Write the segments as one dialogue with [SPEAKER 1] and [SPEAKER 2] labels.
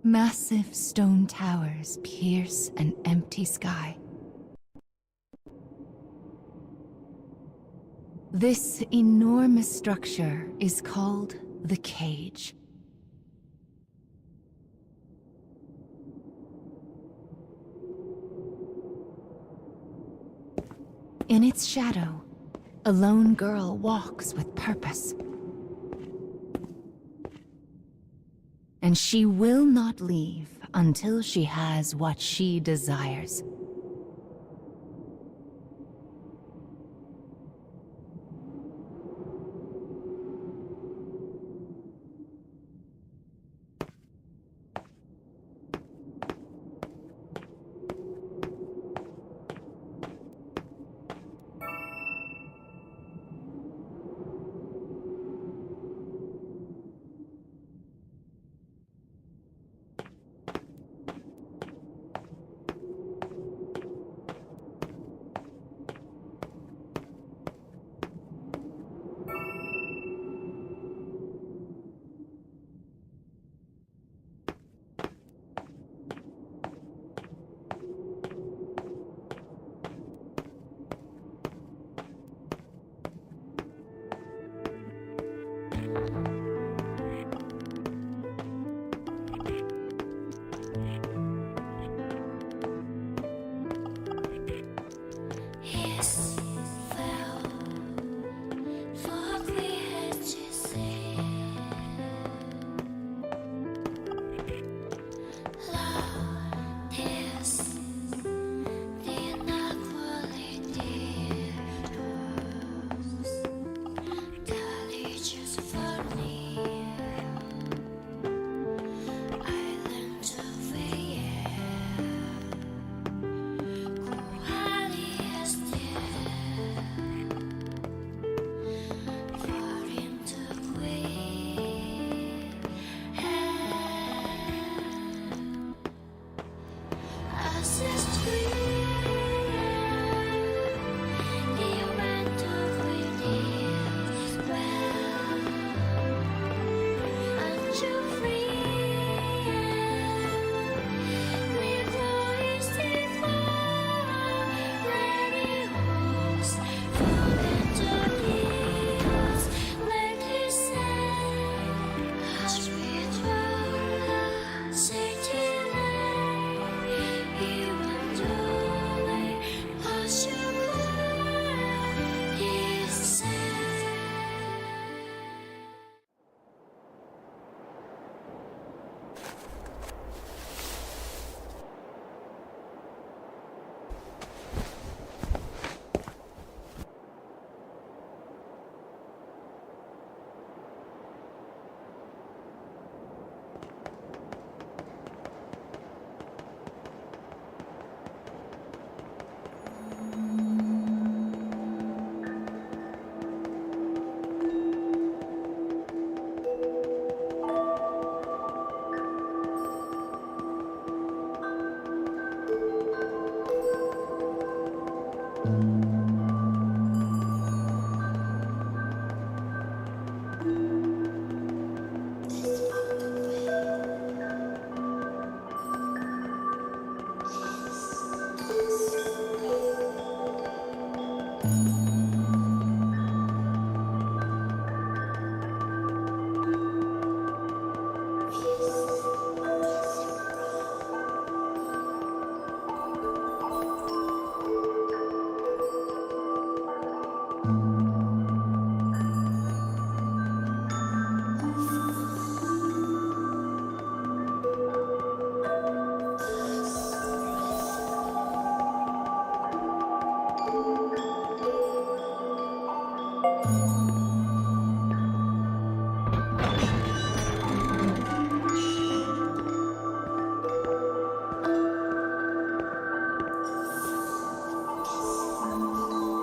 [SPEAKER 1] Massive stone towers pierce an empty sky. This enormous structure is called the Cage. In its shadow, a lone girl walks with purpose. And she will not leave until she has what she desires.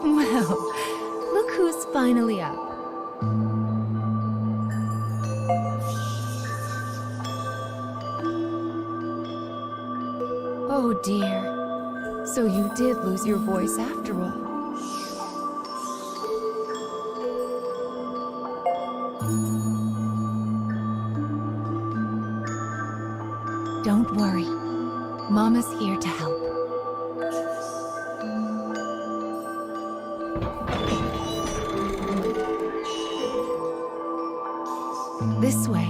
[SPEAKER 1] Well, look who's finally up. Oh dear. So you did lose your voice after all. Don't worry. Mama's here to help. This way.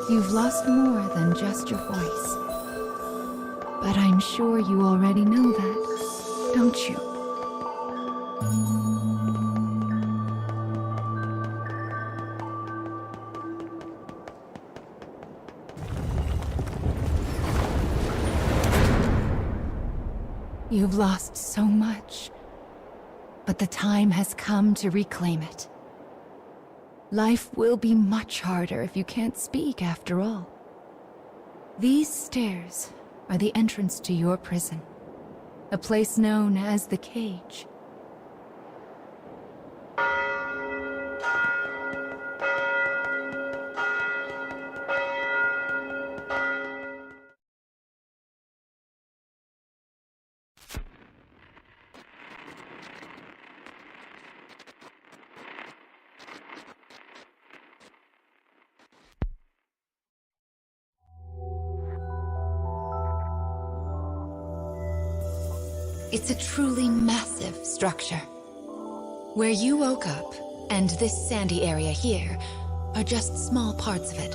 [SPEAKER 1] You've lost more than just your voice. But I'm sure you already know that, don't you? You've lost so much, but the time has come to reclaim it. Life will be much harder if you can't speak after all. These stairs are the entrance to your prison, a place known as the Cage. It's a truly massive structure. Where you woke up, and this sandy area here, are just small parts of it.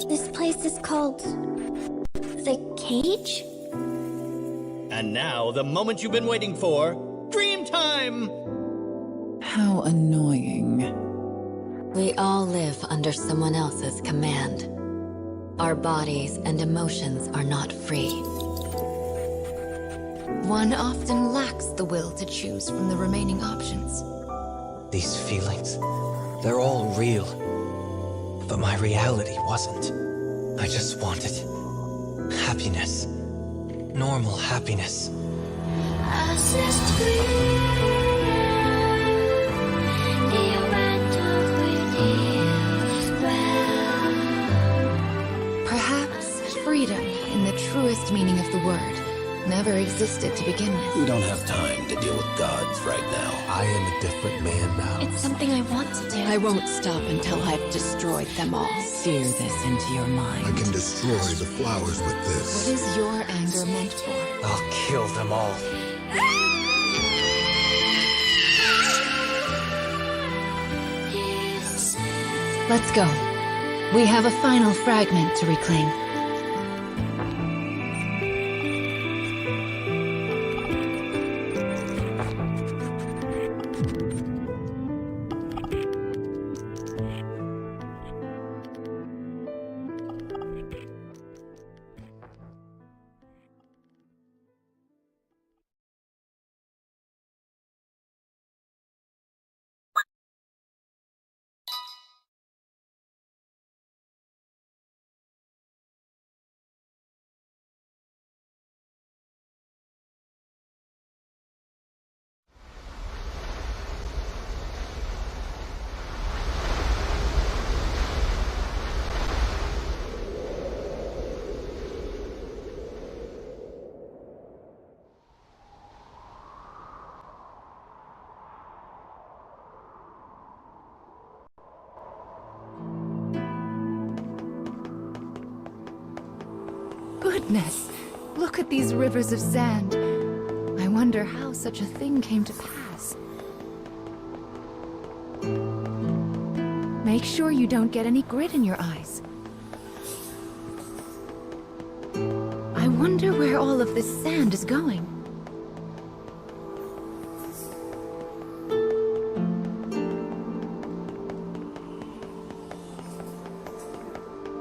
[SPEAKER 2] This place is called... the Cage?
[SPEAKER 3] And now, the moment you've been waiting for, dream time!
[SPEAKER 4] How annoying.
[SPEAKER 5] We all live under someone else's command. Our bodies and emotions are not free.
[SPEAKER 1] One often lacks the will to choose from the remaining options.
[SPEAKER 6] These feelings, they're all real. But my reality wasn't. I just wanted happiness. Normal happiness.
[SPEAKER 1] Perhaps freedom, in the truest meaning of the word, never existed to begin with.
[SPEAKER 7] We don't have time to deal with gods right now. I am a different man now.
[SPEAKER 2] It's something I want to do.
[SPEAKER 4] I won't stop until I've destroyed them all. Sear this into your mind.
[SPEAKER 8] I can destroy the flowers with
[SPEAKER 1] What
[SPEAKER 8] this.
[SPEAKER 1] is your anger meant for?
[SPEAKER 6] I'll kill them all.
[SPEAKER 1] Let's go. We have a final fragment to reclaim. Goodness! Look at these rivers of sand. I wonder how such a thing came to pass. Make sure you don't get any grit in your eyes. I wonder where all of this sand is going.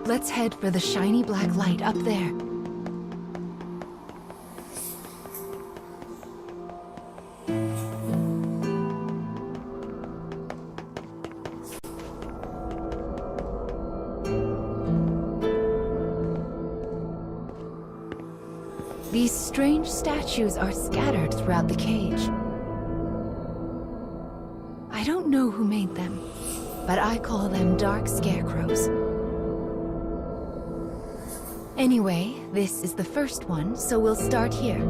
[SPEAKER 1] Let's head for the shiny black light up there. These strange statues are scattered throughout the cage. I don't know who made them, but I call them dark scarecrows. Anyway, this is the first one, so we'll start here.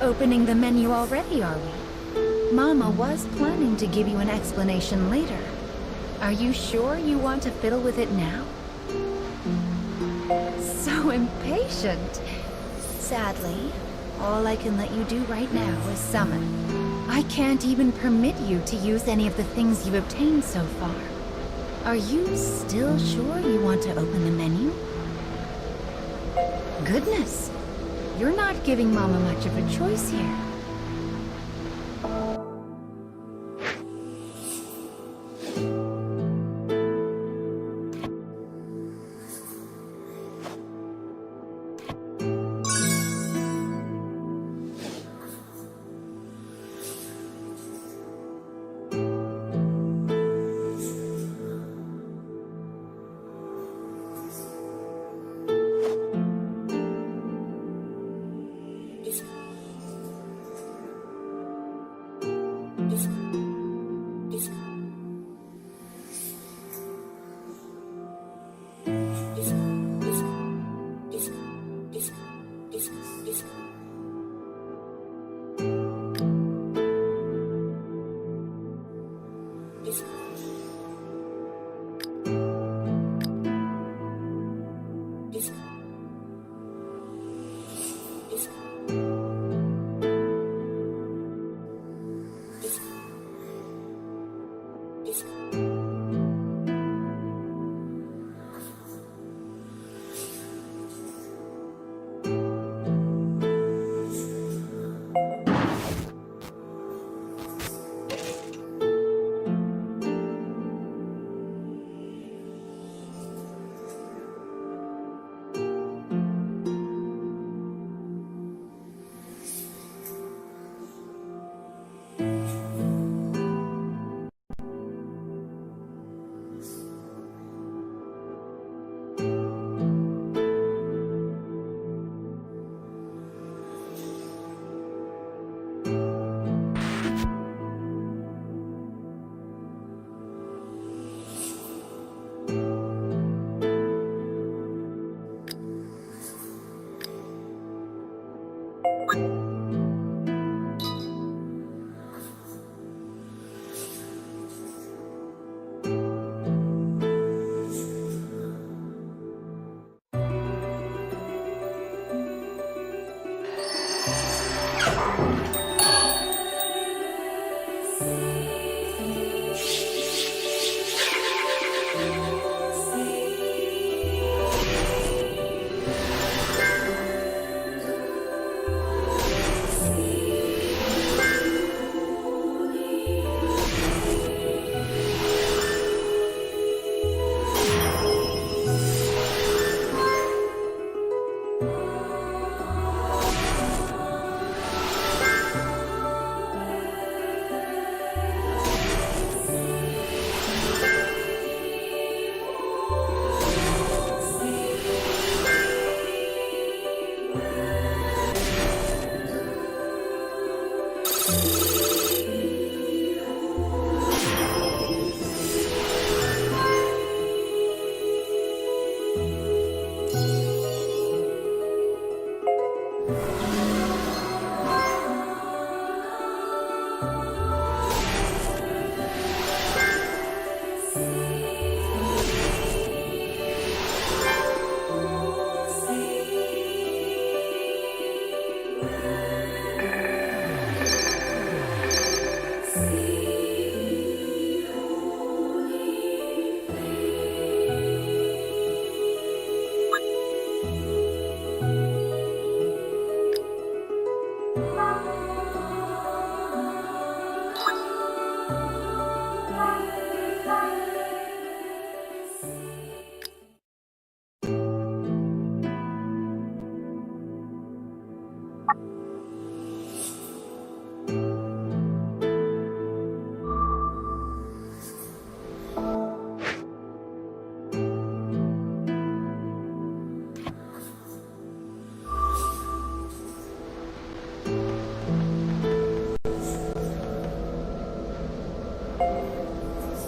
[SPEAKER 1] Opening the menu already, are we? Mama was planning to give you an explanation later. Are you sure you want to fiddle with it now? So impatient. Sadly, all I can let you do right now is summon. I can't even permit you to use any of the things you've obtained so far. Are you still sure you want to open the menu? Goodness, you're not giving Mama much of a choice here.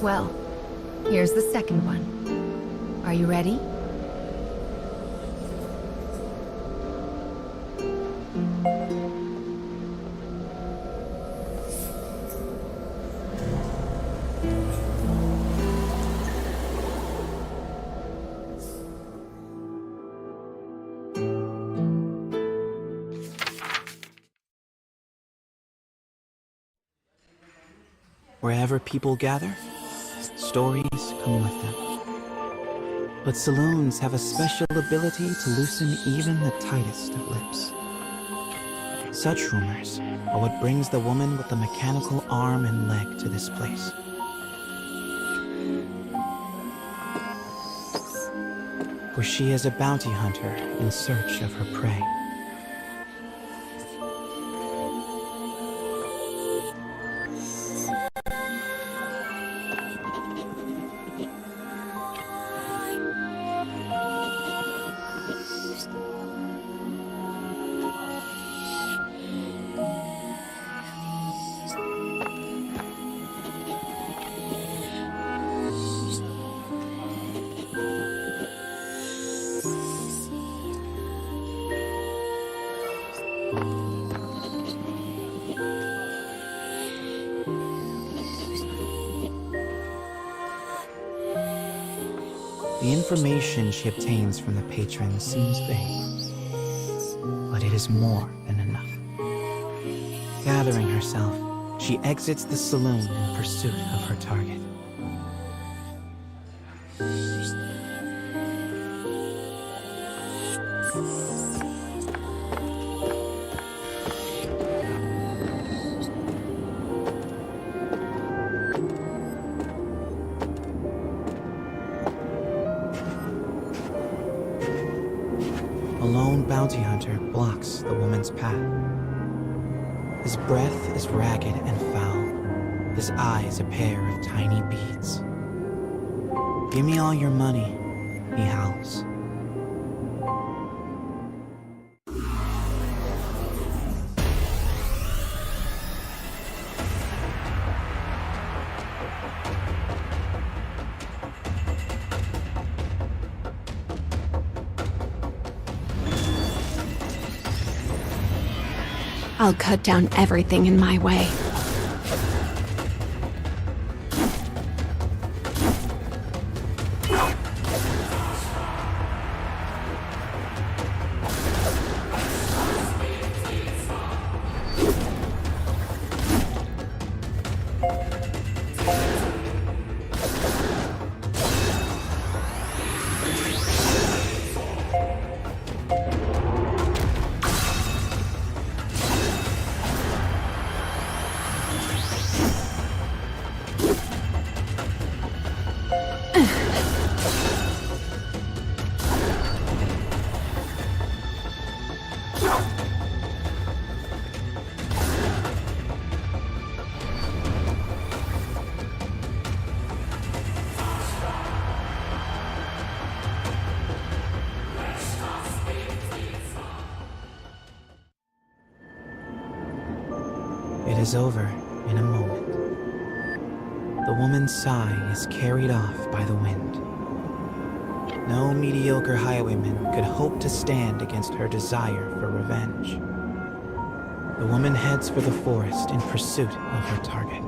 [SPEAKER 1] Well, here's the second one. Are you ready?
[SPEAKER 9] Wherever people gather, stories come with them. But saloons have a special ability to loosen even the tightest of lips. Such rumors are what brings the woman with the mechanical arm and leg to this place. For she is a bounty hunter in search of her prey. The information she obtains from the patrons seems vague, but it is more than enough. Gathering herself, she exits the saloon in pursuit of her target. A lone bounty hunter blocks the woman's path. His breath is ragged and foul, his eyes a pair of tiny beads. "Give me all your money," he howls.
[SPEAKER 1] I'll cut down everything in my way. It is over in a moment. The woman's sigh is carried off by the wind. No mediocre highwayman could hope to stand against her desire for revenge. The woman heads for the forest in pursuit of her target.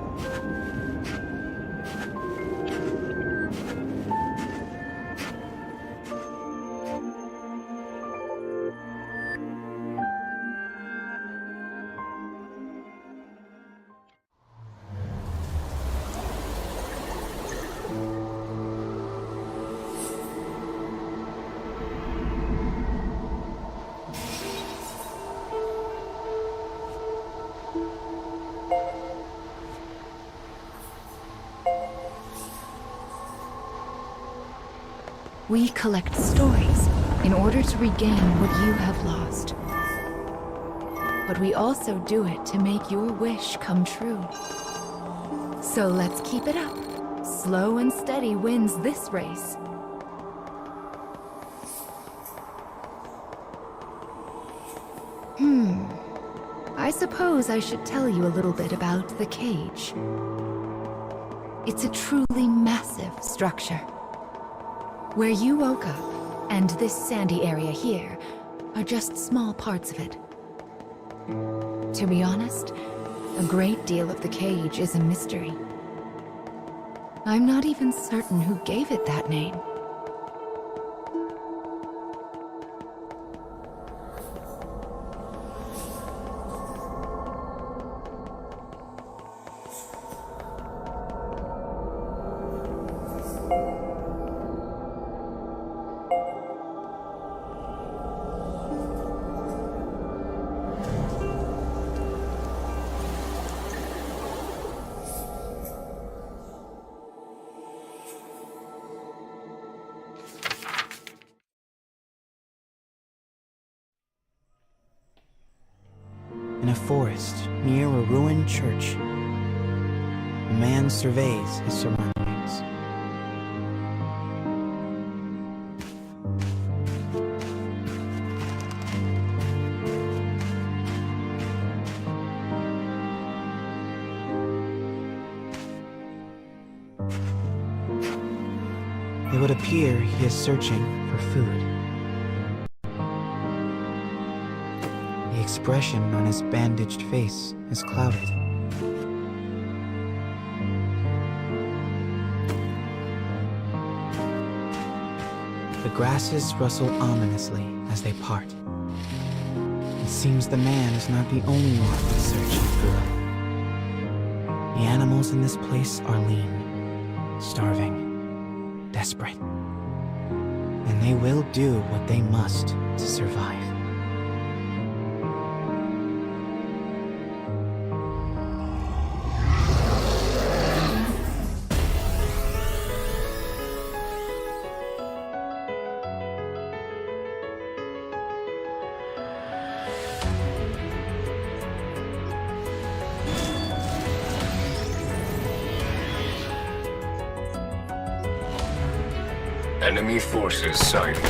[SPEAKER 1] We collect stories in order to regain what you have lost. But we also do it to make your wish come true. So let's keep it up. Slow and steady wins this race. I suppose I should tell you a little bit about the cage. It's a truly massive structure. Where you woke up, and this sandy area here, are just small parts of it. To be honest, a great deal of the cage is a mystery. I'm not even certain who gave it that name.
[SPEAKER 9] In a forest near a ruined church, a man surveys his surroundings. It would appear he is searching for food. The expression on his bandaged face is clouded. The grasses rustle ominously as they part. It seems the man is not the only one searching for food. The animals in this place are lean, starving, desperate. And they will do what they must to survive.
[SPEAKER 10] Enemy forces sighted.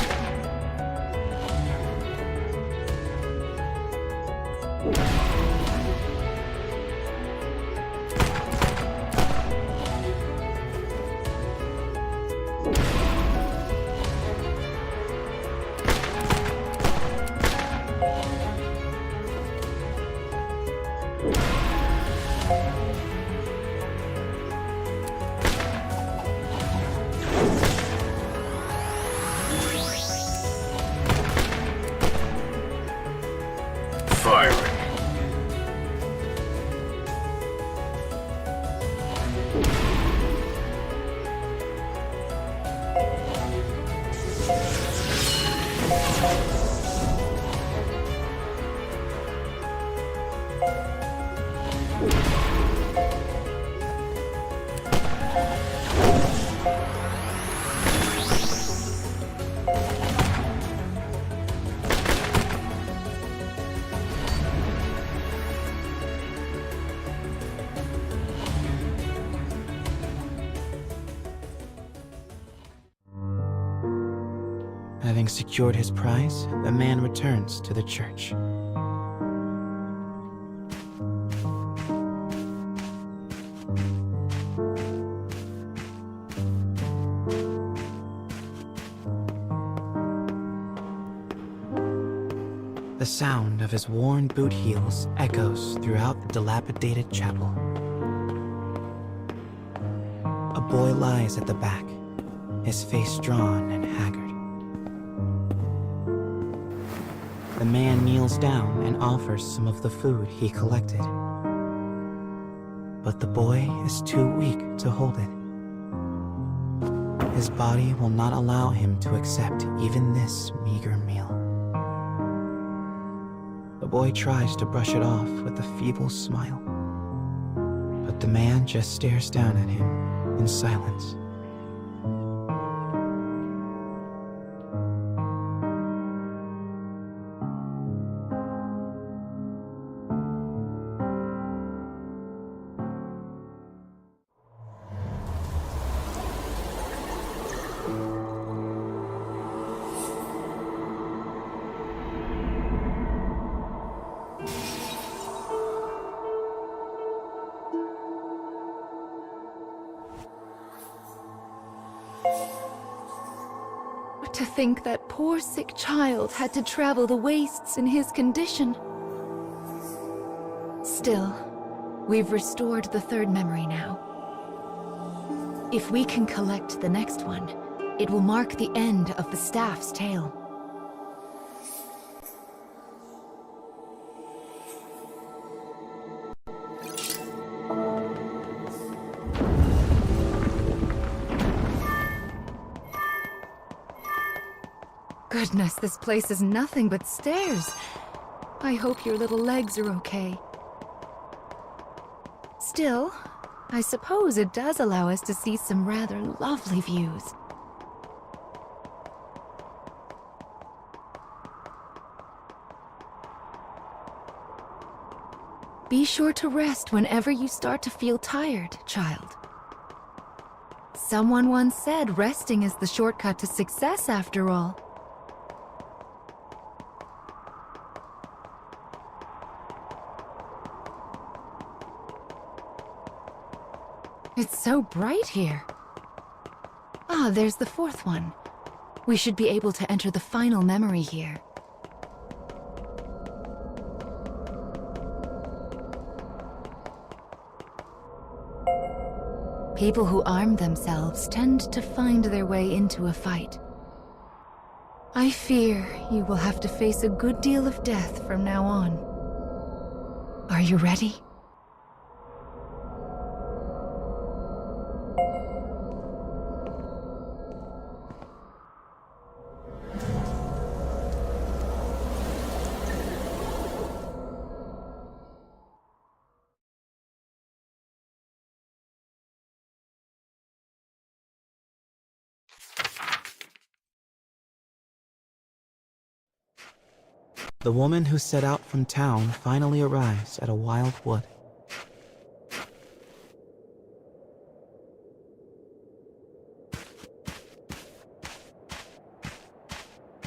[SPEAKER 10] Firing.
[SPEAKER 9] Having secured his prize, the man returns to the church. The sound of his worn boot heels echoes throughout the dilapidated chapel. A boy lies at the back, his face drawn and haggard. The man kneels down and offers some of the food he collected. But the boy is too weak to hold it. His body will not allow him to accept even this meager meal. The boy tries to brush it off with a feeble smile, but the man just stares down at him in silence.
[SPEAKER 1] To think that poor sick child had to travel the wastes in his condition. Still, we've restored the third memory now. If we can collect the next one, it will mark the end of the staff's tale. Goodness, this place is nothing but stairs. I hope your little legs are okay. Still, I suppose it does allow us to see some rather lovely views. Be sure to rest whenever you start to feel tired, child. Someone once said resting is the shortcut to success after all. It's so bright here. Ah, there's the fourth one. We should be able to enter the final memory here. People who arm themselves tend to find their way into a fight. I fear you will have to face a good deal of death from now on. Are you ready?
[SPEAKER 9] The woman who set out from town finally arrives at a wild wood.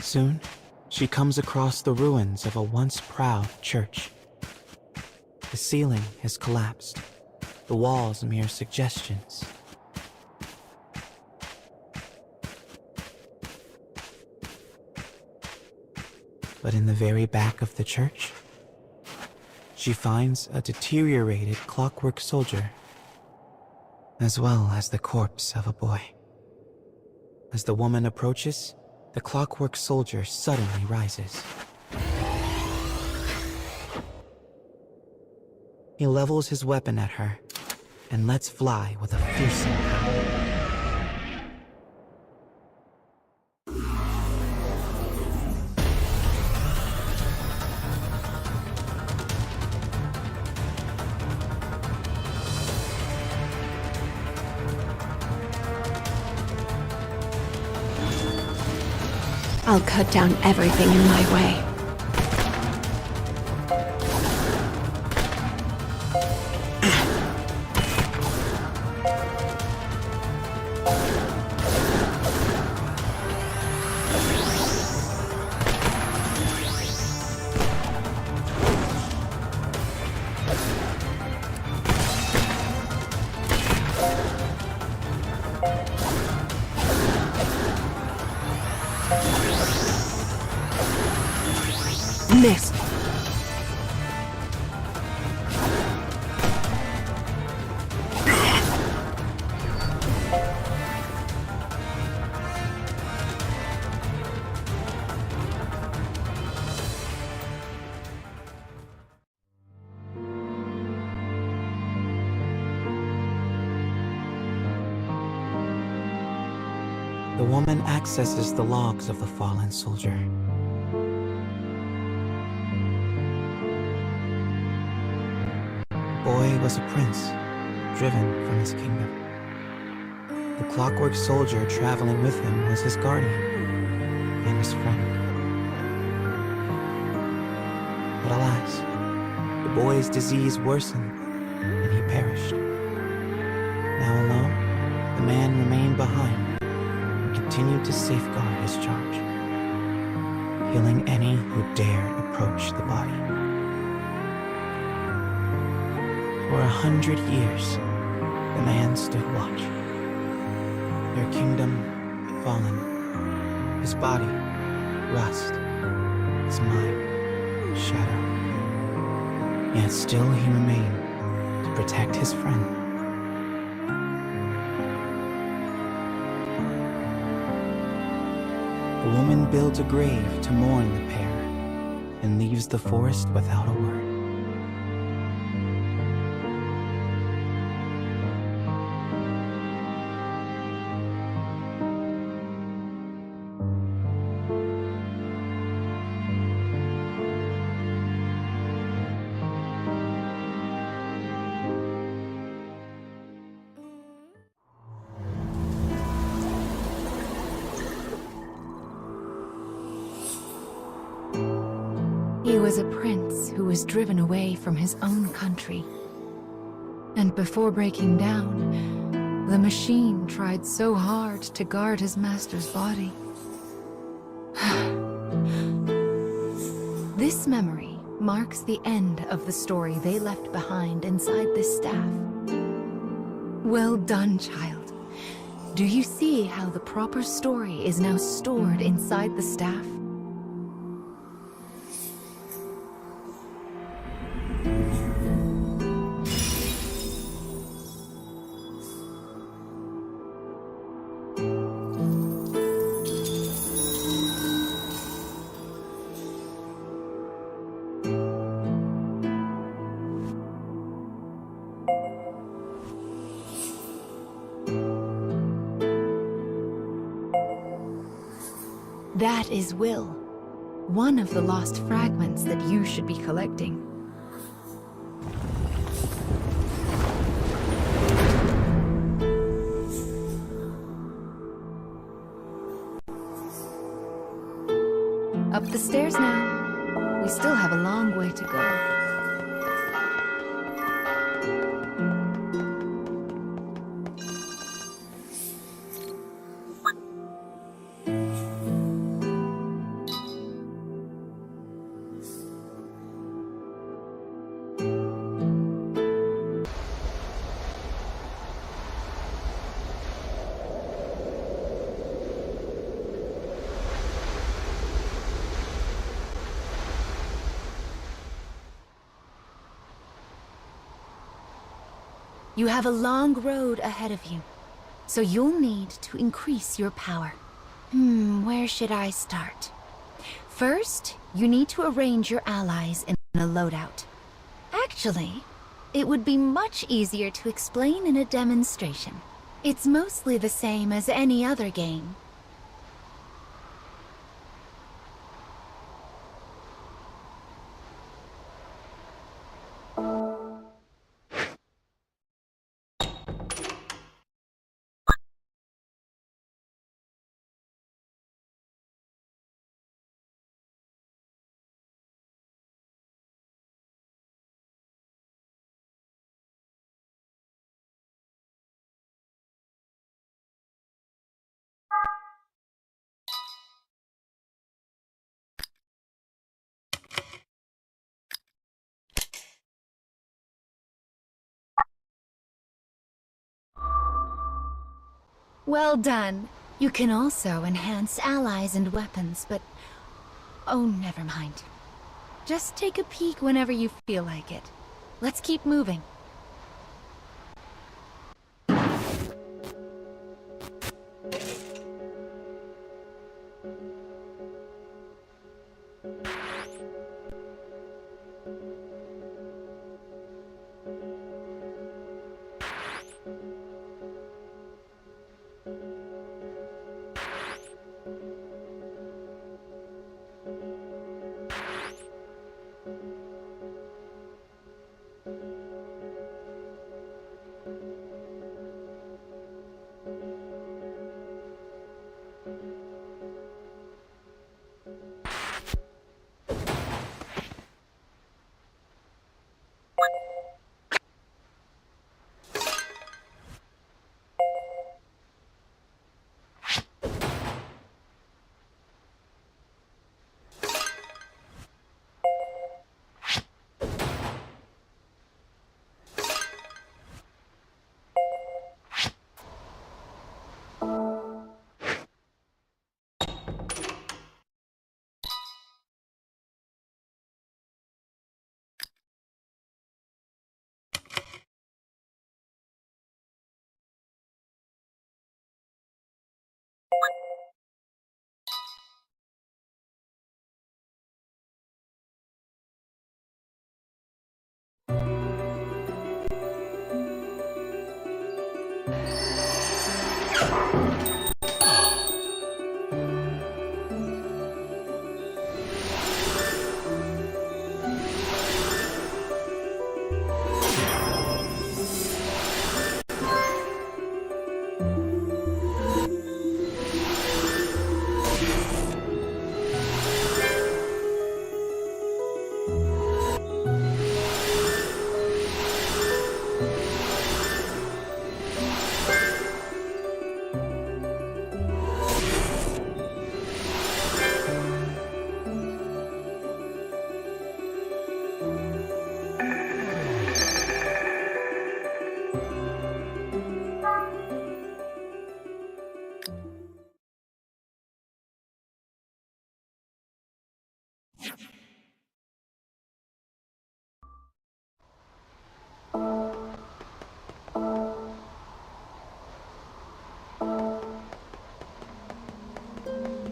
[SPEAKER 9] Soon, she comes across the ruins of a once proud church. The ceiling has collapsed, the walls mere suggestions. But in the very back of the church, she finds a deteriorated clockwork soldier, as well as the corpse of a boy. As the woman approaches, the clockwork soldier suddenly rises. He levels his weapon at her and lets fly with a fearsome howl.
[SPEAKER 1] I'll cut down everything in my way. Missed.
[SPEAKER 9] The woman accesses the logs of the fallen soldier. Boy was a prince, driven from his kingdom. The clockwork soldier traveling with him was his guardian and his friend. But alas, the boy's disease worsened and he perished. Now alone, the man remained behind and continued to safeguard his charge, killing any who dared approach the body. For 100 years, the man stood watch, Their kingdom fallen, his body rust, his mind shadow. Yet still he remained to protect his friend. The woman builds a grave to mourn the pair and leaves the forest without a word.
[SPEAKER 1] He was a prince who was driven away from his own country. And before breaking down, the machine tried so hard to guard his master's body. This memory marks the end of the story they left behind inside this staff. Well done, child. Do you see how the proper story is now stored inside the staff? That is Will, one of the lost fragments that you should be collecting. Up the stairs now. We still have a long way to go. You have a long road ahead of you, so you'll need to increase your power. Where should I start? First, you need to arrange your allies in a loadout. Actually, it would be much easier to explain in a demonstration. It's mostly the same as any other game. Well done. You can also enhance allies and weapons, but... oh, never mind. Just take a peek whenever you feel like it. Let's keep moving.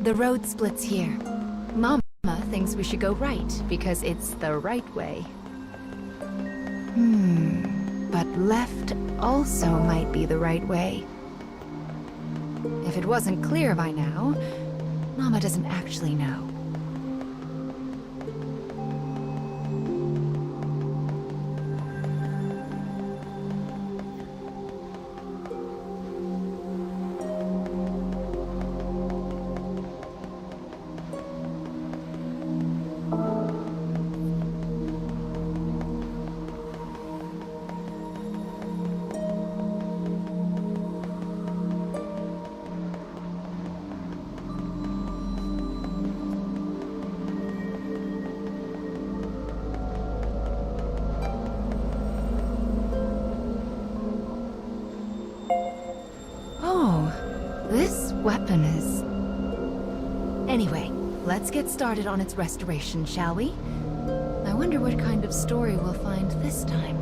[SPEAKER 1] The road splits here. Mama thinks we should go right, because it's the right way. But left also might be the right way. If it wasn't clear by now, Mama doesn't actually know. This weapon is... Anyway, let's get started on its restoration, shall we? I wonder what kind of story we'll find this time.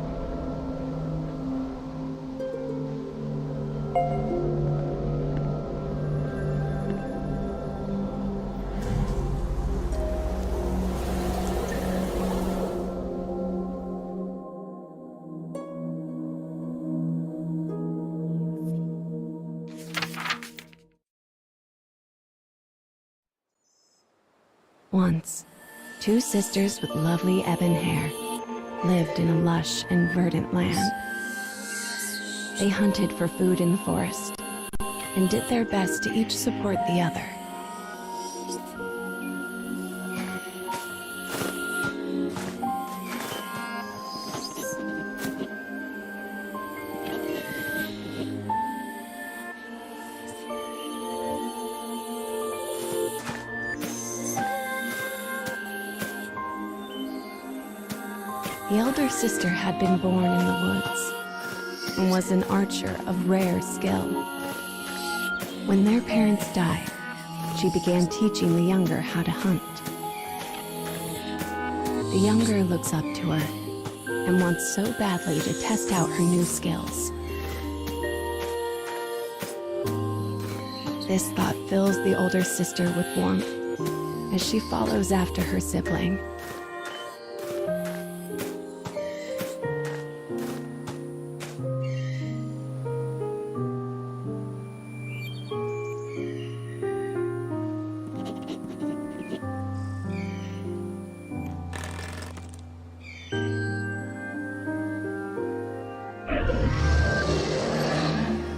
[SPEAKER 11] Once, two sisters with lovely ebon hair lived in a lush and verdant land. They hunted for food in the forest and did their best to each support the other. The elder sister had been born in the woods and was an archer of rare skill. When their parents died, she began teaching the younger how to hunt. The younger looks up to her and wants so badly to test out her new skills. This thought fills the older sister with warmth as she follows after her sibling.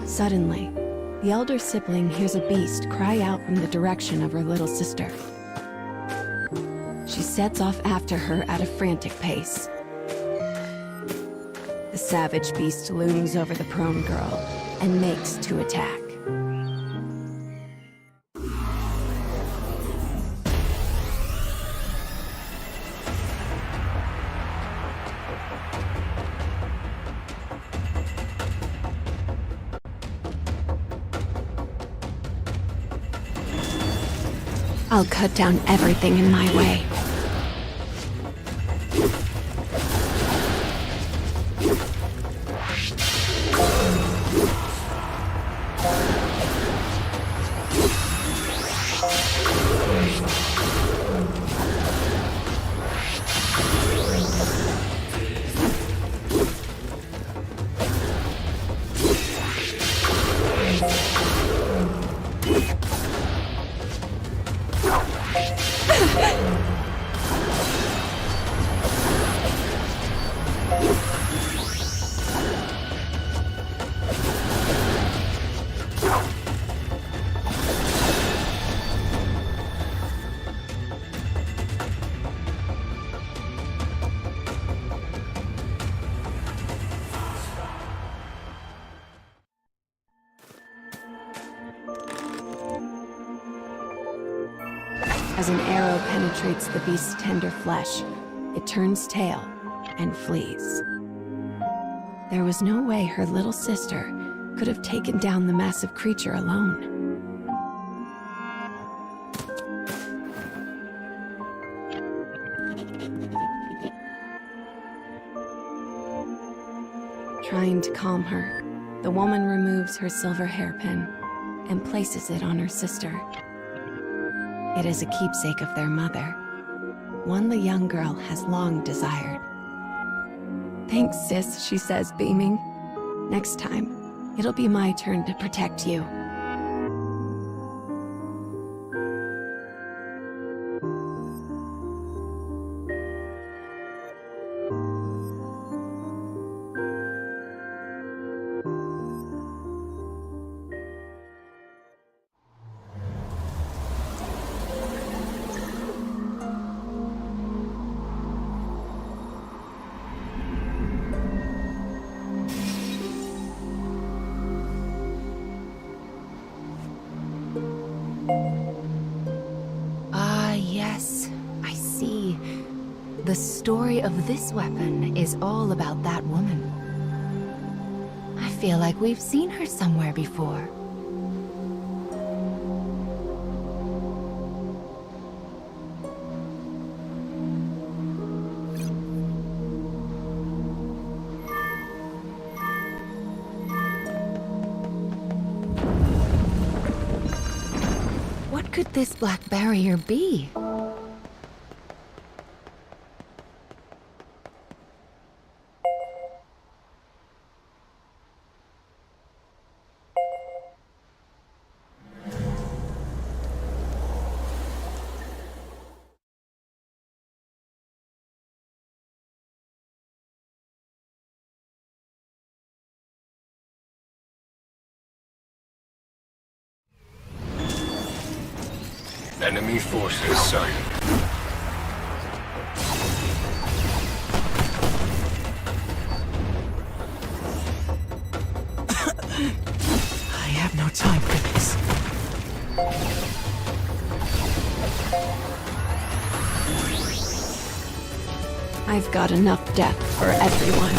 [SPEAKER 11] Suddenly, the elder sibling hears a beast cry out from the direction of her little sister. She sets off after her at a frantic pace. The savage beast looms over the prone girl and makes to attack. I'll cut down everything in my way. As an arrow penetrates the beast's tender flesh, it turns tail and flees. There was no way her little sister could have taken down the massive creature alone. Trying to calm her, the woman removes her silver hairpin and places it on her sister. It is a keepsake of their mother, one the young girl has long desired. "Thanks, sis," she says, beaming. "Next time, it'll be my turn to protect you."
[SPEAKER 1] Yes, I see. The story of this weapon is all about that woman. I feel like we've seen her somewhere before. What could this black barrier be?
[SPEAKER 10] Enemy forces sighted.
[SPEAKER 9] I have no time for this.
[SPEAKER 11] I've got enough death for everyone.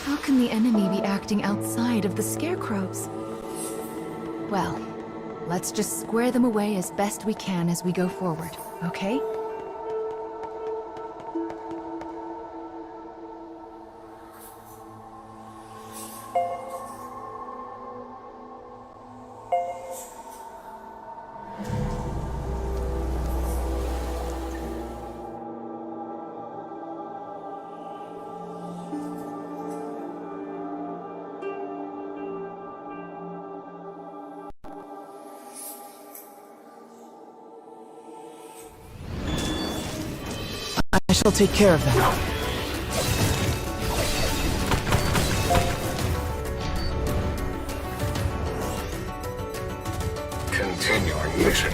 [SPEAKER 1] How can the enemy be acting outside of the scarecrows? Well, let's just square them away as best we can as we go forward, okay?
[SPEAKER 9] I shall take care of them.
[SPEAKER 10] Continuing mission.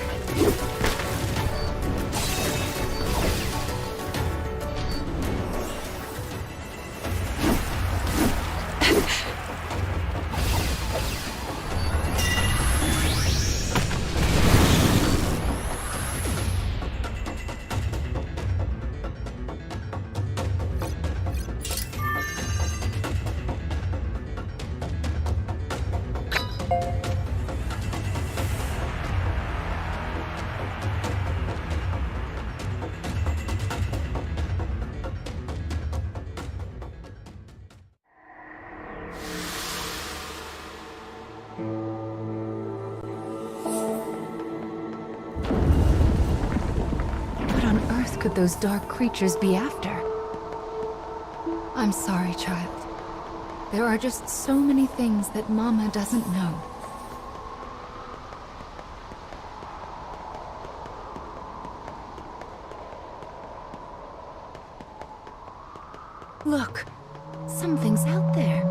[SPEAKER 1] What on earth could those dark creatures be after? I'm sorry, child. There are just so many things that Mama doesn't know. Look, Something's out there.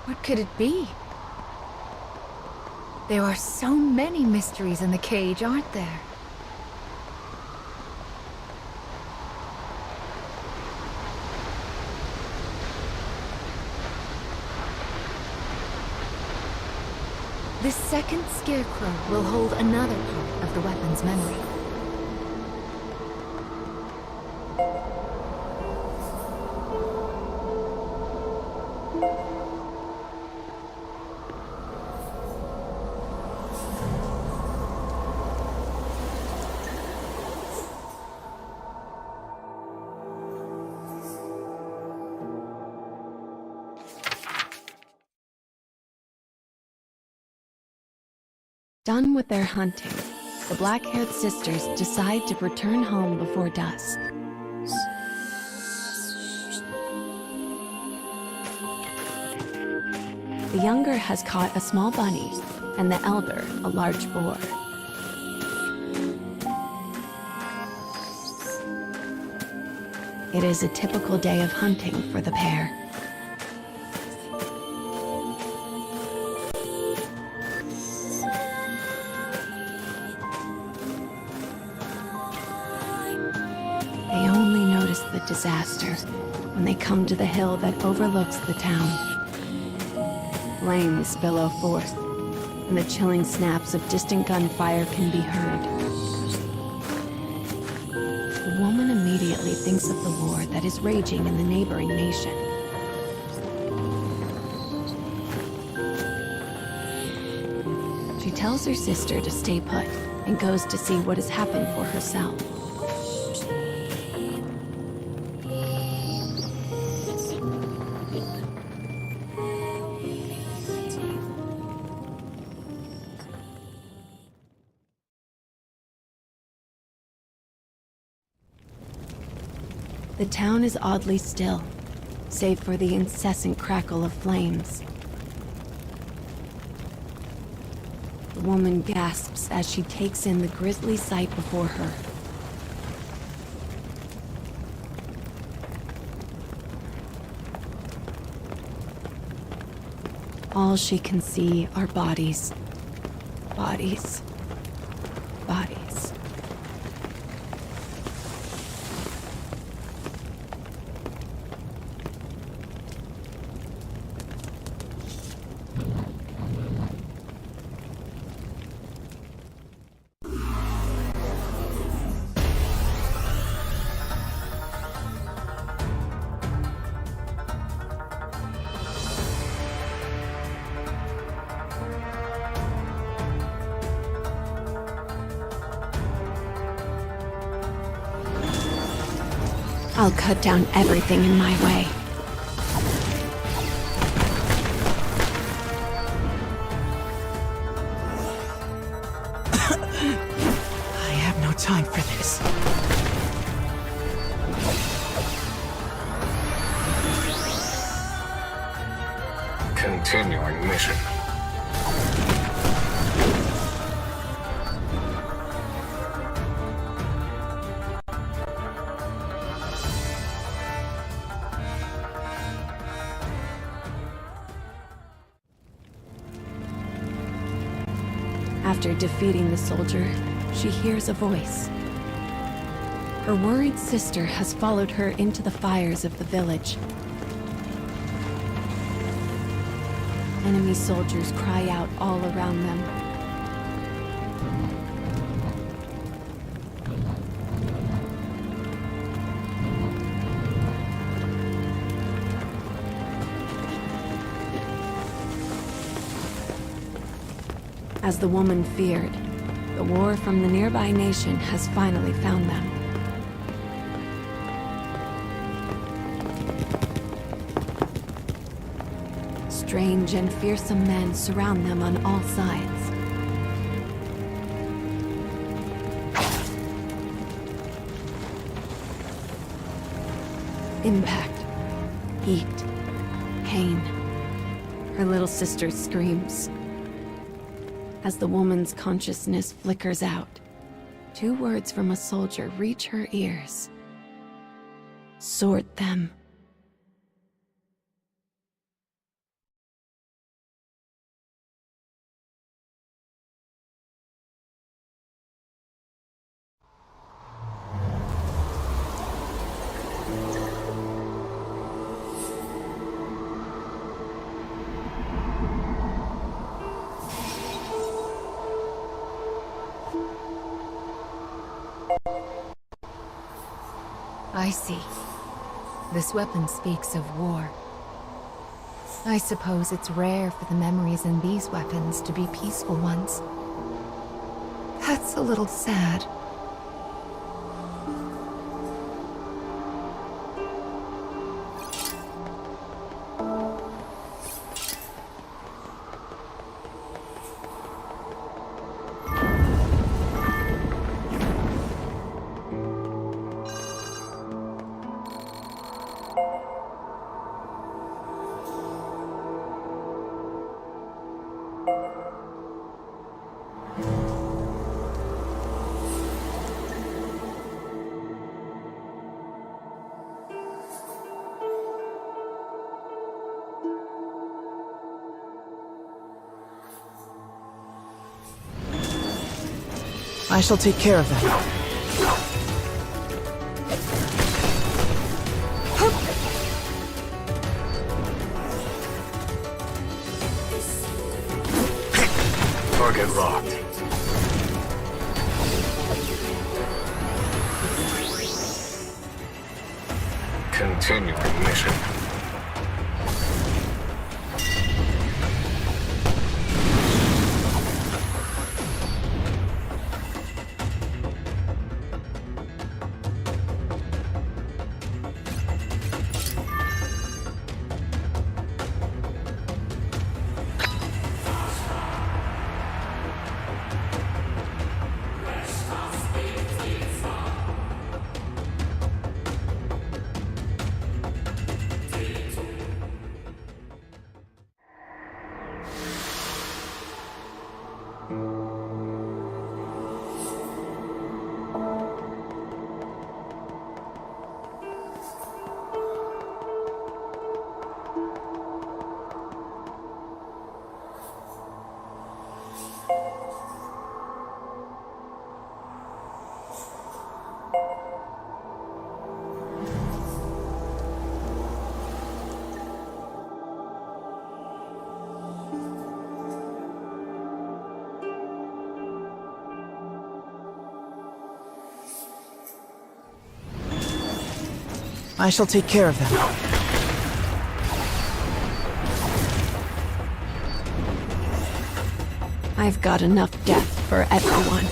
[SPEAKER 1] What could it be? There are so many mysteries in the cage, aren't there? This second scarecrow will hold another part of the weapon's memory.
[SPEAKER 11] Done with their hunting, the black-haired sisters decide to return home before dusk. The younger has caught a small bunny, and the elder a large boar. It is a typical day of hunting for the pair. They only notice the disaster when they come to the hill that overlooks the town. Flames billow forth, and the chilling snaps of distant gunfire can be heard. The woman immediately thinks of the war that is raging in the neighboring nation. She tells her sister to stay put and goes to see what has happened for herself. The town is oddly still, save for the incessant crackle of flames. The woman gasps as she takes in the grisly sight before her. All she can see are bodies. Bodies. Bodies. I'll cut down everything in my way.
[SPEAKER 9] I have no time for this.
[SPEAKER 10] Continuing mission.
[SPEAKER 11] After defeating the soldier, she hears a voice. Her worried sister has followed her into the fires of the village. Enemy soldiers cry out all around them. As the woman feared, the war from the nearby nation has finally found them. Strange and fearsome men surround them on all sides. Impact, heat, pain. Her little sister screams. As the woman's consciousness flickers out, 2 words from a soldier reach her ears. Sort them.
[SPEAKER 1] I see. This weapon speaks of war. I suppose it's rare for the memories in these weapons to be peaceful ones. That's a little sad.
[SPEAKER 9] I shall take care of them.
[SPEAKER 10] Target locked. Continuing mission.
[SPEAKER 9] I shall take care of them.
[SPEAKER 11] I've got enough death for everyone.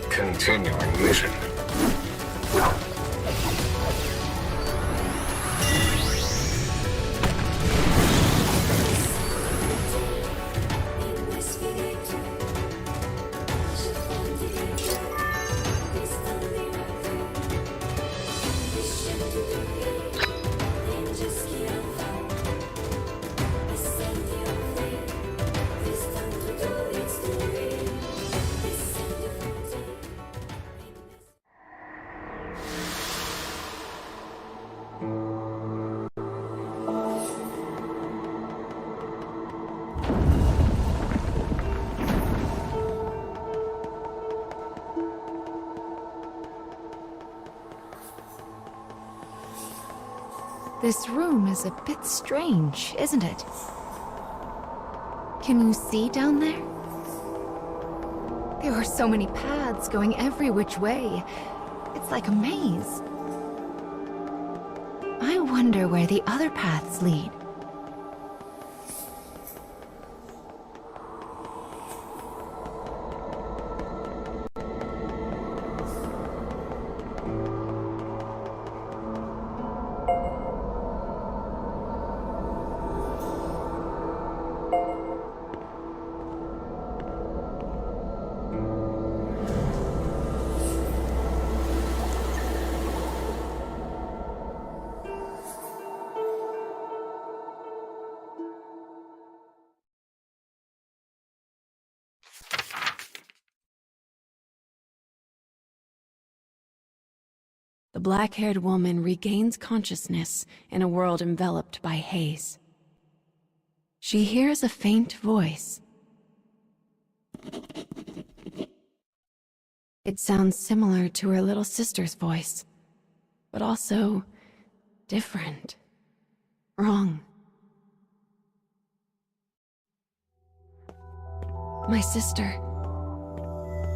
[SPEAKER 10] Continuing mission.
[SPEAKER 1] This room is a bit strange, isn't it? Can you see down there? There are so many paths going every which way. It's like a maze. I wonder where the other paths lead.
[SPEAKER 11] the black-haired woman regains consciousness in a world enveloped by haze. She hears a faint voice. It sounds similar to her little sister's voice, but also different, wrong. My sister.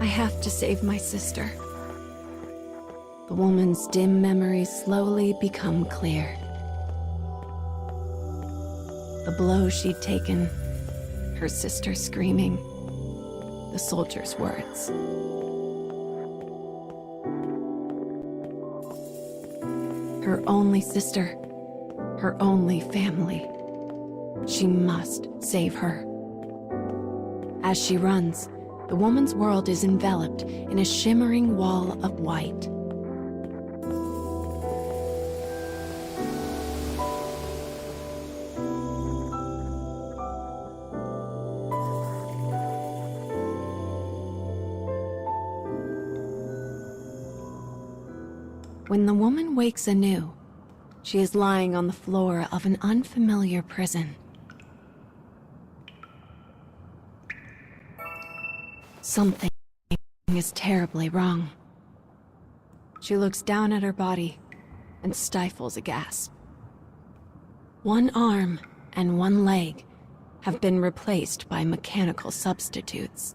[SPEAKER 11] I have to save my sister. The woman's dim memories slowly become clear. The blow she'd taken, her sister screaming, the soldier's words. Her only sister, her only family. She must save her. As she runs, the woman's world is enveloped in a shimmering wall of white. When the woman wakes anew, she is lying on the floor of an unfamiliar prison. Something is terribly wrong. She looks down at her body and stifles a gasp. One arm and one leg have been replaced by mechanical substitutes.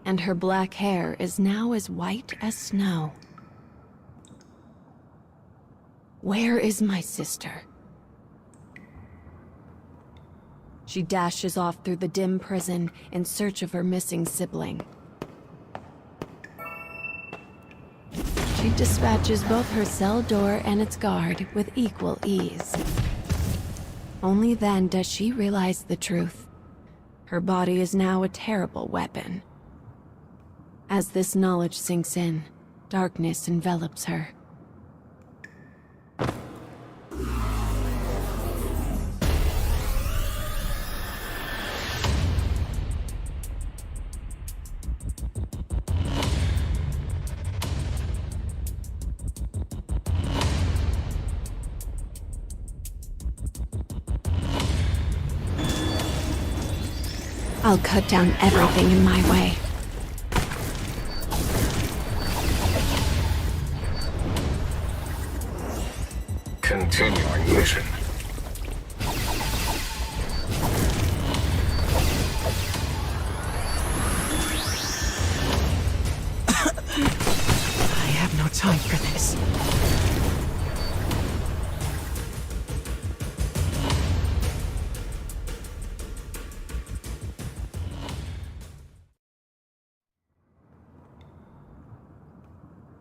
[SPEAKER 11] And her black hair is now as white as snow. Where is my sister? She dashes off through the dim prison in search of her missing sibling. She dispatches both her cell door and its guard with equal ease. Only then does she realize the truth. Her body is now a terrible weapon. As this knowledge sinks in, darkness envelops her. I'll cut down everything in my way.
[SPEAKER 10] Continuing mission.
[SPEAKER 9] I have no time for this.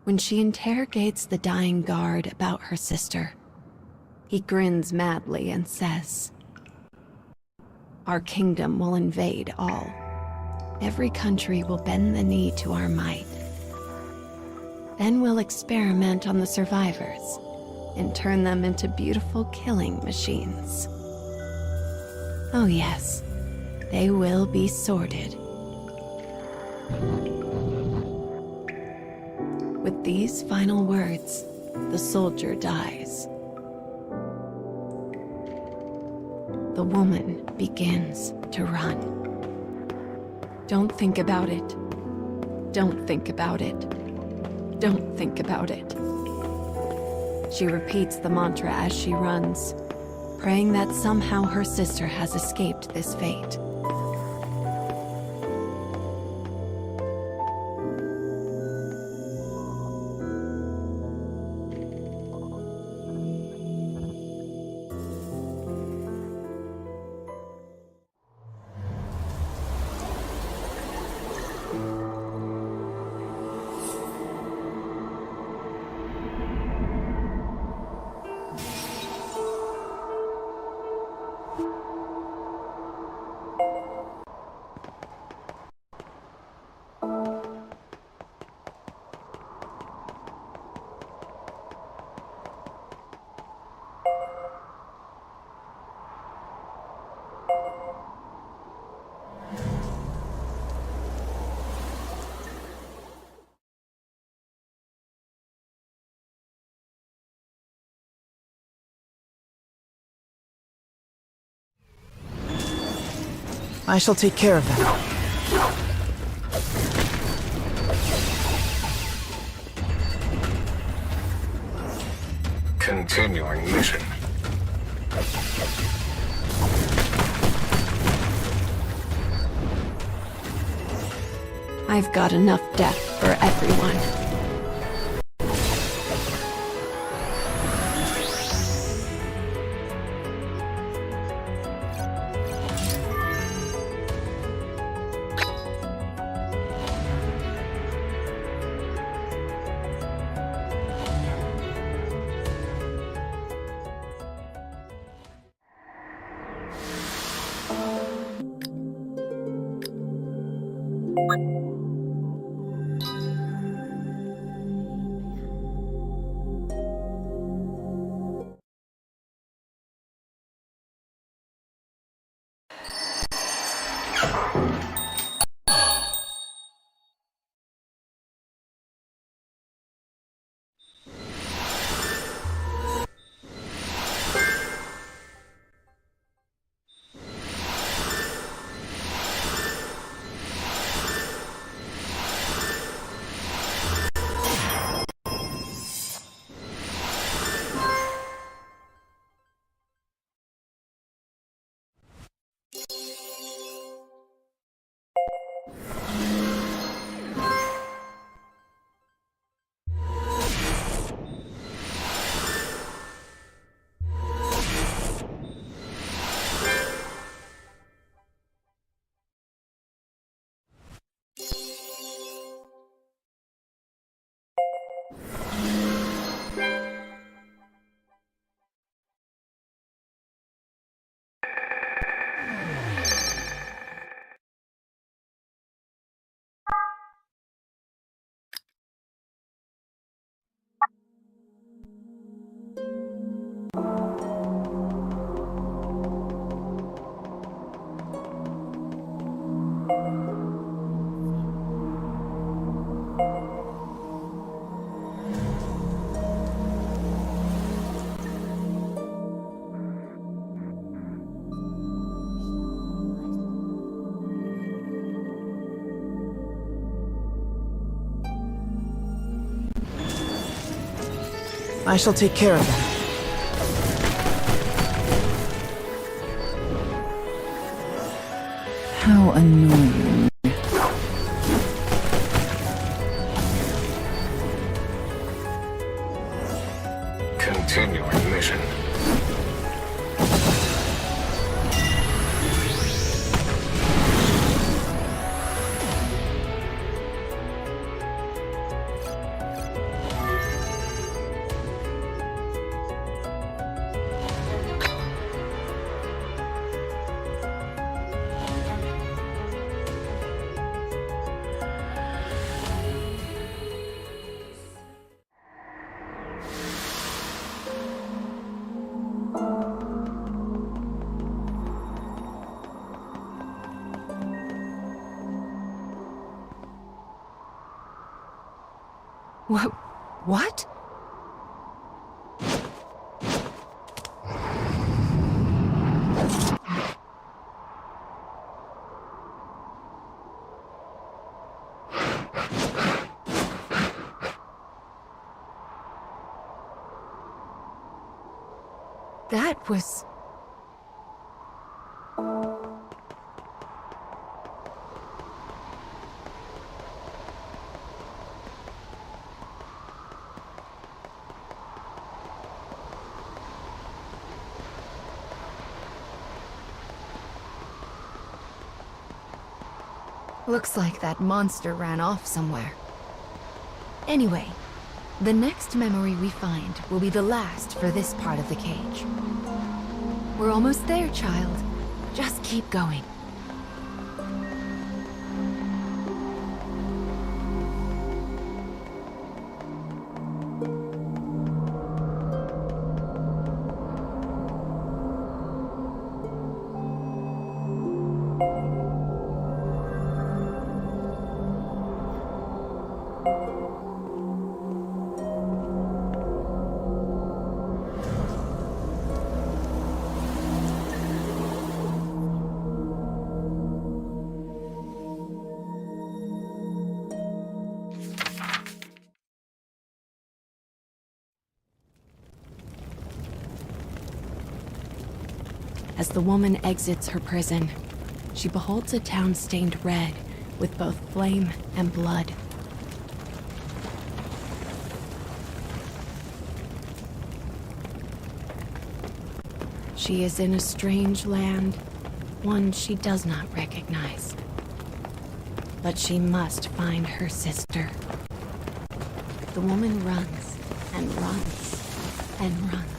[SPEAKER 11] When she interrogates the dying guard about her sister, he grins madly and says, "Our kingdom will invade all. Every country will bend the knee to our might. Then we'll experiment on the survivors and turn them into beautiful killing machines. Oh yes, they will be sorted." With these final words, the soldier dies. The woman begins to run. Don't think about it. Don't think about it. Don't think about it. She repeats the mantra as she runs, praying that somehow her sister has escaped this fate.
[SPEAKER 9] I shall take care of them.
[SPEAKER 10] Continuing mission.
[SPEAKER 11] I've got enough death for everyone.
[SPEAKER 9] I shall take care of them.
[SPEAKER 1] How annoying.
[SPEAKER 10] Continuing mission.
[SPEAKER 1] What? That was... Looks like that monster ran off somewhere. Anyway, the next memory we find will be the last for this part of the cage. We're almost there, child. Just keep going.
[SPEAKER 11] As the woman exits her prison, she beholds a town stained red with both flame and blood. She is in a strange land, one she does not recognize. But she must find her sister. The woman runs and runs and runs.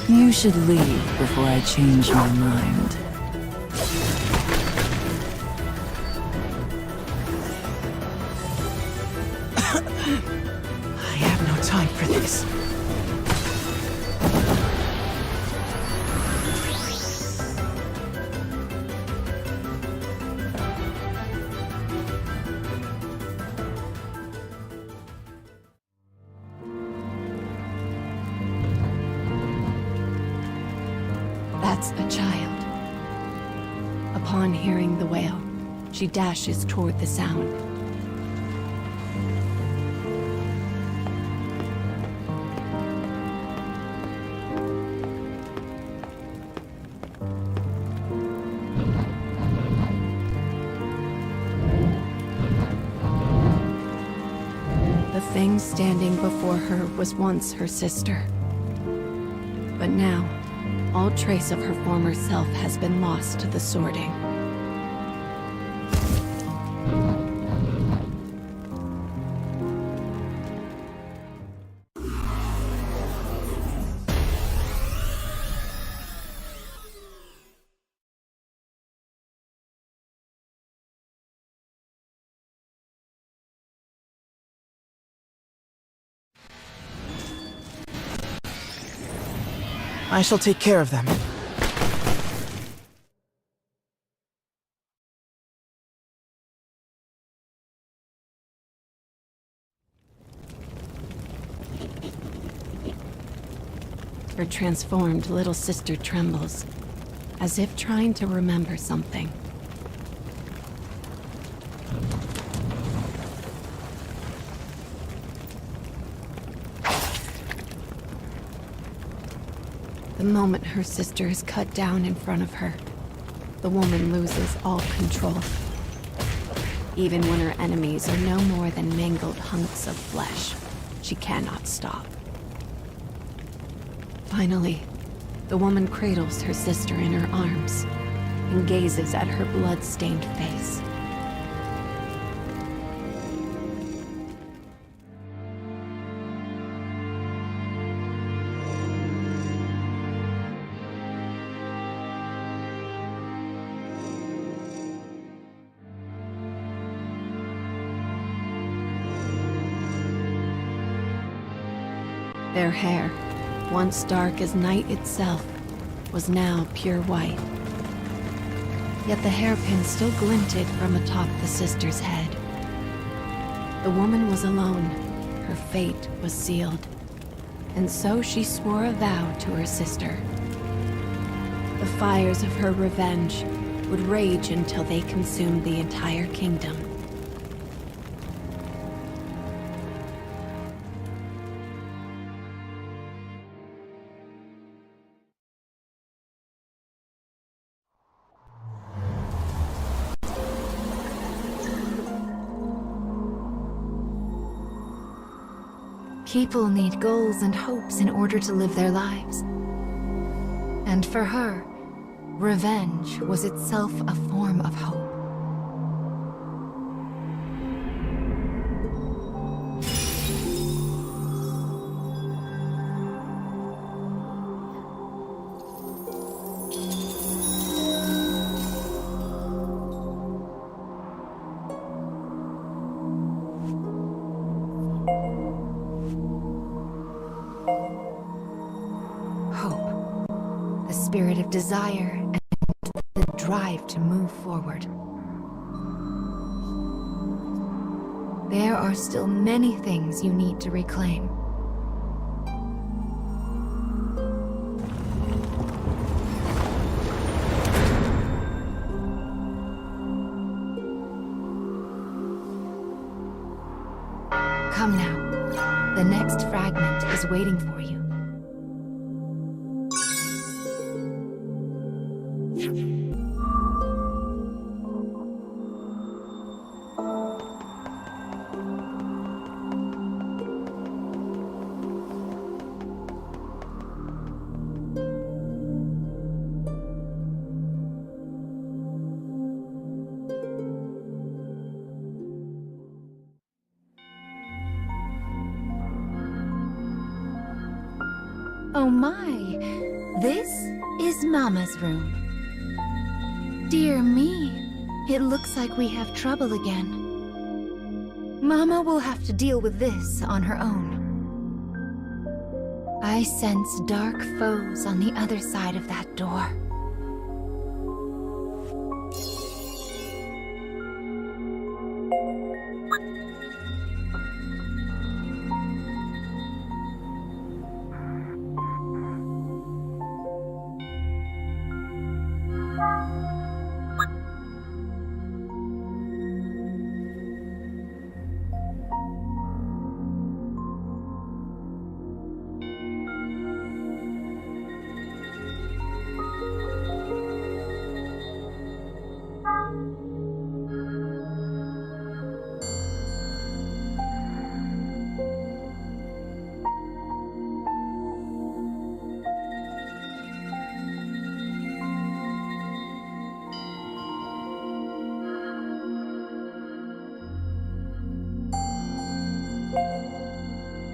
[SPEAKER 1] You should leave before I change my mind.
[SPEAKER 9] I have no time for this.
[SPEAKER 11] That's a child. Upon hearing the wail, she dashes toward the sound. The thing standing before her was once her sister. But now, all trace of her former self has been lost to the sorting.
[SPEAKER 9] I shall take care of them.
[SPEAKER 11] Her transformed little sister trembles, as if trying to remember something. The moment her sister is cut down in front of her, the woman loses all control. Even when her enemies are no more than mangled hunks of flesh, she cannot stop. Finally, the woman cradles her sister in her arms and gazes at her blood-stained face. Their hair, once dark as night itself, was now pure white. Yet the hairpin still glinted from atop the sister's head. The woman was alone. Her fate was sealed. And so she swore a vow to her sister. The fires of her revenge would rage until they consumed the entire kingdom.
[SPEAKER 1] People need goals and hopes in order to live their lives. And for her, revenge was itself a form of hope. Spirit of desire and the drive to move forward. There are still many things you need to reclaim. Come now. The next fragment is waiting for you. Oh my, this is Mama's room. Dear me, it looks like we have trouble again. Mama will have to deal with this on her own. I sense dark foes on the other side of that door.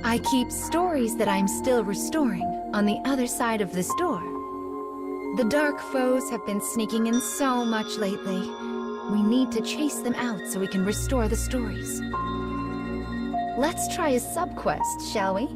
[SPEAKER 1] I keep stories that I'm still restoring on the other side of this door. The dark foes have been sneaking in so much lately. We need to chase them out so we can restore the stories. Let's try a sub-quest, shall we?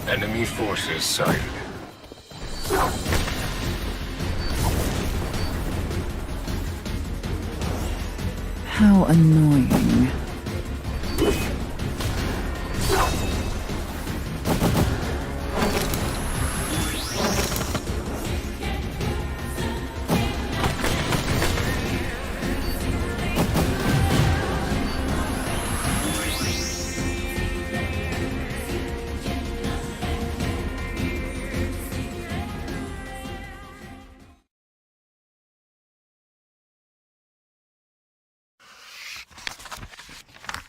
[SPEAKER 10] Enemy forces sighted.
[SPEAKER 4] How annoying.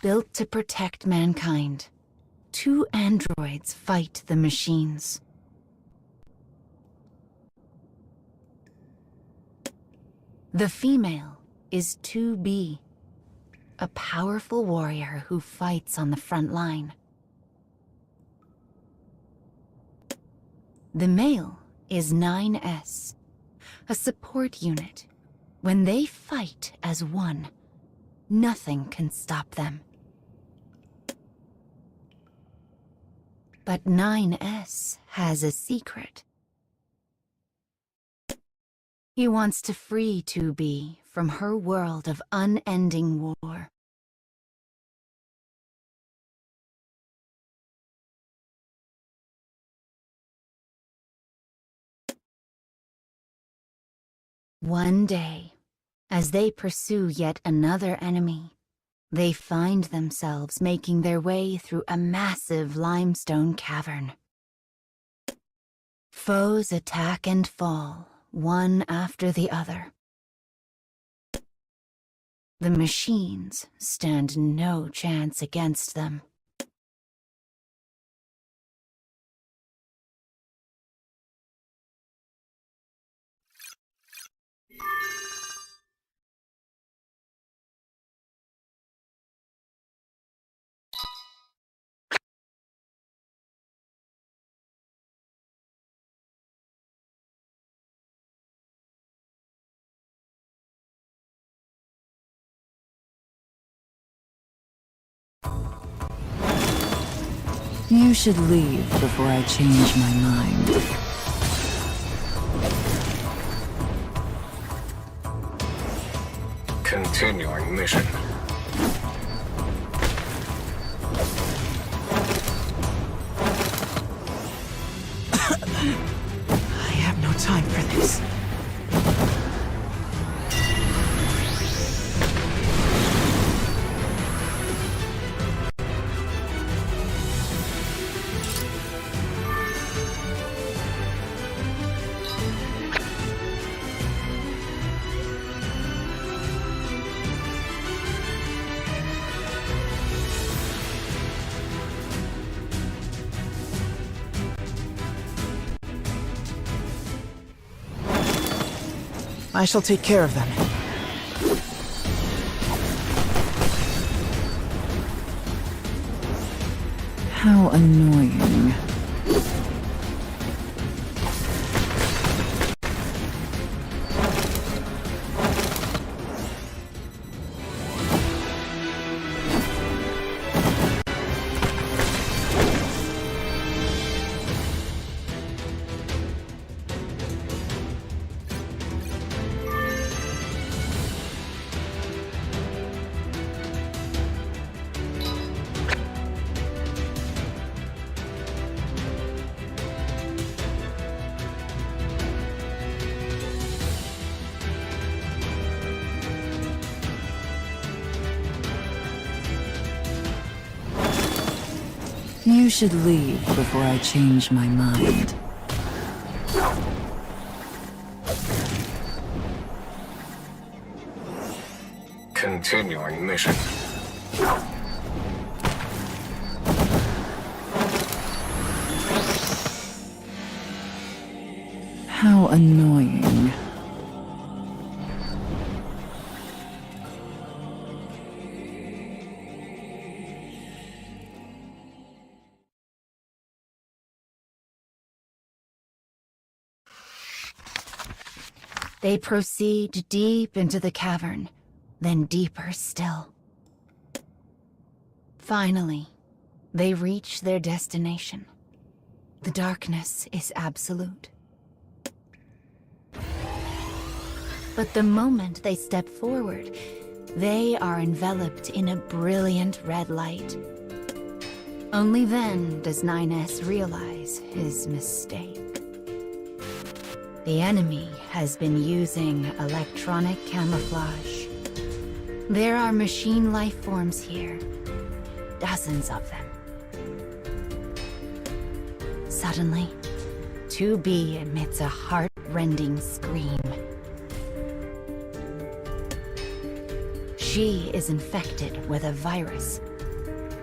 [SPEAKER 1] Built to protect mankind, 2 androids fight the machines. The female is 2B, a powerful warrior who fights on the front line. The male is 9S, a support unit. When they fight as one, nothing can stop them. But 9S has a secret. He wants to free 2B from her world of unending war. One day, as they pursue yet another enemy, they find themselves making their way through a massive limestone cavern. Foes attack and fall, one after the other. The machines stand no chance against them.
[SPEAKER 4] You should leave before I change my mind.
[SPEAKER 10] Continuing mission.
[SPEAKER 9] I have no time for this. I shall take care of them.
[SPEAKER 4] How annoying. You should leave before I change my mind.
[SPEAKER 10] Continuing mission.
[SPEAKER 4] How annoying.
[SPEAKER 1] They proceed deep into the cavern, then deeper still. Finally, they reach their destination. The darkness is absolute. But the moment they step forward, they are enveloped in a brilliant red light. Only then does 9S realize his mistake. The enemy has been using electronic camouflage. There are machine life forms here, dozens of them. Suddenly, 2B emits a heart-rending scream. She is infected with a virus,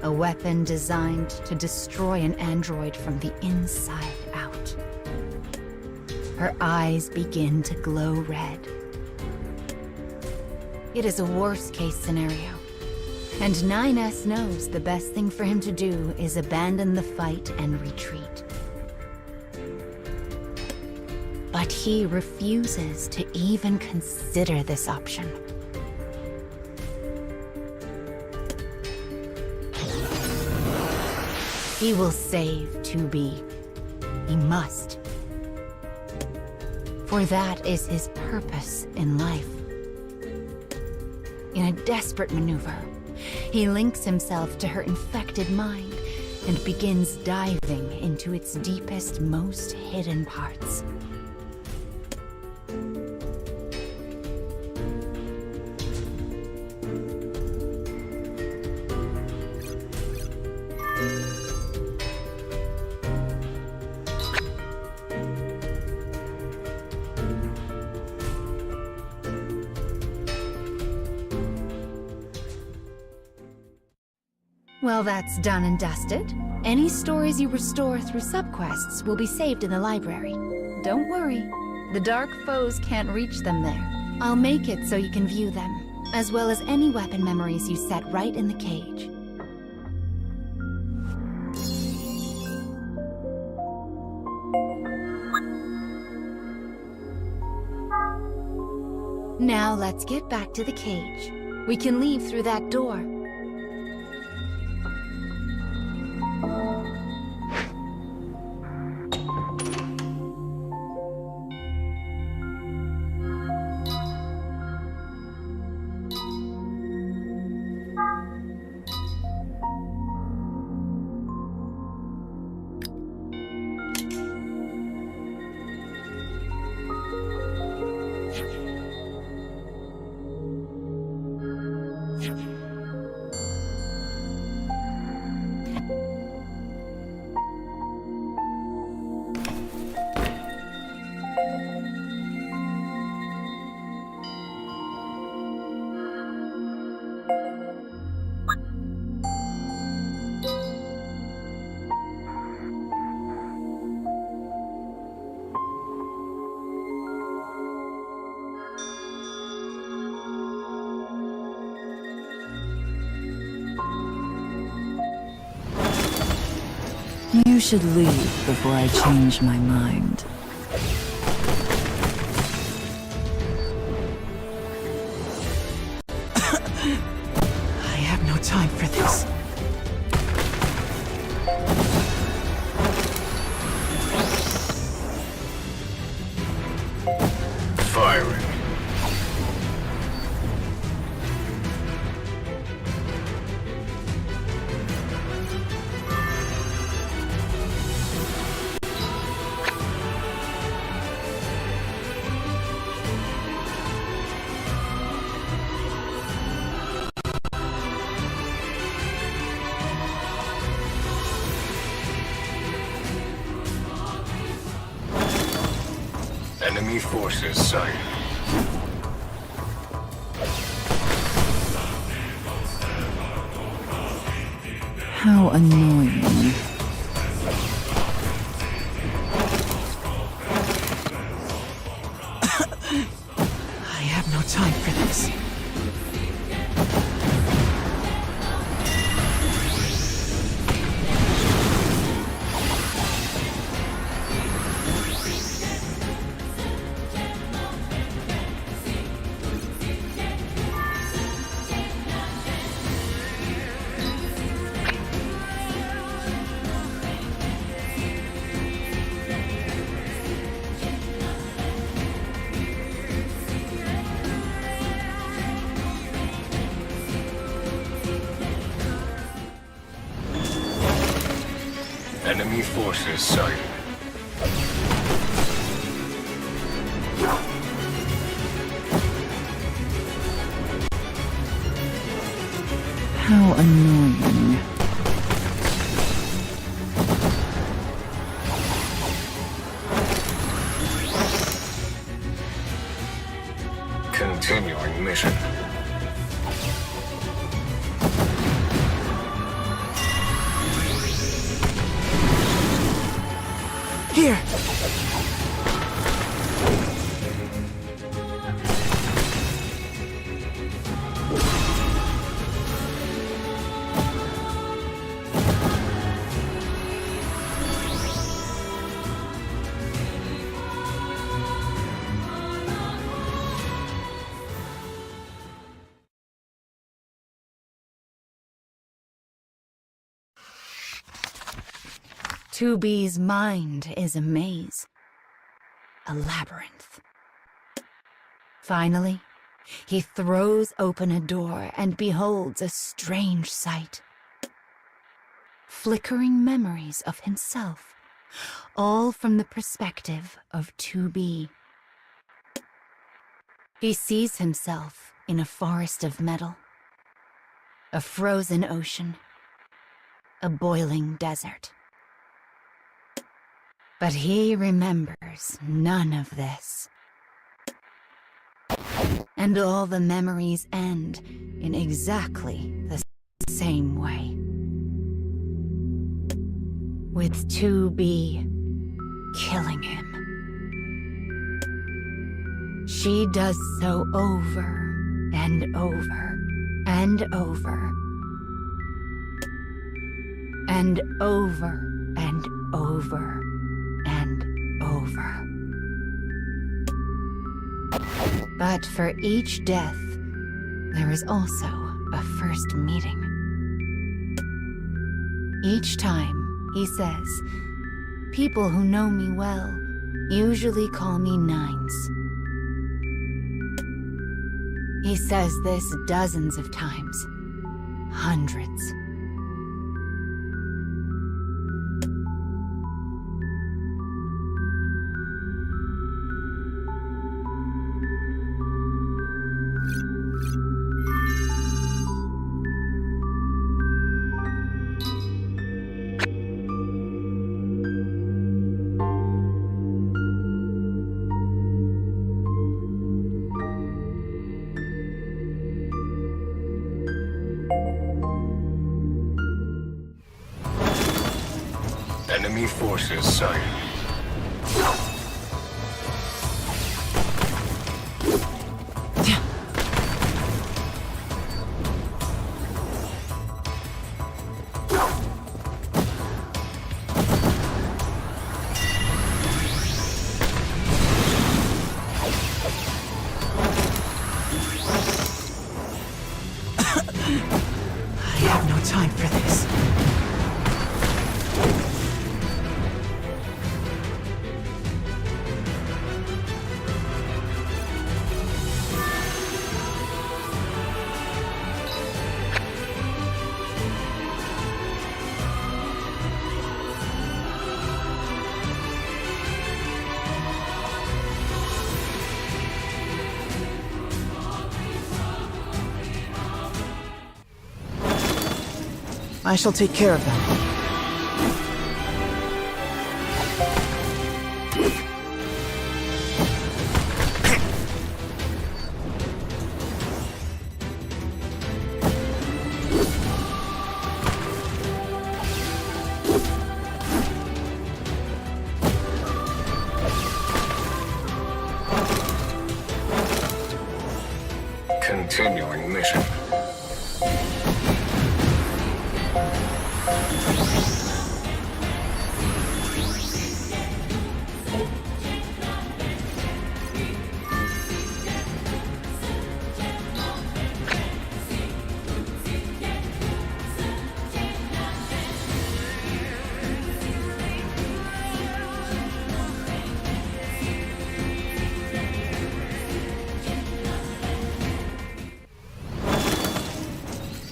[SPEAKER 1] a weapon designed to destroy an android from the inside out. Her eyes begin to glow red. It is a worst-case scenario, and 9S knows the best thing for him to do is abandon the fight and retreat. But he refuses to even consider this option. He will save 2B. He must. For that is his purpose in life. In a desperate maneuver, he links himself to her infected mind and begins diving into its deepest, most hidden parts. Well, that's done and dusted. Any stories you restore through subquests will be saved in the library. Don't worry, the dark foes can't reach them there. I'll make it so you can view them, as well as any weapon memories you set right in the cage. Now let's get back to the cage. We can leave through that door.
[SPEAKER 4] You should leave before I change my mind.
[SPEAKER 9] I have no time for this.
[SPEAKER 10] Firing. Enemy forces sighted.
[SPEAKER 4] How annoying.
[SPEAKER 9] I have no time for this.
[SPEAKER 10] Enemy forces sighted.
[SPEAKER 4] How annoying.
[SPEAKER 10] Continuing mission.
[SPEAKER 9] Here!
[SPEAKER 1] Tubi's mind is a maze, a labyrinth. Finally, he throws open a door and beholds a strange sight. Flickering memories of himself, all from the perspective of Tubi. He sees himself in a forest of metal, a frozen ocean, a boiling desert. But he remembers none of this. And all the memories end in exactly the same way. with 2B killing him. She does so over and over and over and over and over and over. But for each death, there is also a first meeting. Each time, he says, people who know me well usually call me Nines. He says this dozens of times, hundreds.
[SPEAKER 10] Enemy forces sighted.
[SPEAKER 9] I have no time for this. I shall take care of them.
[SPEAKER 10] Continuing mission.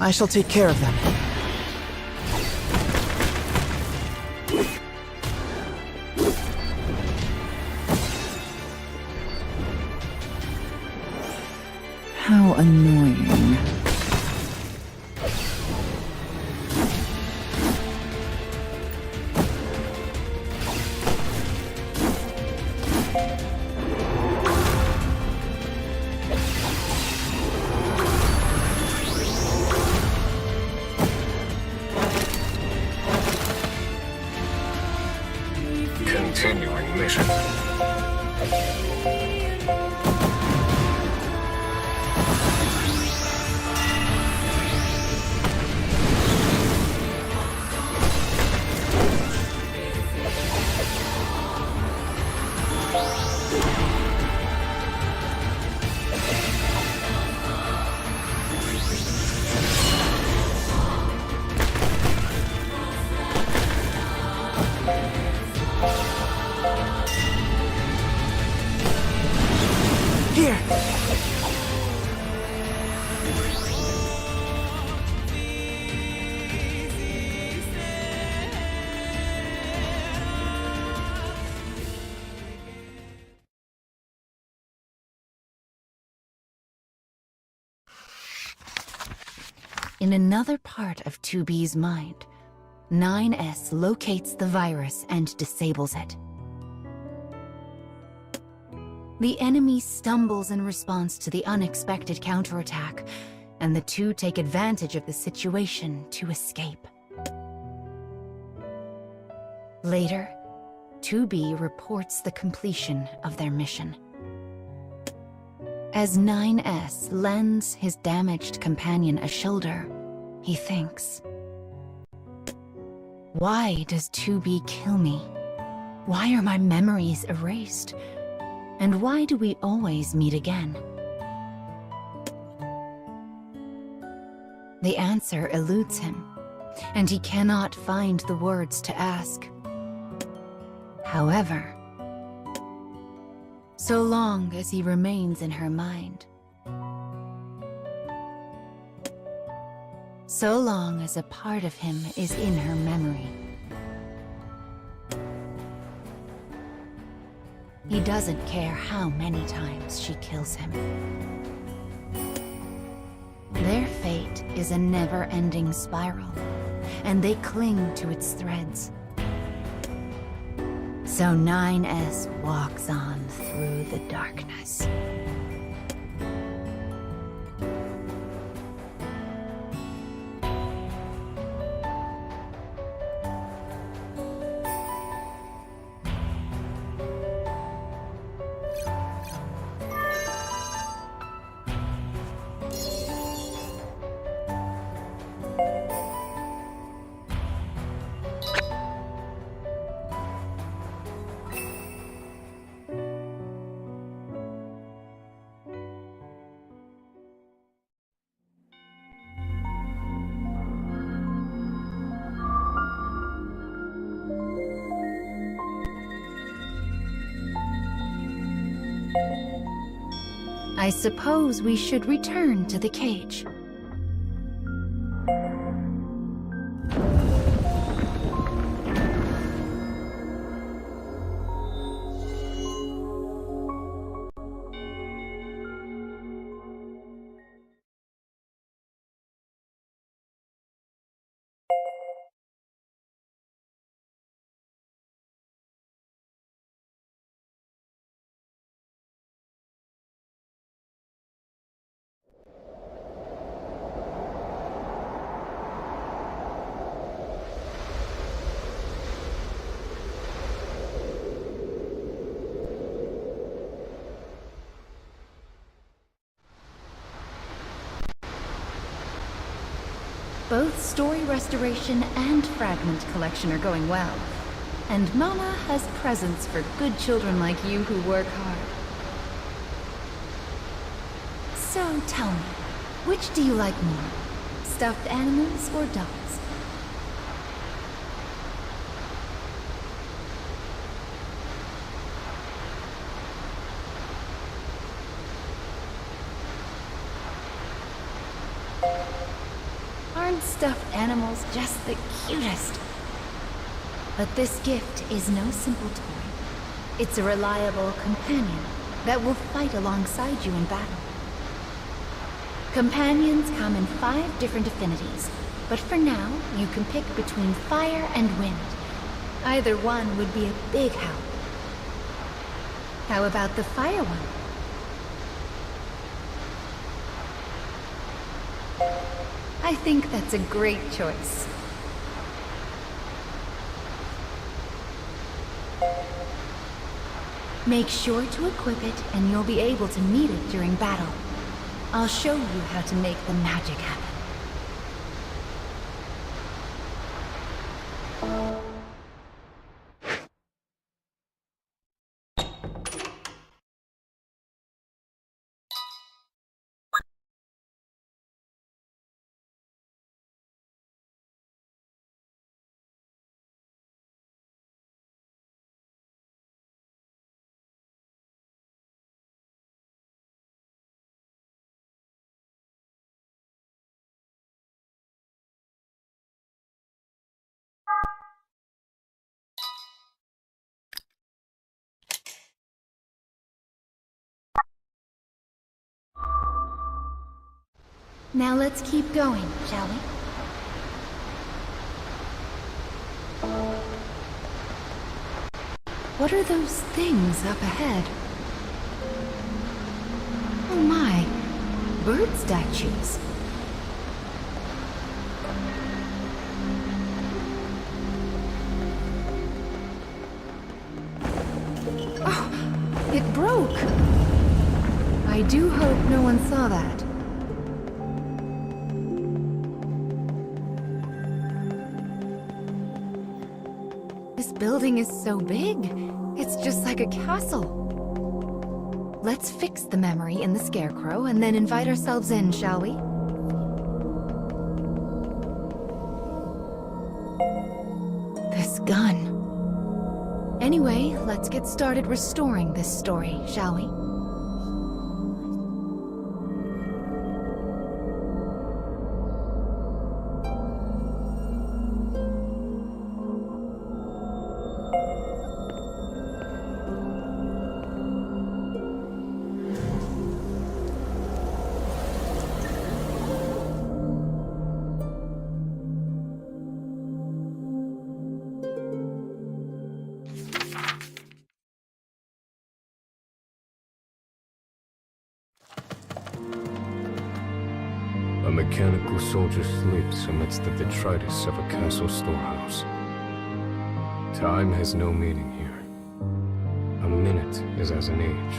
[SPEAKER 9] I shall take care of them.
[SPEAKER 1] How annoying.
[SPEAKER 10] Continuing mission.
[SPEAKER 9] Here!
[SPEAKER 1] In another part of 2B's mind, 9S locates the virus and disables it. The enemy stumbles in response to the unexpected counterattack, and the two take advantage of the situation to escape. Later, 2B reports the completion of their mission. As 9S lends his damaged companion a shoulder, he thinks, why does 2B kill me? Why are my memories erased? And why do we always meet again? The answer eludes him, and he cannot find the words to ask. However, so long as he remains in her mind, so long as a part of him is in her memory, he doesn't care how many times she kills him. Their fate is a never-ending spiral, and they cling to its threads. So 9S walks on through the darkness. I suppose we should return to the cage. Both story restoration and fragment collection are going well. And Mama has presents for good children like you who work hard. So tell me, which do you like more? Stuffed animals or dolls? Aren't stuffed animals just the cutest? But this gift is no simple toy. It's a reliable companion that will fight alongside you in battle. Companions come in 5 different affinities, but for now, you can pick between fire and wind. Either one would be a big help. How about the fire one? I think that's a great choice. Make sure to equip it and you'll be able to meet it during battle. I'll show you how to make the magic happen. Now let's keep going, shall we? What are those things up ahead? Oh my, bird statues. do hope no one saw that. This building is so big. It's just like a castle. Let's fix the memory in the Scarecrow and then invite ourselves in, shall we? This gun. Anyway, let's get started restoring this story, shall we?
[SPEAKER 10] A mechanical soldier sleeps amidst the detritus of a castle storehouse. Time has no meaning here. A minute is as an age.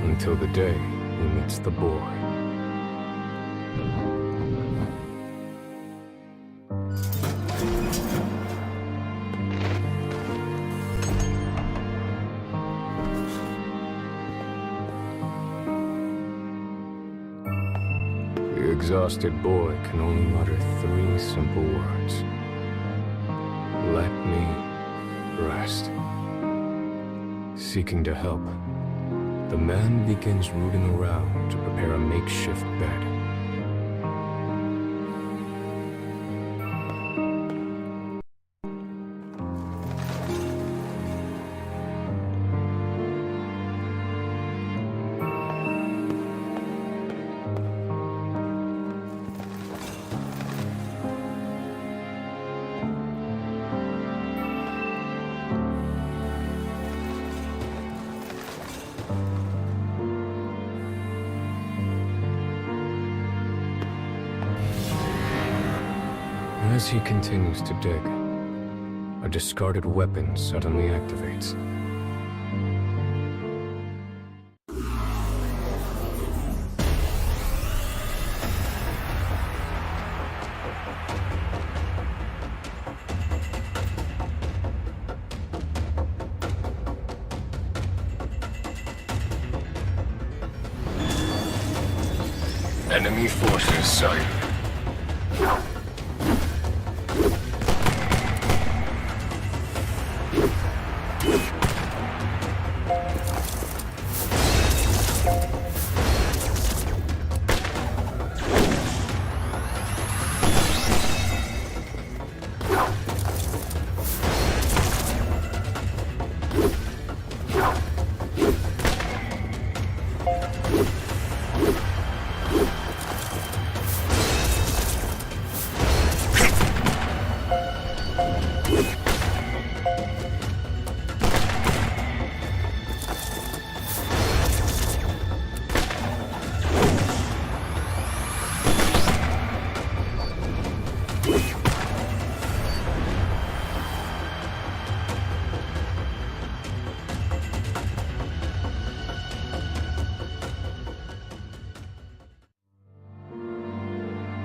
[SPEAKER 10] Until the day he meets the boy. The exhausted boy can only mutter 3 simple words. Let me rest. Seeking to help, the man begins rooting around to prepare a makeshift bed. As he continues to dig, a discarded weapon suddenly activates. Enemy forces sighted.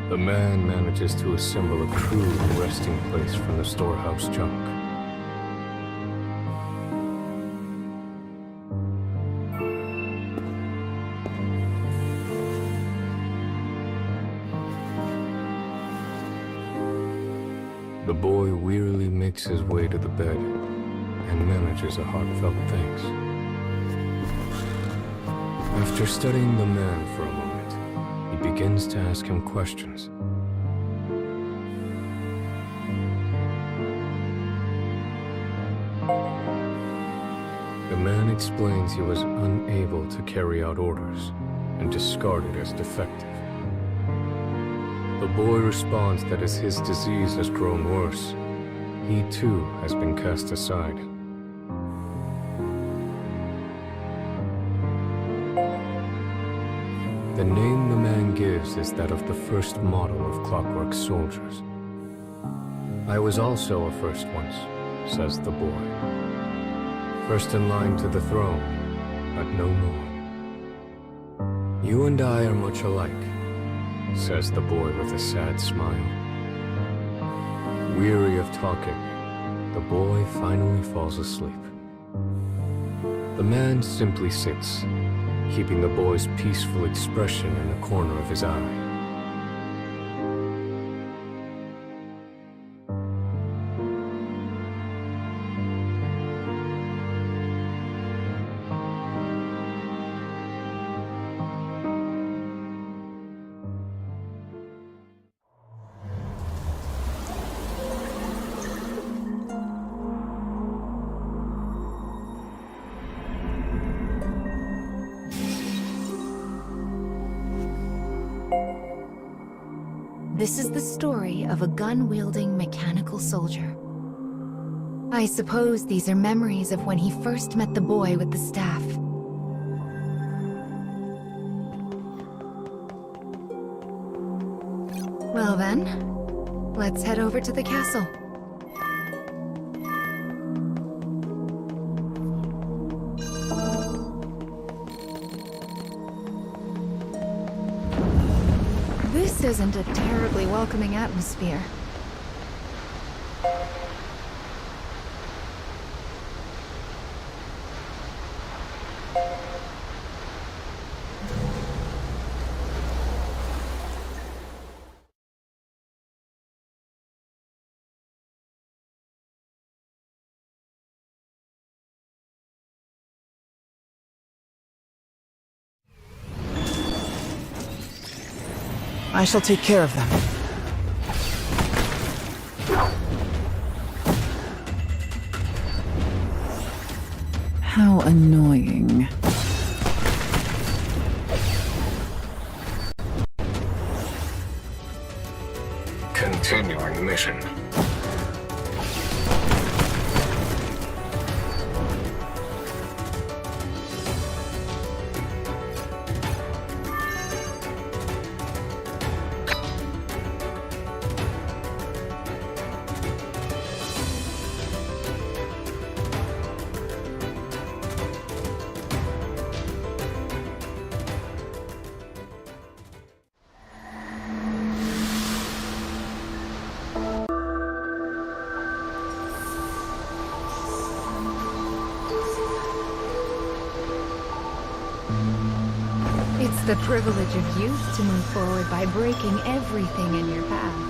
[SPEAKER 10] The man manages to assemble a crude resting place from the storehouse junk. The boy wearily makes his way to the bed and manages a heartfelt thanks. After studying the man for a moment, he begins to ask him questions. The man explains he was unable to carry out orders and discarded as defective. The boy responds that as his disease has grown worse, he too has been cast aside. The name the man gives is that of the first model of Clockwork soldiers. I was also a first once, says the boy. First in line to the throne, but no more. You and I are much alike, says the boy with a sad smile. Weary of talking, the boy finally falls asleep. The man simply sits, keeping the boy's peaceful expression in the corner of his eye.
[SPEAKER 1] This is the story of a gun-wielding mechanical soldier. I suppose these are memories of when he first met the boy with the staff. Well then, let's head over to the castle. This isn't a terribly welcoming atmosphere.
[SPEAKER 9] I shall take care of them. How annoying.
[SPEAKER 10] Continuing mission.
[SPEAKER 1] It's the privilege of youth to move forward by breaking everything in your path.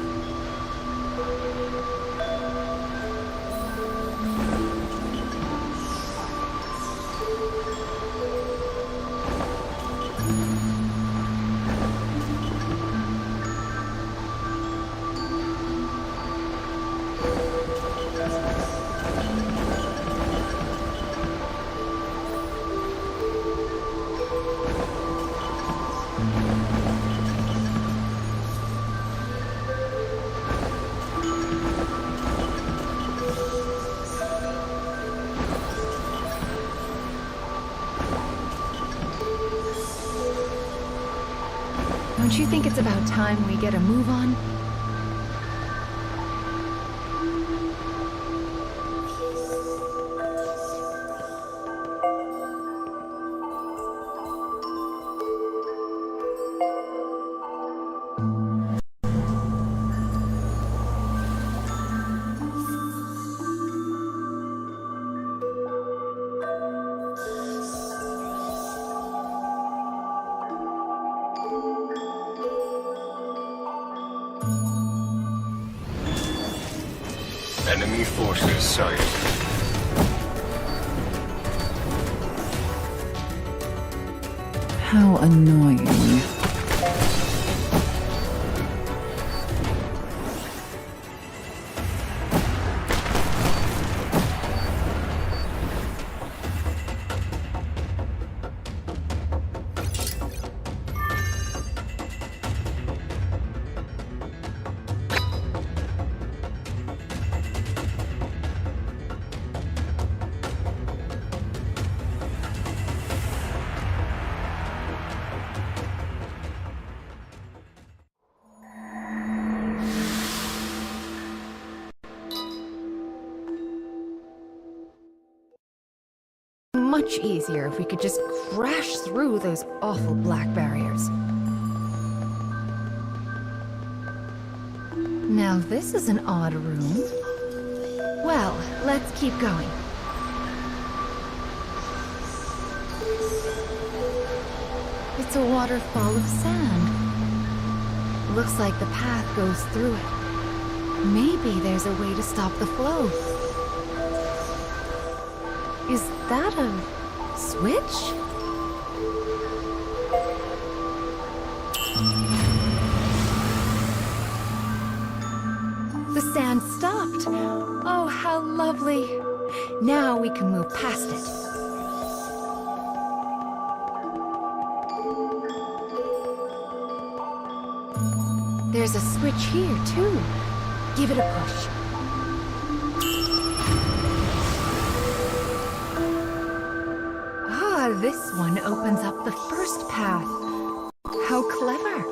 [SPEAKER 1] Don't you think it's about time we get a move on?
[SPEAKER 10] Enemy forces sighted.
[SPEAKER 9] How annoying.
[SPEAKER 1] much easier if we could just crash through those awful black barriers. Now this is an odd room. Well, let's keep going. It's a waterfall of sand. Looks like the path goes through it. Maybe there's a way to stop the flow. Is that a switch? The sand stopped. Oh, how lovely. Now we can move past it. There's a switch here, too. Give it a push. Ah, this one opens up the first path. How clever.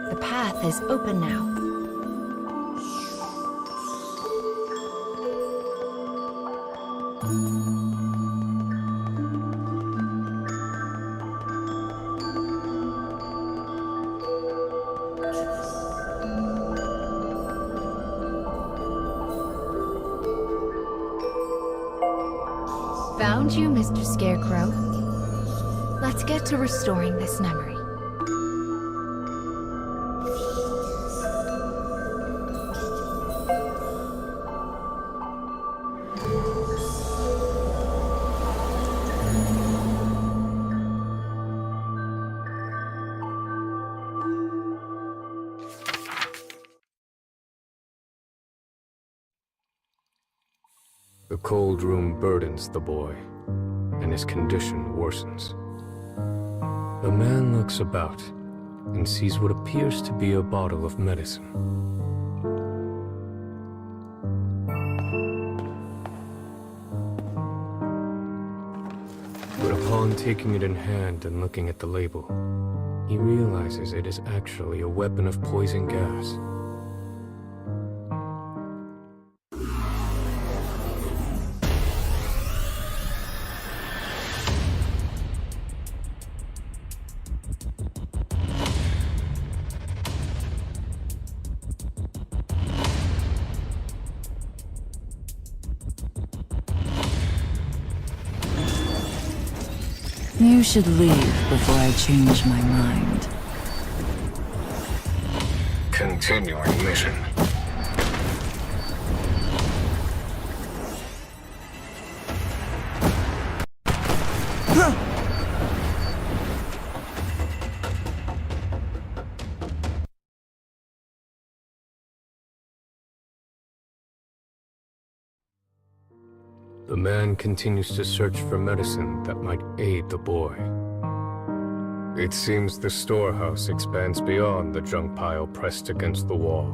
[SPEAKER 1] The path is open now. Found you, Mr. Scarecrow. Let's get to restoring this memory.
[SPEAKER 10] The cold room burdens the boy, and his condition worsens. The man looks about and sees what appears to be a bottle of medicine. But upon taking it in hand and looking at the label, he realizes it is actually a weapon of poison gas.
[SPEAKER 4] You should leave before I change my mind.
[SPEAKER 10] Continuing mission. The man continues to search for medicine that might aid the boy. It seems the storehouse expands beyond the junk pile pressed against the wall.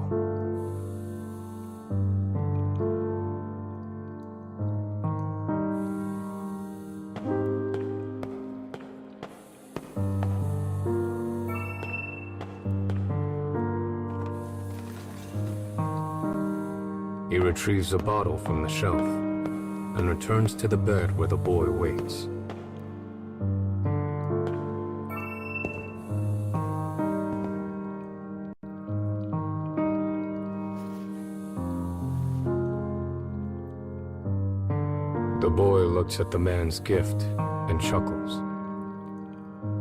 [SPEAKER 10] He retrieves a bottle from the shelf and returns to the bed where the boy waits. The boy looks at the man's gift and chuckles.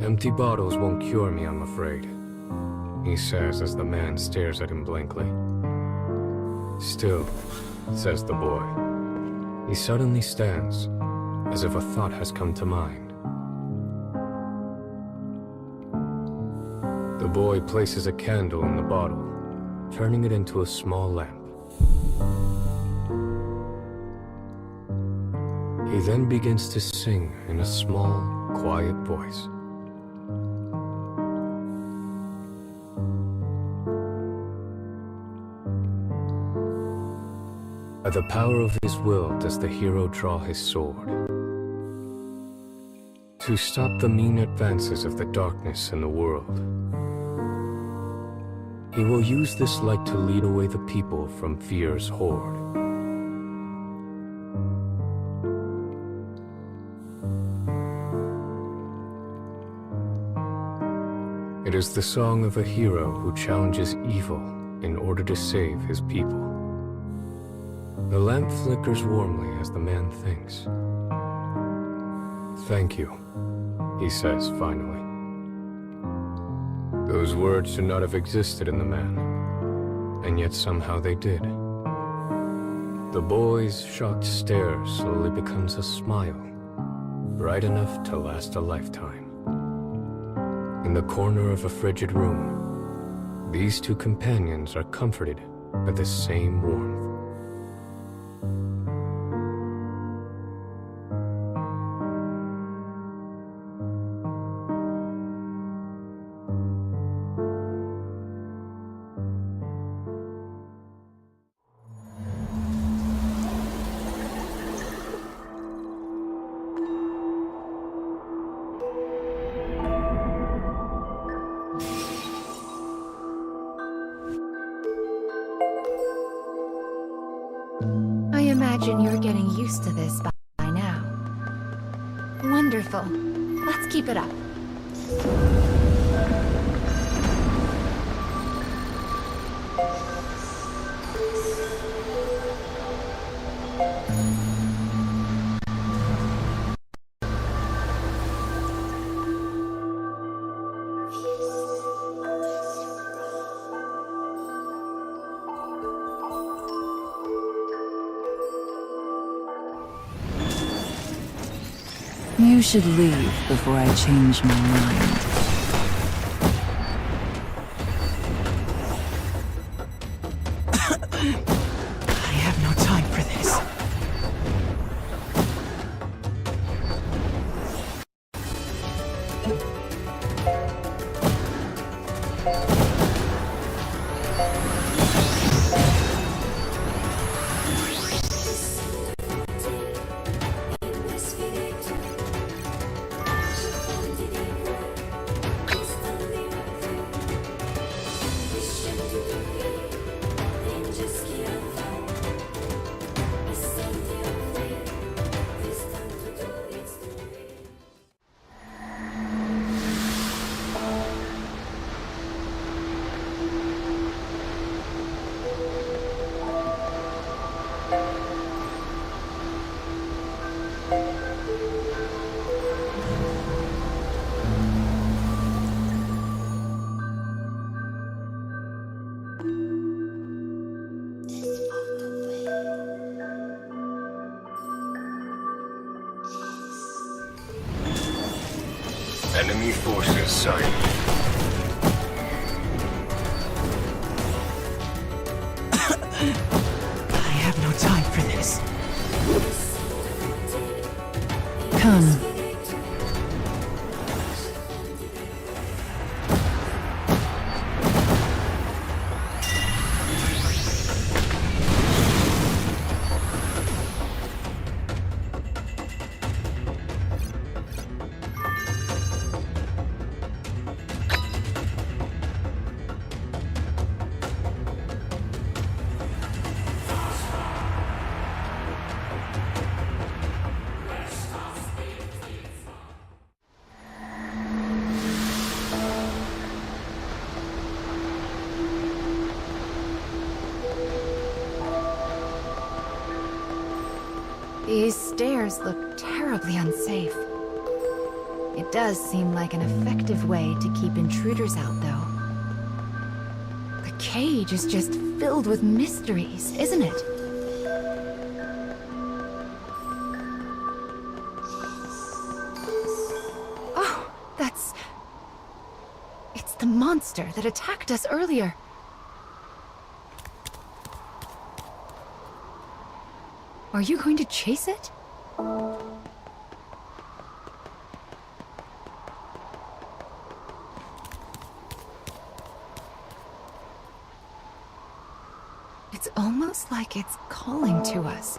[SPEAKER 10] "Empty bottles won't cure me, I'm afraid," he says as the man stares at him blankly. "Still," says the boy. He suddenly stands, as if a thought has come to mind. The boy places a candle in the bottle, turning it into a small lamp. He then begins to sing in a small, quiet voice. By the power of his will does the hero draw his sword. To stop the mean advances of the darkness in the world, He will use this light to lead away the people from fear's horde. It is the song of a hero who challenges evil in order to save his people. The lamp flickers warmly as the man thinks. "Thank you," he says finally. Those words should not have existed in the man, and yet somehow they did. The boy's shocked stare slowly becomes a smile, bright enough to last a lifetime. In the corner of a frigid room, these two companions are comforted by the same warmth.
[SPEAKER 1] I imagine you're getting used to this by now. Wonderful. Let's keep it up.
[SPEAKER 4] You should leave before I change my mind.
[SPEAKER 9] I have no time for this.
[SPEAKER 10] Enemy forces sighted.
[SPEAKER 9] I have no time for this.
[SPEAKER 4] Come.
[SPEAKER 1] These stairs look terribly unsafe. It does seem like an effective way to keep intruders out, though. The cage is just filled with mysteries, isn't it? Oh, it's the monster that attacked us earlier. Are you going to chase it? It's almost like it's calling to us.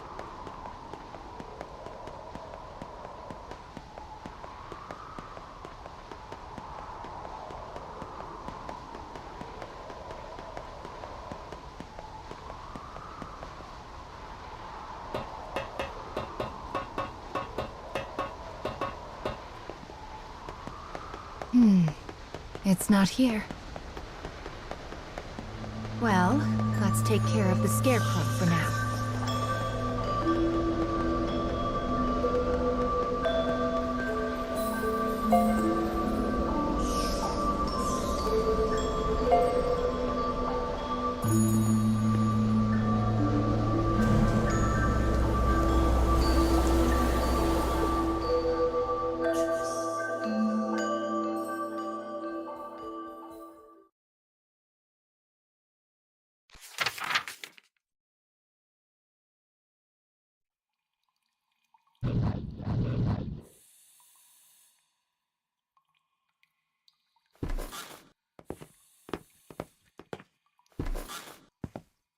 [SPEAKER 1] It's not here. Well, let's take care of the scarecrow for now.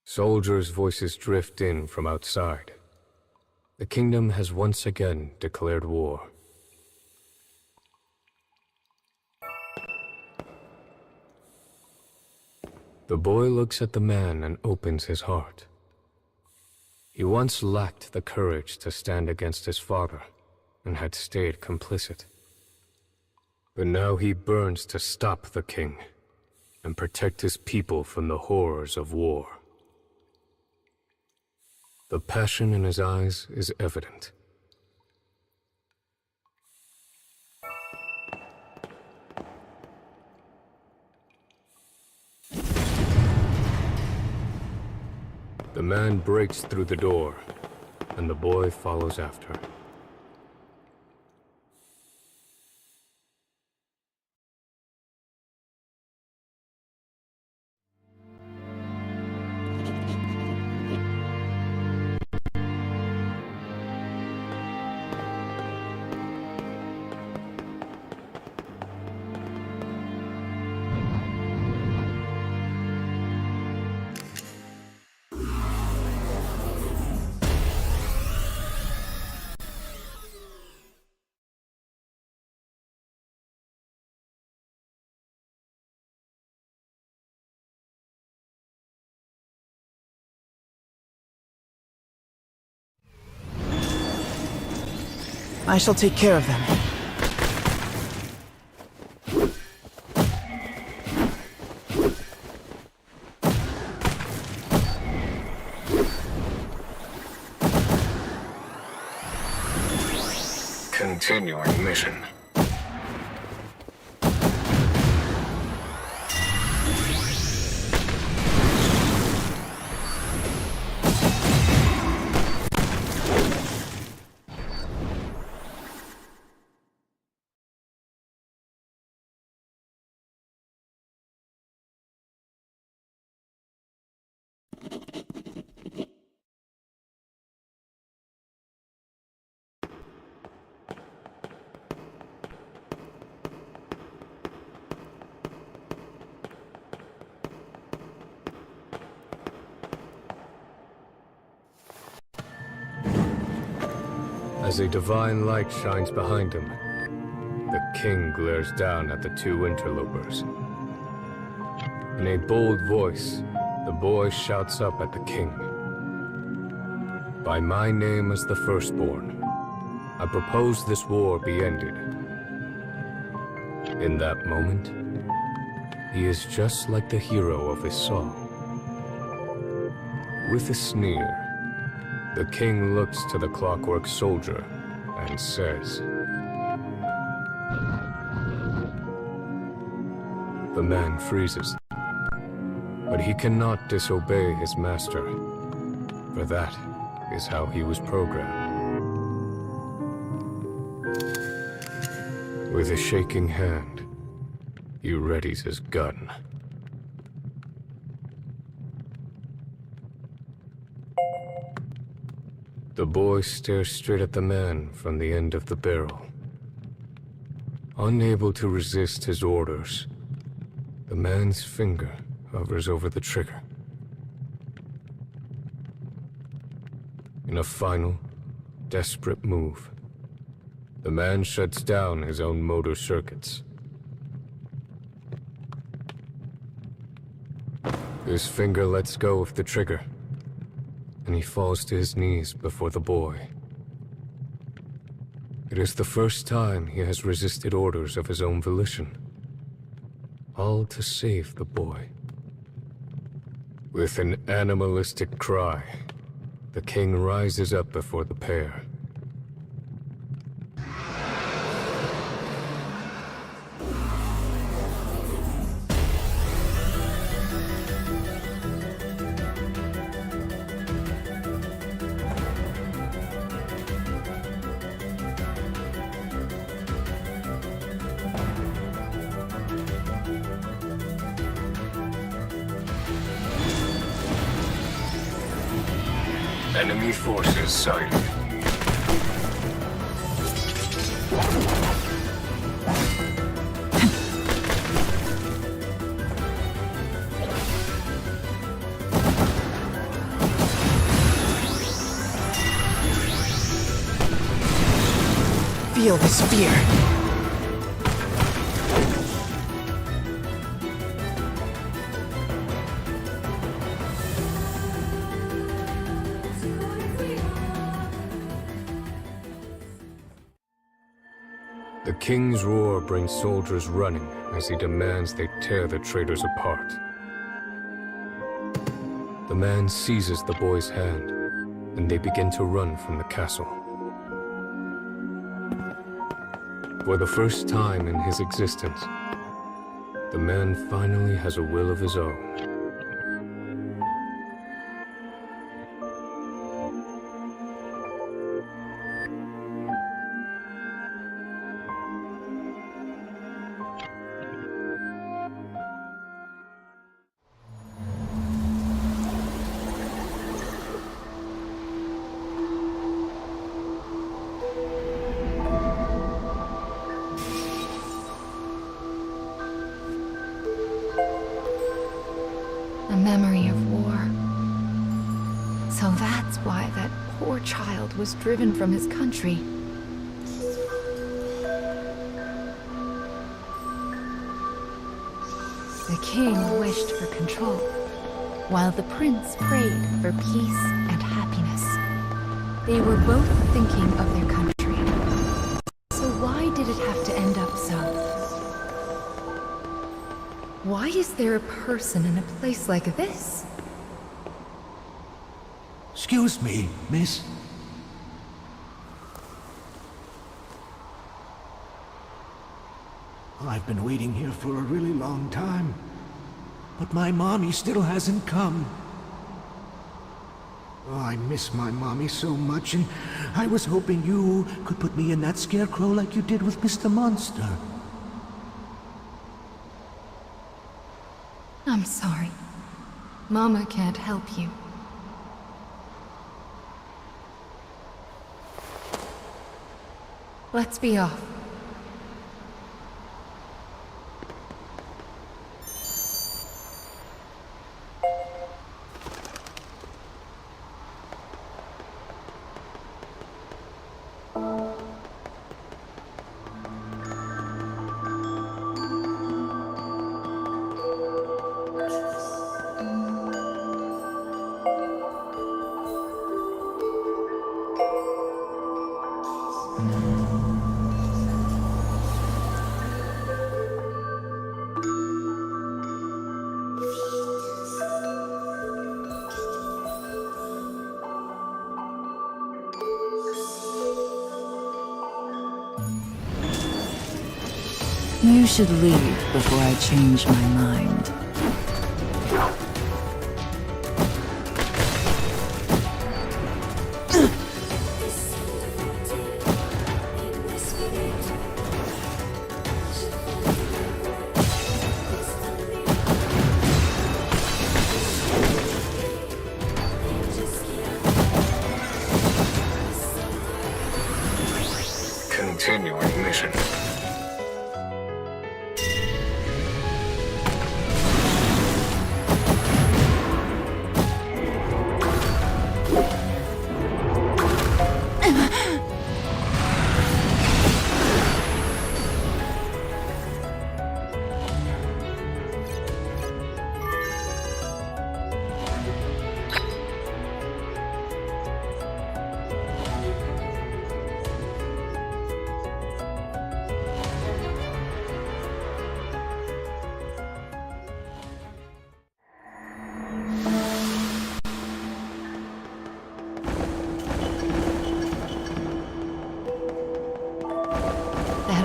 [SPEAKER 10] Soldiers' voices drift in from outside. The kingdom has once again declared war. The boy looks at the man and opens his heart. He once lacked the courage to stand against his father and had stayed complicit. But now he burns to stop the king and protect his people from the horrors of war. The passion in his eyes is evident. The man breaks through the door, and the boy follows after.
[SPEAKER 9] I shall take care of them.
[SPEAKER 10] Continuing mission. As a divine light shines behind him, the king glares down at the two interlopers. In a bold voice, the boy shouts up at the king. By my name as the firstborn, I propose this war be ended. In that moment, he is just like the hero of his song. With a sneer, the king looks to the clockwork soldier and says, the man freezes, but he cannot disobey his master, for that is how he was programmed. With a shaking hand, he readies his gun. The boy stares straight at the man from the end of the barrel. Unable to resist his orders, the man's finger hovers over the trigger. In a final, desperate move, the man shuts down his own motor circuits. His finger lets go of the trigger, and he falls to his knees before the boy. It is the first time he has resisted orders of his own volition. all to save the boy. With an animalistic cry, the king rises up before the pair. Enemy forces sighted.
[SPEAKER 9] Feel this fear.
[SPEAKER 10] The king's roar brings soldiers running as he demands they tear the traitors apart. The man seizes the boy's hand, and they begin to run from the castle. For the first time in his existence, the man finally has a will of his own.
[SPEAKER 1] A memory of war. So that's why that poor child was driven from his country. The king wished for control, while the prince prayed for peace and happiness. They were both thinking of their country. So why did it have to end up so? Why is there a person in a place like this?
[SPEAKER 8] Excuse me, miss. I've been waiting here for a really long time, but my mommy still hasn't come. Oh, I miss my mommy so much, and I was hoping you could put me in that scarecrow like you did with Mr. Monster.
[SPEAKER 1] I'm sorry. Mama can't help you. Let's be off.
[SPEAKER 4] You should leave before I change my mind.
[SPEAKER 10] Continuing mission.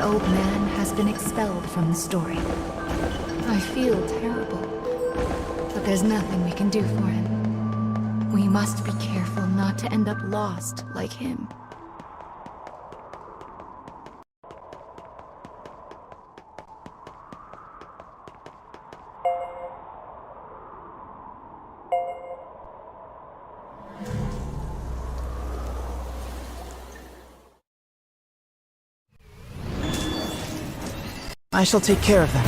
[SPEAKER 1] old man has been expelled from the story. I feel terrible, but there's nothing we can do for him. We must be careful not to end up lost like him.
[SPEAKER 9] I shall take care of them.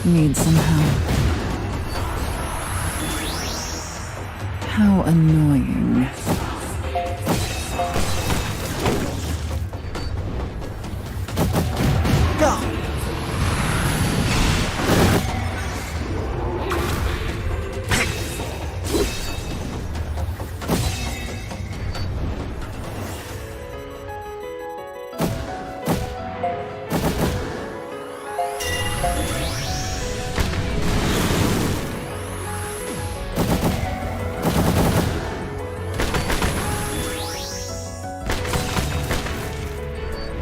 [SPEAKER 4] Need some help. How annoying.
[SPEAKER 9] Go!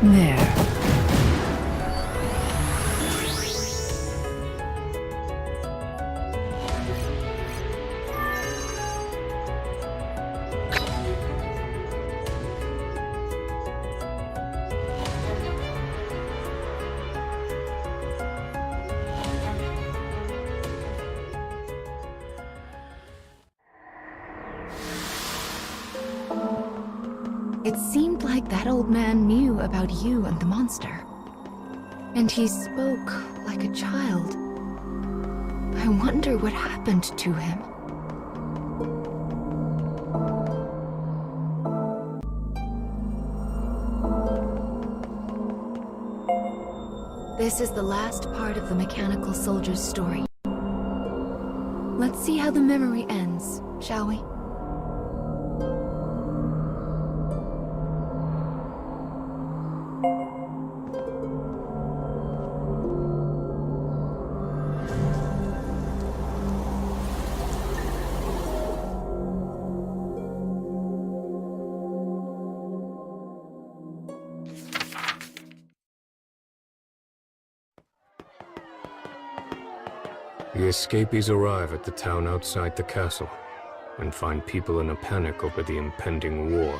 [SPEAKER 4] There.
[SPEAKER 1] It seemed like that old man knew about you and the monster. And he spoke like a child. I wonder what happened to him. This is the last part of the mechanical soldier's story. Let's see how the memory ends, shall we?
[SPEAKER 10] The escapees arrive at the town outside the castle and find people in a panic over the impending war.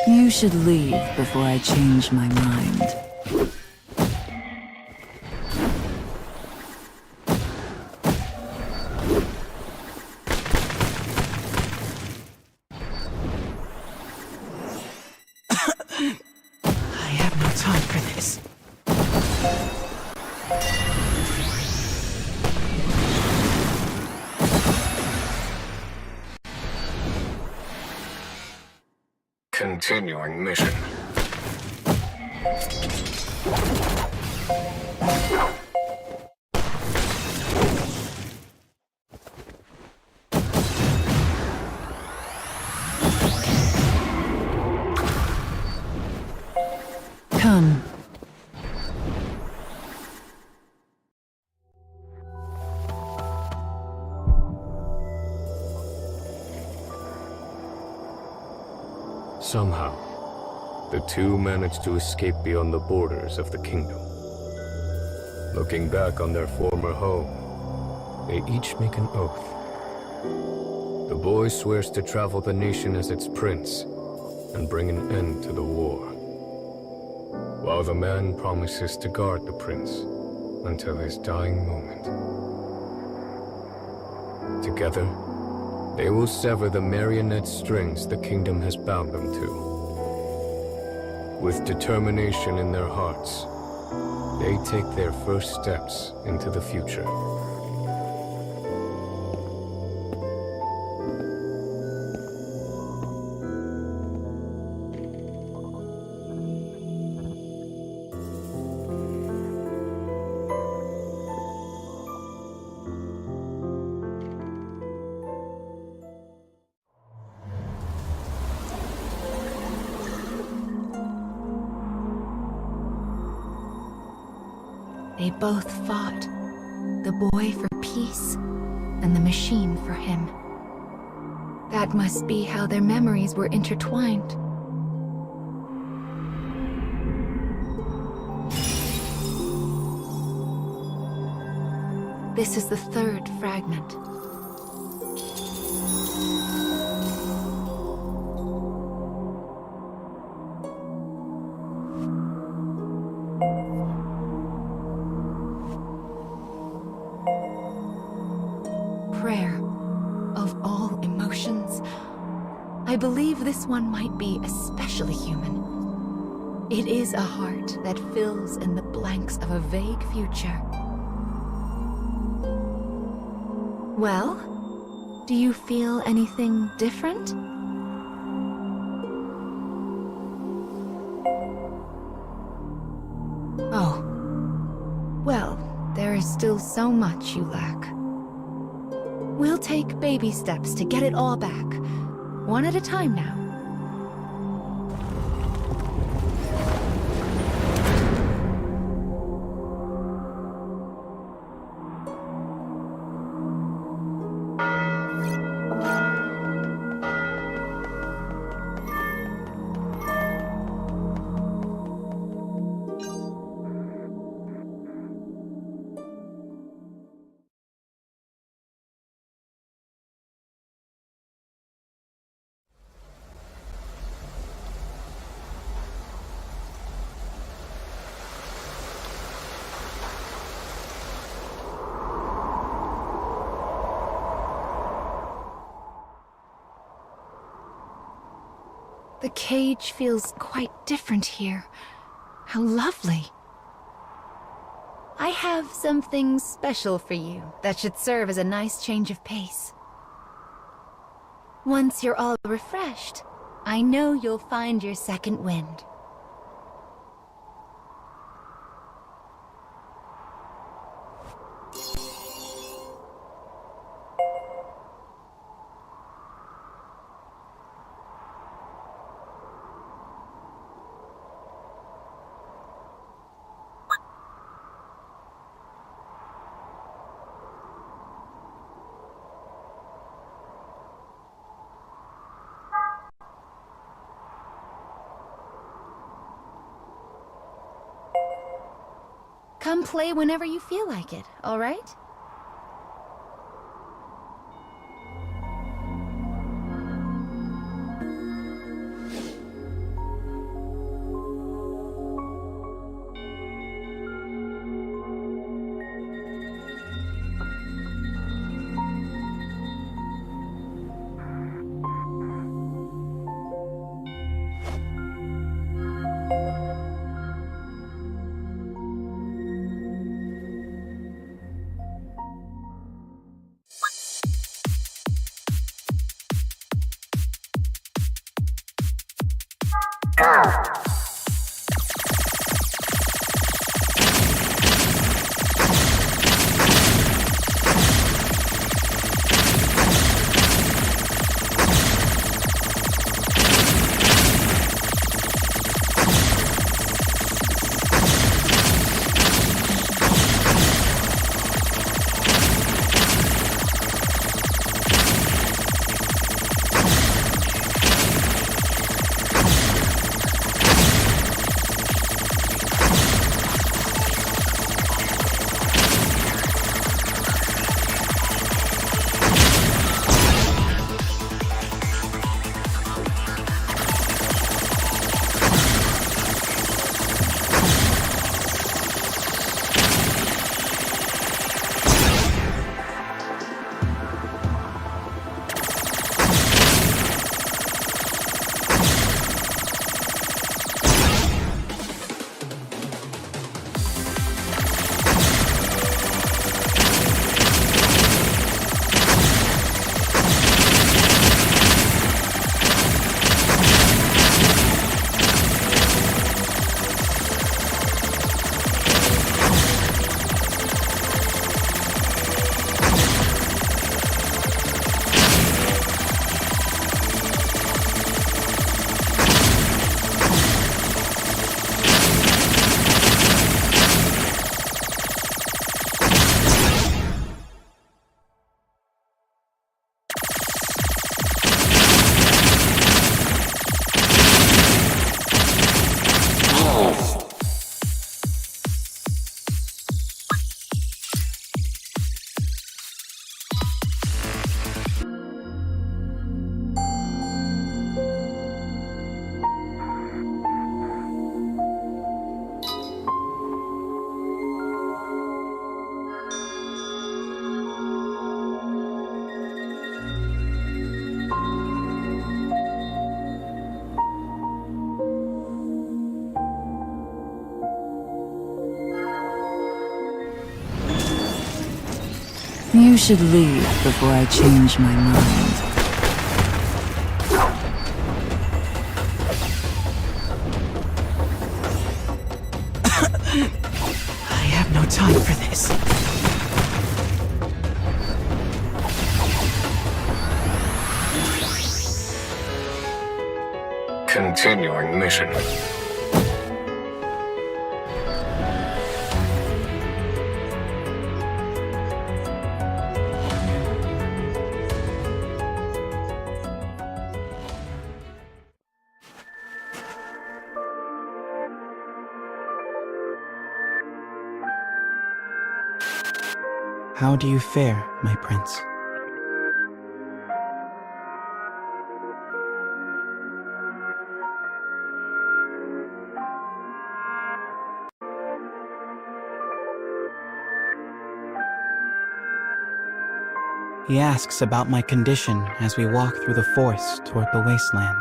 [SPEAKER 4] You should leave before I change my mind.
[SPEAKER 9] I have no time for this.
[SPEAKER 10] Continuing mission.
[SPEAKER 4] Come.
[SPEAKER 10] Somehow, the two managed to escape beyond the borders of the kingdom. Looking back on their former home, they each make an oath. The boy swears to travel the nation as its prince and bring an end to the war, while the man promises to guard the prince until his dying moment. Together, they will sever the marionette strings the kingdom has bound them to. With determination in their hearts, they take their first steps into the future.
[SPEAKER 1] They both fought, the boy for peace and the machine for him. That must be how their memories were intertwined. This is the third fragment. Prayer of all emotions. I believe this one might be especially human. It is a heart that fills in the blanks of a vague future. Well, do you feel anything different? Oh. Well, there is still so much you lack. We'll take baby steps to get it all back. One at a time now. The cage feels quite different here. How lovely. I have something special for you that should serve as a nice change of pace. Once you're all refreshed, I know you'll find your second wind. Come play whenever you feel like it, all right?
[SPEAKER 4] should leave before I change my mind.
[SPEAKER 9] I have no time for this.
[SPEAKER 10] Continuing mission.
[SPEAKER 9] How do you fare, my prince? He asks about my condition as we walk through the forest toward the wasteland.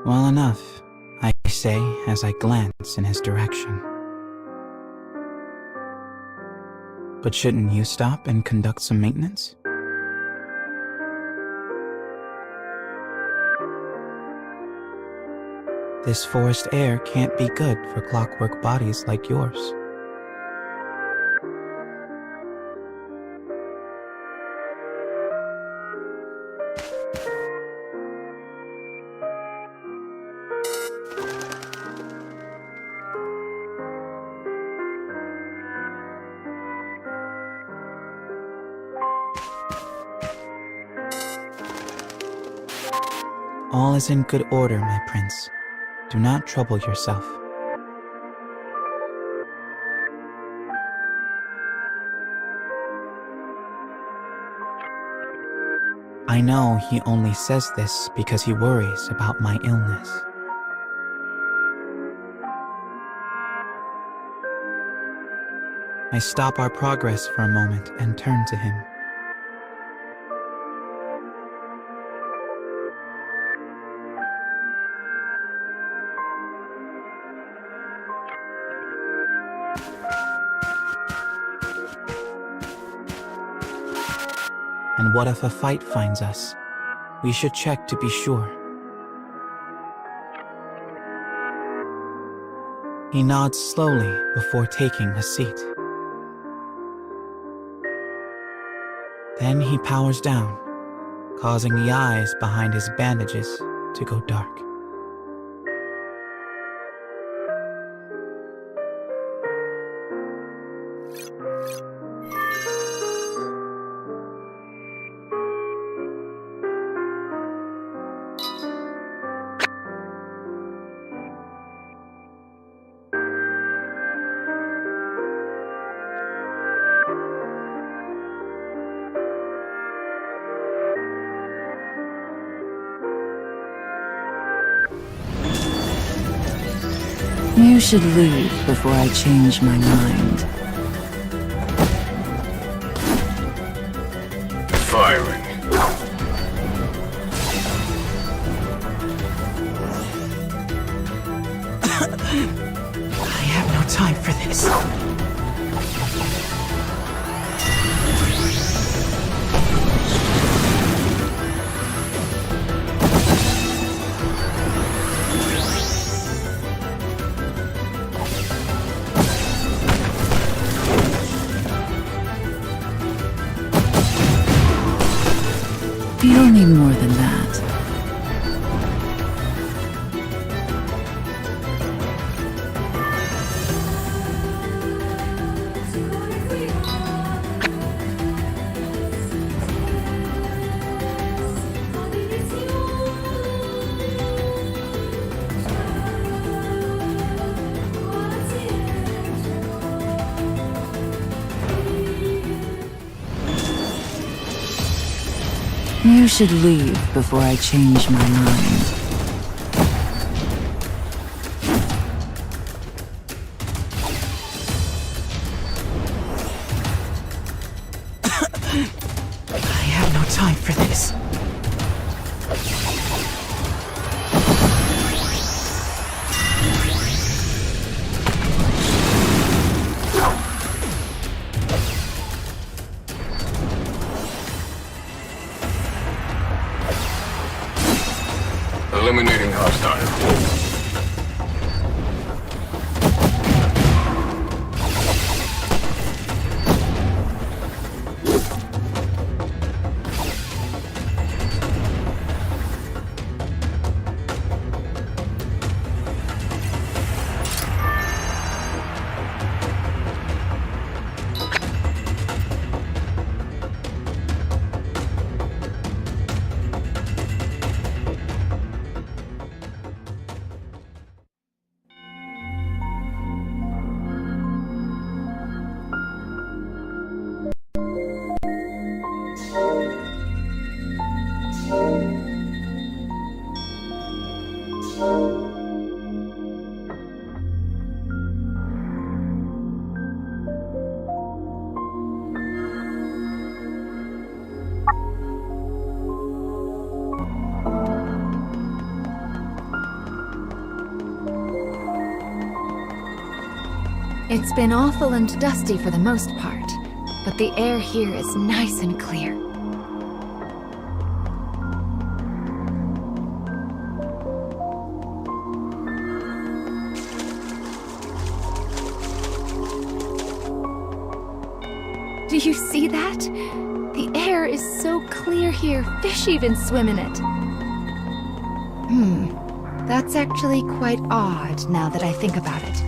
[SPEAKER 9] Well enough, I say as I glance in his direction. But shouldn't you stop and conduct some maintenance? This forest air can't be good for clockwork bodies like yours. All is in good order, my prince. Do not trouble yourself. I know he only says this because he worries about my illness. I stop our progress for a moment and turn to him. And what if a fight finds us? We should check to be sure. He nods slowly before taking a seat. Then he powers down, causing the eyes behind his bandages to go dark.
[SPEAKER 4] You should leave before I change my mind.
[SPEAKER 10] Firing.
[SPEAKER 9] I have no time for this.
[SPEAKER 4] You'll need more than that. You should leave before I change my mind.
[SPEAKER 10] Eliminating hostile.
[SPEAKER 1] It's been awful and dusty for the most part, but the air here is nice and clear. Do you see that? The air is so clear here, fish even swim in it. That's actually quite odd now that I think about it.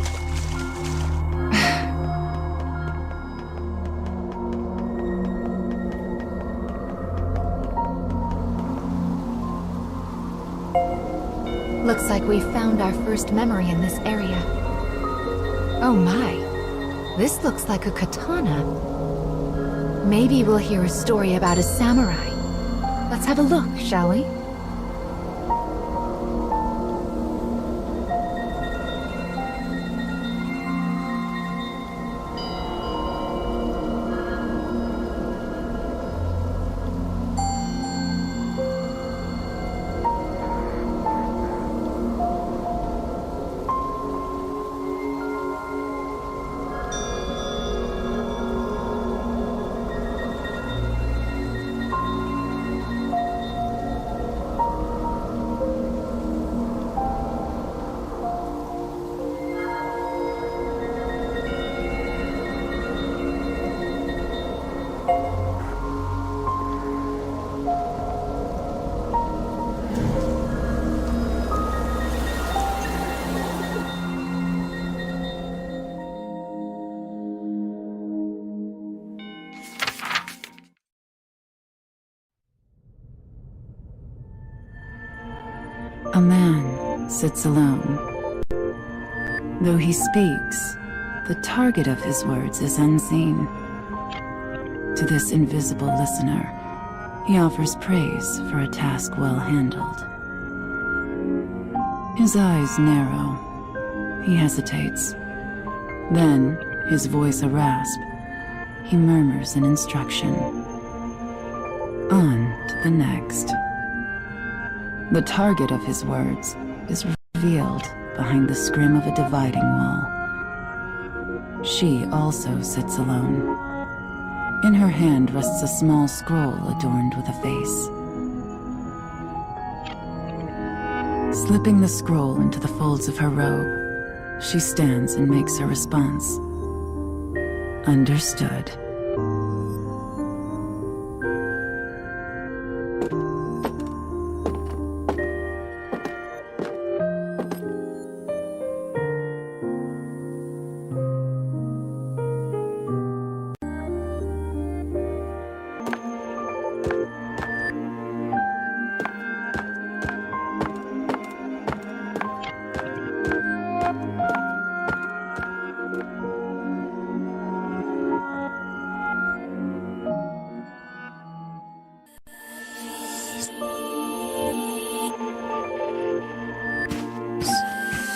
[SPEAKER 1] Looks like we found our first memory in this area. Oh my, this looks like a katana. Maybe we'll hear a story about a samurai. Let's have a look, shall we?
[SPEAKER 4] A man sits alone. Though he speaks, the target of his words is unseen. To this invisible listener, he offers praise for a task well handled. His eyes narrow. He hesitates. Then, his voice a rasp, he murmurs an instruction. On to the next. The target of his words is revealed behind the scrim of a dividing wall. She also sits alone. In her hand rests a small scroll adorned with a face. Slipping the scroll into the folds of her robe, she stands and makes her response. Understood.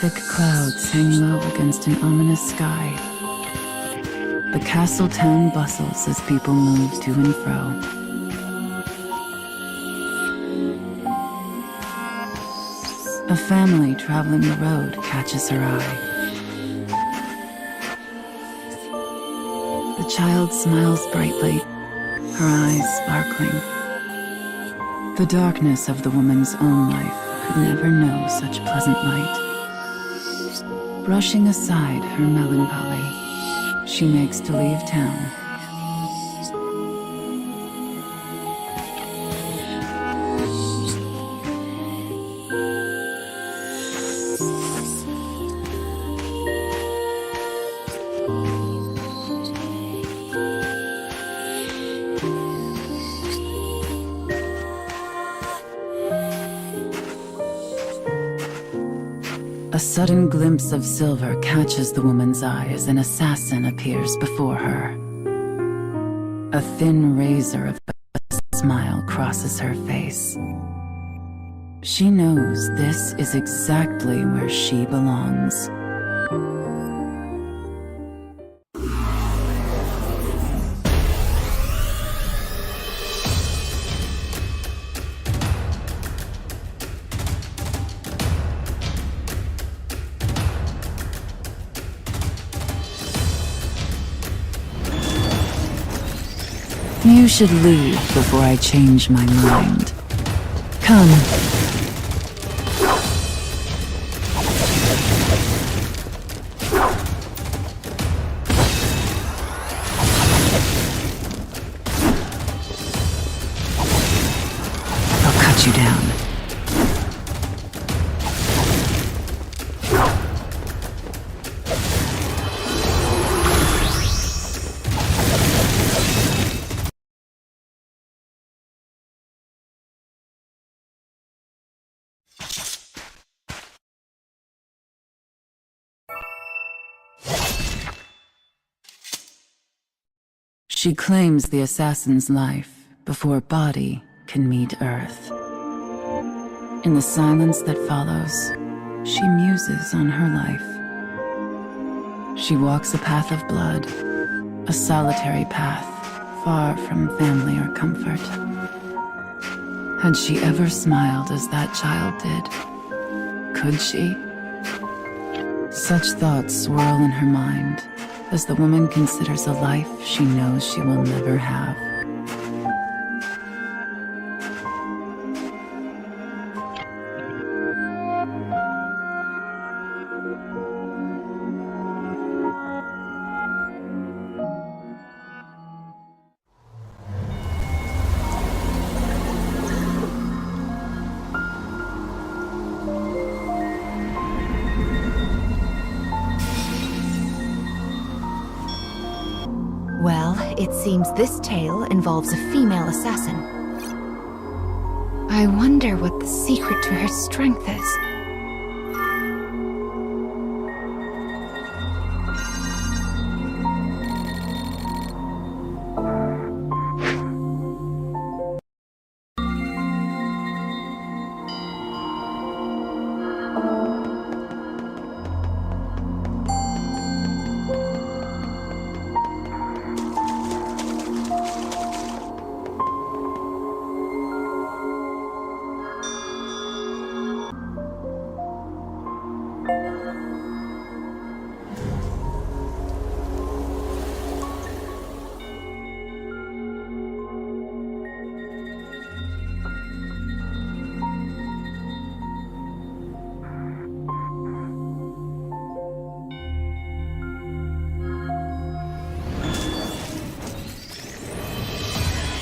[SPEAKER 4] Thick clouds hang low against an ominous sky. The castle town bustles as people move to and fro. A family traveling the road catches her eye. The child smiles brightly, her eyes sparkling. The darkness of the woman's own life could never know such pleasant light. Brushing aside her melancholy, she makes to leave town. A sudden glimpse of silver catches the woman's eye as an assassin appears before her. A thin razor of a smile crosses her face. She knows this is exactly where she belongs. You should leave before I change my mind. Come. I'll cut you down. She claims the assassin's life before body can meet Earth. In the silence that follows, she muses on her life. She walks a path of blood, a solitary path, far from family or comfort. Had she ever smiled as that child did? Could she? Such thoughts swirl in her mind as the woman considers a life she knows she will never have.
[SPEAKER 1] Well, it seems this tale involves a female assassin. I wonder what the secret to her strength is.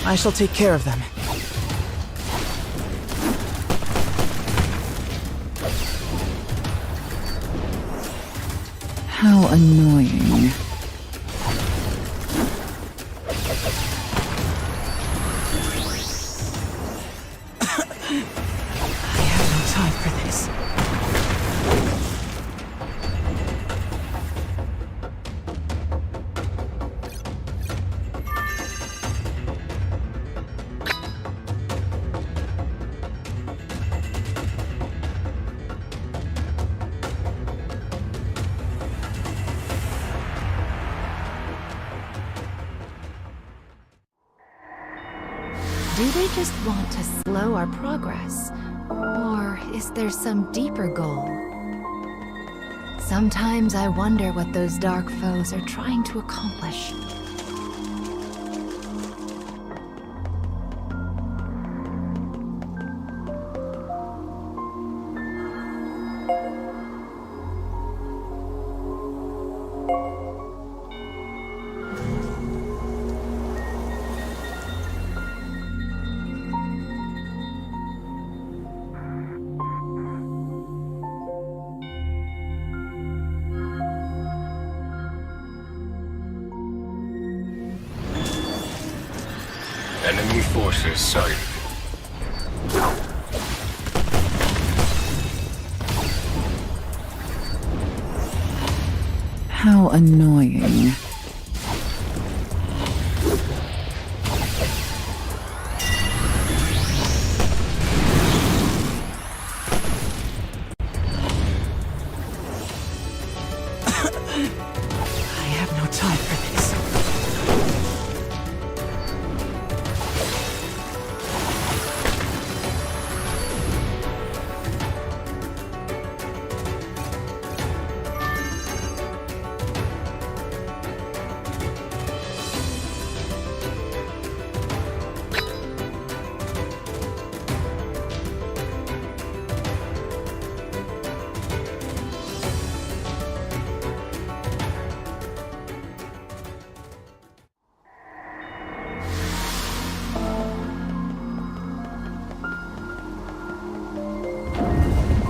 [SPEAKER 9] I shall take care of them.
[SPEAKER 4] How annoying.
[SPEAKER 9] I have no time for this.
[SPEAKER 1] Do they just want to slow our progress? Or is there some deeper goal? Sometimes I wonder what those dark foes are trying to accomplish.
[SPEAKER 10] Enemy forces sighted.
[SPEAKER 4] How annoying. I have no time for this.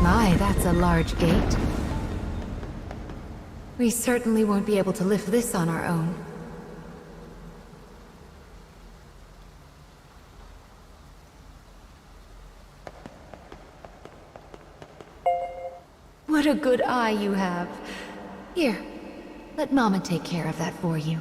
[SPEAKER 1] My, that's a large gate. We certainly won't be able to lift this on our own. What a good eye you have. Here, let Mama take care of that for you.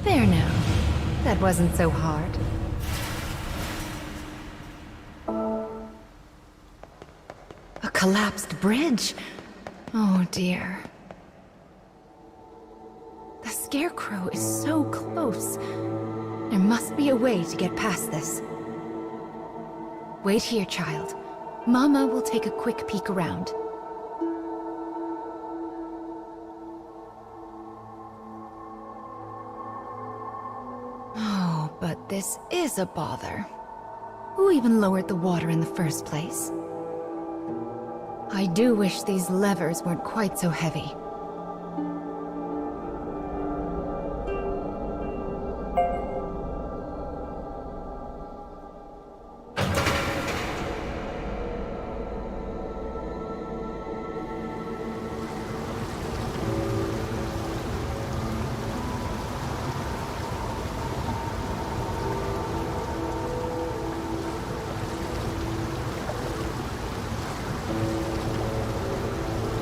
[SPEAKER 1] There now. That wasn't so hard. A collapsed bridge? Oh dear. The Scarecrow is so close. There must be a way to get past this. Wait here, child. Mama will take a quick peek around. Oh, but this is a bother. Who even lowered the water in the first place? I do wish these levers weren't quite so heavy.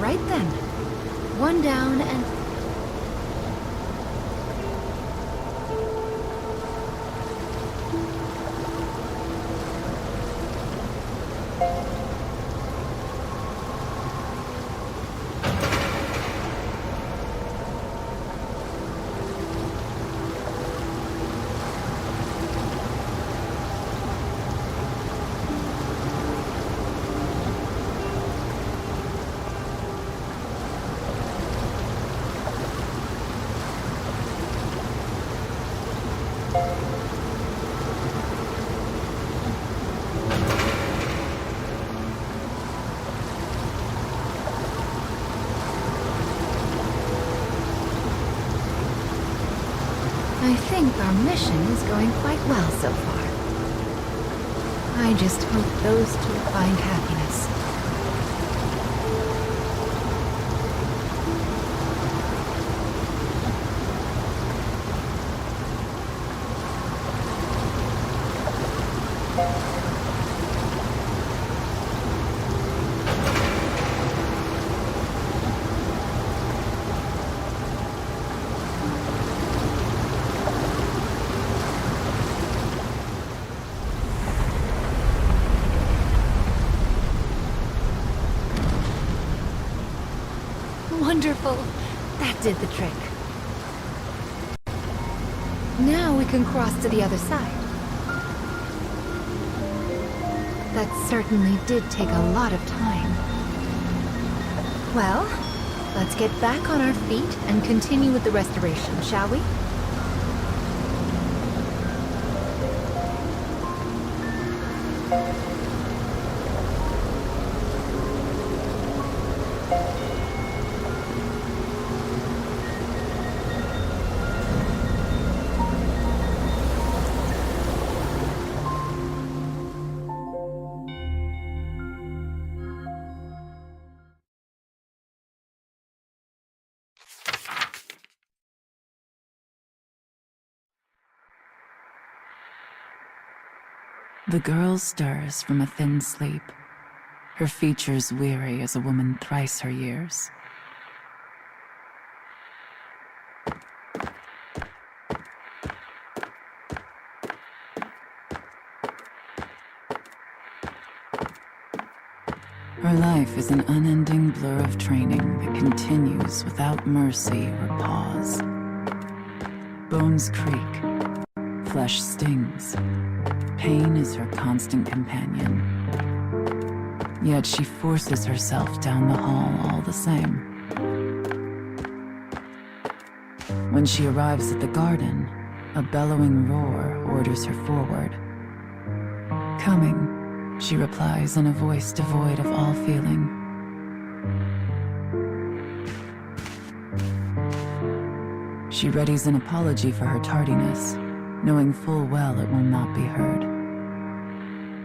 [SPEAKER 1] Right then. One down and... I think our mission is going quite well so far. I just hope those two find happiness. Wonderful! That did the trick. Now we can cross to the other side. That certainly did take a lot of time. Well, let's get back on our feet and continue with the restoration, shall we?
[SPEAKER 4] The girl stirs from a thin sleep, her features weary as a woman thrice her years. Her life is an unending blur of training that continues without mercy or pause. Bones creak, flesh stings, pain is her constant companion. Yet she forces herself down the hall all the same. When she arrives at the garden, a bellowing roar orders her forward. Coming, she replies in a voice devoid of all feeling. She readies an apology for her tardiness, knowing full well it will not be heard.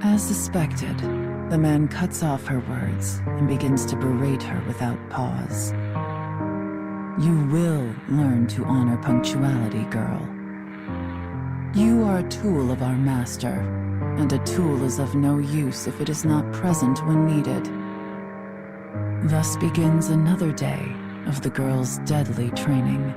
[SPEAKER 4] As suspected, the man cuts off her words and begins to berate her without pause. You will learn to honor punctuality, girl. You are a tool of our master, and a tool is of no use if it is not present when needed. Thus begins another day of the girl's deadly training.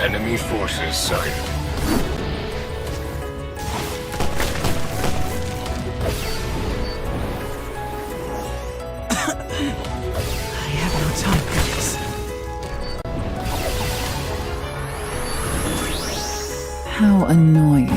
[SPEAKER 10] Enemy forces sighted.
[SPEAKER 9] I have no time for this.
[SPEAKER 4] How annoying.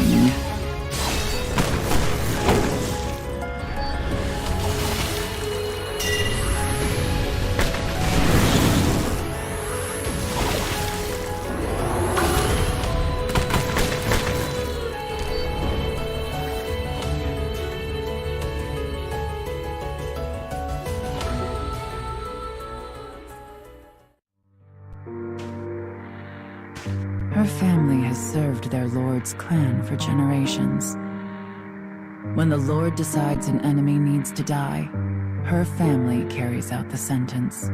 [SPEAKER 4] Her family has served their lord's clan for generations. When the lord decides an enemy needs to die, her family carries out the sentence.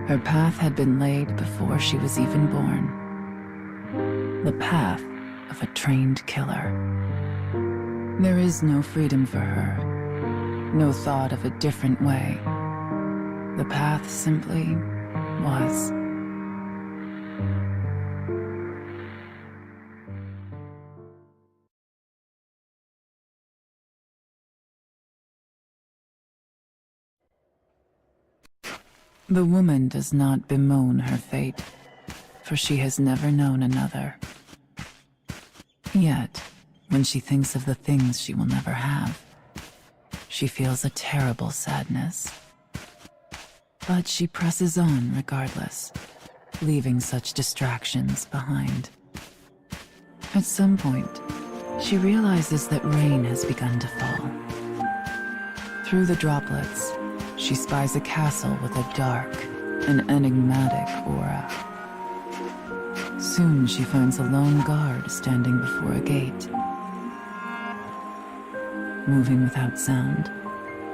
[SPEAKER 4] Her path had been laid before she was even born. The path of a trained killer. There is no freedom for her, no thought of a different way. The path simply was. The woman does not bemoan her fate, for she has never known another. Yet, when she thinks of the things she will never have, she feels a terrible sadness. But she presses on regardless, leaving such distractions behind. At some point, she realizes that rain has begun to fall. Through the droplets, she spies a castle with a dark and enigmatic aura. Soon she finds a lone guard standing before a gate. Moving without sound,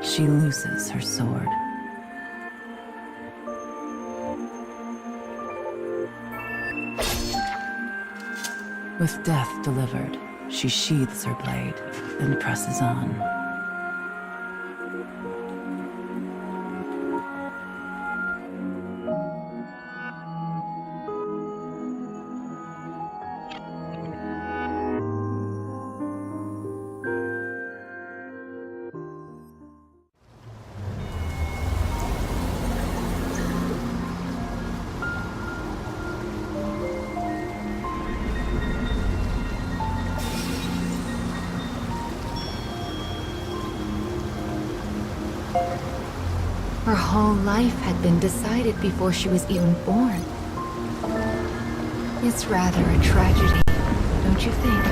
[SPEAKER 4] she looses her sword. With death delivered, she sheathes her blade and presses on.
[SPEAKER 1] Her whole life had been decided before she was even born. It's rather a tragedy, don't you think?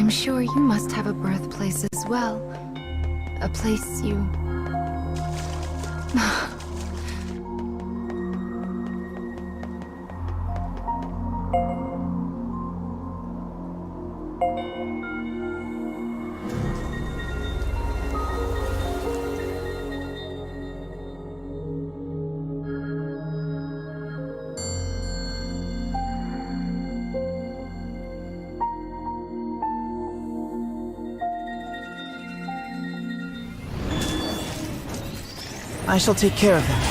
[SPEAKER 1] I'm sure you must have a birthplace as well. A place you...
[SPEAKER 9] I shall take care of them.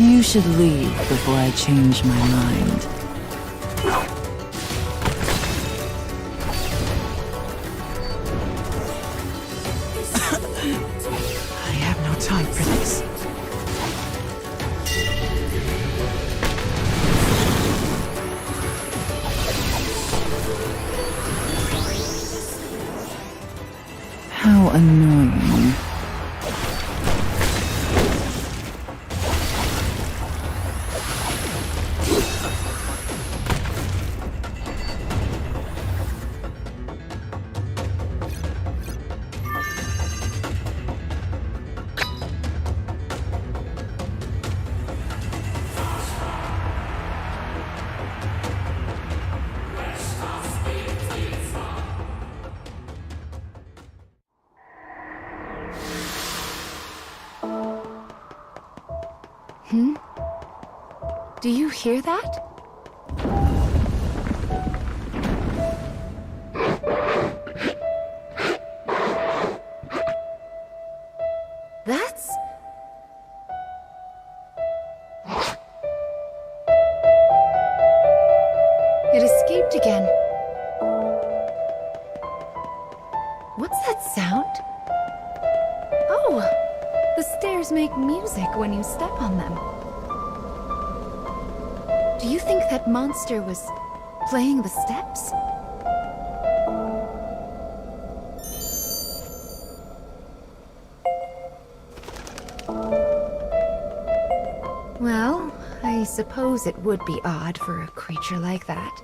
[SPEAKER 4] You should leave before I change my mind.
[SPEAKER 9] I have no time for this.
[SPEAKER 4] How annoying.
[SPEAKER 1] Do you hear that? That's... It escaped again. What's that sound? Oh! The stairs make music when you step on them. Do you think that monster was playing the steps? Well, I suppose it would be odd for a creature like that.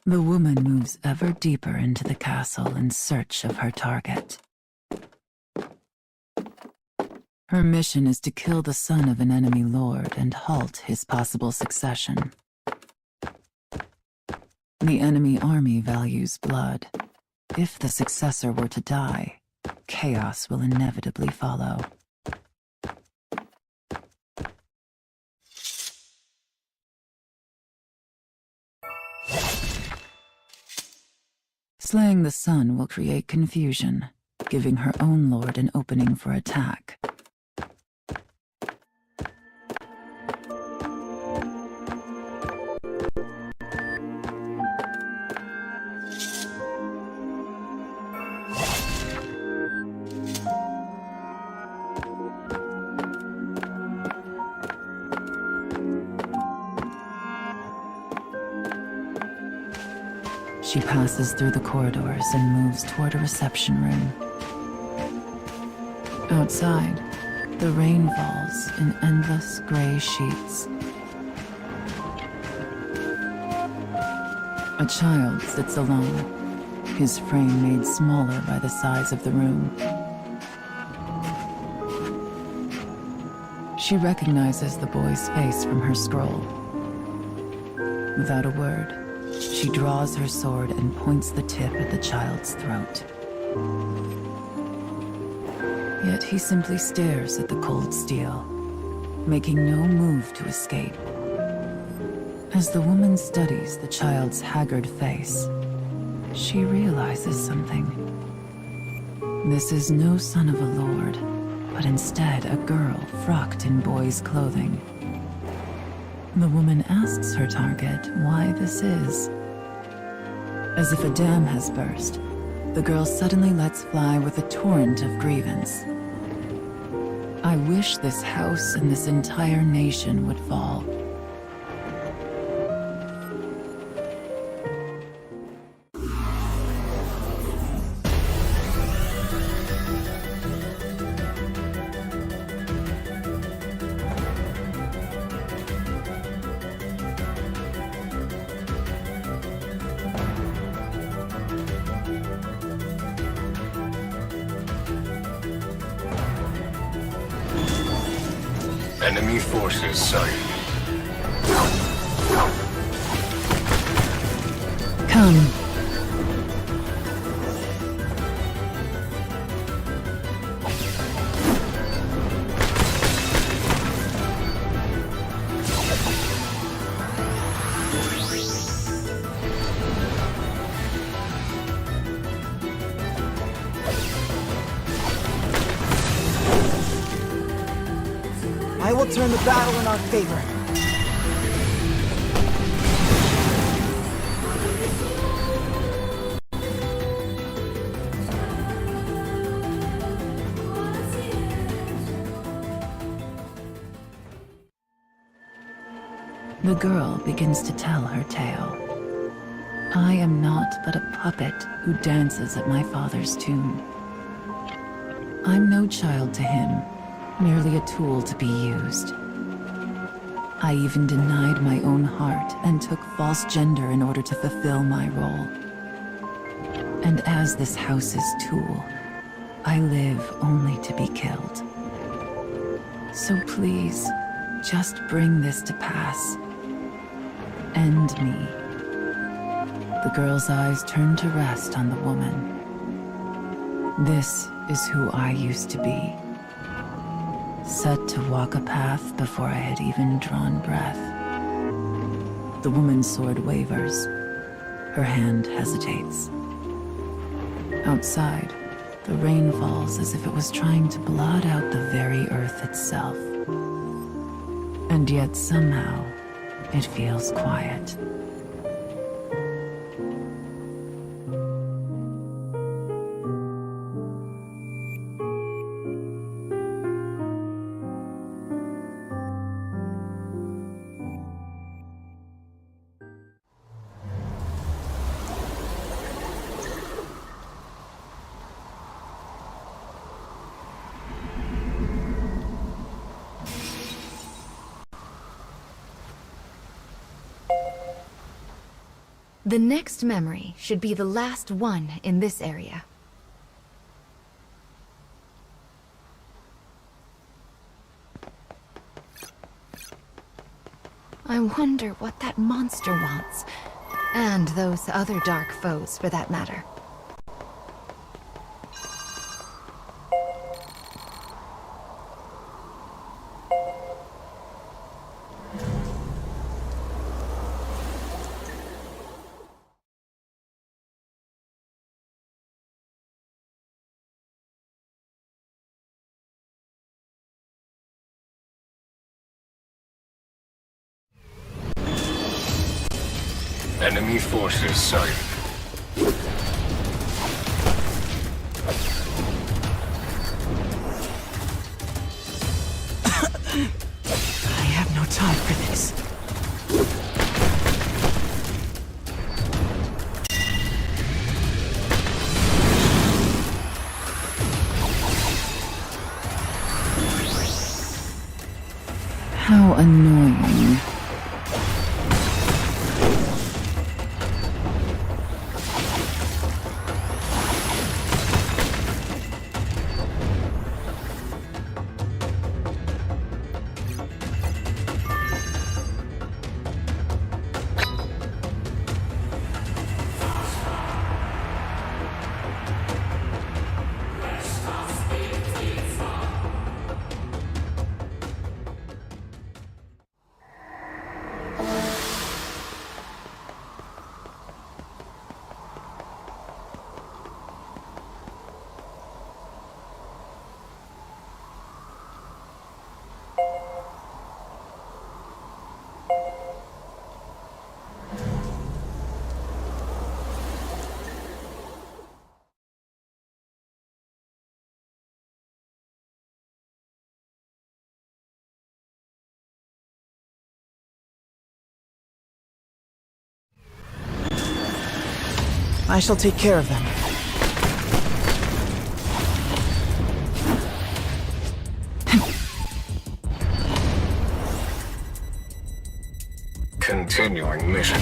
[SPEAKER 4] The woman moves ever deeper into the castle in search of her target. Her mission is to kill the son of an enemy lord and halt his possible succession. The enemy army values blood. If the successor were to die, chaos will inevitably follow. Slaying the sun will create confusion, giving her own lord an opening for attack. She passes through the corridors and moves toward a reception room. Outside, the rain falls in endless gray sheets. A child sits alone, his frame made smaller by the size of the room. She recognizes the boy's face from her scroll. Without a word, she draws her sword and points the tip at the child's throat. Yet he simply stares at the cold steel, making no move to escape. As the woman studies the child's haggard face, she realizes something. This is no son of a lord, but instead a girl frocked in boy's clothing. The woman asks her target why this is. As if a dam has burst, the girl suddenly lets fly with a torrent of grievance. I wish this house and this entire nation would fall.
[SPEAKER 10] Enemy forces sighted.
[SPEAKER 4] Come.
[SPEAKER 9] I will turn the battle in our favor.
[SPEAKER 4] The girl begins to tell her tale. I am not but a puppet who dances at my father's tune. I'm no child to him, merely a tool to be used. I even denied my own heart and took false gender in order to fulfill my role. And as this house's tool, I live only to be killed. So please, just bring this to pass. End me. The girl's eyes turn to rest on the woman. This is who I used to be. Set to walk a path before I had even drawn breath. The woman's sword wavers. Her hand hesitates. Outside, the rain falls as if it was trying to blot out the very earth itself. And yet somehow, it feels quiet.
[SPEAKER 1] The next memory should be the last one in this area. I wonder what that monster wants, and those other dark foes for that matter.
[SPEAKER 10] Enemy forces sighted.
[SPEAKER 9] I have no time for this.
[SPEAKER 4] How annoying.
[SPEAKER 9] I shall take care of them.
[SPEAKER 10] Continuing mission.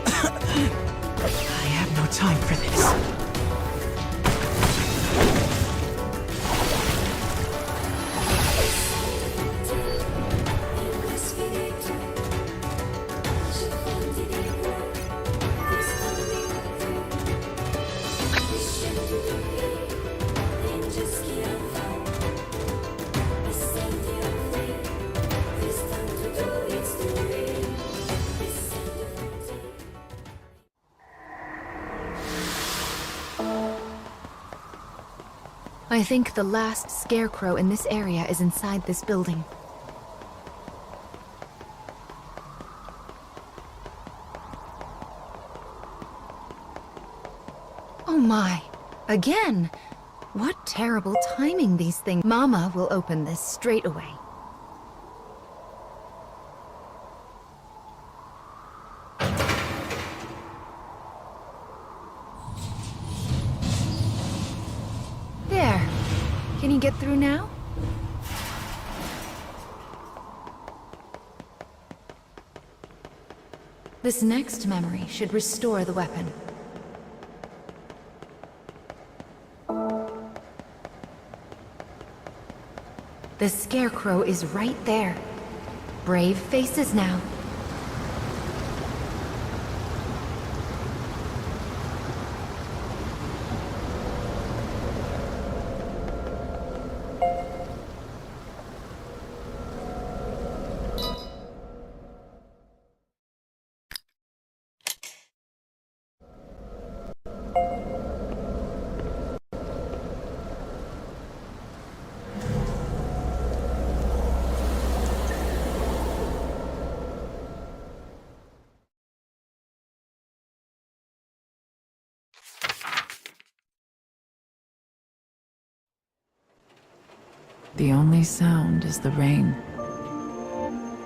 [SPEAKER 9] I have no time for this.
[SPEAKER 1] I think the last scarecrow in this area is inside this building. Oh my, again! What terrible timing these things. Mama will open this straight away. There. Can you get through now? This next memory should restore the weapon. The scarecrow is right there. Brave faces now.
[SPEAKER 4] The only sound is the rain.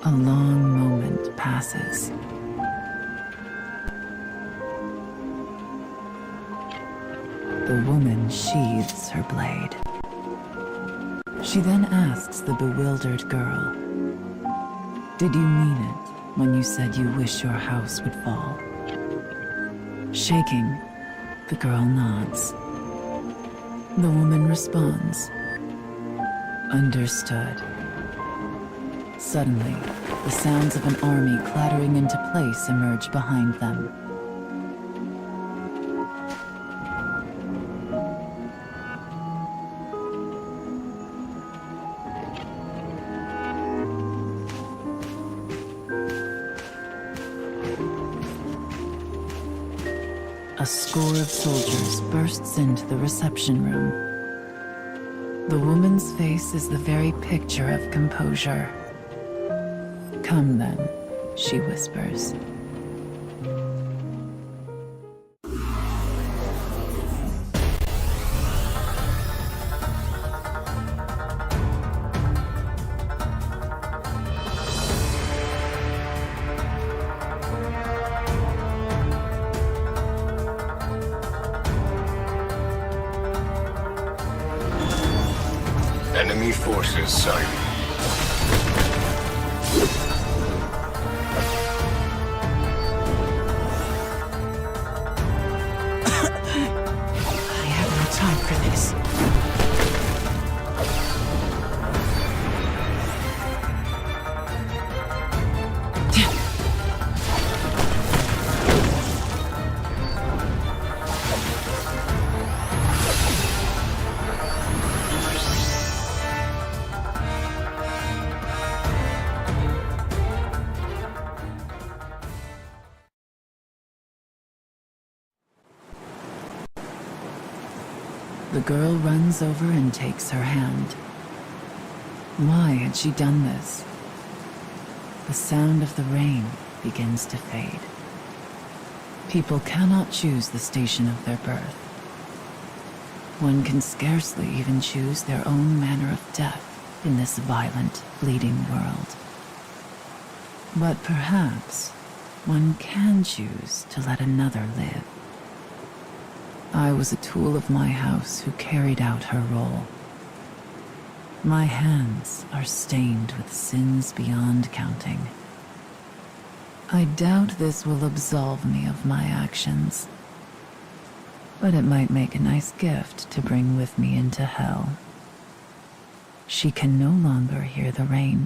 [SPEAKER 4] A long moment passes. The woman sheathes her blade. She then asks the bewildered girl, "Did you mean it when you said you wish your house would fall?" Shaking, the girl nods. The woman responds, "Understood." Suddenly, the sounds of an army clattering into place emerge behind them. a score of soldiers bursts into the reception room. The woman's face is the very picture of composure. "Come then," she whispers.
[SPEAKER 10] Enemy forces sighted.
[SPEAKER 4] I have no time for this. The girl runs over and takes her hand. Why had she done this? The sound of the rain begins to fade. People cannot choose the station of their birth. One can scarcely even choose their own manner of death in this violent, bleeding world. But perhaps one can choose to let another live. I was a tool of my house who carried out her role. My hands are stained with sins beyond counting. I doubt this will absolve me of my actions, but it might make a nice gift to bring with me into hell. She can no longer hear the rain.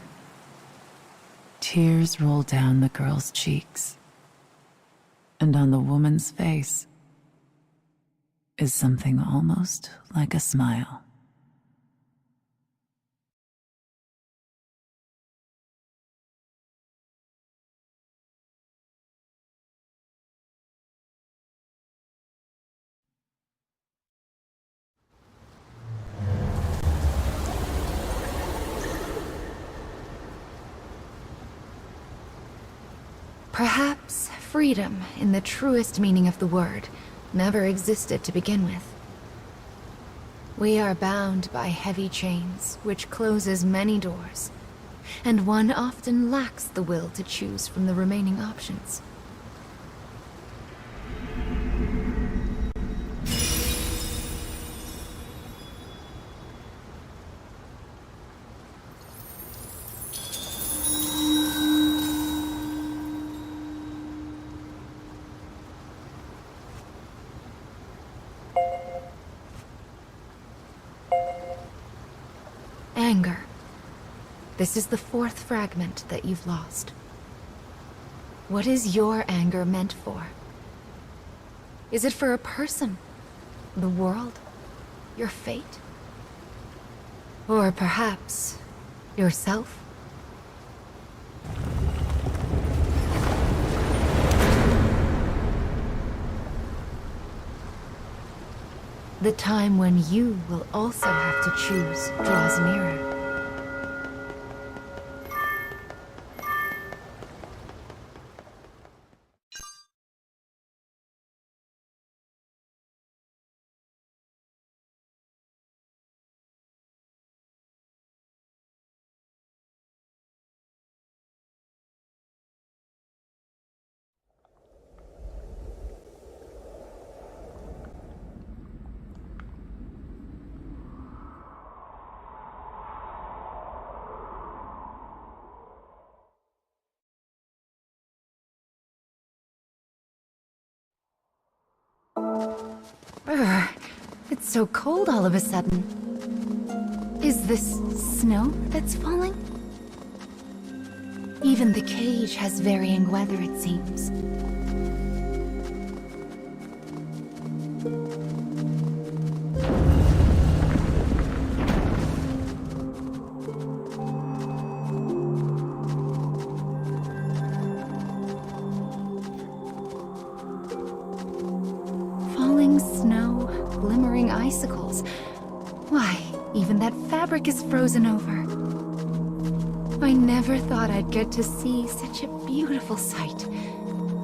[SPEAKER 4] Tears roll down the girl's cheeks, and on the woman's face is something almost like a smile.
[SPEAKER 1] Perhaps freedom, in the truest meaning of the word, never existed to begin with. We are bound by heavy chains, which closes many doors, and one often lacks the will to choose from the remaining options. Anger. This is the fourth fragment that you've lost. What is your anger meant for? Is it for a person? The world? Your fate? Or perhaps yourself? The time when you will also have to choose draws nearer. Brr, it's so cold all of a sudden. Is this snow that's falling? Even the cage has varying weather, it seems. falling snow, glimmering icicles. Why, even that fabric is frozen over. I never thought I'd get to see such a beautiful sight.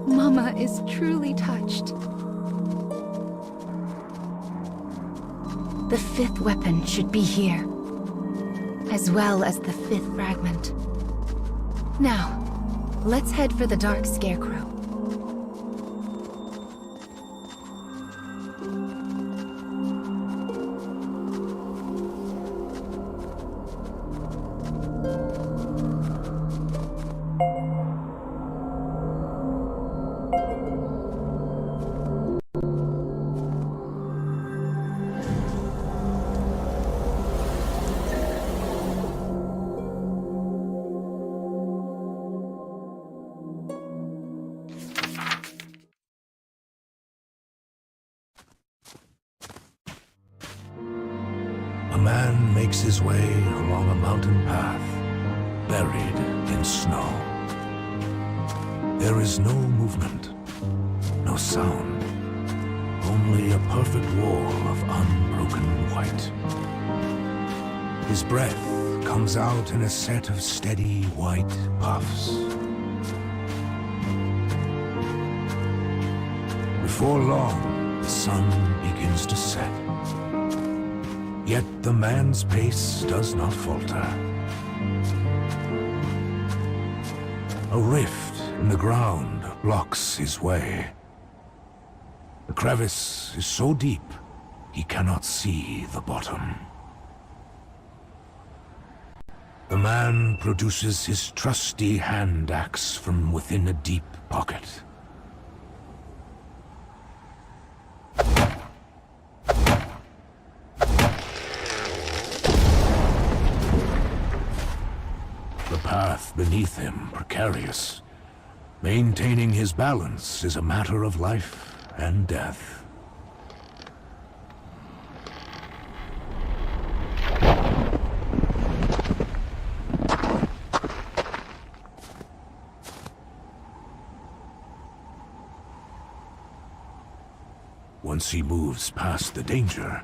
[SPEAKER 1] Mama is truly touched. The fifth weapon should be here, as well as the fifth fragment. Now, let's head for the Dark Scarecrow.
[SPEAKER 8] A man makes his way along a mountain path, buried in snow. There is no movement, no sound, only a perfect wall of unbroken white. His breath comes out in a set of steady white puffs. Before long, the sun begins to set. Yet the man's pace does not falter. A rift in the ground blocks his way. The crevice is so deep, he cannot see the bottom. The man produces his trusty hand axe from within a deep pocket. The path beneath him precarious. Maintaining his balance is a matter of life and death. Once he moves past the danger,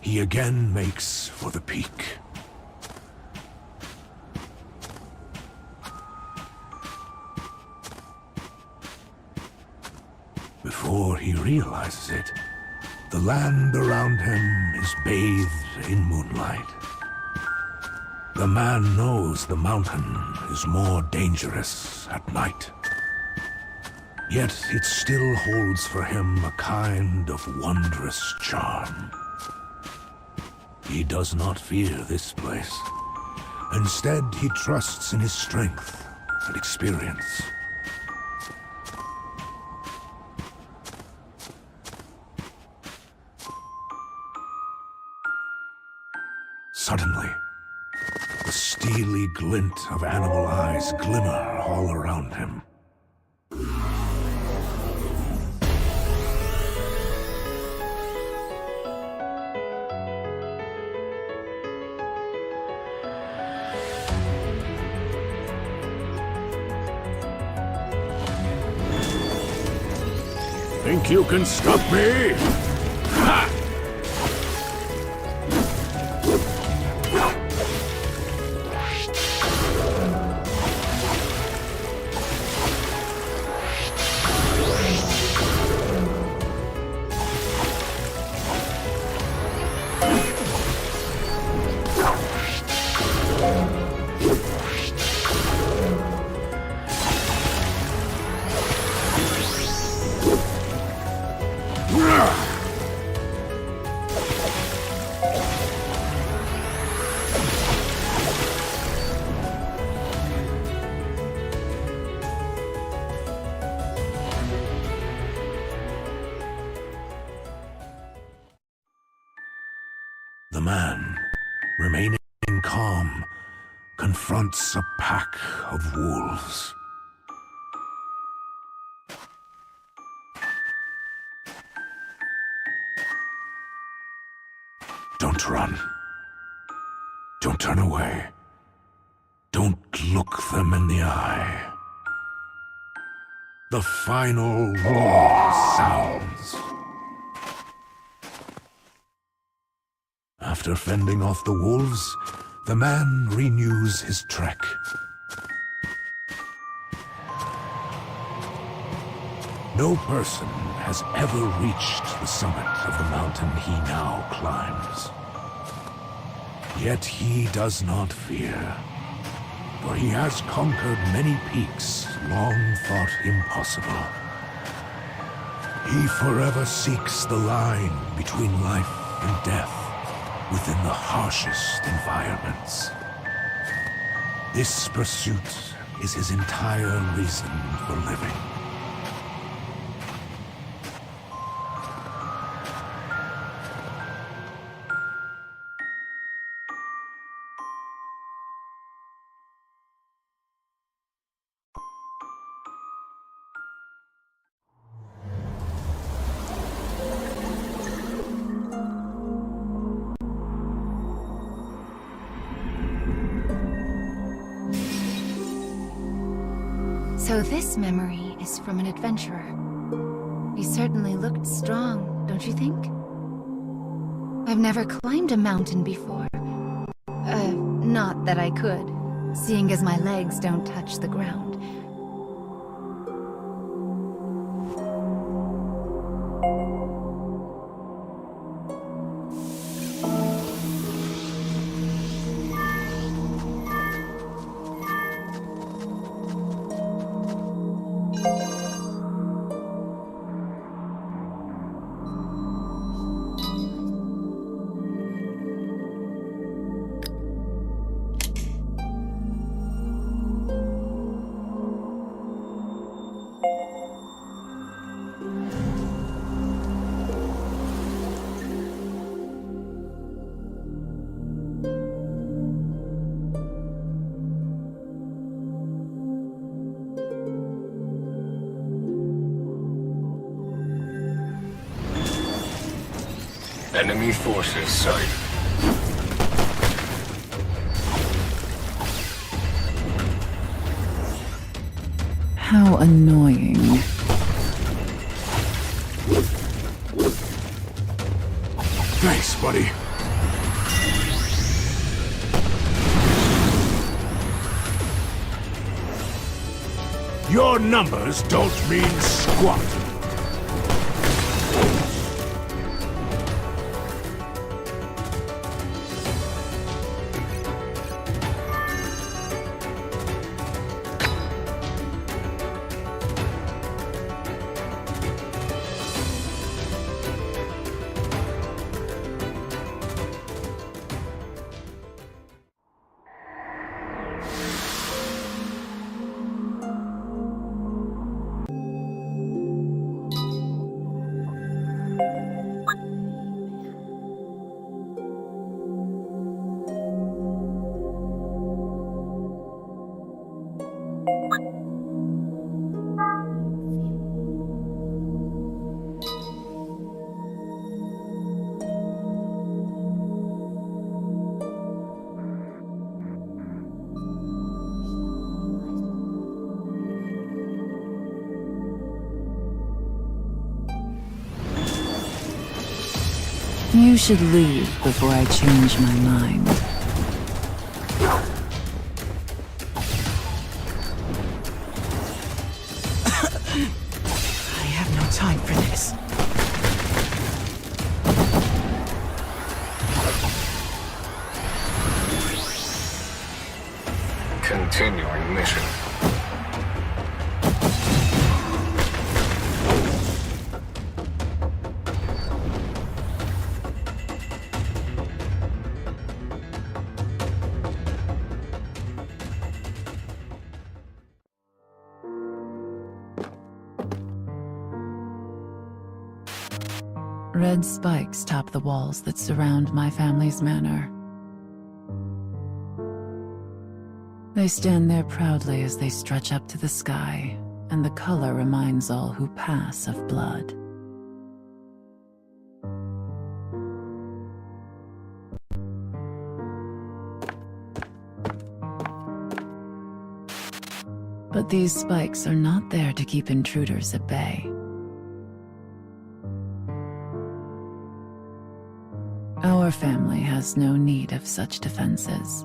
[SPEAKER 8] he again makes for the peak. Before he realizes it, the land around him is bathed in moonlight. The man knows the mountain is more dangerous at night. Yet it still holds for him a kind of wondrous charm. He does not fear this place. Instead, he trusts in his strength and experience. Suddenly, the steely glint of animal eyes glimmer all around him. Think you can stop me? Ha! The man, remaining calm, confronts a pack of wolves. Don't run. Don't turn away. Don't look them in the eye. The final roar sounds. After fending off the wolves, the man renews his trek. No person has ever reached the summit of the mountain he now climbs. Yet he does not fear, for he has conquered many peaks long thought impossible. He forever seeks the line between life and death within the harshest environments. This pursuit is his entire reason for living.
[SPEAKER 1] So this memory is from an adventurer. He certainly looked strong, don't you think? I've never climbed a mountain before. Not that I could, seeing as my legs don't touch the ground.
[SPEAKER 10] Enemy forces sighted.
[SPEAKER 4] How annoying.
[SPEAKER 8] Thanks, buddy. Your numbers don't mean squat.
[SPEAKER 4] You should leave before I change my mind.
[SPEAKER 9] I have no time for this.
[SPEAKER 10] Continuing mission.
[SPEAKER 4] Red spikes top the walls that surround my family's manor. They stand there proudly as they stretch up to the sky, and the color reminds all who pass of blood. But these spikes are not there to keep intruders at bay. Our family has no need of such defenses.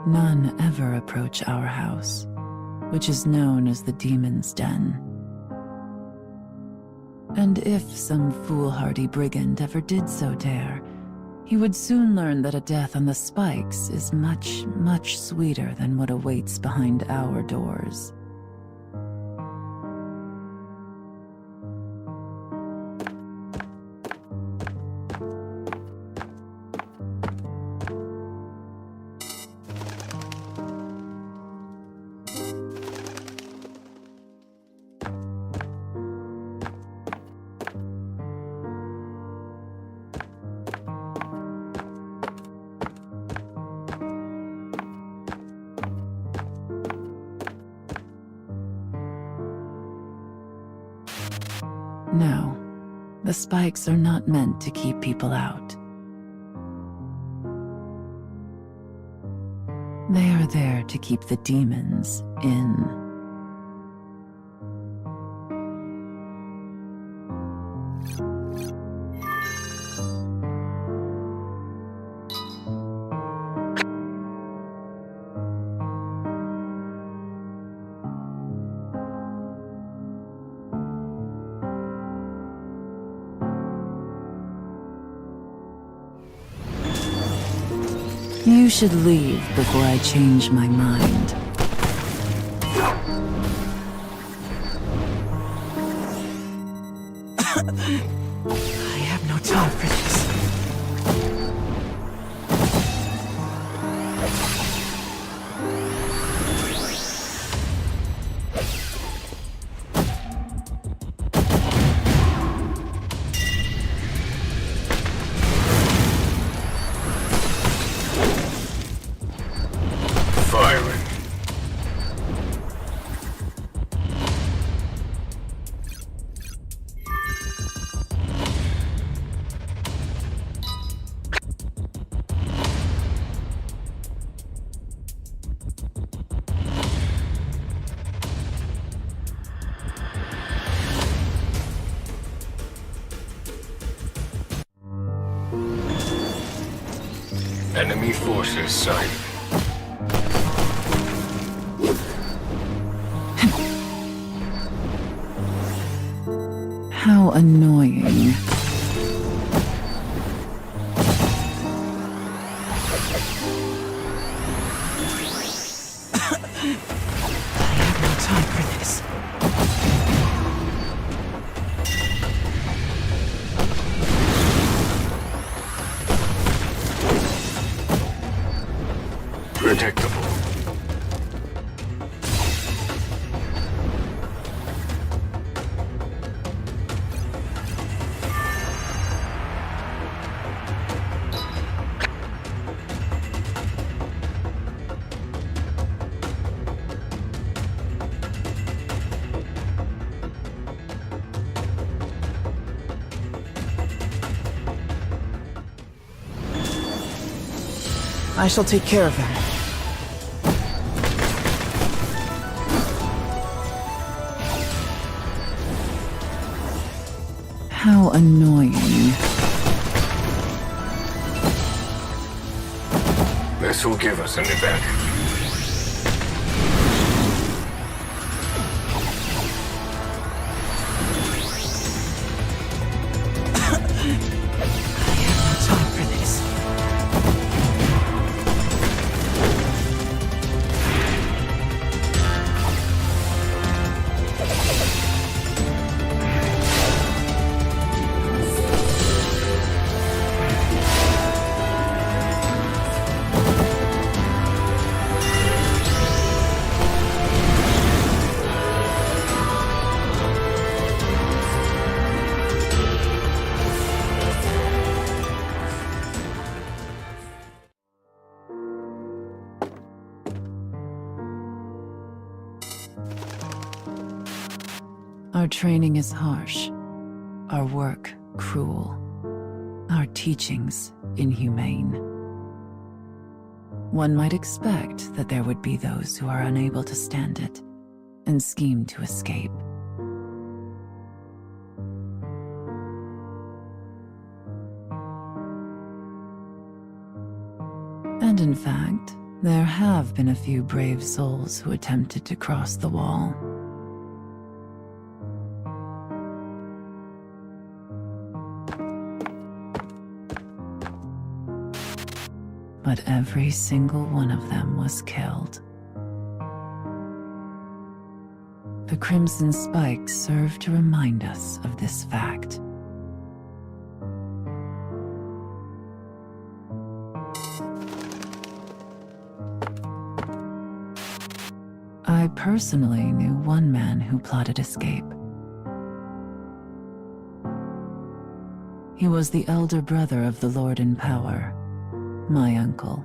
[SPEAKER 4] None ever approach our house, which is known as the Demon's Den. And if some foolhardy brigand ever did so dare, he would soon learn that a death on the spikes is much, much sweeter than what awaits behind our doors. No, the spikes are not meant to keep people out. They are there to keep the demons in. You should leave before I change my mind. I have no time for this.
[SPEAKER 10] Enemy forces sighted.
[SPEAKER 4] How annoying. I have no time for this.
[SPEAKER 10] Predictable.
[SPEAKER 9] I shall take care of them.
[SPEAKER 4] How annoying.
[SPEAKER 10] This will give us an advantage.
[SPEAKER 4] Our training is harsh. our work cruel, our teachings inhumane. One might expect that there would be those who are unable to stand it and scheme to escape. And in fact, there have been a few brave souls who attempted to cross the wall. But every single one of them was killed. The crimson spikes serve to remind us of this fact. I personally knew one man who plotted escape. He was the elder brother of the Lord in Power, my uncle.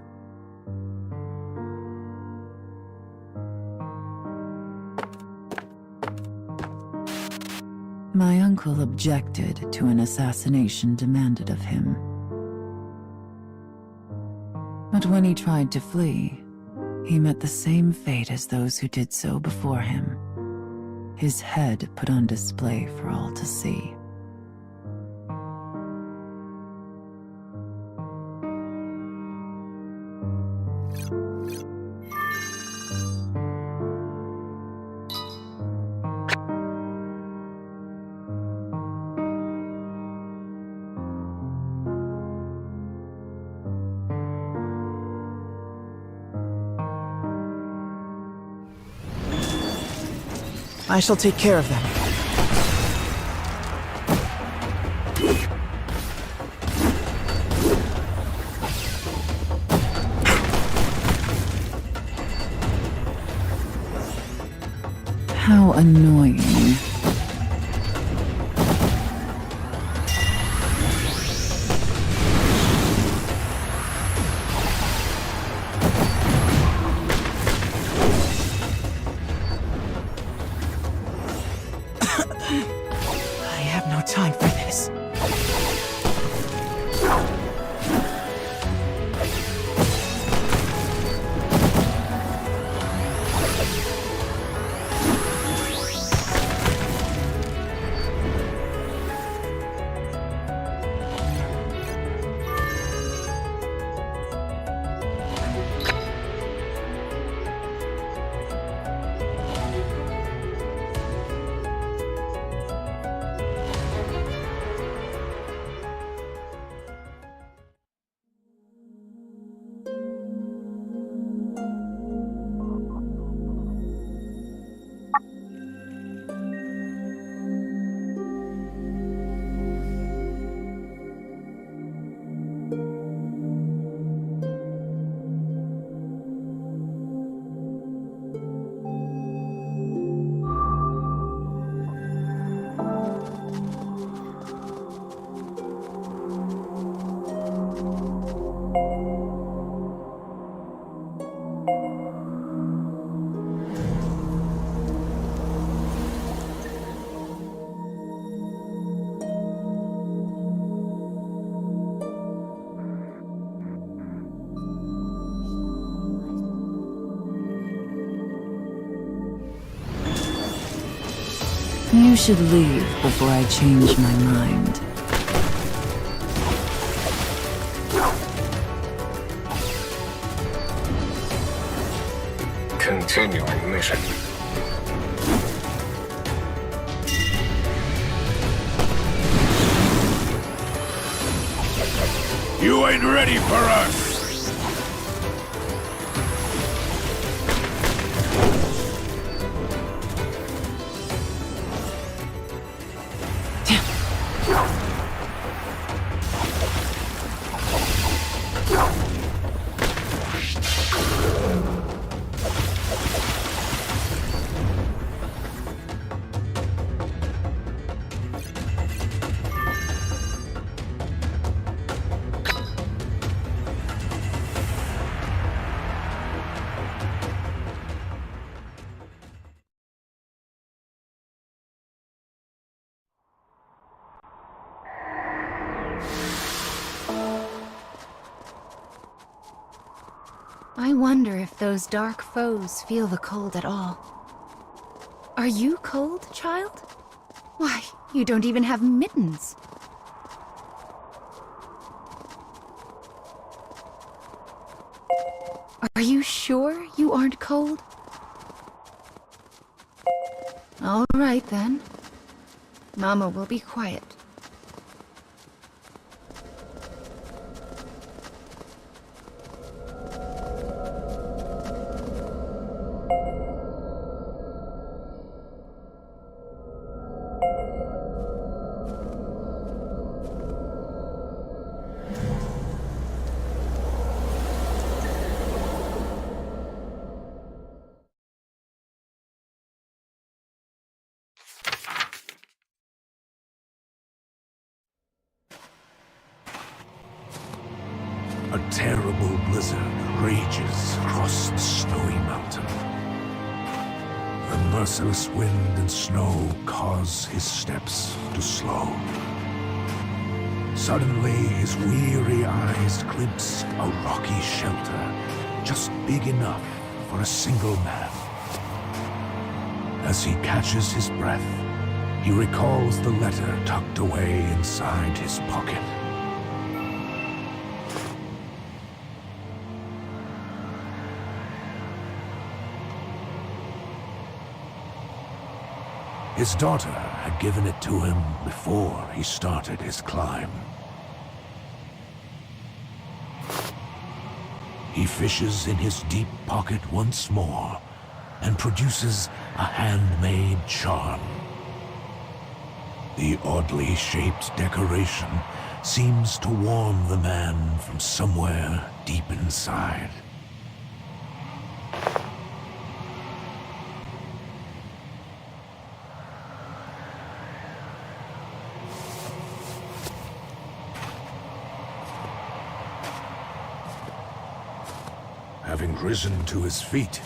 [SPEAKER 4] My uncle objected to an assassination demanded of him. But when he tried to flee, he met the same fate as those who did so before him. His head put on display for all to see.
[SPEAKER 9] I shall take care of them.
[SPEAKER 4] How annoying.
[SPEAKER 9] I have no time for this.
[SPEAKER 4] You should leave before I change my mind.
[SPEAKER 10] Continuing mission.
[SPEAKER 8] You ain't ready for us!
[SPEAKER 1] I wonder if those dark foes feel the cold at all. Are you cold, child? Why, you don't even have mittens. Are you sure you aren't cold? All right, then. Mama will be quiet.
[SPEAKER 8] A terrible blizzard rages across the snowy mountain. The merciless wind and snow cause his steps to slow. Suddenly, his weary eyes glimpse a rocky shelter, just big enough for a single man. As he catches his breath, he recalls the letter tucked away inside his pocket. His daughter had given it to him before he started his climb. He fishes in his deep pocket once more and produces a handmade charm. The oddly shaped decoration seems to warm the man from somewhere deep inside. Having risen to his feet,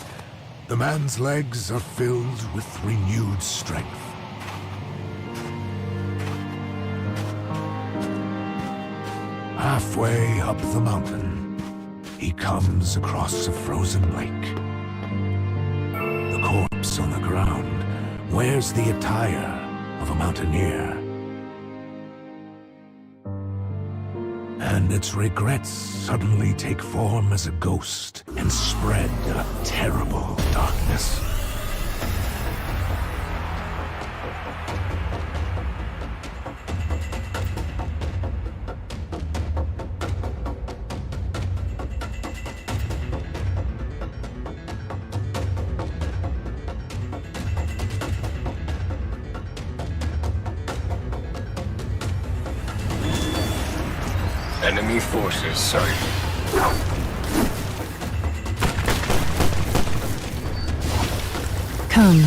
[SPEAKER 8] the man's legs are filled with renewed strength. Halfway up the mountain, he comes across a frozen lake. The corpse on the ground wears the attire of a mountaineer. And its regrets suddenly take form as a ghost and spread a terrible darkness.
[SPEAKER 10] Enemy forces sighted.
[SPEAKER 1] Come.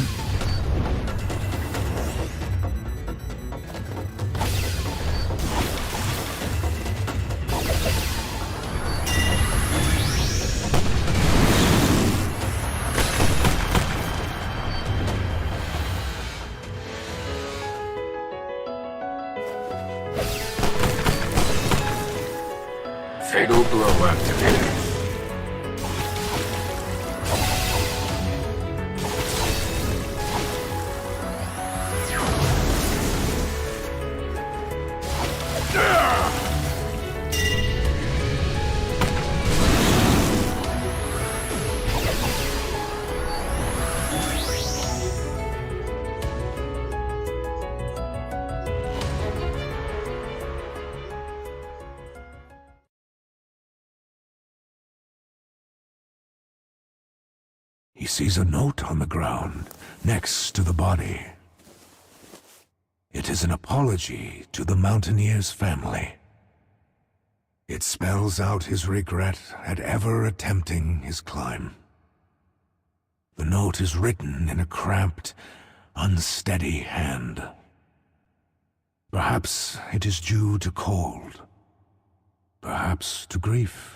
[SPEAKER 10] Fatal blow activated.
[SPEAKER 8] He sees a note on the ground next to the body. It is an apology to the mountaineer's family. It spells out his regret at ever attempting his climb. The note is written in a cramped, unsteady hand. Perhaps it is due to cold. Perhaps to grief.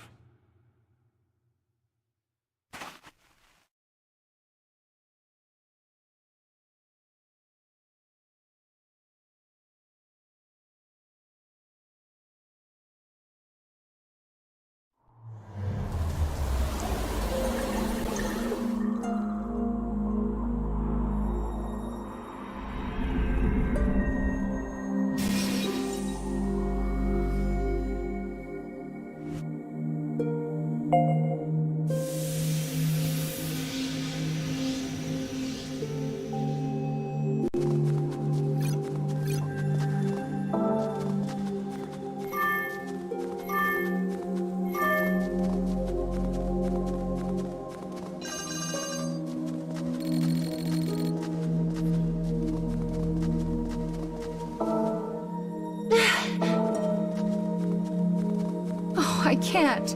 [SPEAKER 1] I can't.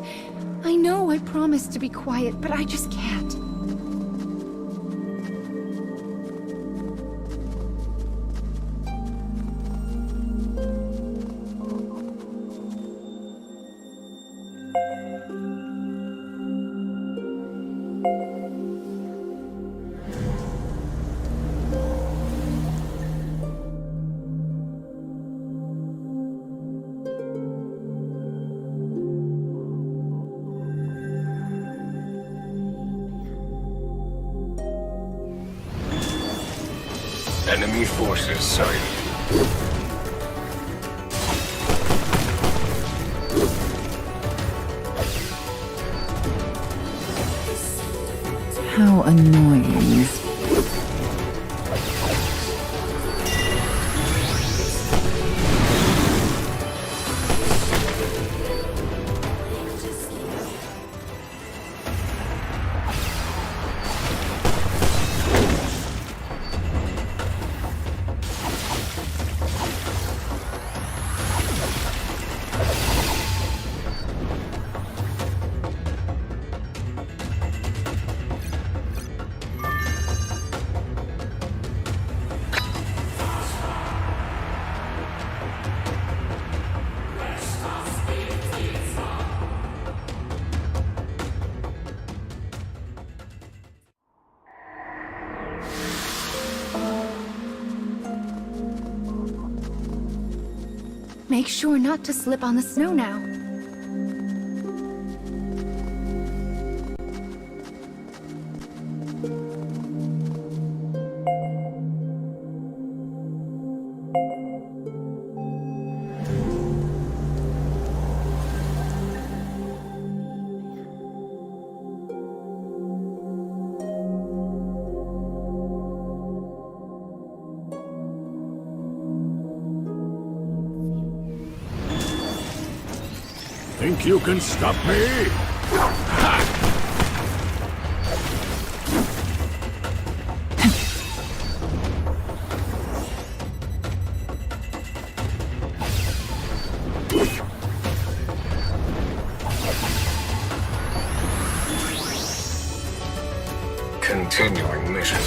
[SPEAKER 1] I know I promised to be quiet, but I just can't.
[SPEAKER 10] Enemy forces sighted.
[SPEAKER 4] How annoying.
[SPEAKER 1] Make sure not to slip on the snow now.
[SPEAKER 8] Think you can stop me?
[SPEAKER 10] Continuing mission.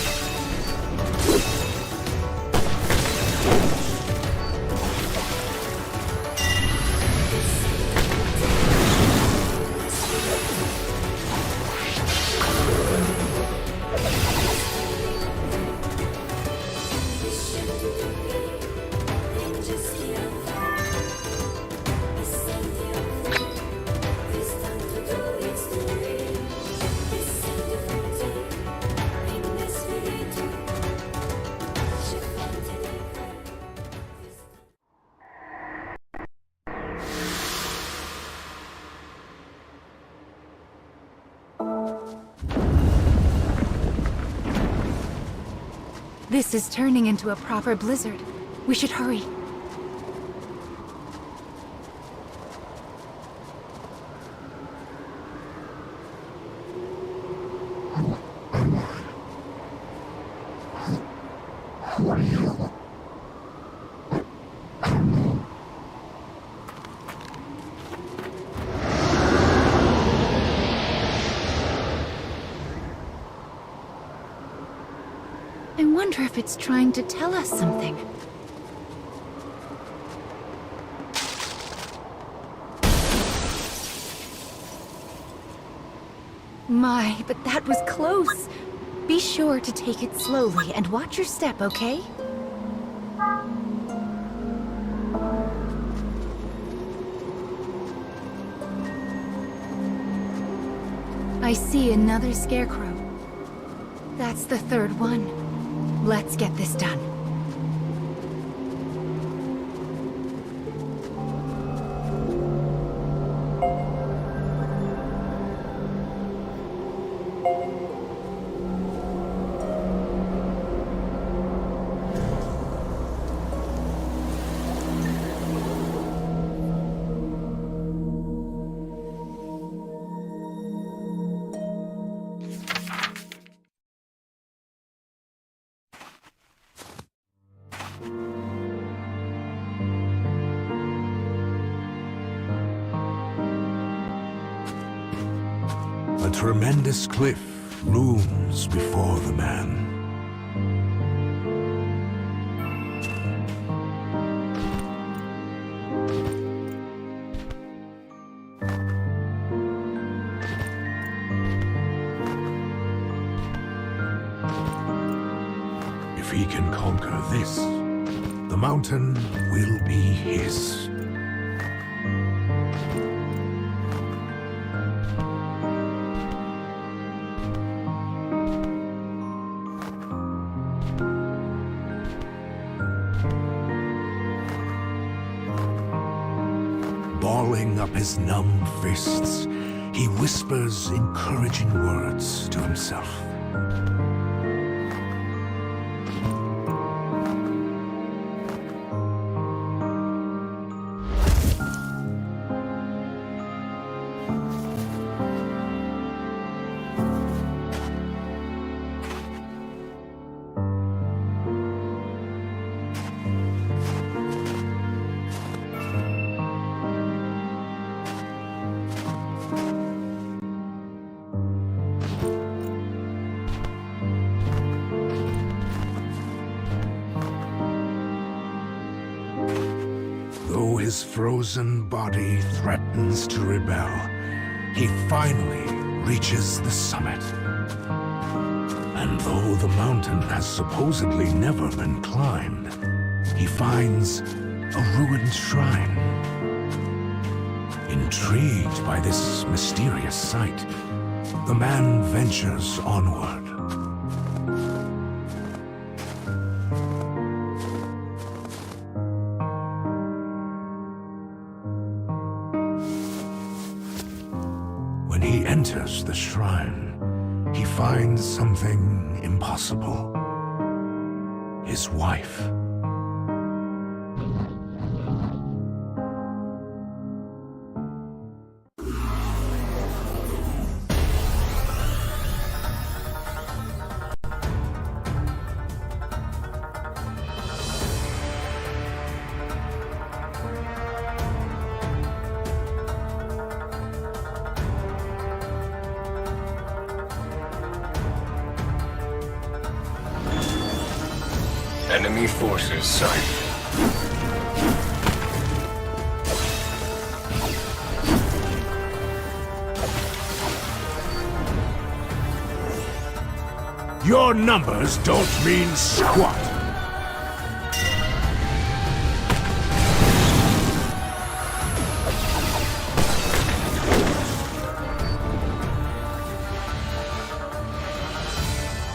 [SPEAKER 1] This is turning into a proper blizzard. We should hurry. I wonder if it's trying to tell us something. My, but that was close. Be sure to take it slowly and watch your step, okay? I see another scarecrow. That's the third one. Let's get this done.
[SPEAKER 8] A tremendous cliff looms before the man. If he can conquer this, the mountain will be his. Balling up his numb fists, he whispers encouraging words to himself. Though his frozen body threatens to rebel, he finally reaches the summit. And though the mountain has supposedly never been climbed, he finds a ruined shrine. Intrigued by this mysterious sight, the man ventures onward. When he enters the shrine, he finds something impossible. His wife.
[SPEAKER 10] Enemy forces sighted.
[SPEAKER 8] Your numbers don't mean squat.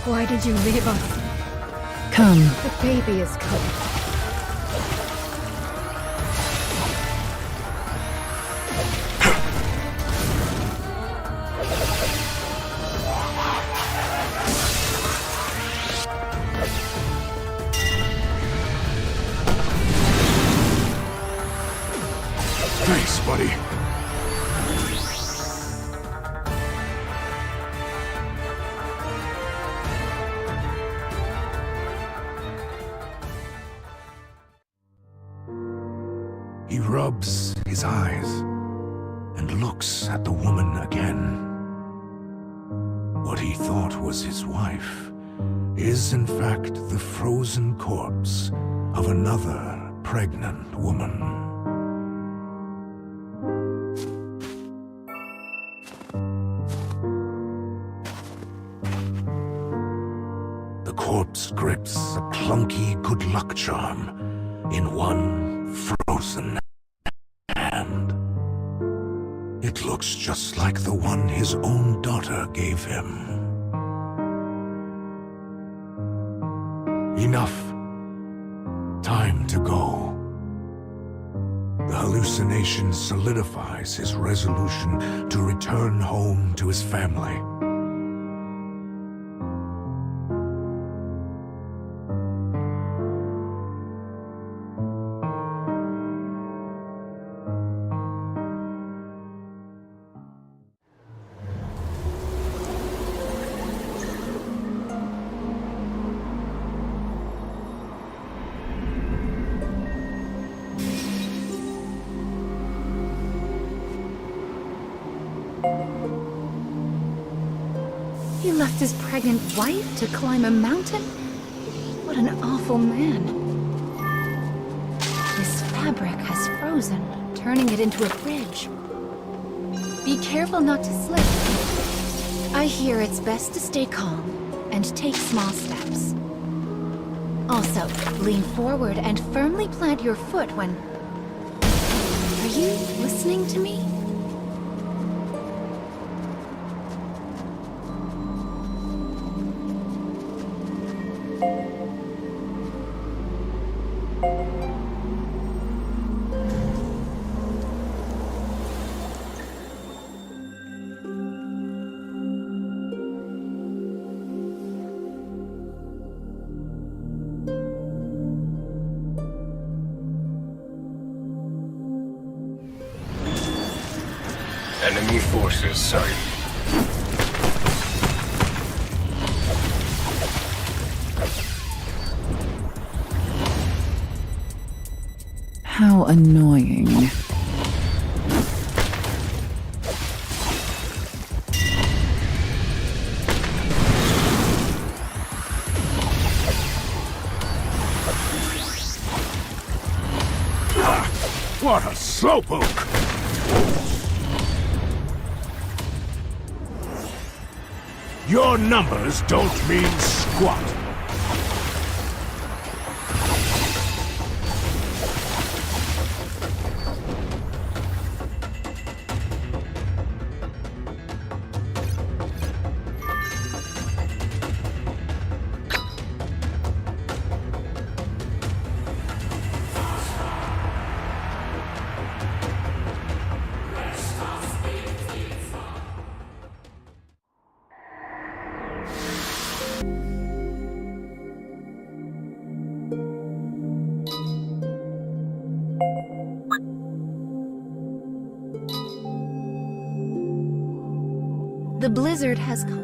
[SPEAKER 1] Why did you leave us?
[SPEAKER 4] Come.
[SPEAKER 1] The baby is coming.
[SPEAKER 8] Thanks, buddy. He rubs his eyes and looks at the woman again. What he thought was his wife is in fact the frozen corpse of another pregnant woman. The corpse grips a clunky good luck charm in one frozen hand. It looks just like the one his own daughter gave him. Enough. Time to go. The hallucination solidifies his resolution to return home to his family.
[SPEAKER 1] He left his pregnant wife to climb a mountain? What an awful man. This fabric has frozen, turning it into a bridge. Be careful not to slip. I hear it's best to stay calm and take small steps. Also, lean forward and firmly plant your foot when... Are you listening to me?
[SPEAKER 10] Enemy forces sighted.
[SPEAKER 4] How annoying.
[SPEAKER 8] What a slowpoke! Your numbers don't mean squat.
[SPEAKER 1] The blizzard has come.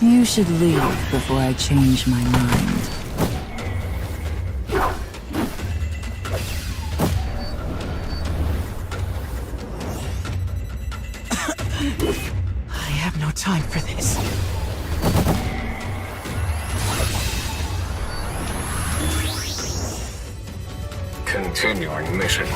[SPEAKER 4] You should leave before I change my mind.
[SPEAKER 9] I have no time for this.
[SPEAKER 10] Continuing mission.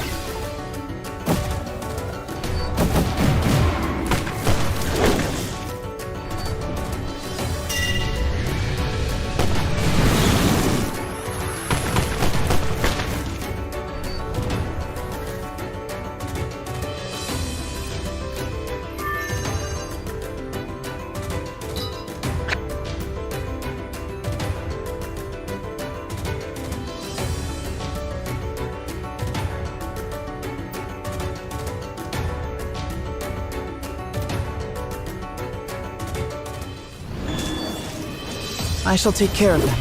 [SPEAKER 9] I shall take care of them.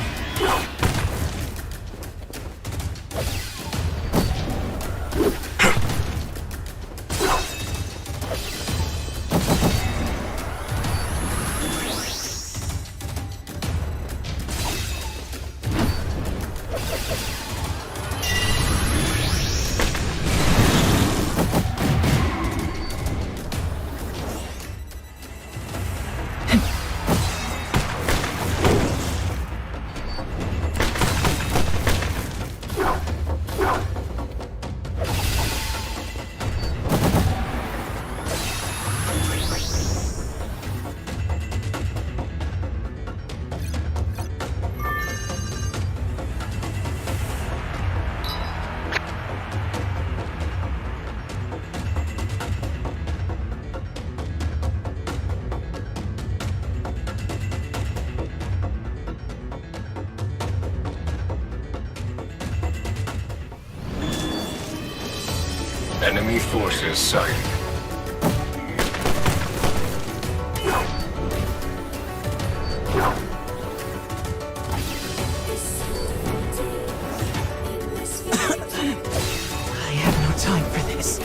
[SPEAKER 9] Enemy forces sighted. I have no time for this.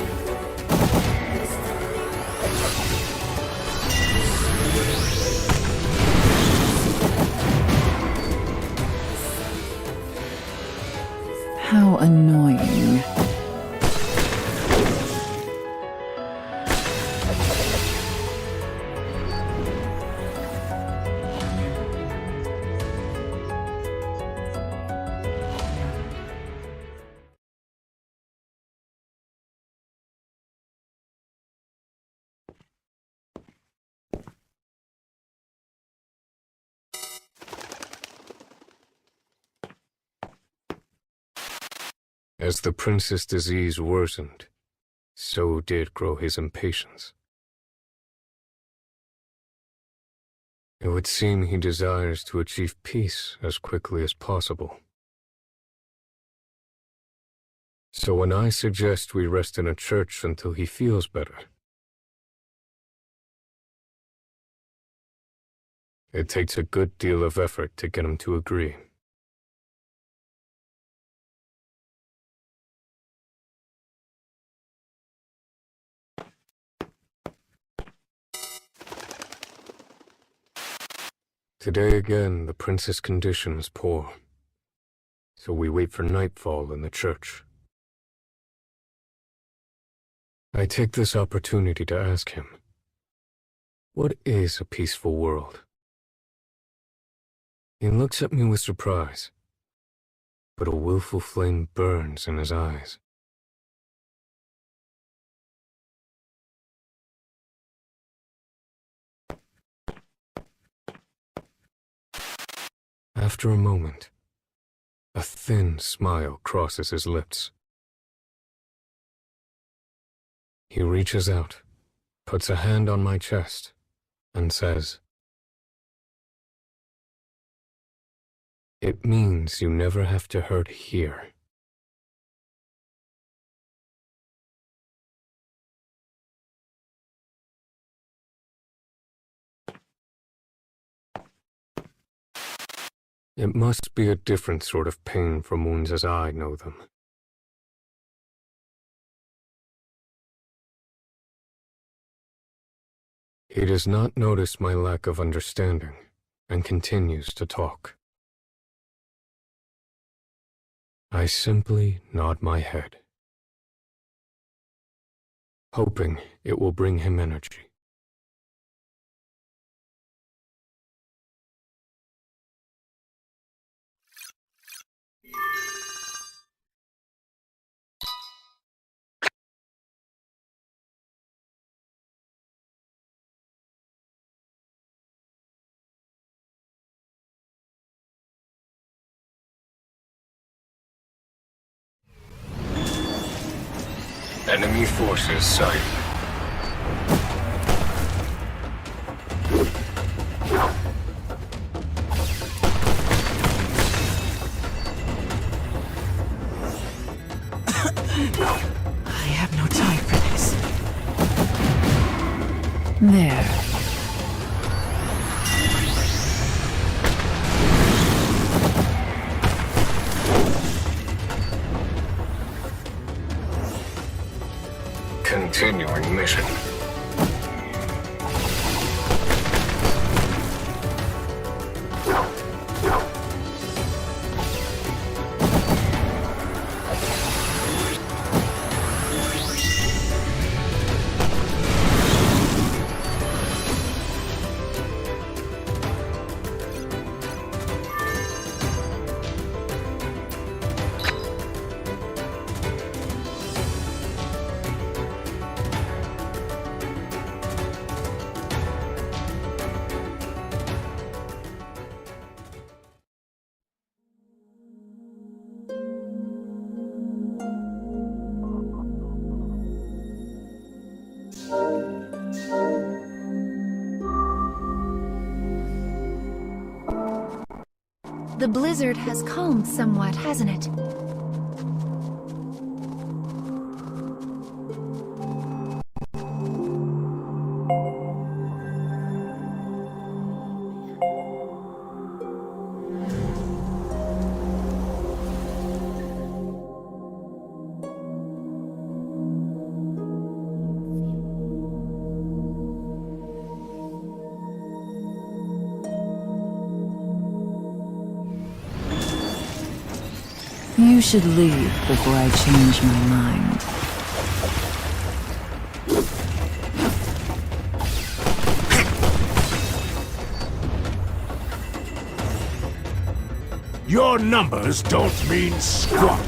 [SPEAKER 10] As the prince's disease worsened, so did grow his impatience. It would seem he desires to achieve peace as quickly as possible. So when I suggest we rest in a church until he feels better, it takes a good deal of effort to get him to agree. Today again, the prince's condition is poor, so we wait for nightfall in the church. I take this opportunity to ask him, what is a peaceful world? He looks at me with surprise, but a willful flame burns in his eyes. After a moment, a thin smile crosses his lips. He reaches out, puts a hand on my chest, and says, "It means you never have to hurt here." It must be a different sort of pain from wounds as I know them. He does not notice my lack of understanding and continues to talk. I simply nod my head, hoping it will bring him energy. Enemy forces sighted.
[SPEAKER 4] I have no time for this. There.
[SPEAKER 10] Continuing mission.
[SPEAKER 1] The blizzard has calmed somewhat, hasn't it?
[SPEAKER 4] You should leave before I change my mind.
[SPEAKER 8] Your numbers don't mean squat.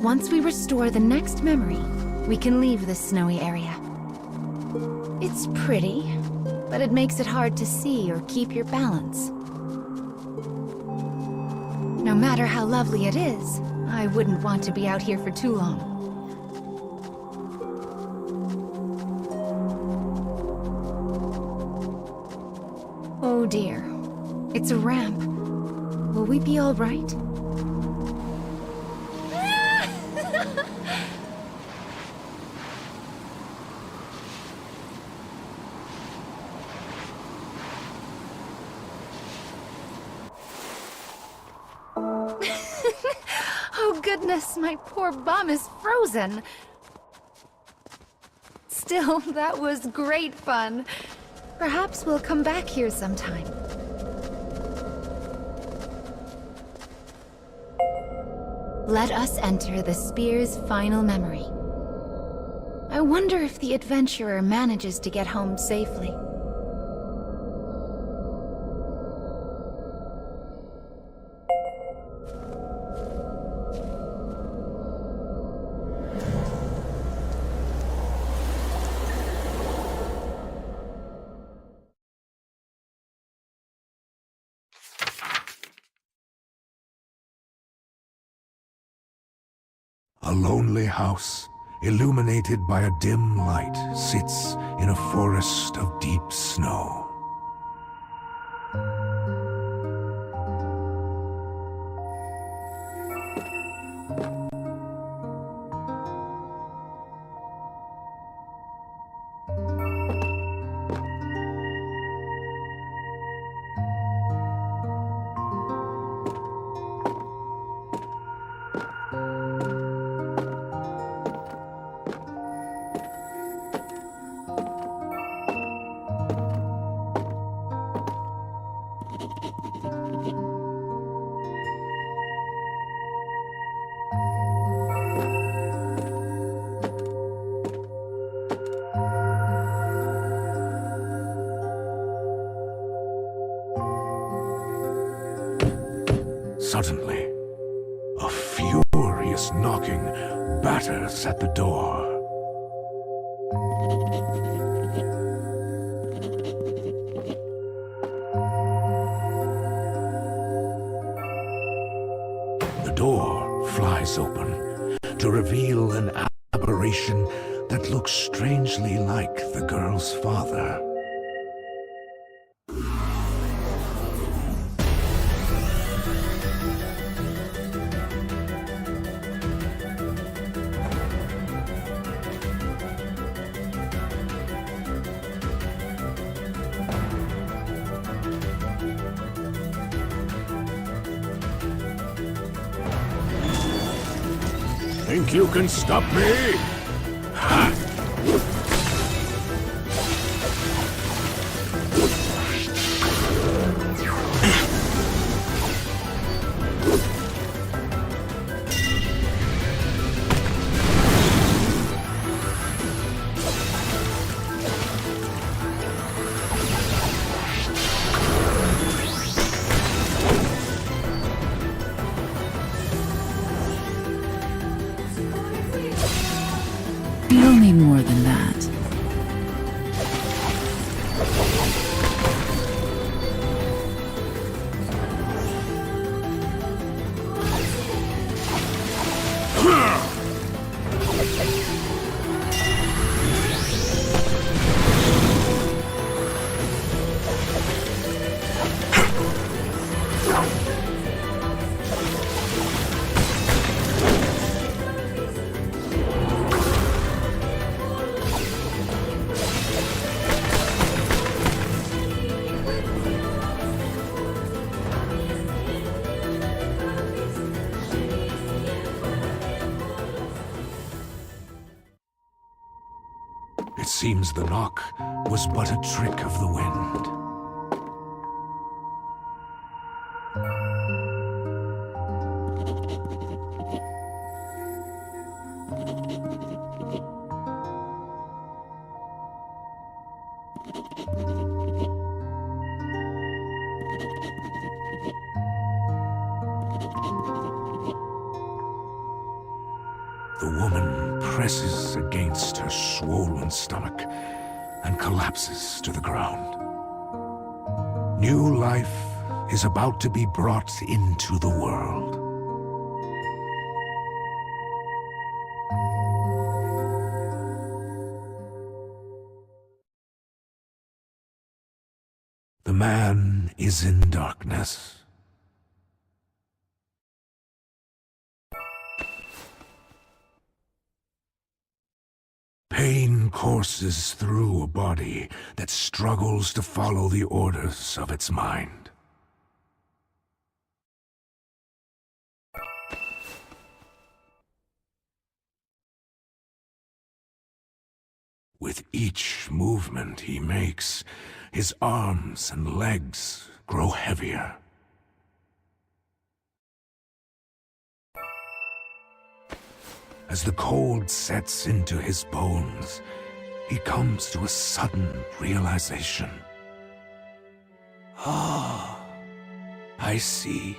[SPEAKER 1] once we restore the next memory, we can leave this snowy area. It's pretty, but it makes it hard to see or keep your balance. No matter how lovely it is, I wouldn't want to be out here for too long. Oh dear. It's a ramp. Will we be all right? Oh goodness, my poor bum is frozen. Still, that was great fun. Perhaps we'll come back here sometime. Let us enter the spear's final memory. I wonder if the adventurer manages to get home safely.
[SPEAKER 8] A lonely house, illuminated by a dim light, sits in a forest of deep snow. Suddenly, a furious knocking batters at the door. The door flies open to reveal an aberration that looks strangely like the girl's father. Think you can stop me? Ha!
[SPEAKER 4] You'll need more than that. It seems the knock was but a trick of the wind.
[SPEAKER 8] presses against her swollen stomach and collapses to the ground. New life is about to be brought into the world. The man is in darkness. Pain courses through a body that struggles to follow the orders of its mind. With each movement he makes, his arms and legs grow heavier. As the cold sets into his bones, he comes to a sudden realization. Ah, I see.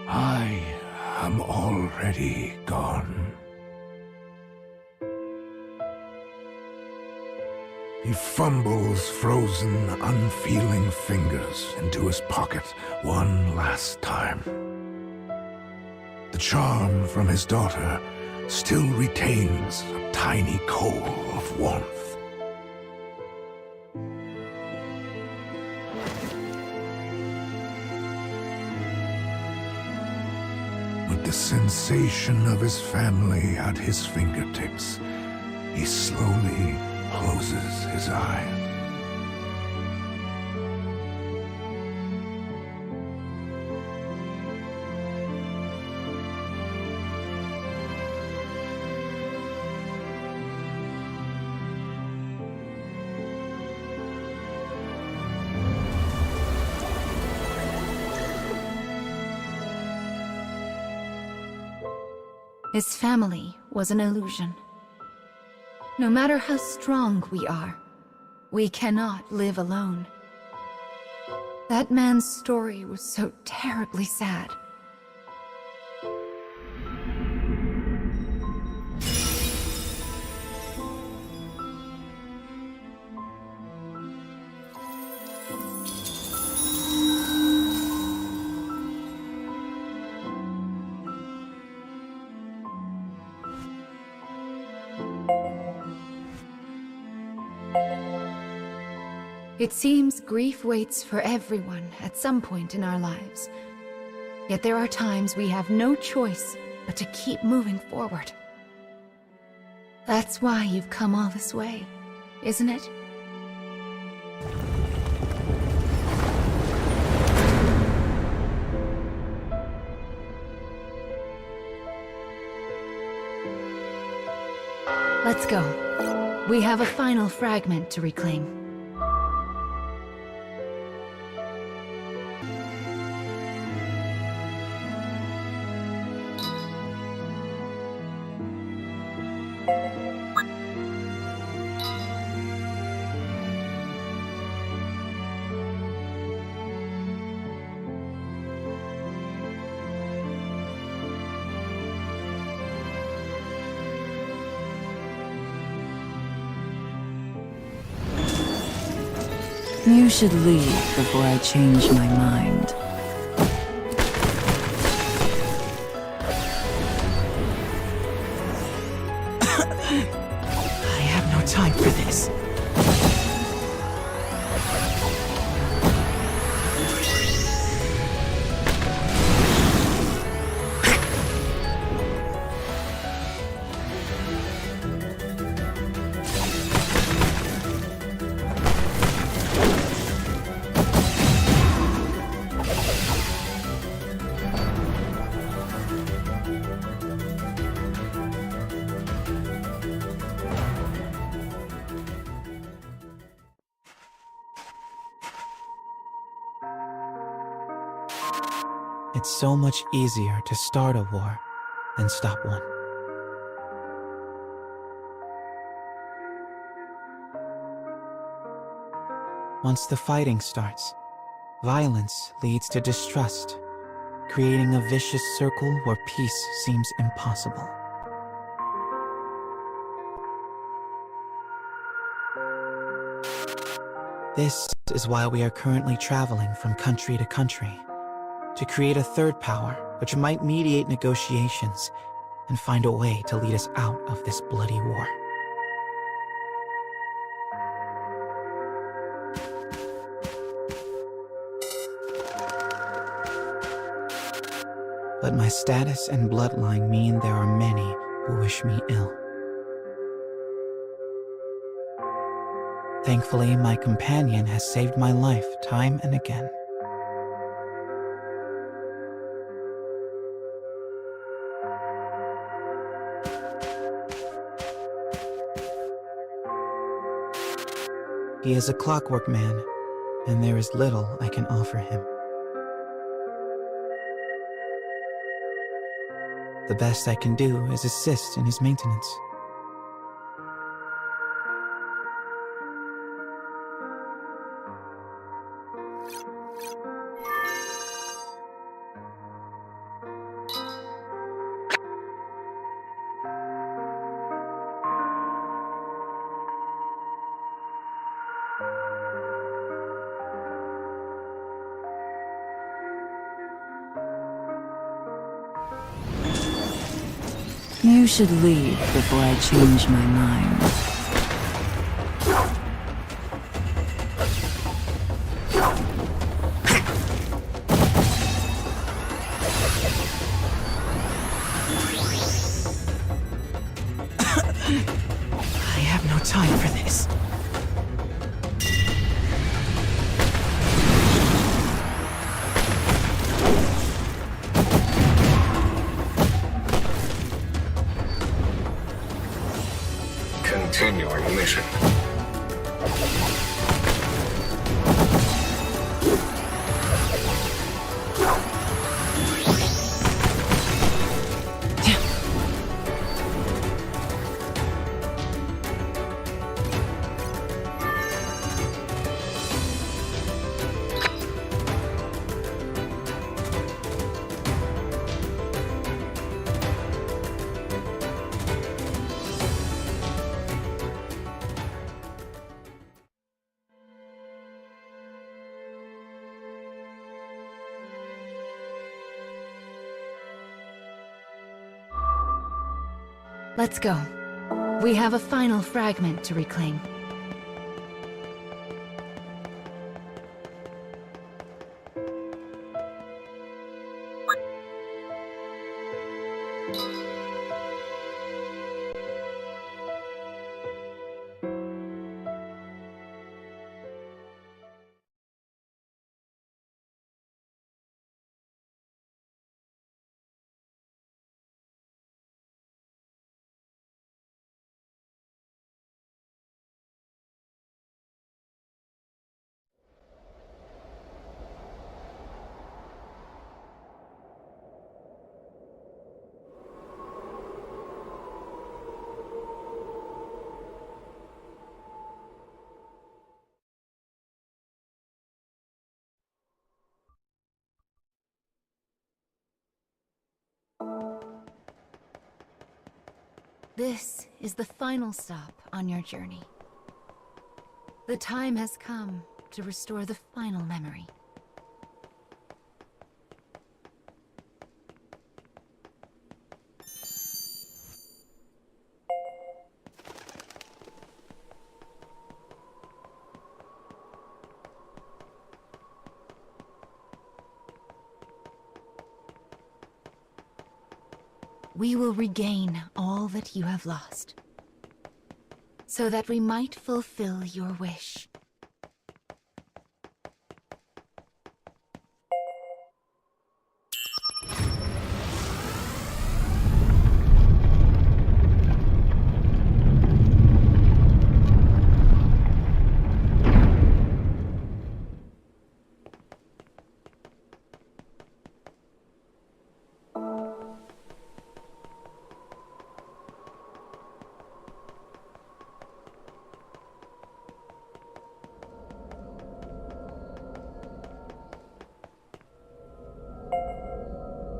[SPEAKER 8] I am already gone. He fumbles frozen, unfeeling fingers into his pocket one last time. The charm from his daughter still retains a tiny coal of warmth. With the sensation of his family at his fingertips, he slowly closes his eyes.
[SPEAKER 1] His family was an illusion. No matter how strong we are, we cannot live alone. That man's story was so terribly sad. It seems grief waits for everyone at some point in our lives. Yet there are times we have no choice but to keep moving forward. That's why you've come all this way, isn't it? Let's go. We have a final fragment to reclaim.
[SPEAKER 4] You should leave before I change my mind.
[SPEAKER 9] I have no time for this. It's so much easier to start a war than stop one. Once the fighting starts, violence leads to distrust, creating a vicious circle where peace seems impossible. This is why we are currently traveling from country to country, to create a third power which might mediate negotiations and find a way to lead us out of this bloody war. But my status and bloodline mean there are many who wish me ill. Thankfully, my companion has saved my life time and again. He is a clockwork man, and there is little I can offer him. The best I can do is assist in his maintenance.
[SPEAKER 4] You should leave before I change my mind.
[SPEAKER 9] I have no time for this.
[SPEAKER 10] Continuing mission.
[SPEAKER 1] Let's go. We have a final fragment to reclaim. This is the final stop on your journey. The time has come to restore the final memory. We will regain all that you have lost, so that we might fulfill your wish.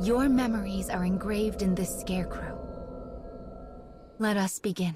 [SPEAKER 1] Your memories are engraved in this scarecrow. Let us begin.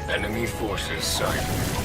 [SPEAKER 10] Enemy forces sighted.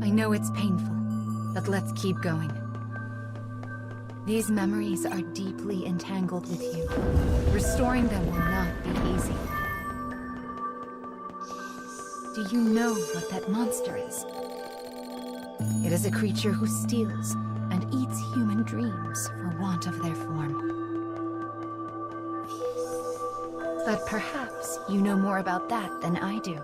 [SPEAKER 1] I know it's painful, but let's keep going. These memories are deeply entangled with you. Restoring them will not be easy. Do you know what that monster is? It is a creature who steals and eats human dreams for want of their form. But perhaps you know more about that than I do.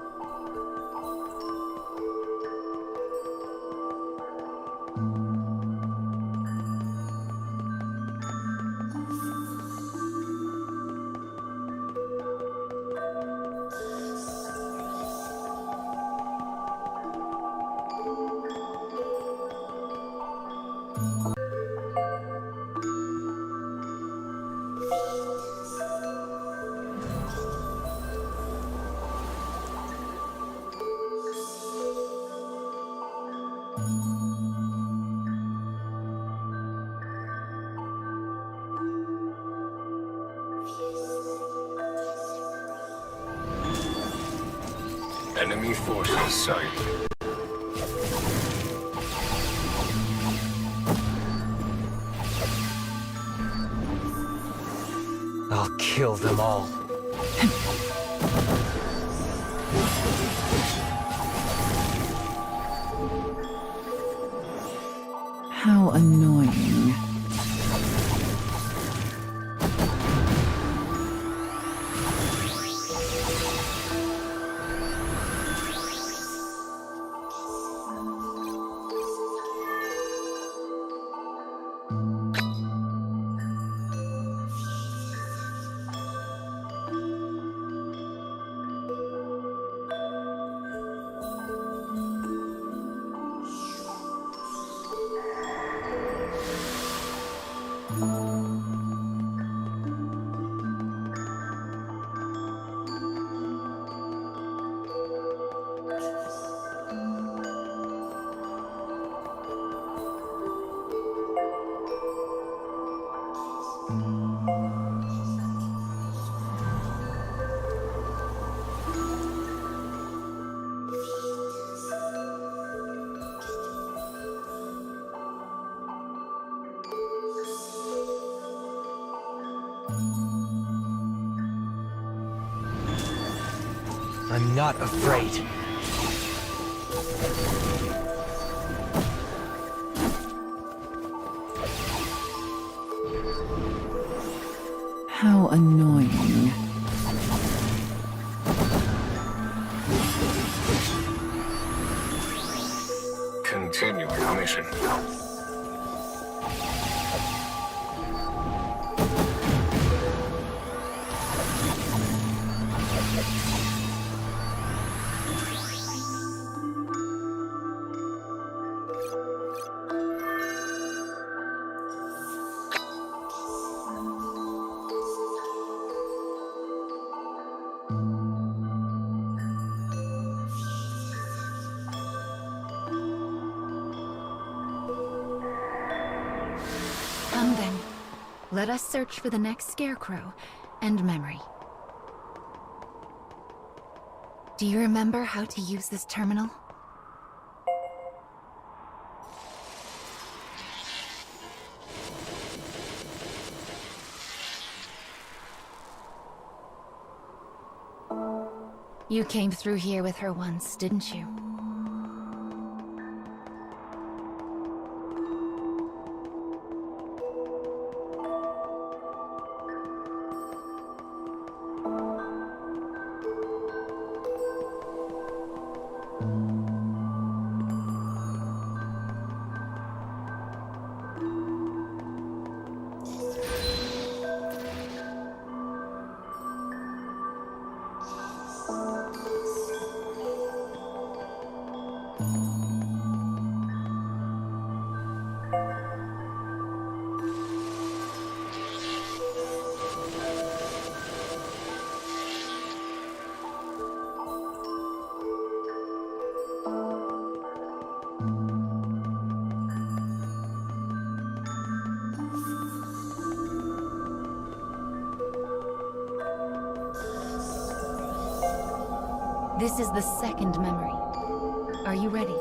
[SPEAKER 10] Enemy forces sighted.
[SPEAKER 6] I'll kill them all.
[SPEAKER 4] How annoying.
[SPEAKER 6] I'm not afraid.
[SPEAKER 4] How annoying.
[SPEAKER 10] Continuing mission.
[SPEAKER 1] Come then. Let us search for the next scarecrow and memory. Do you remember how to use this terminal? You came through here with her once, didn't you? This is the second memory. Are you ready?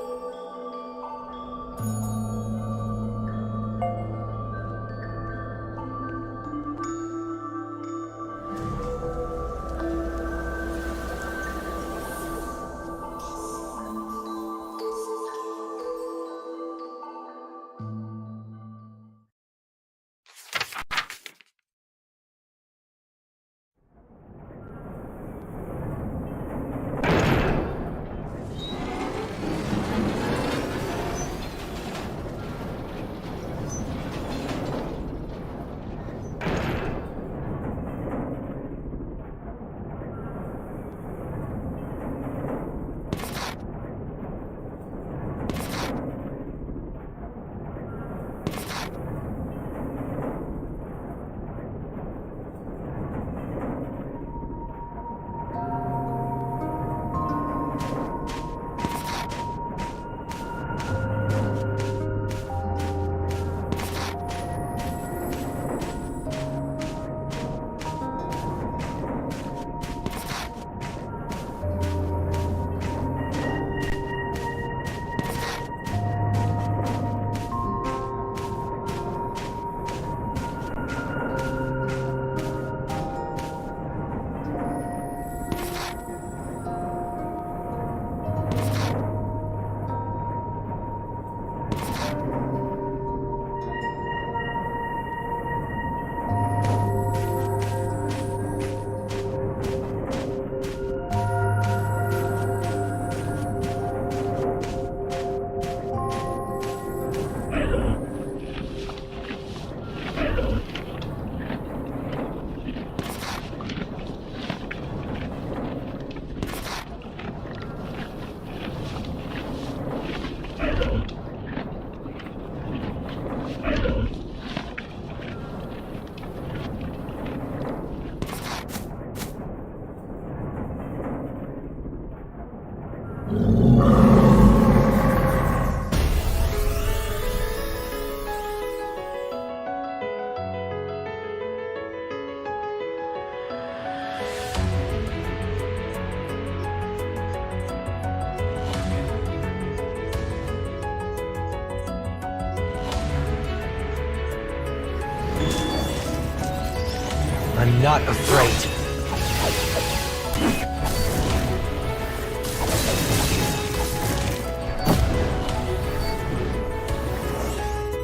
[SPEAKER 6] I'm not afraid.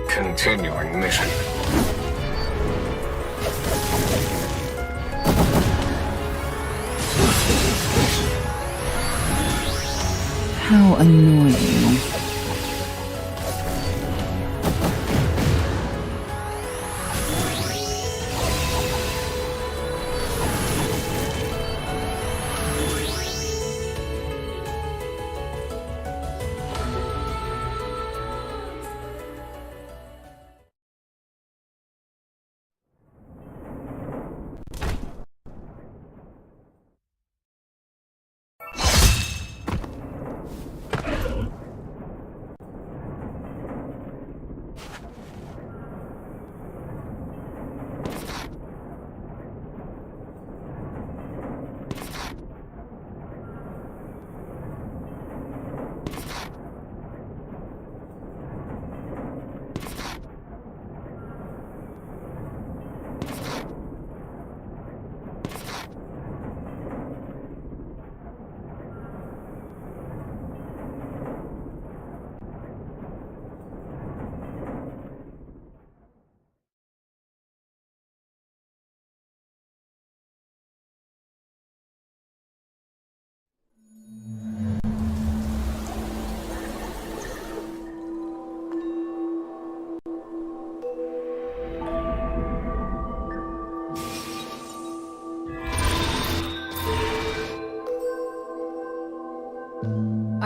[SPEAKER 10] Continuing mission.
[SPEAKER 4] How annoying.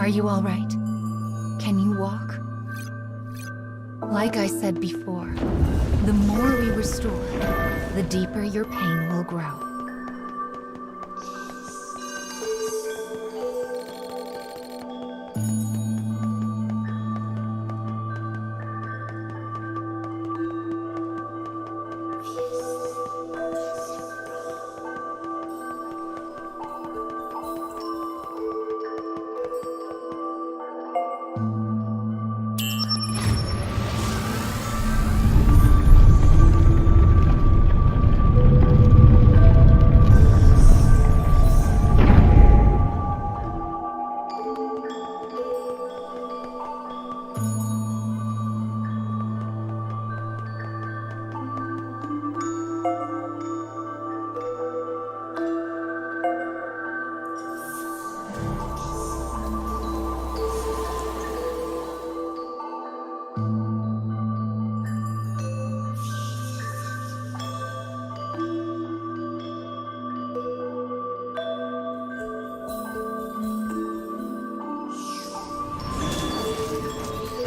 [SPEAKER 1] you all right? Can you walk? Like I said before, the more we restore, the deeper your pain will grow.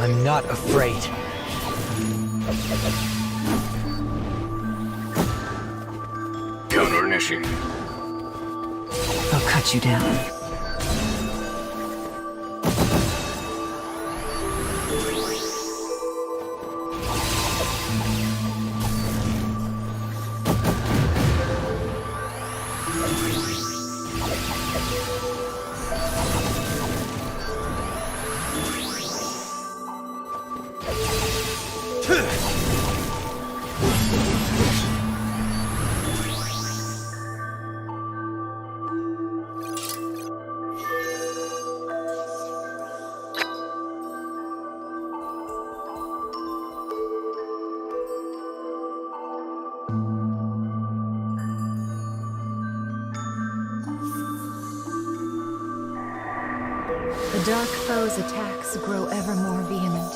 [SPEAKER 6] I'm not afraid.
[SPEAKER 10] Counter initiate.
[SPEAKER 4] I'll cut you down.
[SPEAKER 1] The dark foe's attacks grow ever more vehement.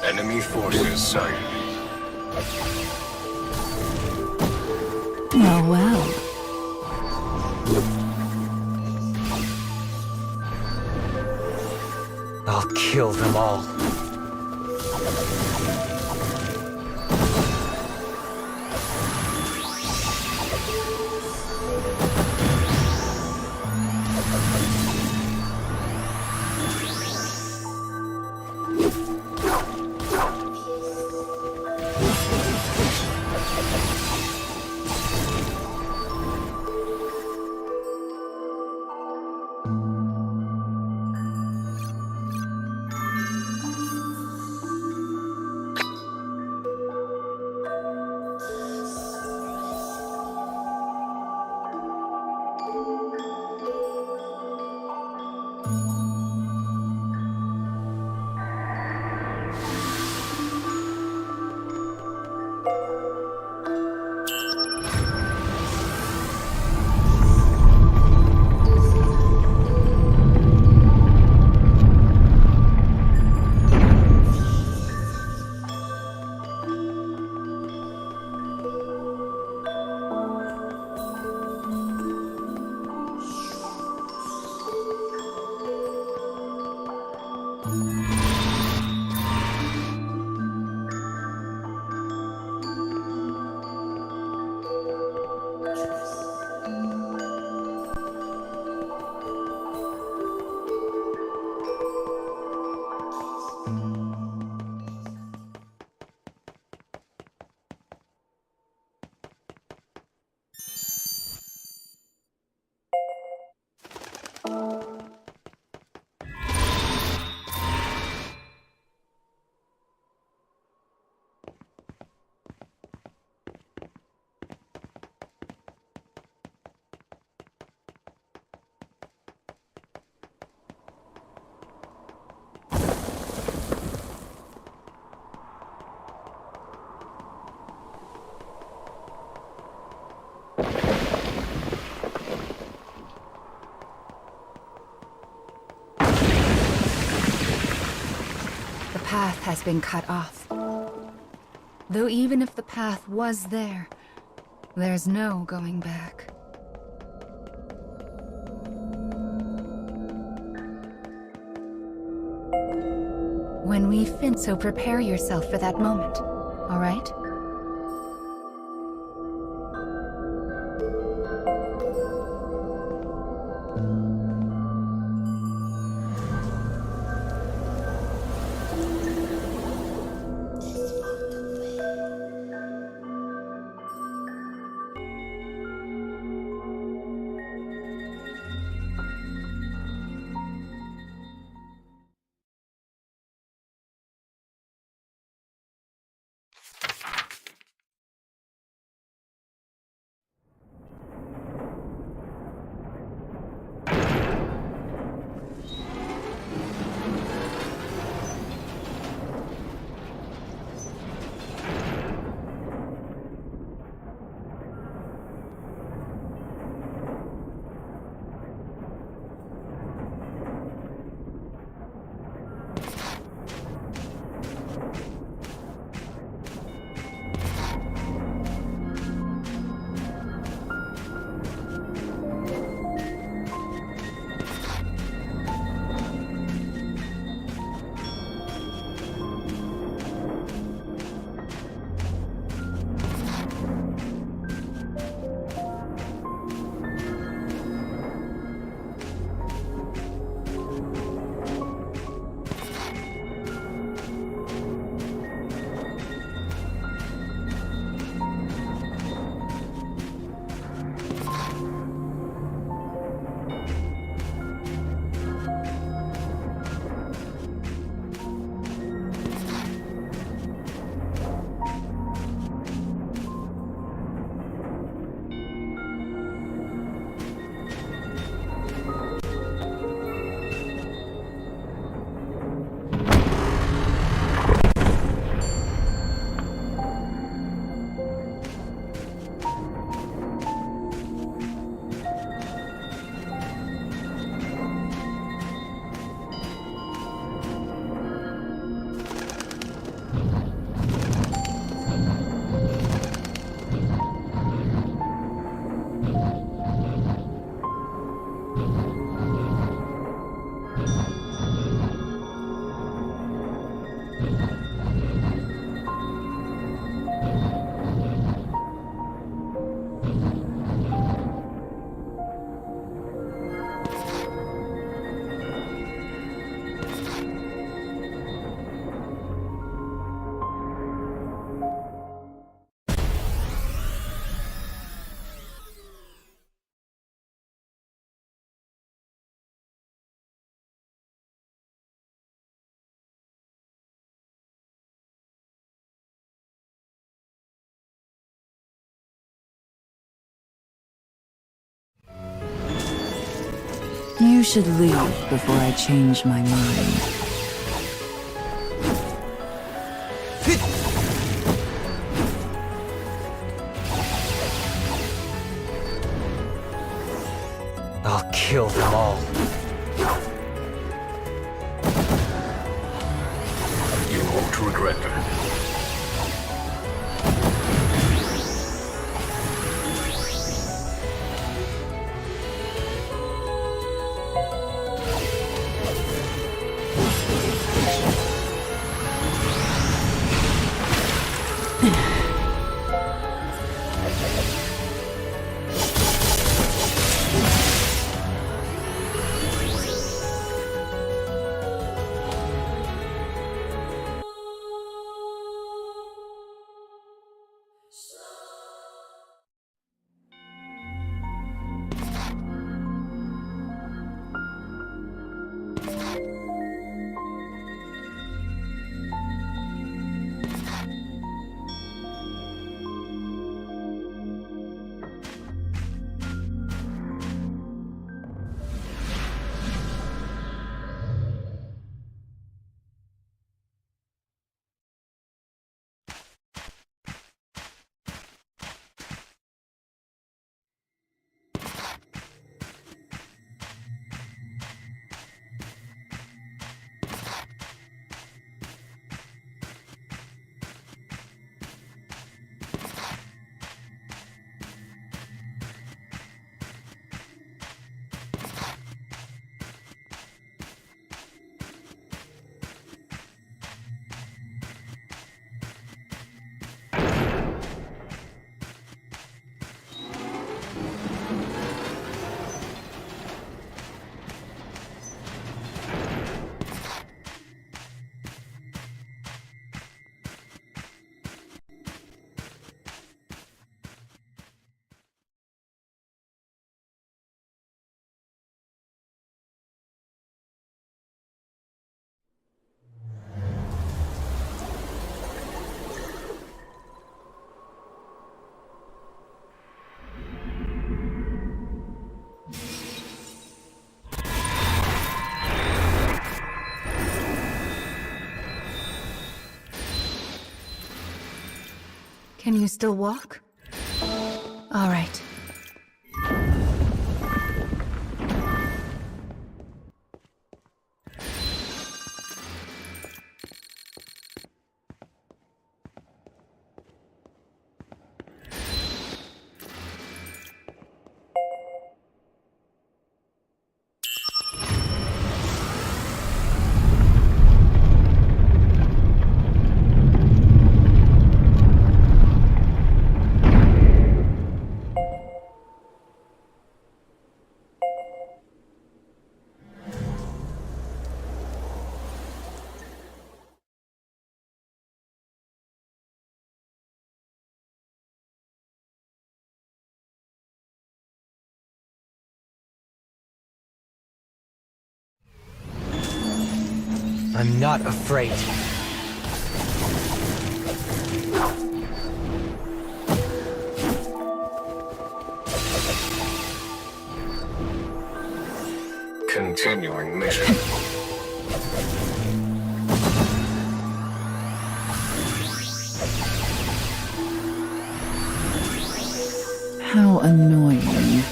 [SPEAKER 10] Enemy forces sighted.
[SPEAKER 4] Well, well.
[SPEAKER 6] I'll kill them all.
[SPEAKER 1] path has been cut off. Though even if the path was there, there's no going back. When we fin, so prepare yourself for that moment, all right?
[SPEAKER 4] You should leave before I change my mind.
[SPEAKER 6] I'll kill them all.
[SPEAKER 10] You won't regret it.
[SPEAKER 1] Can you still walk? All right.
[SPEAKER 6] I'm not afraid.
[SPEAKER 10] Continuing mission.
[SPEAKER 4] How annoying.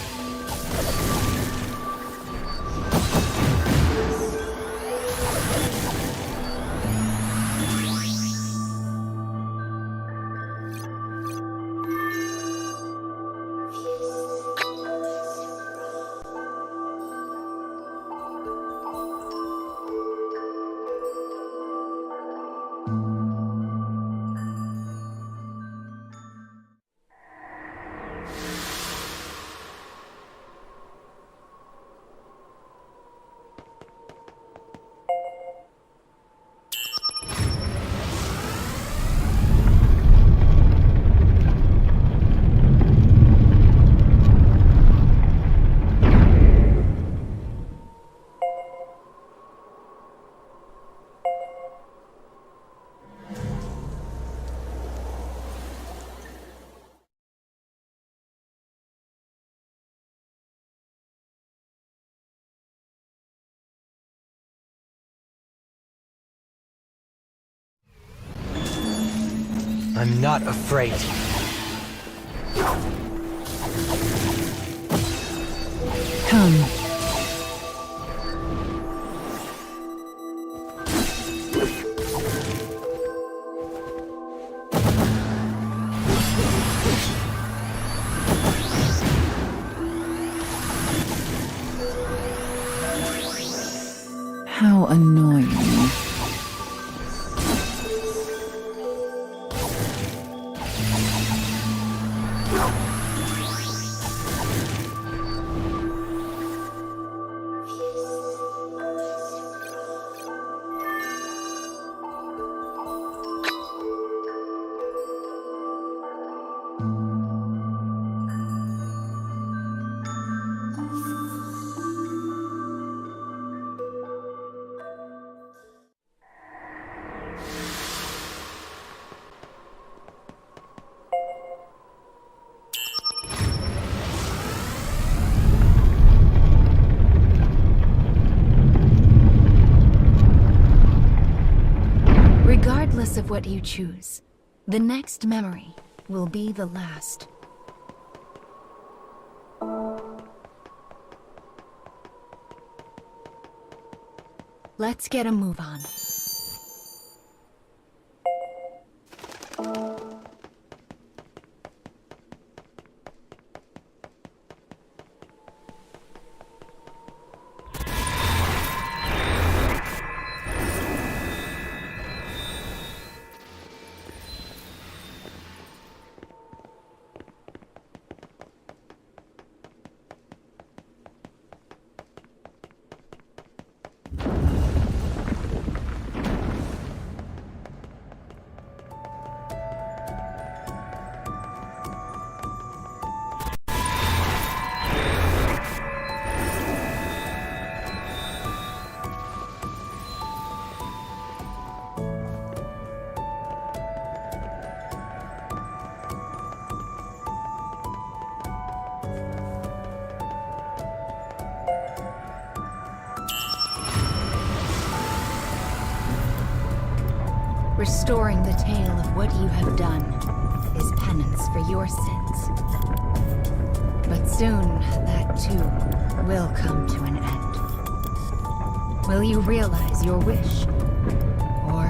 [SPEAKER 6] I'm not afraid.
[SPEAKER 4] Come. How annoying.
[SPEAKER 1] Regardless of what you choose, the next memory will be the last. Let's get a move on. Restoring the tale of what you have done is penance for your sins. But soon, that too will come to an end. Will you realize your wish? Or...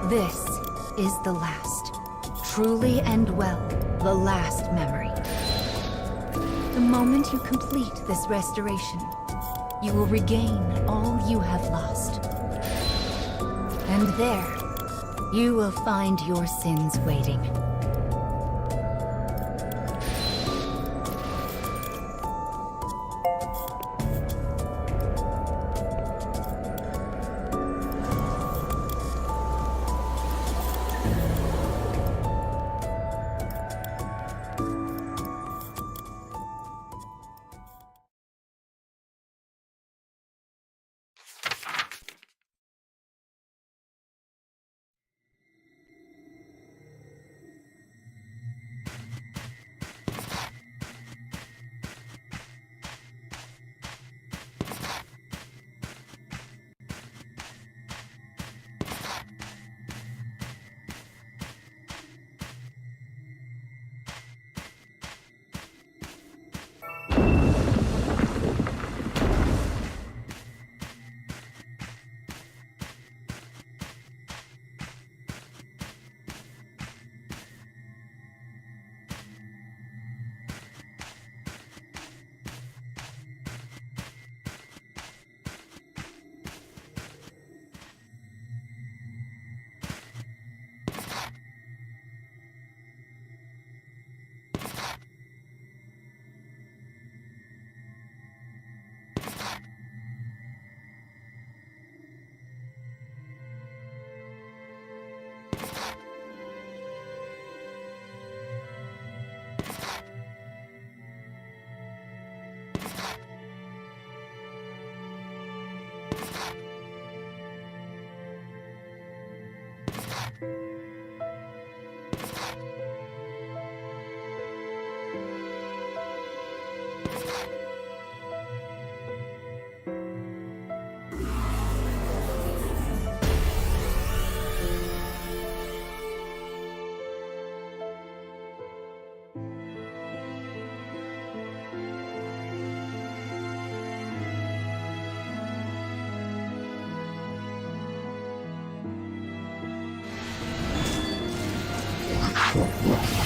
[SPEAKER 1] This is the last. Truly and well, the last memory. The moment you complete this restoration, you will regain all you have lost. And there, you will find your sins waiting.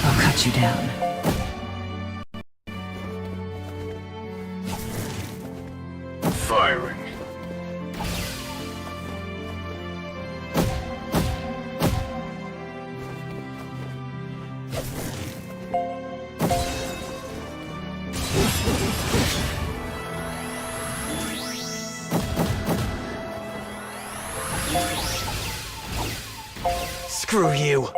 [SPEAKER 4] I'll cut you down.
[SPEAKER 10] Firing.
[SPEAKER 6] Screw you!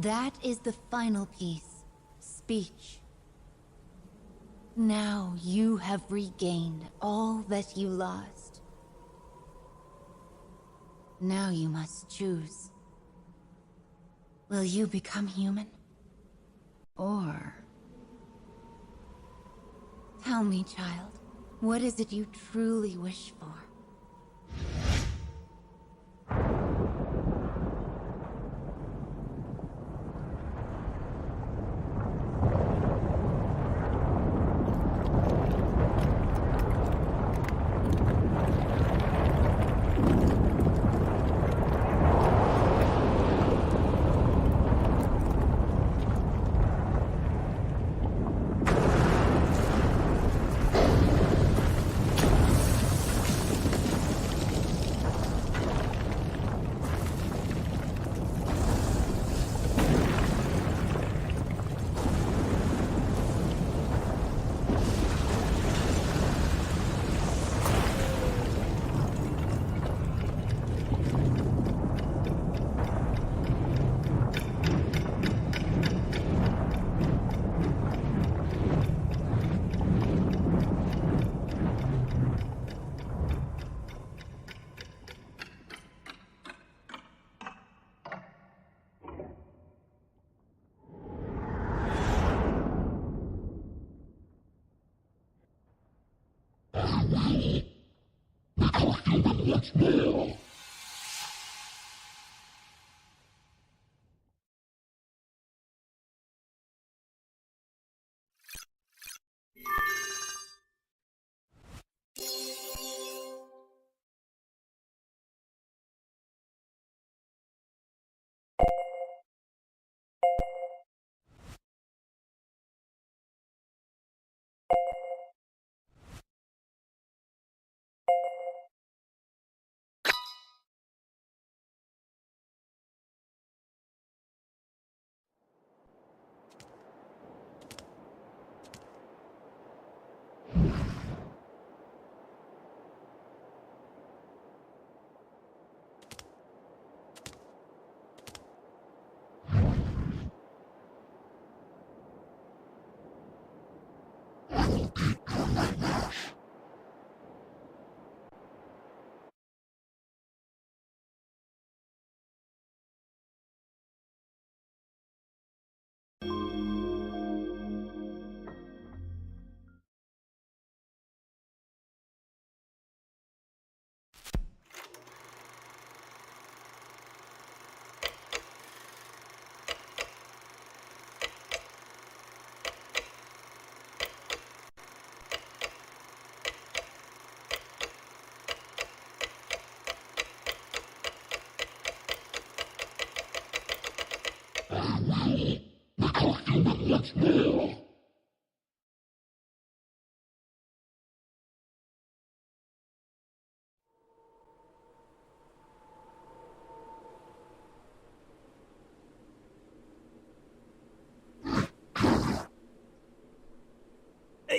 [SPEAKER 1] That is the final piece. Speech. Now you have regained all that you lost. Now you must choose. Will you become human? Or... Tell me, child, what is it you truly wish for?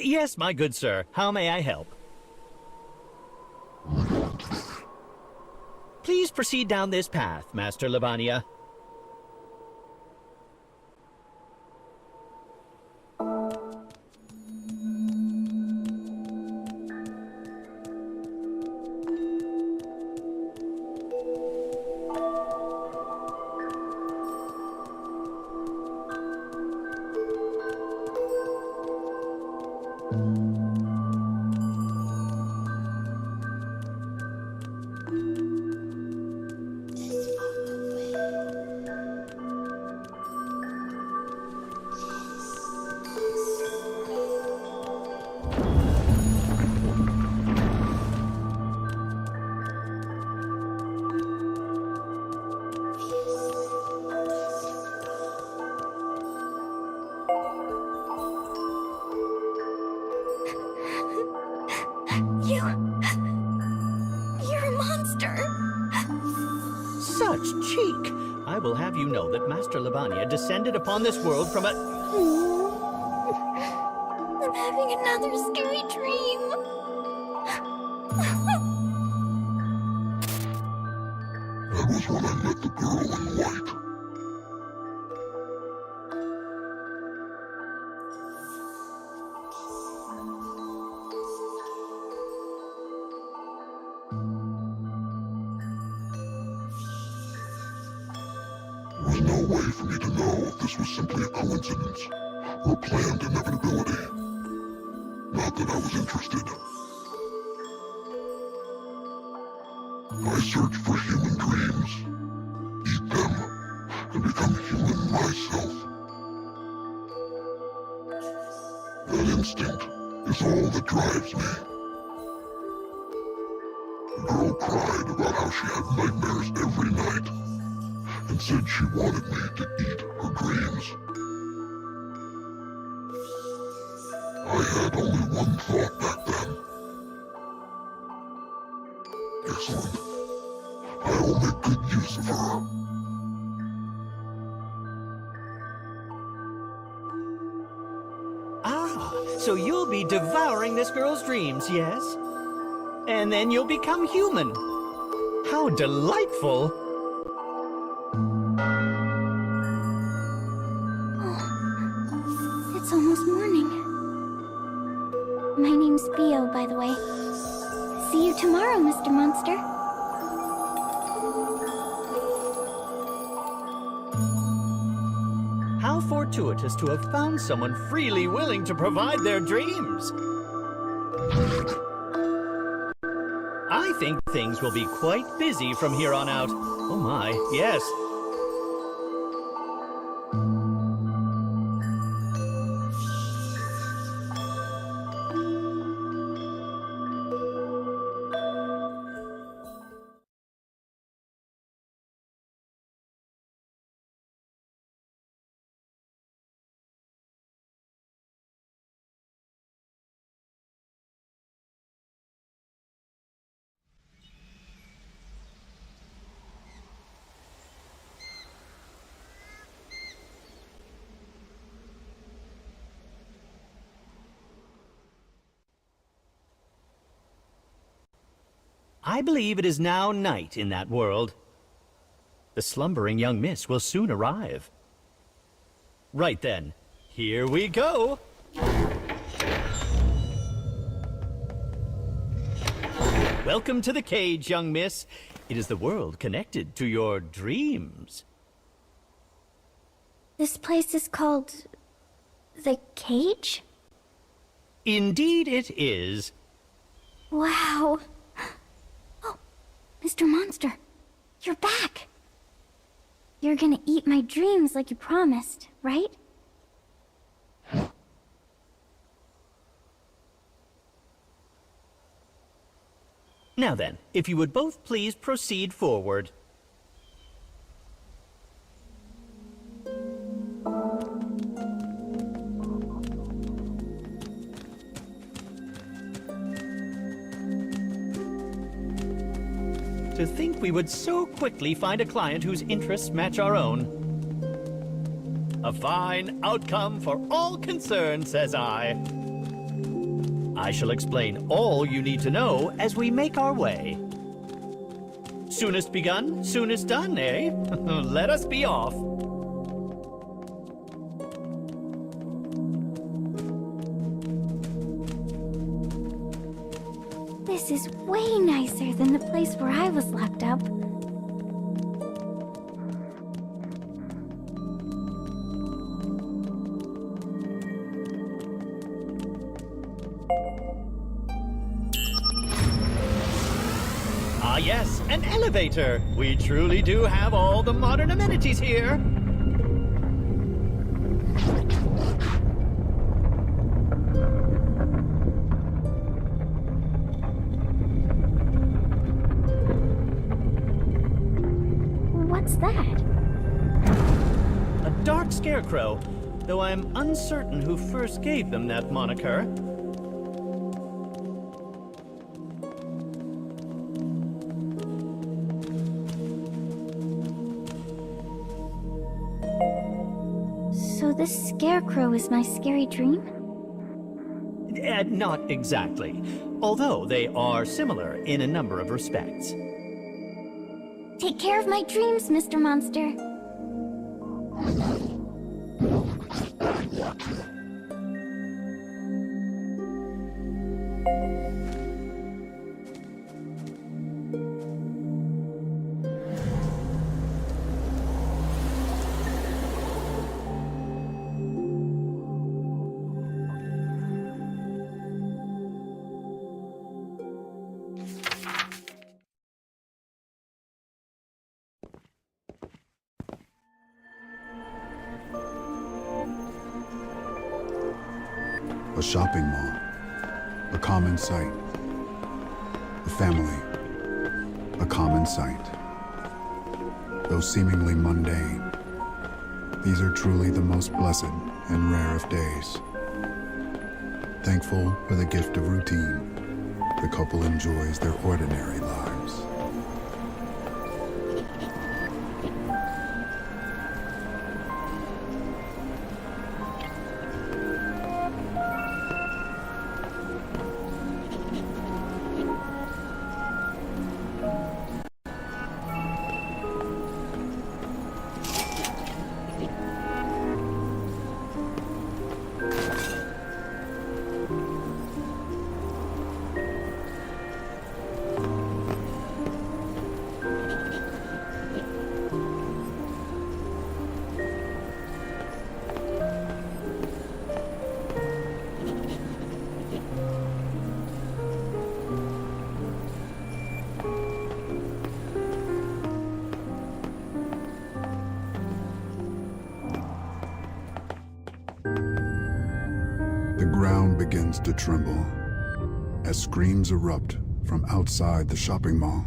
[SPEAKER 3] Yes, my good sir. How may I help? Please proceed down this path, Master Lavania.
[SPEAKER 2] You're a monster.
[SPEAKER 3] Such cheek! I will have you know that Master Lavania descended upon this world from a...
[SPEAKER 2] I'm having another scary dream.
[SPEAKER 8] That was when I met the girl in white.
[SPEAKER 12] no way for me to know if this was simply a coincidence or a planned inevitability. Not that I was interested. I search for human dreams, eat them, and become human myself. That instinct is all that drives me. The girl cried about how she had nightmares every night and said she wanted me to eat her dreams. I had only one thought back then. Excellent. I will make good use of her.
[SPEAKER 3] So you'll be devouring this girl's dreams, yes? And then you'll become human. How delightful!
[SPEAKER 2] Oh, it's almost morning. My name's Theo, by the way. See you tomorrow, Mr. Monster.
[SPEAKER 3] How fortuitous to have found someone freely willing to provide their dreams. I think things will be quite busy from here on out. Oh my, yes. I believe it is now night in that world. The slumbering young miss will soon arrive. Right then, here we go! Welcome to the cage, young miss. It is the world connected to your dreams.
[SPEAKER 2] This place is called... the cage?
[SPEAKER 3] Indeed it is.
[SPEAKER 2] Wow. Oh, Mr. Monster, you're back. You're gonna eat my dreams like you promised, right?
[SPEAKER 3] Now then, if you would both please proceed forward. To think we would so quickly find a client whose interests match our own. A fine outcome for all concerned, says I. I shall explain all you need to know as we make our way. Soonest begun, soonest done, eh? Let us be off.
[SPEAKER 2] This is way nicer than the place where I was locked up.
[SPEAKER 3] Ah yes, an elevator! We truly do have all the modern amenities here.
[SPEAKER 2] What's that?
[SPEAKER 3] A dark scarecrow, though I'm uncertain who first gave them that moniker.
[SPEAKER 2] So this scarecrow is my scary dream?
[SPEAKER 3] Not exactly, although they are similar in a number of respects.
[SPEAKER 2] Take care of my dreams, Mr. Monster.
[SPEAKER 13] A shopping mall. A common sight. A family. A common sight. Though seemingly mundane, these are truly the most blessed and rare of days. Thankful for the gift of routine, the couple enjoys their ordinary lives. The ground begins to tremble as screams erupt from outside the shopping mall.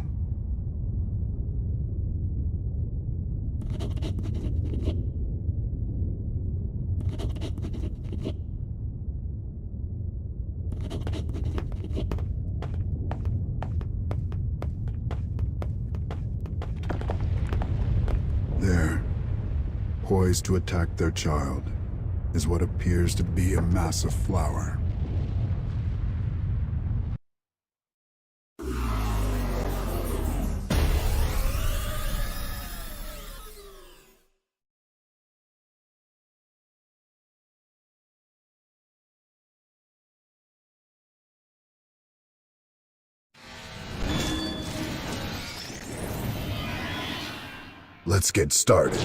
[SPEAKER 13] There, poised to attack their child, is what appears to be a massive flower. Let's get started.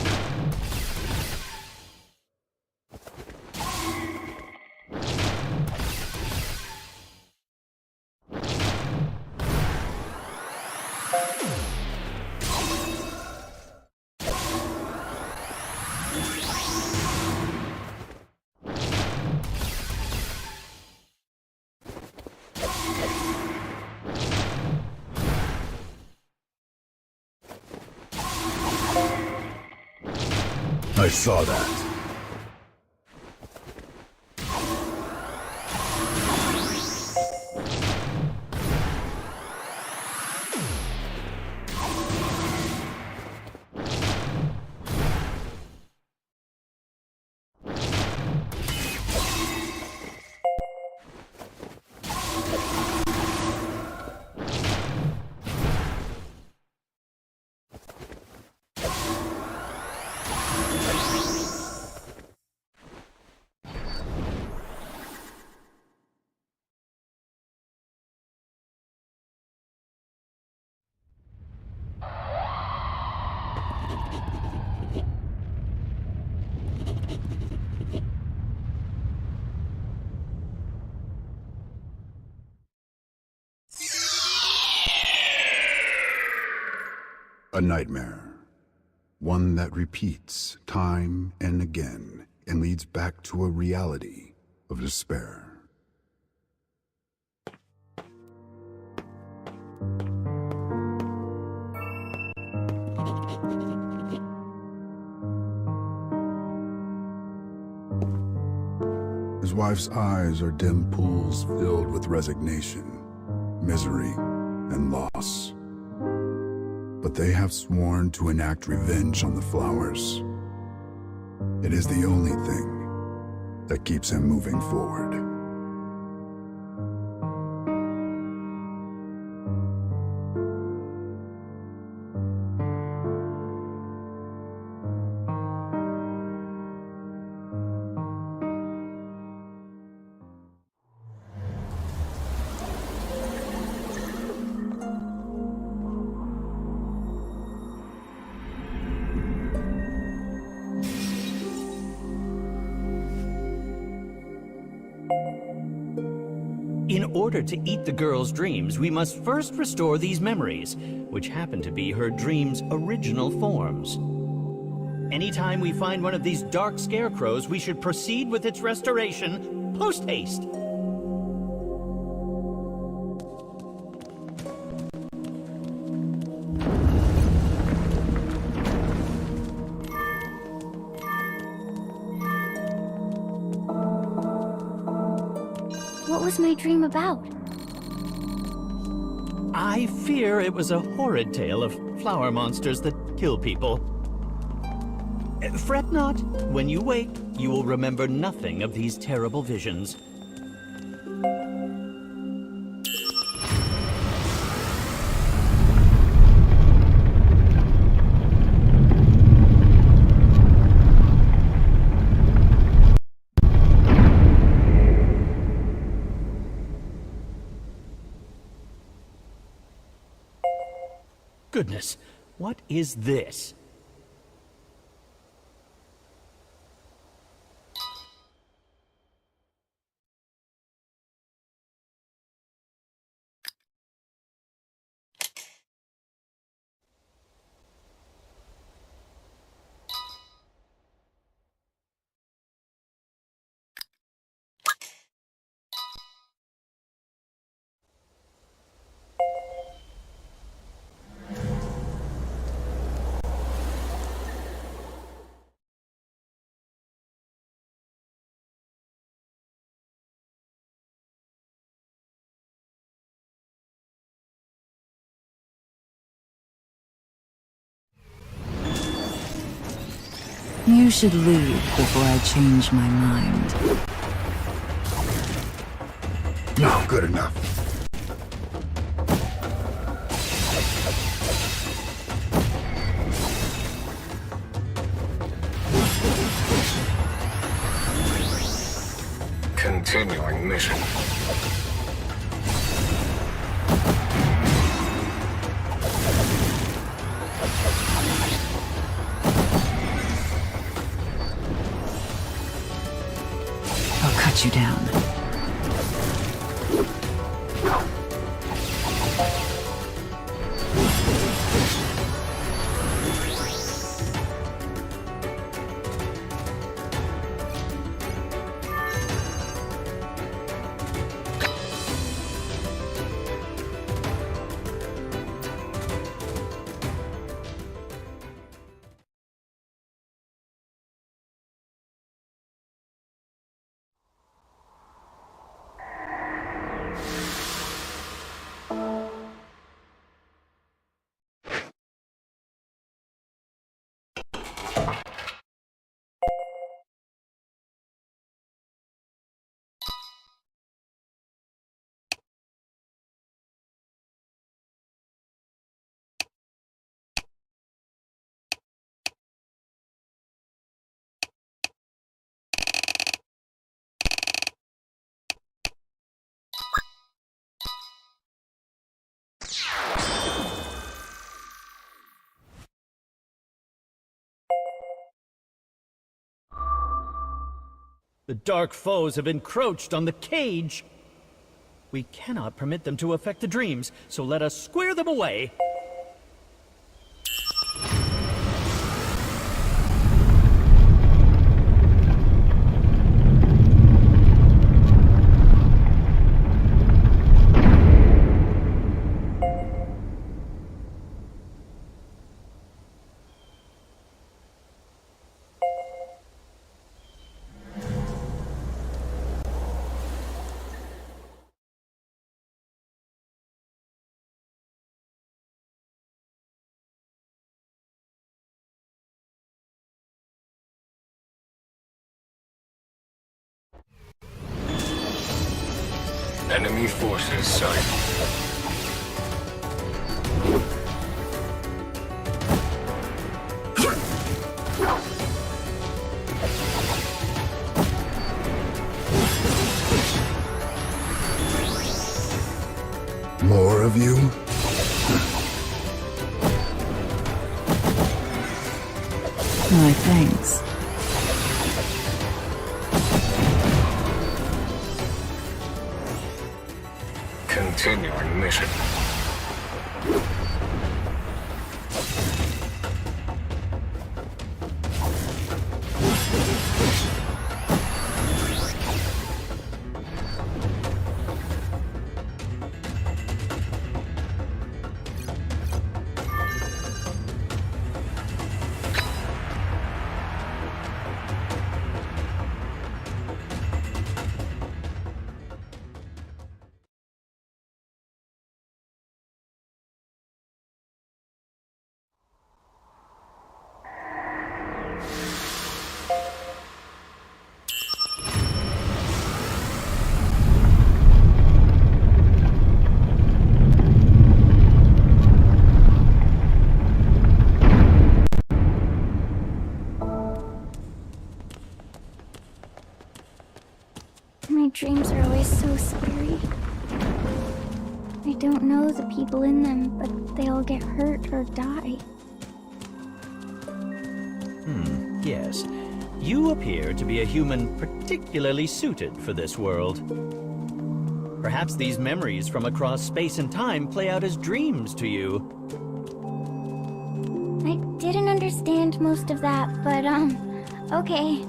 [SPEAKER 13] I saw that. A nightmare. One that repeats time and again and leads back to a reality of despair. His wife's eyes are dim pools filled with resignation, misery, and loss. But they have sworn to enact revenge on the flowers. It is the only thing that keeps him moving forward.
[SPEAKER 3] In order to eat the girl's dreams, we must first restore these memories, which happen to be her dream's original forms. Anytime we find one of these dark scarecrows, we should proceed with its restoration post-haste.
[SPEAKER 2] What was my dream about?
[SPEAKER 3] I fear it was a horrid tale of flower monsters that kill people. Fret not. When you wake, you will remember nothing of these terrible visions. Goodness, what is this?
[SPEAKER 4] You should leave before I change my mind.
[SPEAKER 13] No, good enough.
[SPEAKER 10] Continuing mission.
[SPEAKER 4] I'll cut you down.
[SPEAKER 3] The dark foes have encroached on the cage. We cannot permit them to affect the dreams, so let us square them away.
[SPEAKER 10] Enemy forces sighted.
[SPEAKER 13] More of you?
[SPEAKER 4] My thanks.
[SPEAKER 10] Continuing mission.
[SPEAKER 2] don't know the people in them, but they all get hurt or die.
[SPEAKER 3] Yes. You appear to be a human particularly suited for this world. Perhaps these memories from across space and time play out as dreams to you.
[SPEAKER 2] I didn't understand most of that, but, okay.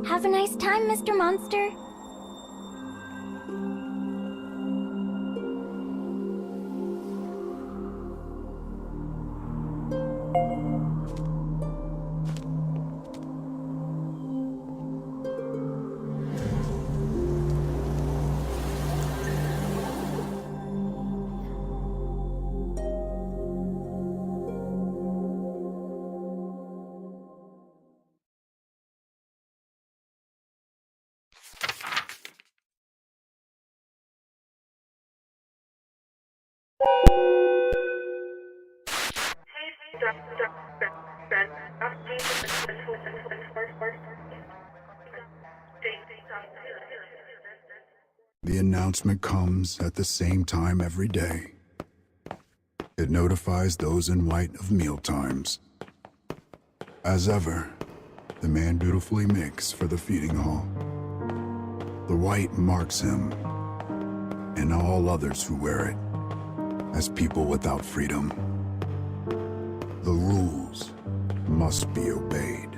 [SPEAKER 2] Have a nice time, Mr. Monster.
[SPEAKER 13] The announcement comes at the same time every day. It notifies those in white of meal times. As ever, the man dutifully makes for the feeding hall. The white marks him, and all others who wear it, as people without freedom. The rules must be obeyed.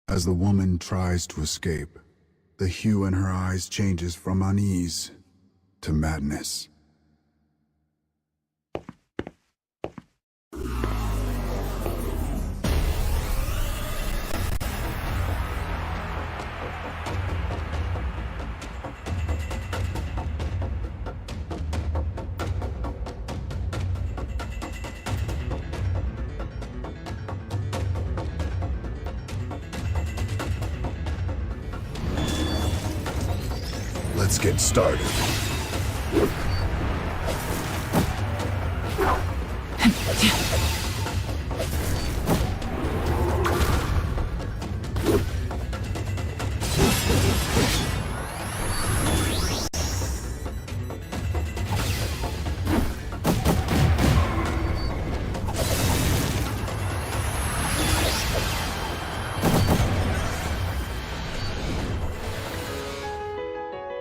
[SPEAKER 13] As the woman tries to escape, the hue in her eyes changes from unease to madness. Let's get started.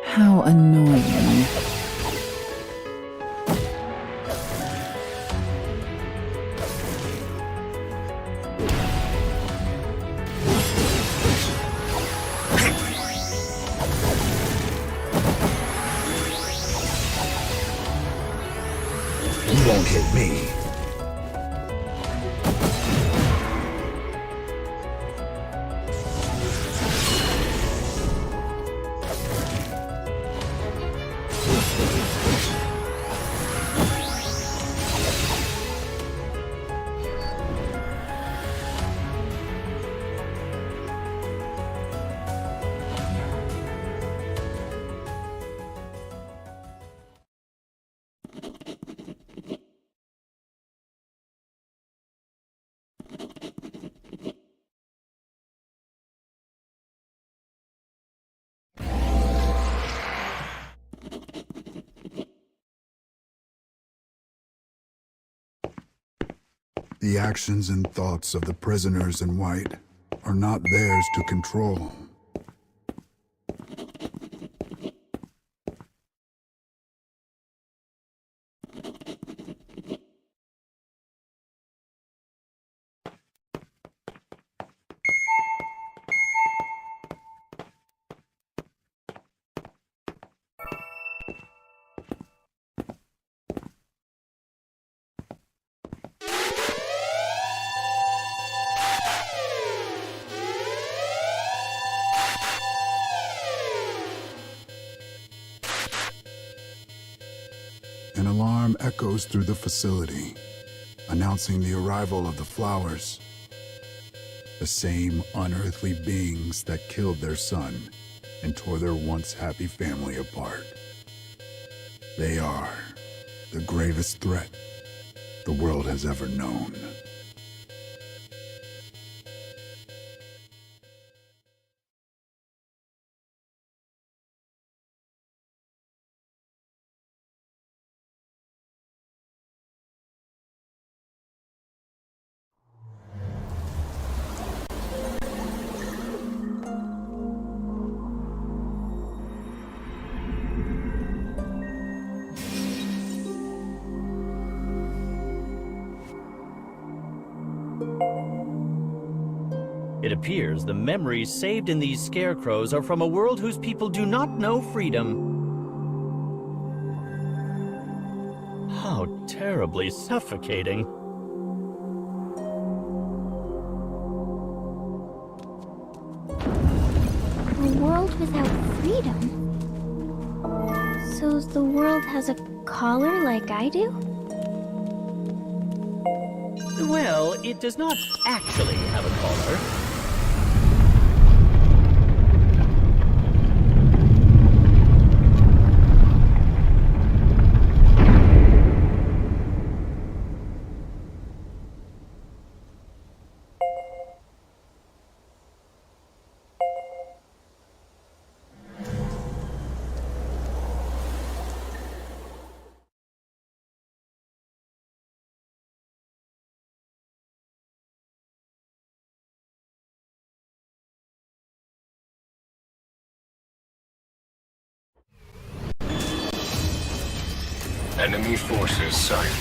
[SPEAKER 4] How annoying.
[SPEAKER 8] You won't hit me.
[SPEAKER 13] The actions and thoughts of the prisoners in white are not theirs to control. An alarm echoes through the facility, announcing the arrival of the flowers. The same unearthly beings that killed their son and tore their once happy family apart. They are the gravest threat the world has ever known.
[SPEAKER 3] It appears the memories saved in these scarecrows are from a world whose people do not know freedom. How terribly suffocating.
[SPEAKER 2] A world without freedom? So the world has a collar like I do?
[SPEAKER 3] Well, it does not actually have a collar.
[SPEAKER 10] Enemy forces sighted.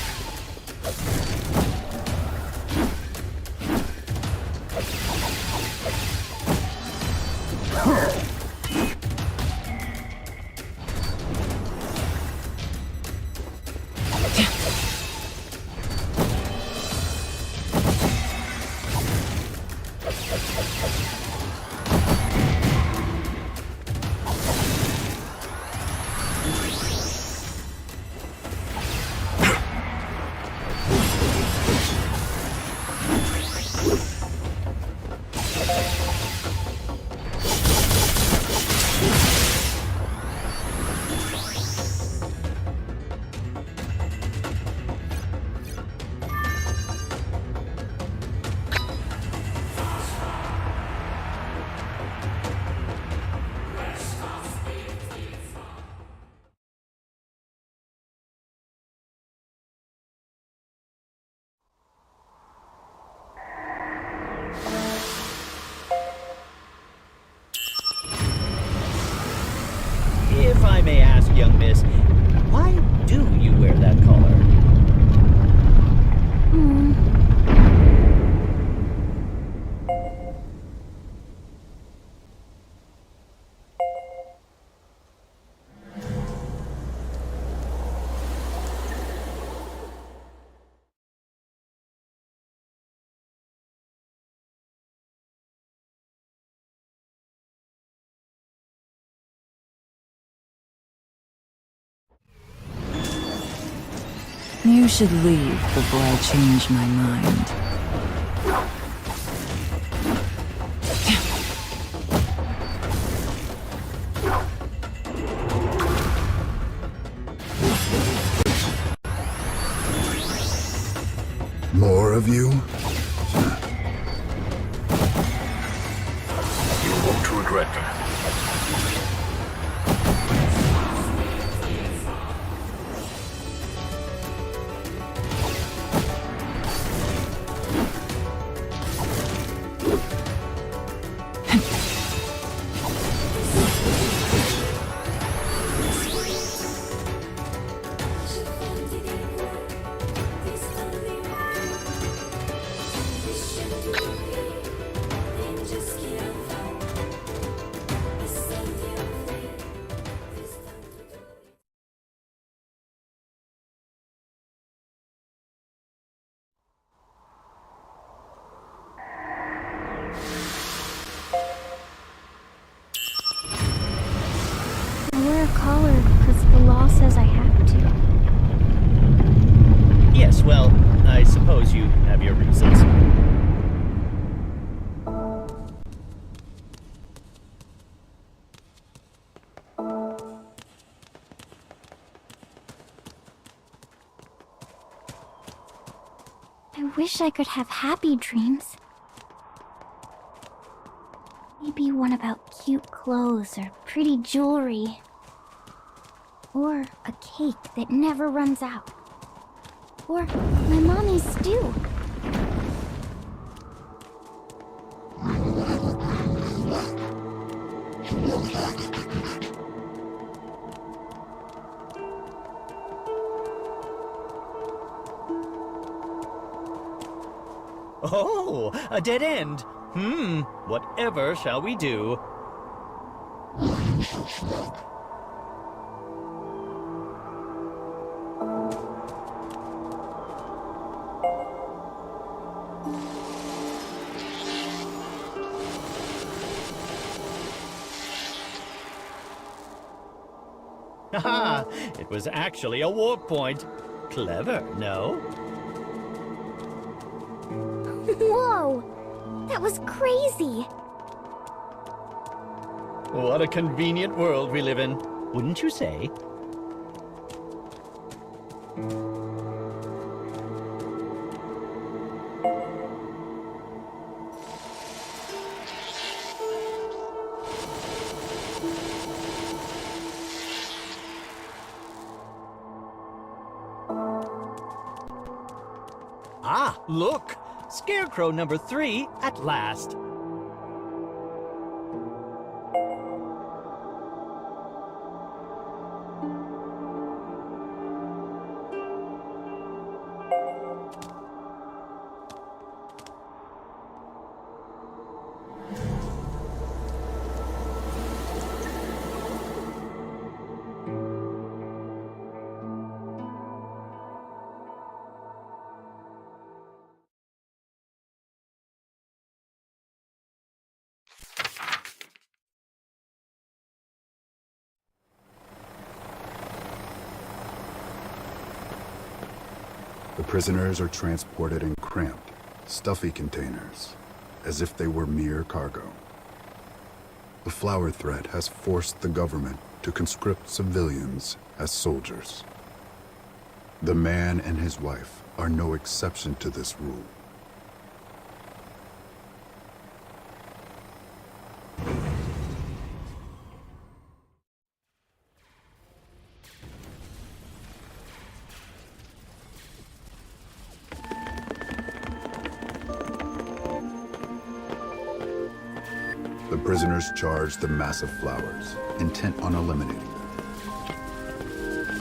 [SPEAKER 10] If I may ask, young miss, why do you wear that collar?
[SPEAKER 4] You should leave before I change my mind.
[SPEAKER 13] More of you?
[SPEAKER 10] You won't regret that.
[SPEAKER 2] I wear a collar because the law says I have to. But I don't want to.
[SPEAKER 3] Yes, well, I suppose you have your reasons.
[SPEAKER 2] I wish I could have happy dreams. Maybe one about cute clothes or pretty jewelry. Or a cake that never runs out. Or my mommy's stew.
[SPEAKER 3] Oh, a dead end. Whatever shall we do? Haha, it was actually a warp point. Clever, no?
[SPEAKER 2] Whoa! That was crazy!
[SPEAKER 3] What a convenient world we live in, wouldn't you say? Ah, look! Scarecrow number 3 at last.
[SPEAKER 13] The prisoners are transported in cramped, stuffy containers, as if they were mere cargo. The flower threat has forced the government to conscript civilians as soldiers. The man and his wife are no exception to this rule. The prisoners charge the massive flowers, intent on eliminating them.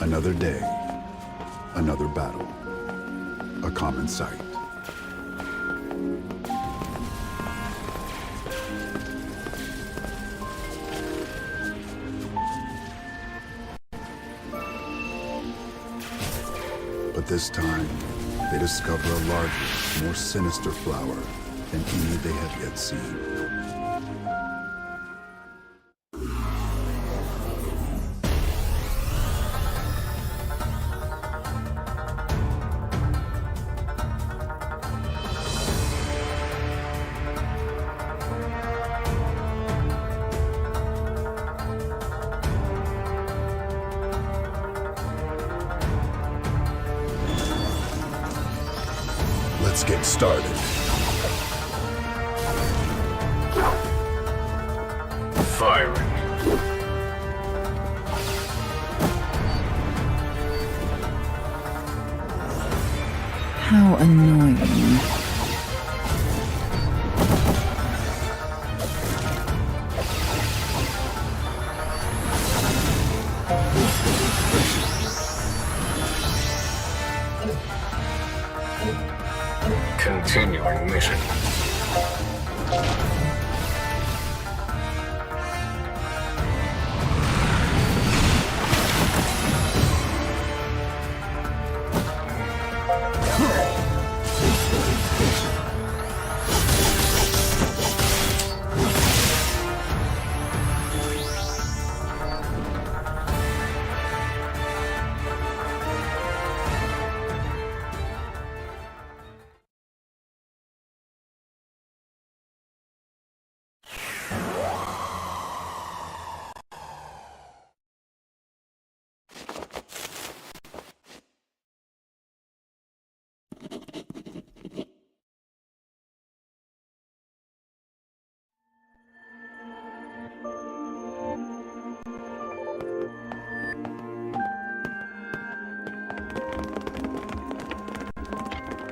[SPEAKER 13] Another day, another battle, a common sight. But this time, they discover a larger, more sinister flower than any they have yet seen. Let's get started.
[SPEAKER 10] Firing.
[SPEAKER 4] How annoying.
[SPEAKER 10] Continuing mission.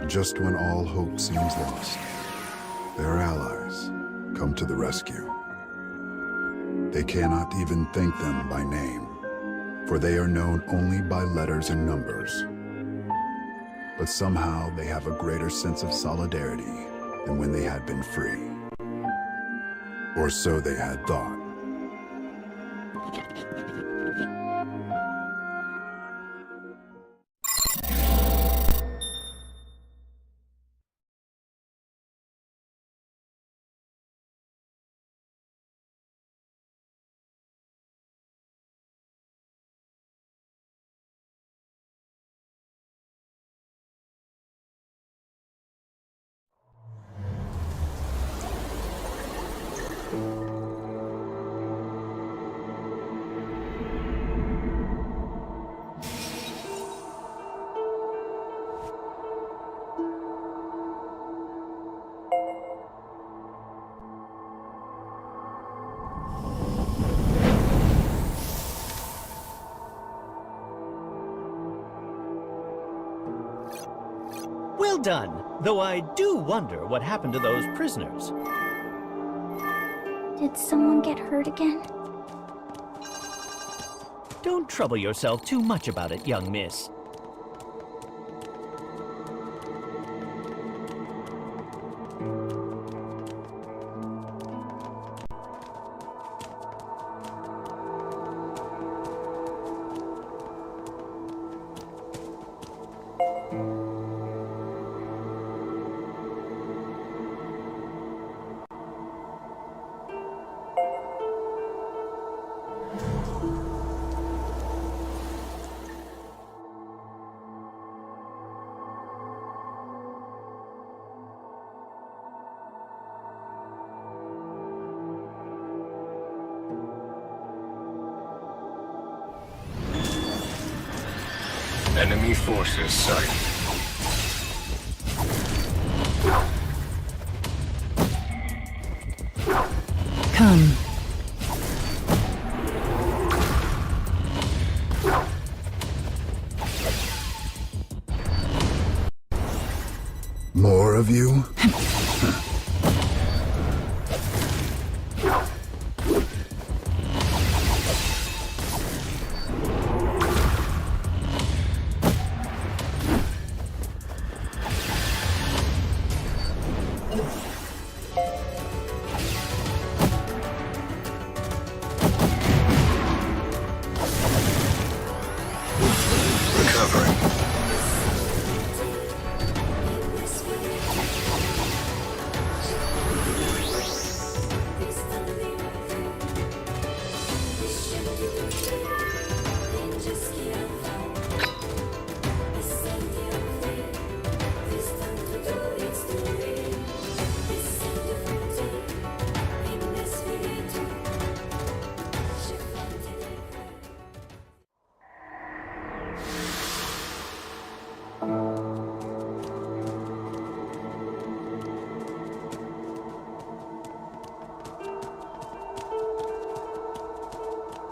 [SPEAKER 13] Just when all hope seems lost, their allies come to the rescue. They cannot even thank them by name, for they are known only by letters and numbers. But somehow they have a greater sense of solidarity than when they had been free. Or so they had thought.
[SPEAKER 3] Well done, though I do wonder what happened to those prisoners.
[SPEAKER 2] Did someone get hurt again?
[SPEAKER 3] Don't trouble yourself too much about it, young miss.
[SPEAKER 10] Enemy forces sighted.
[SPEAKER 4] Come.
[SPEAKER 13] More of you?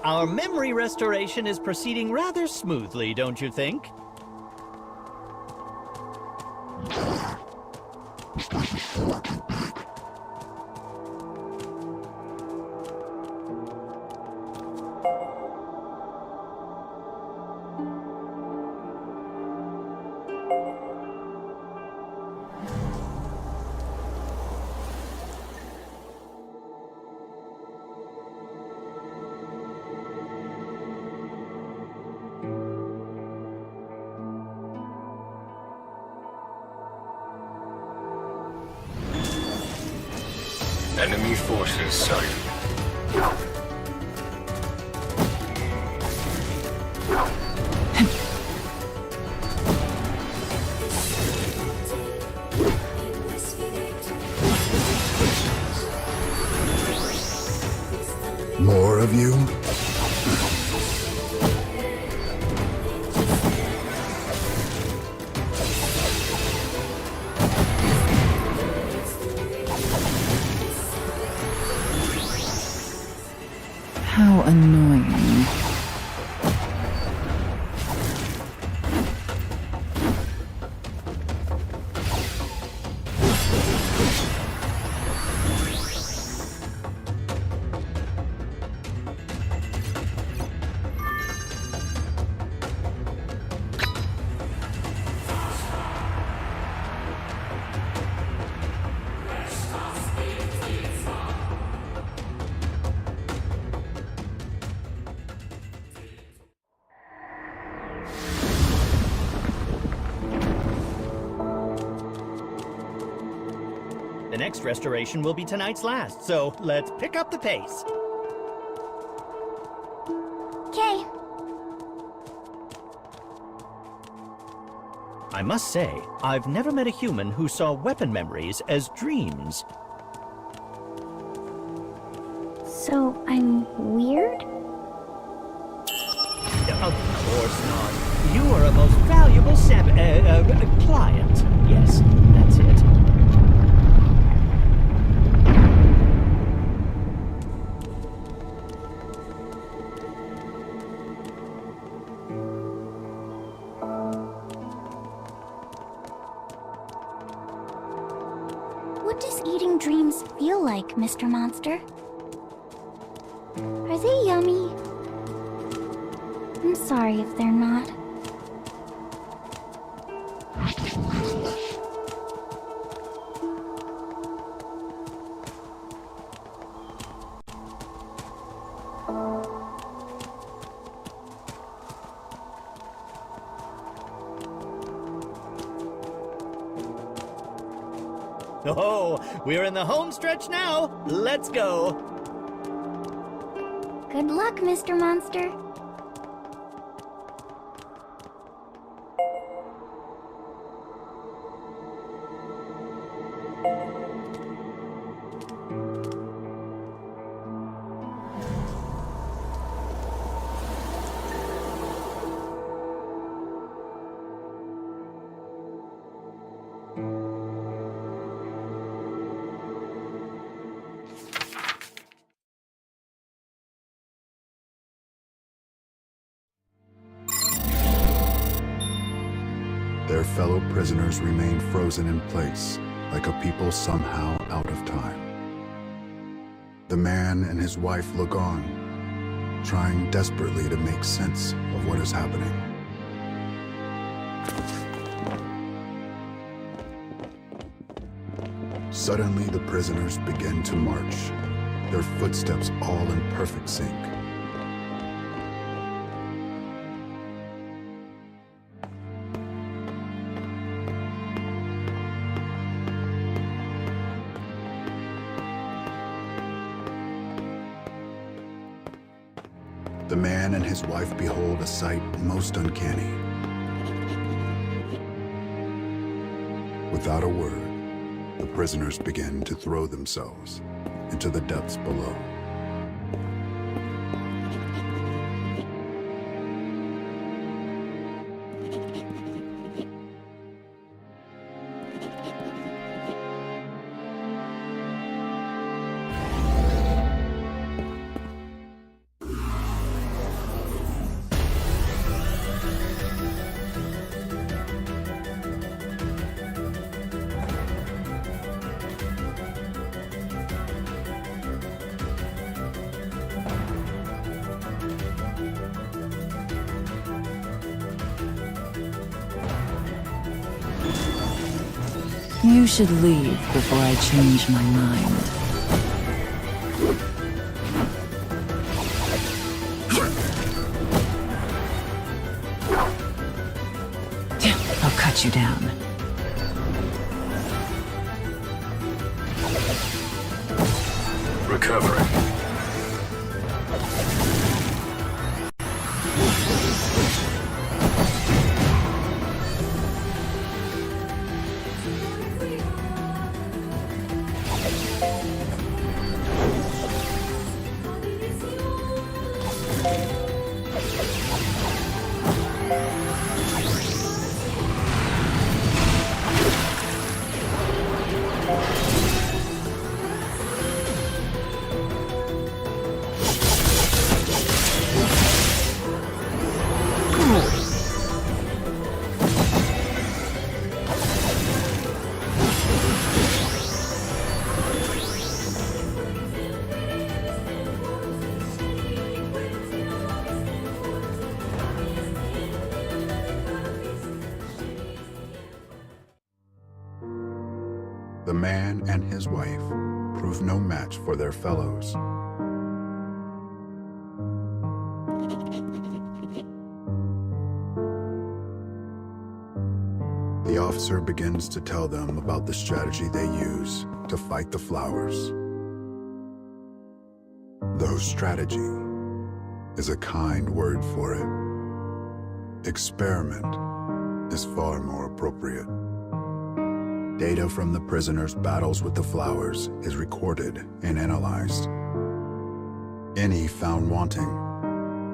[SPEAKER 3] Our memory restoration is proceeding rather smoothly, don't you think?
[SPEAKER 10] Enemy forces sighted.
[SPEAKER 13] More of you?
[SPEAKER 3] next restoration will be tonight's last, so let's pick up the pace.
[SPEAKER 2] Okay.
[SPEAKER 3] I must say, I've never met a human who saw weapon memories as dreams.
[SPEAKER 2] So I'm weird?
[SPEAKER 3] Of course not. You are a most valuable client. Yes, that's it.
[SPEAKER 2] What does eating dreams feel like, Mr. Monster? Are they yummy? I'm sorry if they're not.
[SPEAKER 3] Oh, we're in the home stretch now. Let's go.
[SPEAKER 2] Good luck, Mr. Monster.
[SPEAKER 13] Their fellow prisoners remain frozen in place, like a people somehow out of time. The man and his wife look on, trying desperately to make sense of what is happening. Suddenly, the prisoners begin to march, their footsteps all in perfect sync. The man and his wife behold a sight most uncanny. Without a word, the prisoners begin to throw themselves into the depths below.
[SPEAKER 4] You should leave before I change my mind. I'll cut you down.
[SPEAKER 10] Recovering.
[SPEAKER 13] The man and his wife prove no match for their fellows. The officer begins to tell them about the strategy they use to fight the flowers. Though strategy is a kind word for it, experiment is far more appropriate. Data from the prisoners' battles with the flowers is recorded and analyzed. Any found wanting,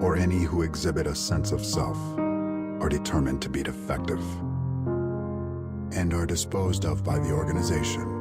[SPEAKER 13] or any who exhibit a sense of self, are determined to be defective, and are disposed of by the organization.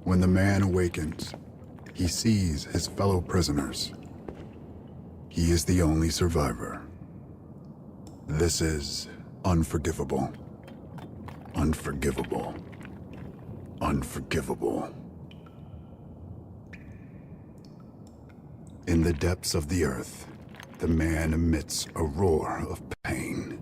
[SPEAKER 13] When the man awakens, he sees his fellow prisoners. He is the only survivor. This is unforgivable. Unforgivable. Unforgivable. In the depths of the earth, the man emits a roar of pain.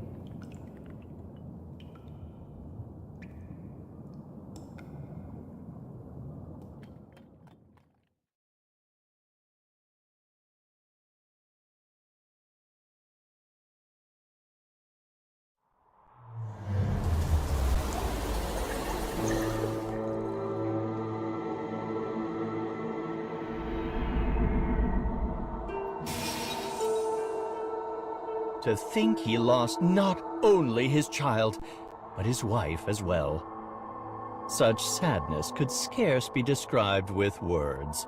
[SPEAKER 3] To think he lost not only his child, but his wife as well. Such sadness could scarce be described with words.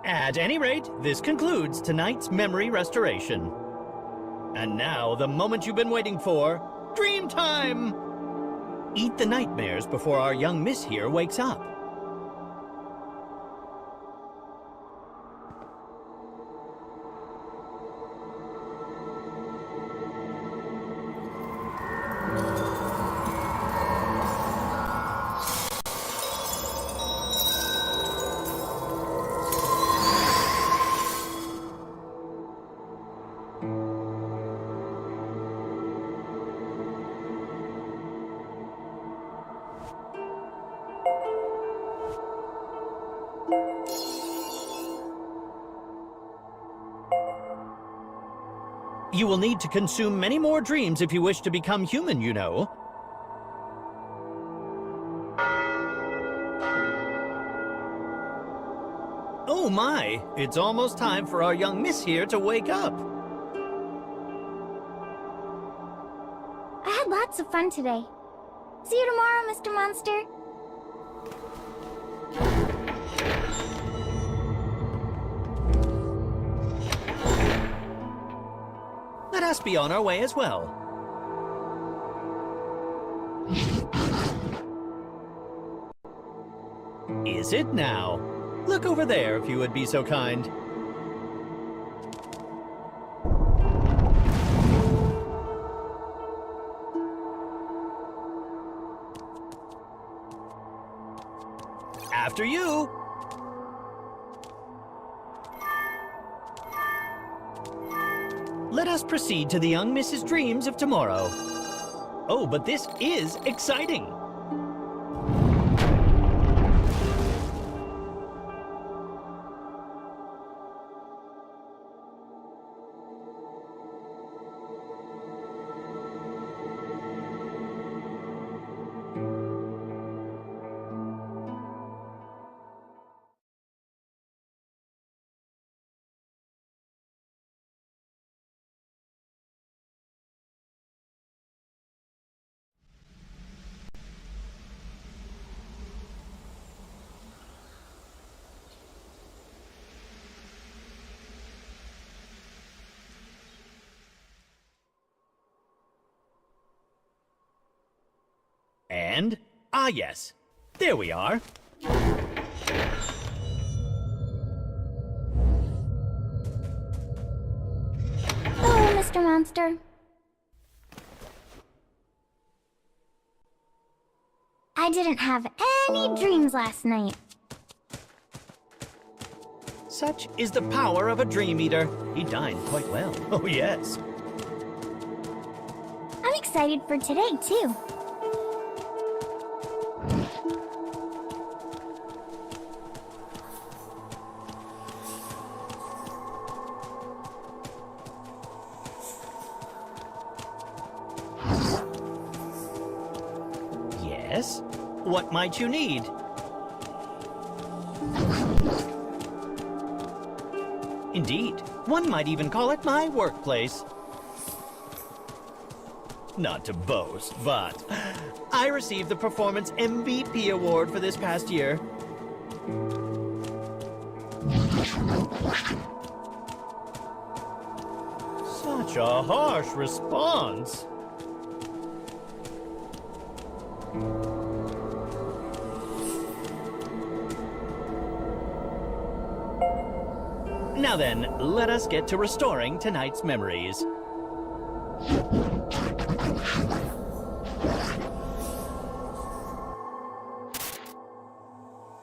[SPEAKER 3] At any rate, this concludes tonight's memory restoration. And now, the moment you've been waiting for, dream time! Eat the nightmares before our young miss here wakes up. You will need to consume many more dreams if you wish to become human, you know. Oh my, it's almost time for our young miss here to wake up.
[SPEAKER 2] I had lots of fun today. See you tomorrow, Mr. Monster.
[SPEAKER 3] Let us be on our way as well. Is it now? Look over there if you would be so kind. After you! Let us proceed to the young Mrs. Dreams of tomorrow. Oh, but this is exciting! And, yes, there we are.
[SPEAKER 2] Hello, Mr. Monster. I didn't have any dreams last night.
[SPEAKER 3] Such is the power of a dream eater. He dined quite well. Oh, yes.
[SPEAKER 2] I'm excited for today, too.
[SPEAKER 3] Yes? What might you need? Indeed. One might even call it my workplace. Not to boast, but I received the Performance MVP award for this past year. Such a harsh response. Now then, let us get to restoring tonight's memories.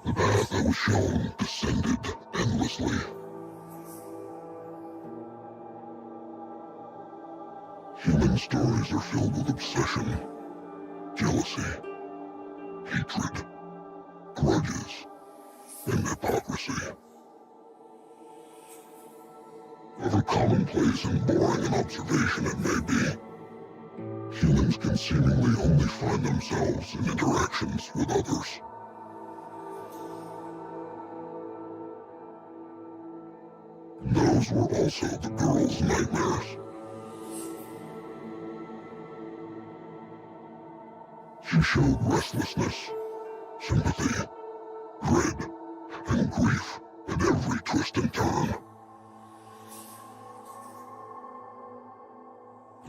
[SPEAKER 12] The path I was shown descended endlessly. Human stories are filled with obsession, jealousy, hatred, grudges, and hypocrisy. However commonplace and boring an observation it may be, humans can seemingly only find themselves in interactions with others. And those were also the girl's nightmares. She showed restlessness, sympathy, dread, and grief at every twist and turn.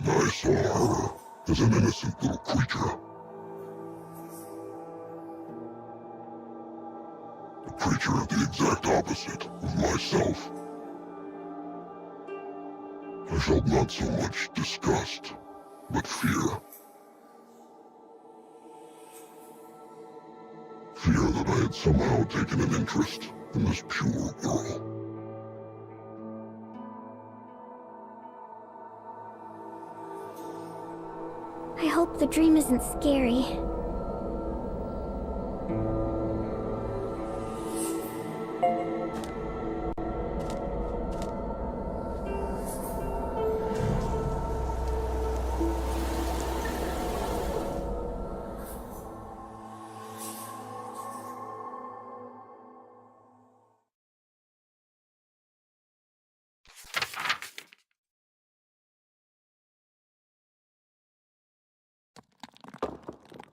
[SPEAKER 12] And I saw her as an innocent little creature. A creature the exact opposite of myself. I felt not so much disgust, but fear. Fear that I had somehow taken an interest in this pure girl.
[SPEAKER 2] I hope the dream isn't scary.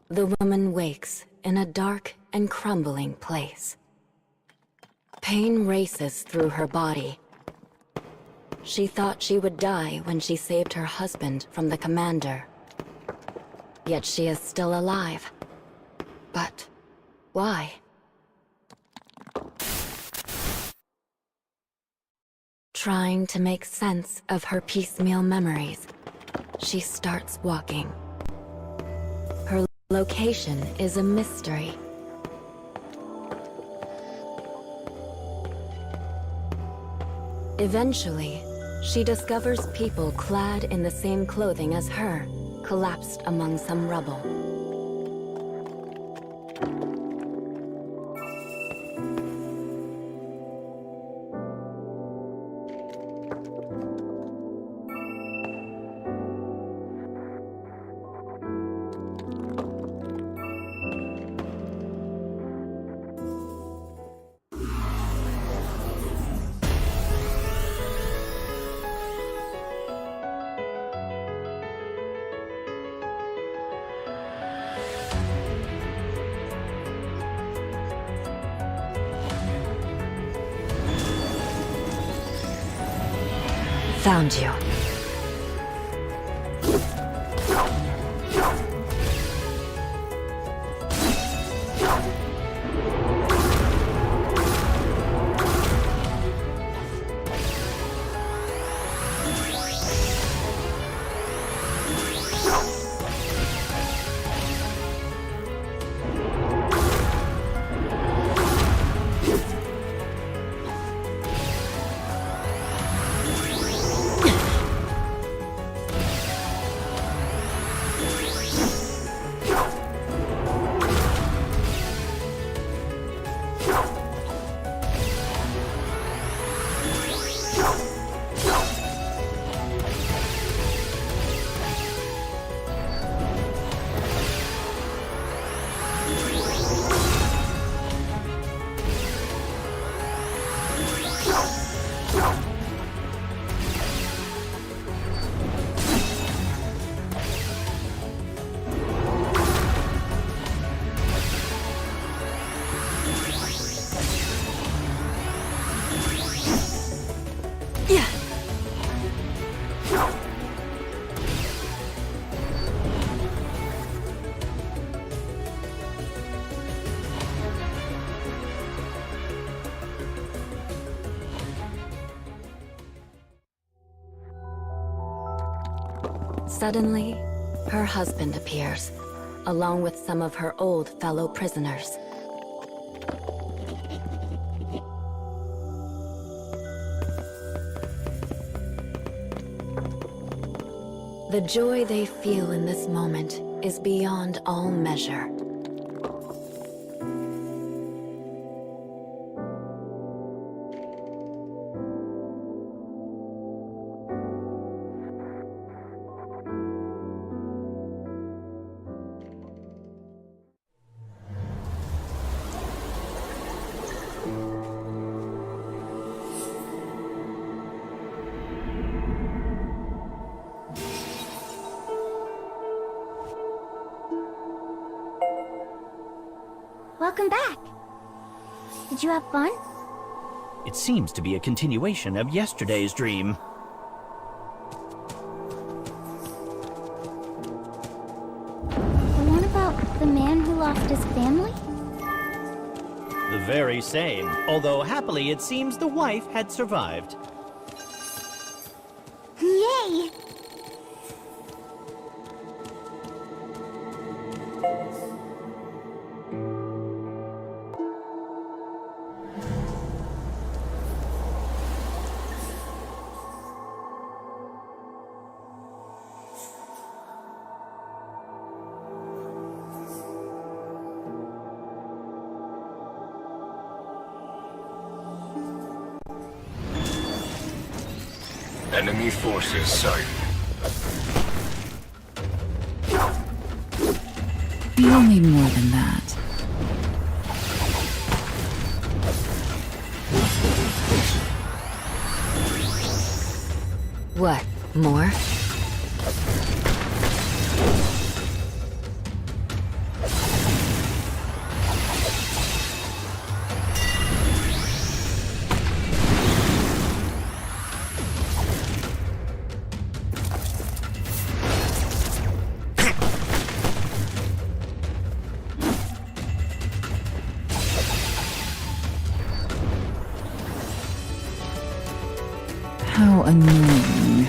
[SPEAKER 5] The woman wakes in a dark and crumbling place. Pain races through her body. She thought she would die when she saved her husband from the commander. Yet she is still alive. But why? Trying to make sense of her piecemeal memories, she starts walking. Her location is a mystery. Eventually, she discovers people clad in the same clothing as her, collapsed among some rubble. Found you. Suddenly, her husband appears, along with some of her old fellow prisoners. The joy they feel in this moment is beyond all measure.
[SPEAKER 2] Welcome back. Did you have fun?
[SPEAKER 3] It seems to be a continuation of yesterday's dream.
[SPEAKER 2] The one about the man who lost his family?
[SPEAKER 3] The very same, although happily it seems the wife had survived.
[SPEAKER 2] Yay!
[SPEAKER 10] Enemy forces sighted.
[SPEAKER 4] You'll need more than that.
[SPEAKER 5] What, more?
[SPEAKER 4] How annoying.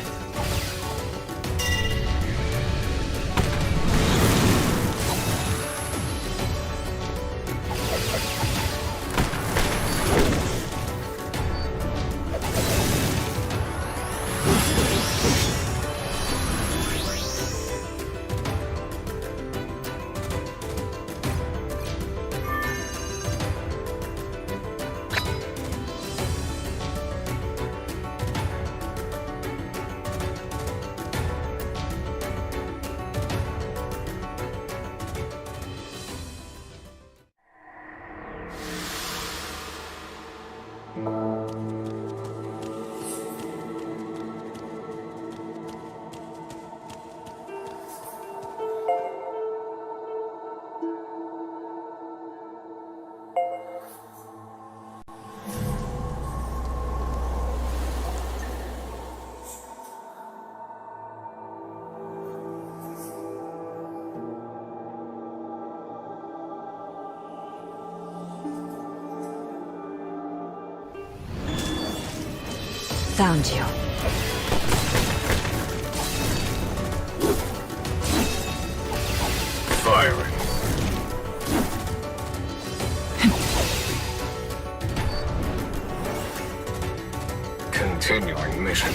[SPEAKER 5] Found you.
[SPEAKER 10] Firing. Continuing mission.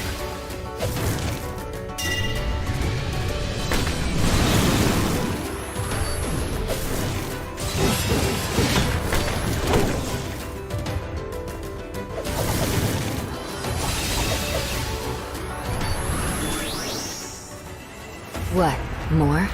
[SPEAKER 5] What, more?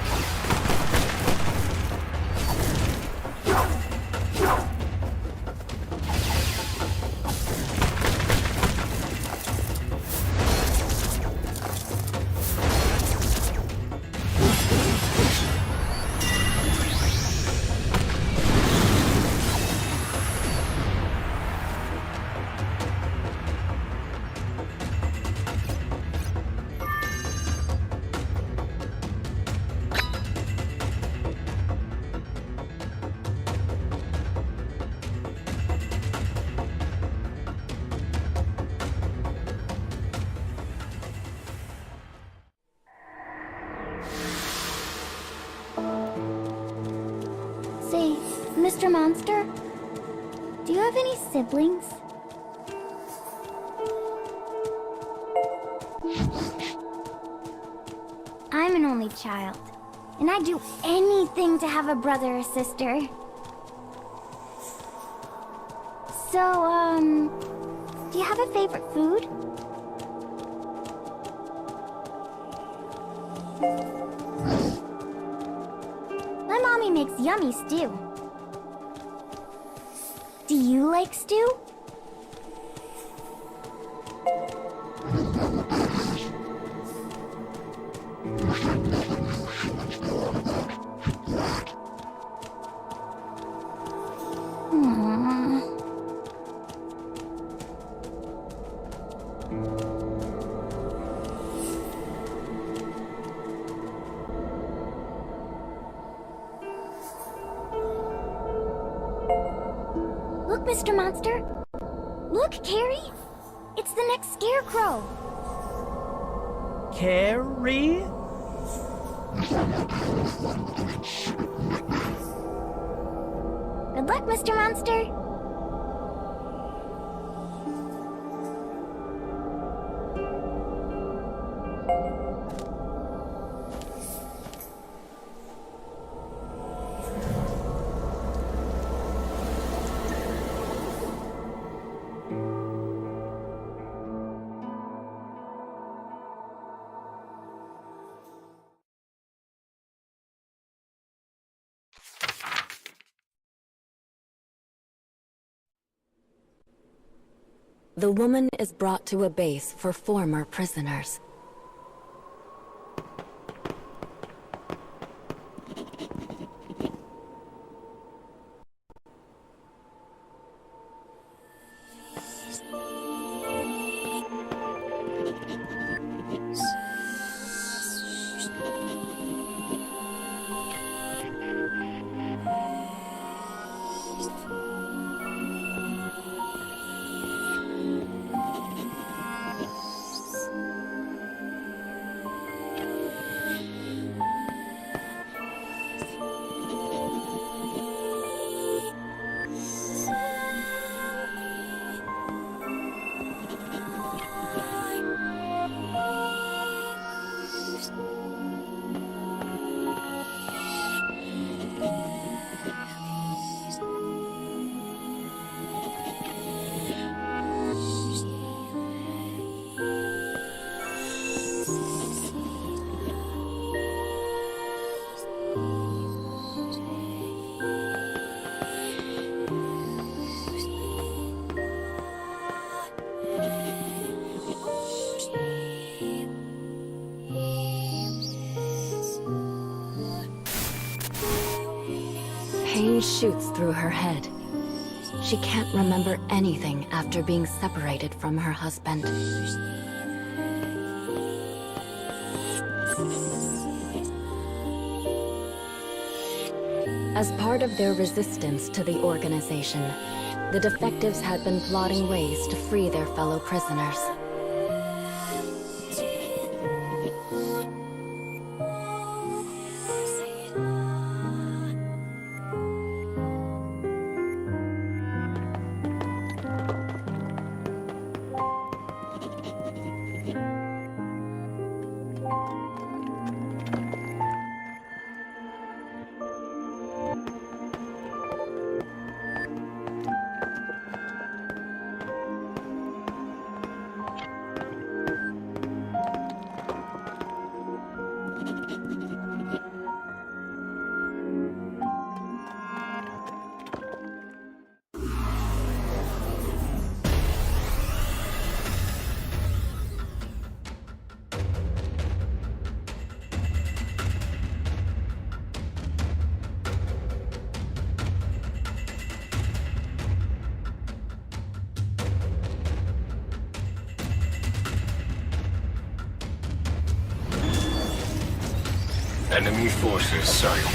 [SPEAKER 2] Mr. Monster, do you have any siblings? I'm an only child, and I'd do anything to have a brother or sister. So, do you have a favorite food? My mommy makes yummy stew. Do you like stew? Aww. Look, Mr. Monster. Look, Carrie. It's the next scarecrow.
[SPEAKER 3] Carrie?
[SPEAKER 2] Good luck, Mr. Monster.
[SPEAKER 5] The woman is brought to a base for former prisoners. Pain shoots through her head. She can't remember anything after being separated from her husband. As part of their resistance to the organization, the defectives had been plotting ways to free their fellow prisoners.
[SPEAKER 10] Enemy forces sighted.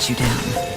[SPEAKER 4] cut you down.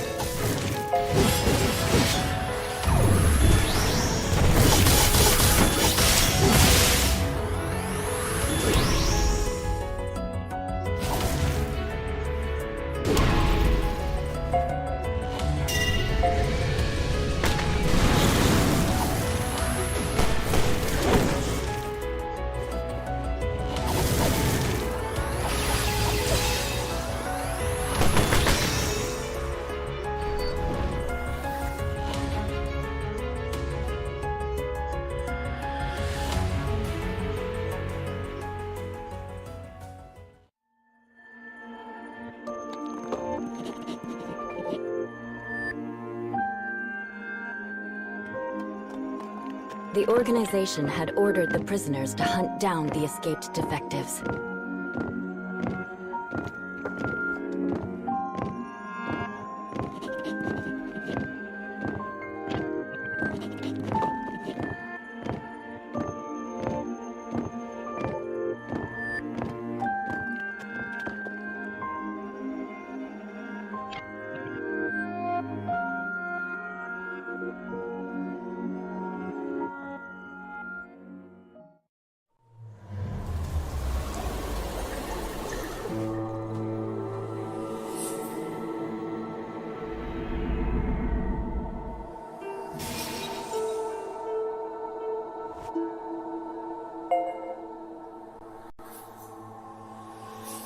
[SPEAKER 5] The organization had ordered the prisoners to hunt down the escaped defectives.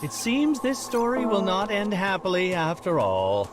[SPEAKER 3] It seems this story will not end happily after all.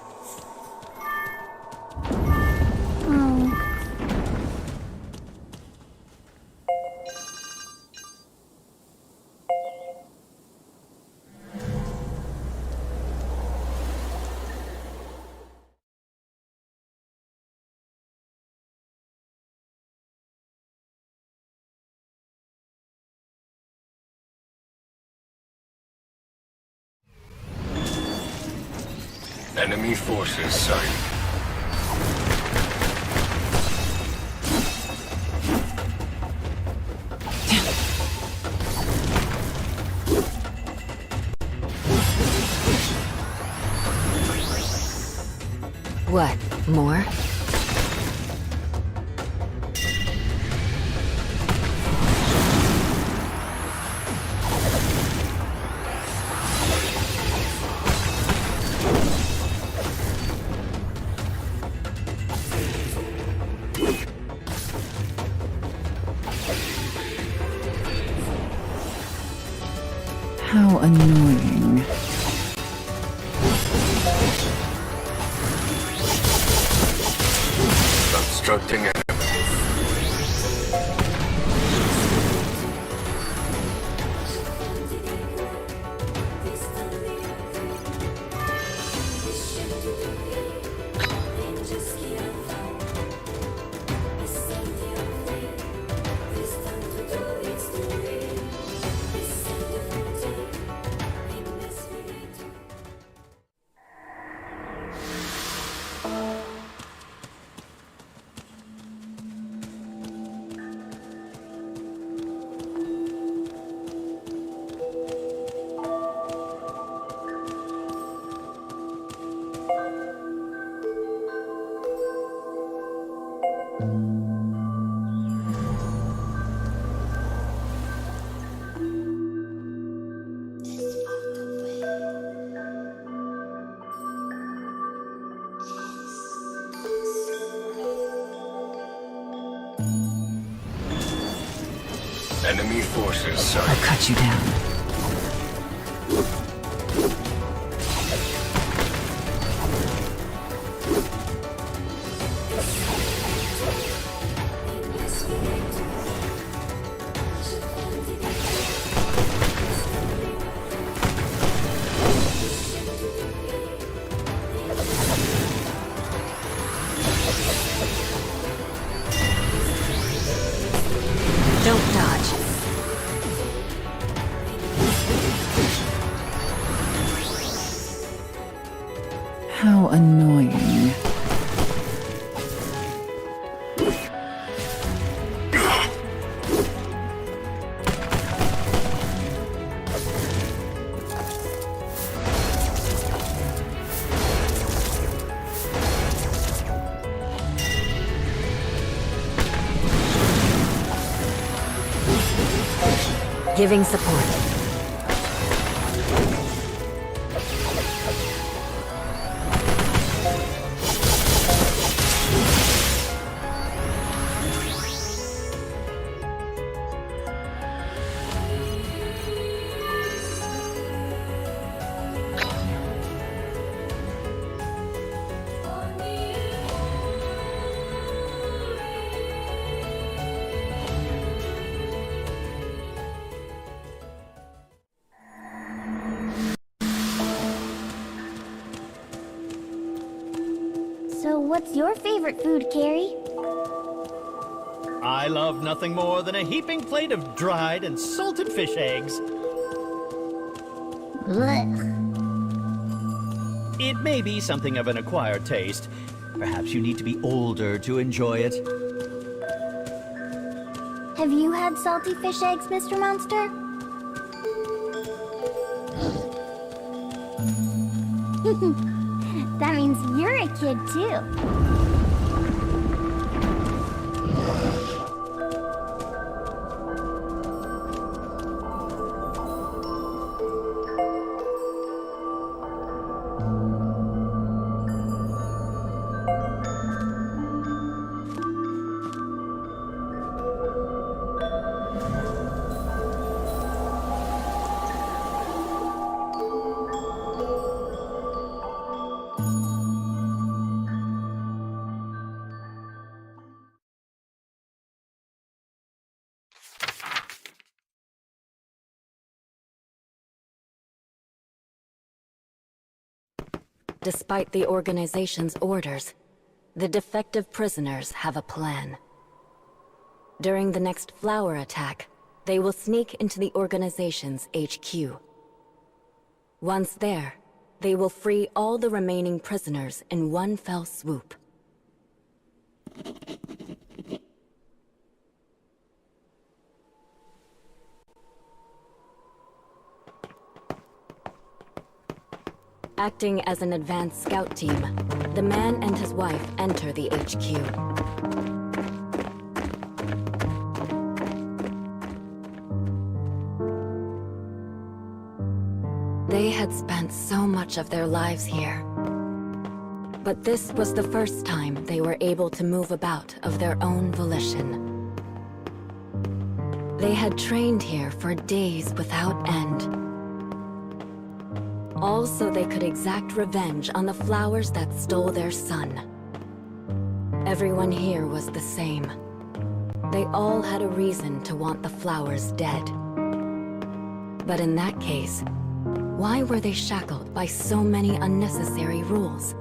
[SPEAKER 10] Enemy forces sighted.
[SPEAKER 5] What, more?
[SPEAKER 4] How annoying.
[SPEAKER 10] Obstructing enemy. Enemy forces sighted.
[SPEAKER 4] I'll cut you down.
[SPEAKER 5] Don't dodge. Giving support.
[SPEAKER 2] So what's your favorite food, Carrie?
[SPEAKER 3] I love nothing more than a heaping plate of dried and salted fish eggs.
[SPEAKER 2] Blech.
[SPEAKER 3] It may be something of an acquired taste. Perhaps you need to be older to enjoy it.
[SPEAKER 2] Have you had salty fish eggs, Mr. Monster? That means you're a kid, too.
[SPEAKER 5] Despite the organization's orders, the defective prisoners have a plan. During the next flower attack, they will sneak into the organization's HQ. Once there, they will free all the remaining prisoners in one fell swoop. Acting as an advanced scout team, the man and his wife enter the HQ. They had spent so much of their lives here. But this was the first time they were able to move about of their own volition. They had trained here for days without end. All so they could exact revenge on the flowers that stole their sun. Everyone here was the same. They all had a reason to want the flowers dead. But in that case, why were they shackled by so many unnecessary rules?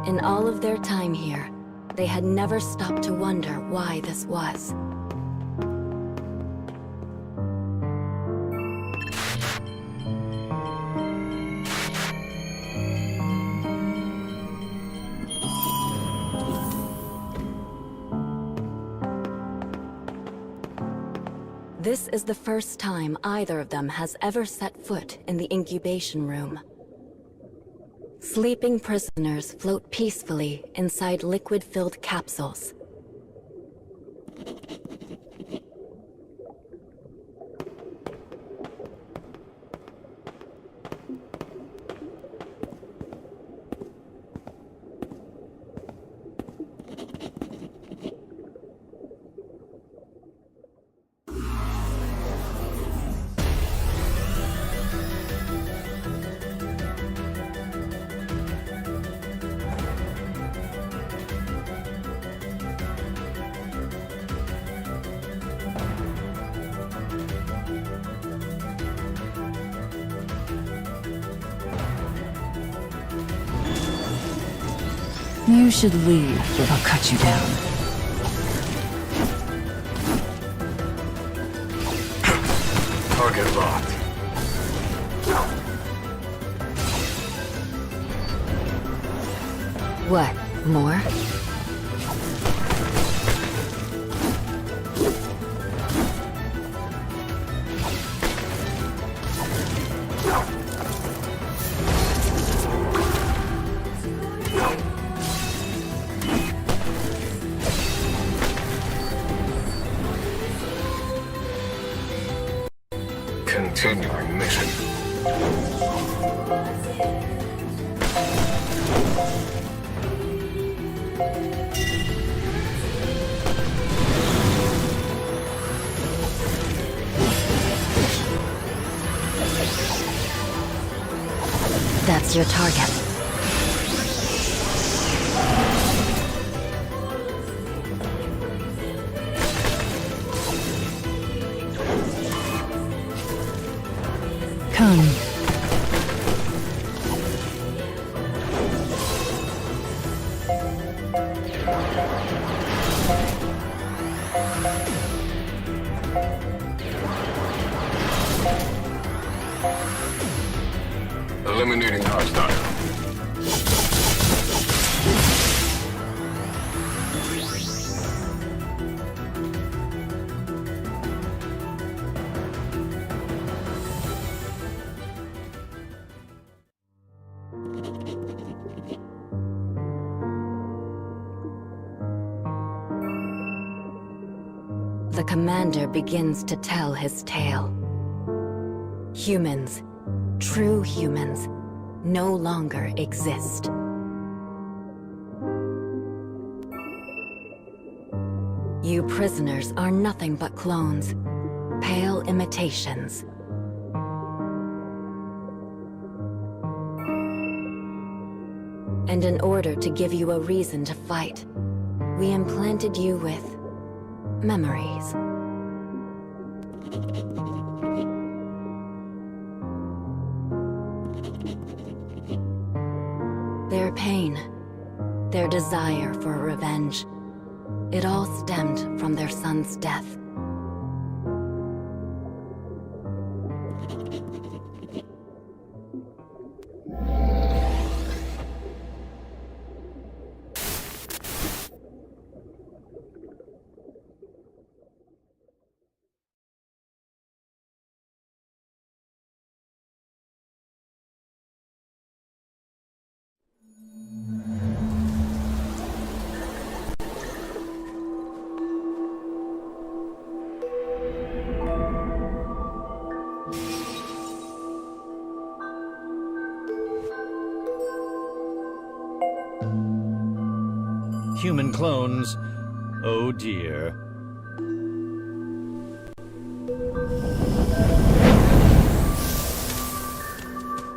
[SPEAKER 5] In all of their time here, they had never stopped to wonder why this was. This is the first time either of them has ever set foot in the incubation room. Sleeping prisoners float peacefully inside liquid-filled capsules.
[SPEAKER 4] You should leave or I'll cut you down.
[SPEAKER 10] Target locked.
[SPEAKER 5] What, more? That's your target.
[SPEAKER 1] Come.
[SPEAKER 10] Eliminating hostile.
[SPEAKER 5] The commander begins to tell his tale. Humans, true humans, no longer exist. You prisoners are nothing but clones, pale imitations. And in order to give you a reason to fight, we implanted you with memories. Their pain, their desire for revenge, it all stemmed from their son's death.
[SPEAKER 3] Human clones, oh dear.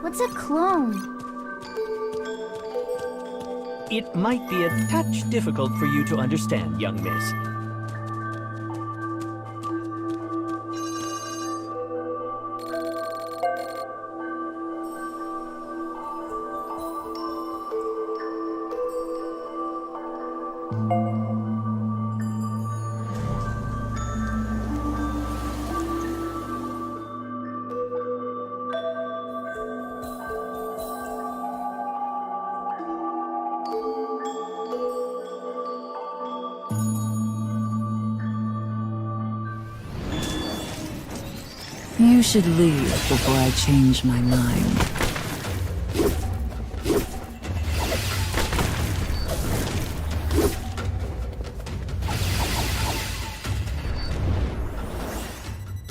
[SPEAKER 2] What's a clone?
[SPEAKER 3] It might be a touch difficult for you to understand, young miss.
[SPEAKER 4] You should leave before I change my mind.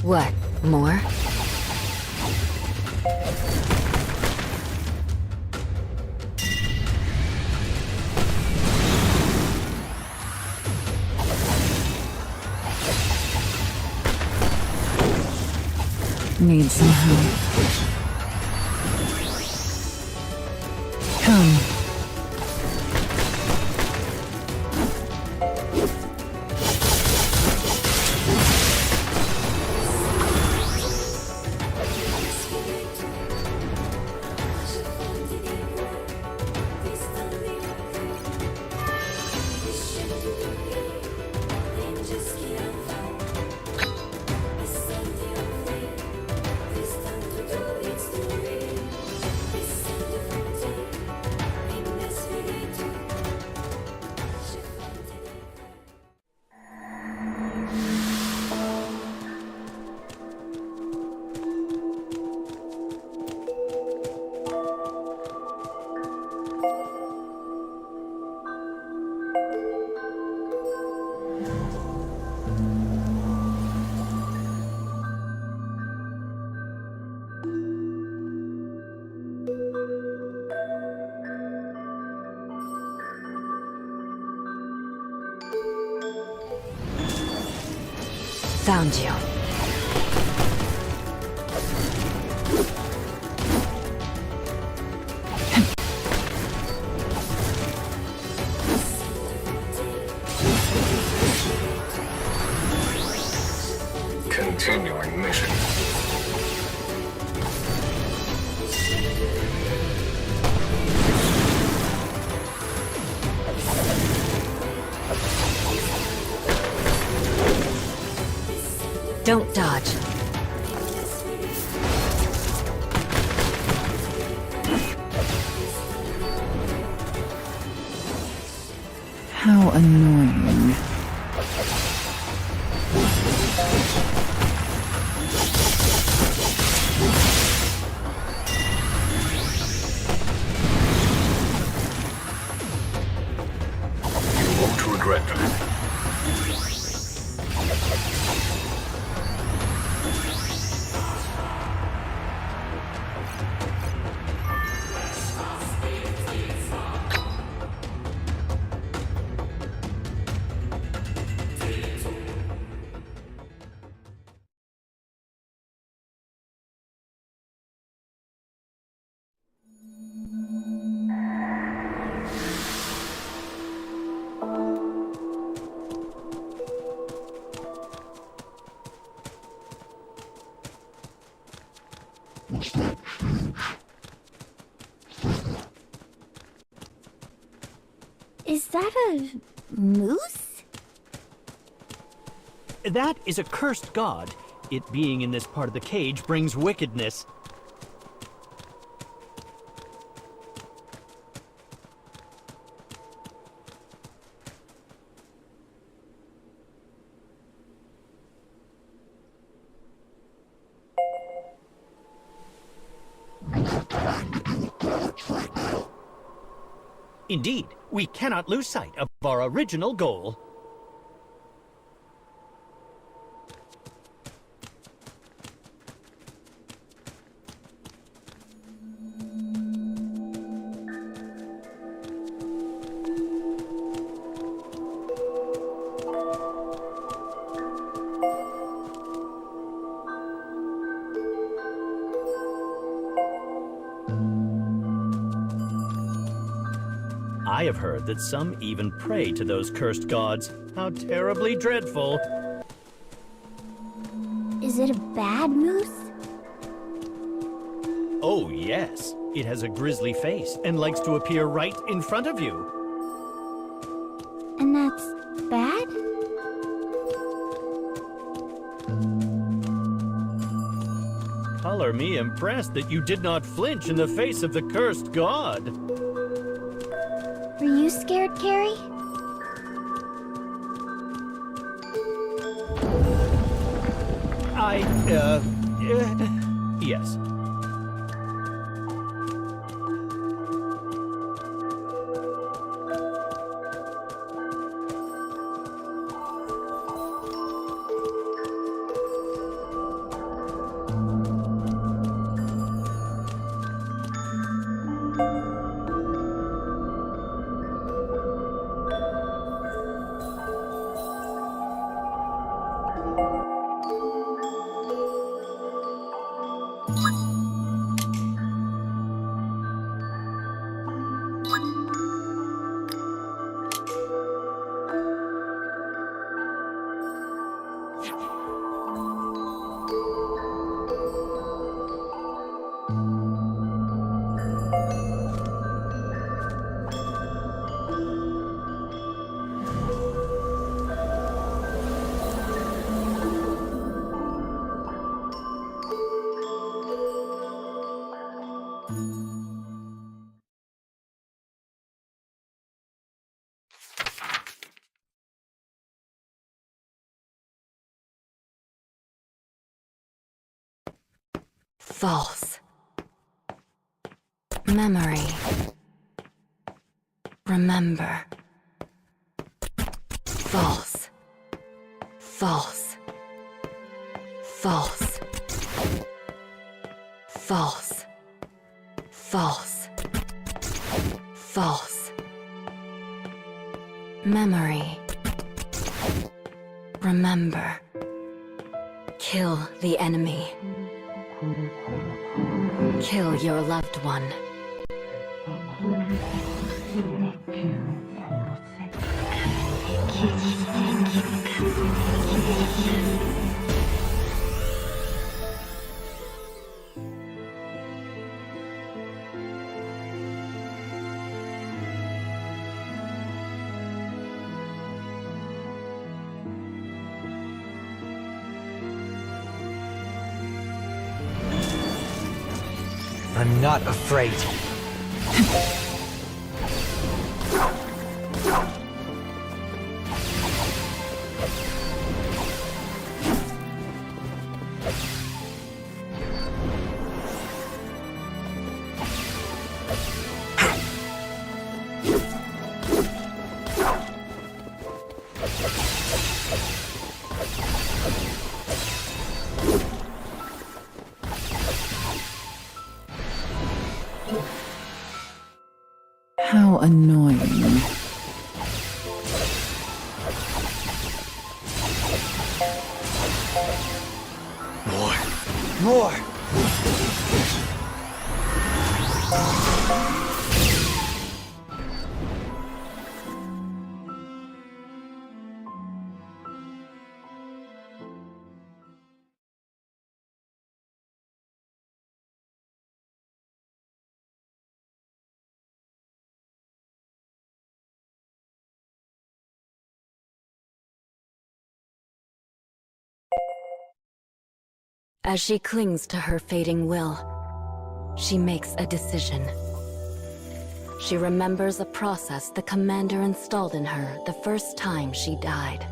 [SPEAKER 5] What, more?
[SPEAKER 4] Need some help.
[SPEAKER 1] Come.
[SPEAKER 5] Found you.
[SPEAKER 10] Continuing mission.
[SPEAKER 5] Don't dodge.
[SPEAKER 4] How annoying.
[SPEAKER 10] You won't regret that.
[SPEAKER 12] What's that change?
[SPEAKER 2] Is that a moose?
[SPEAKER 3] That is a cursed god. It being in this part of the cage brings wickedness. Indeed, we cannot lose sight of our original goal. I have heard that some even pray to those cursed gods. How terribly dreadful.
[SPEAKER 2] Is it a bad moose?
[SPEAKER 3] Oh, yes. It has a grisly face and likes to appear right in front of you.
[SPEAKER 2] And that's bad?
[SPEAKER 3] Color me impressed that you did not flinch in the face of the cursed god.
[SPEAKER 2] Were you scared, Carrie?
[SPEAKER 3] Yes.
[SPEAKER 5] False. Memory. Remember. False. False. False. False. False. False. Memory. Remember. Kill the enemy. Kill your loved one.
[SPEAKER 6] I'm not afraid.
[SPEAKER 4] How annoying.
[SPEAKER 6] More!
[SPEAKER 5] As she clings to her fading will, she makes a decision. She remembers a process the commander installed in her the first time she died.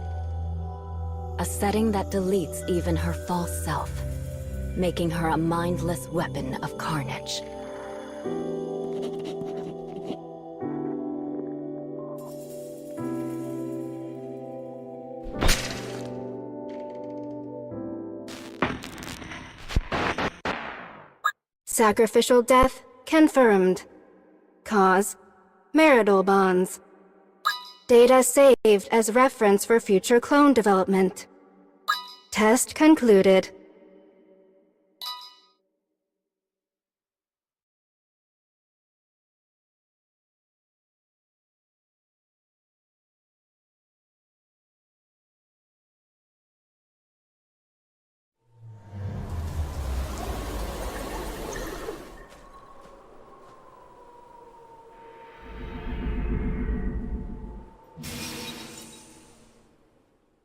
[SPEAKER 5] A setting that deletes even her false self, making her a mindless weapon of carnage.
[SPEAKER 14] Sacrificial death confirmed. Cause: marital bonds. Data saved as reference for future clone development. Test concluded.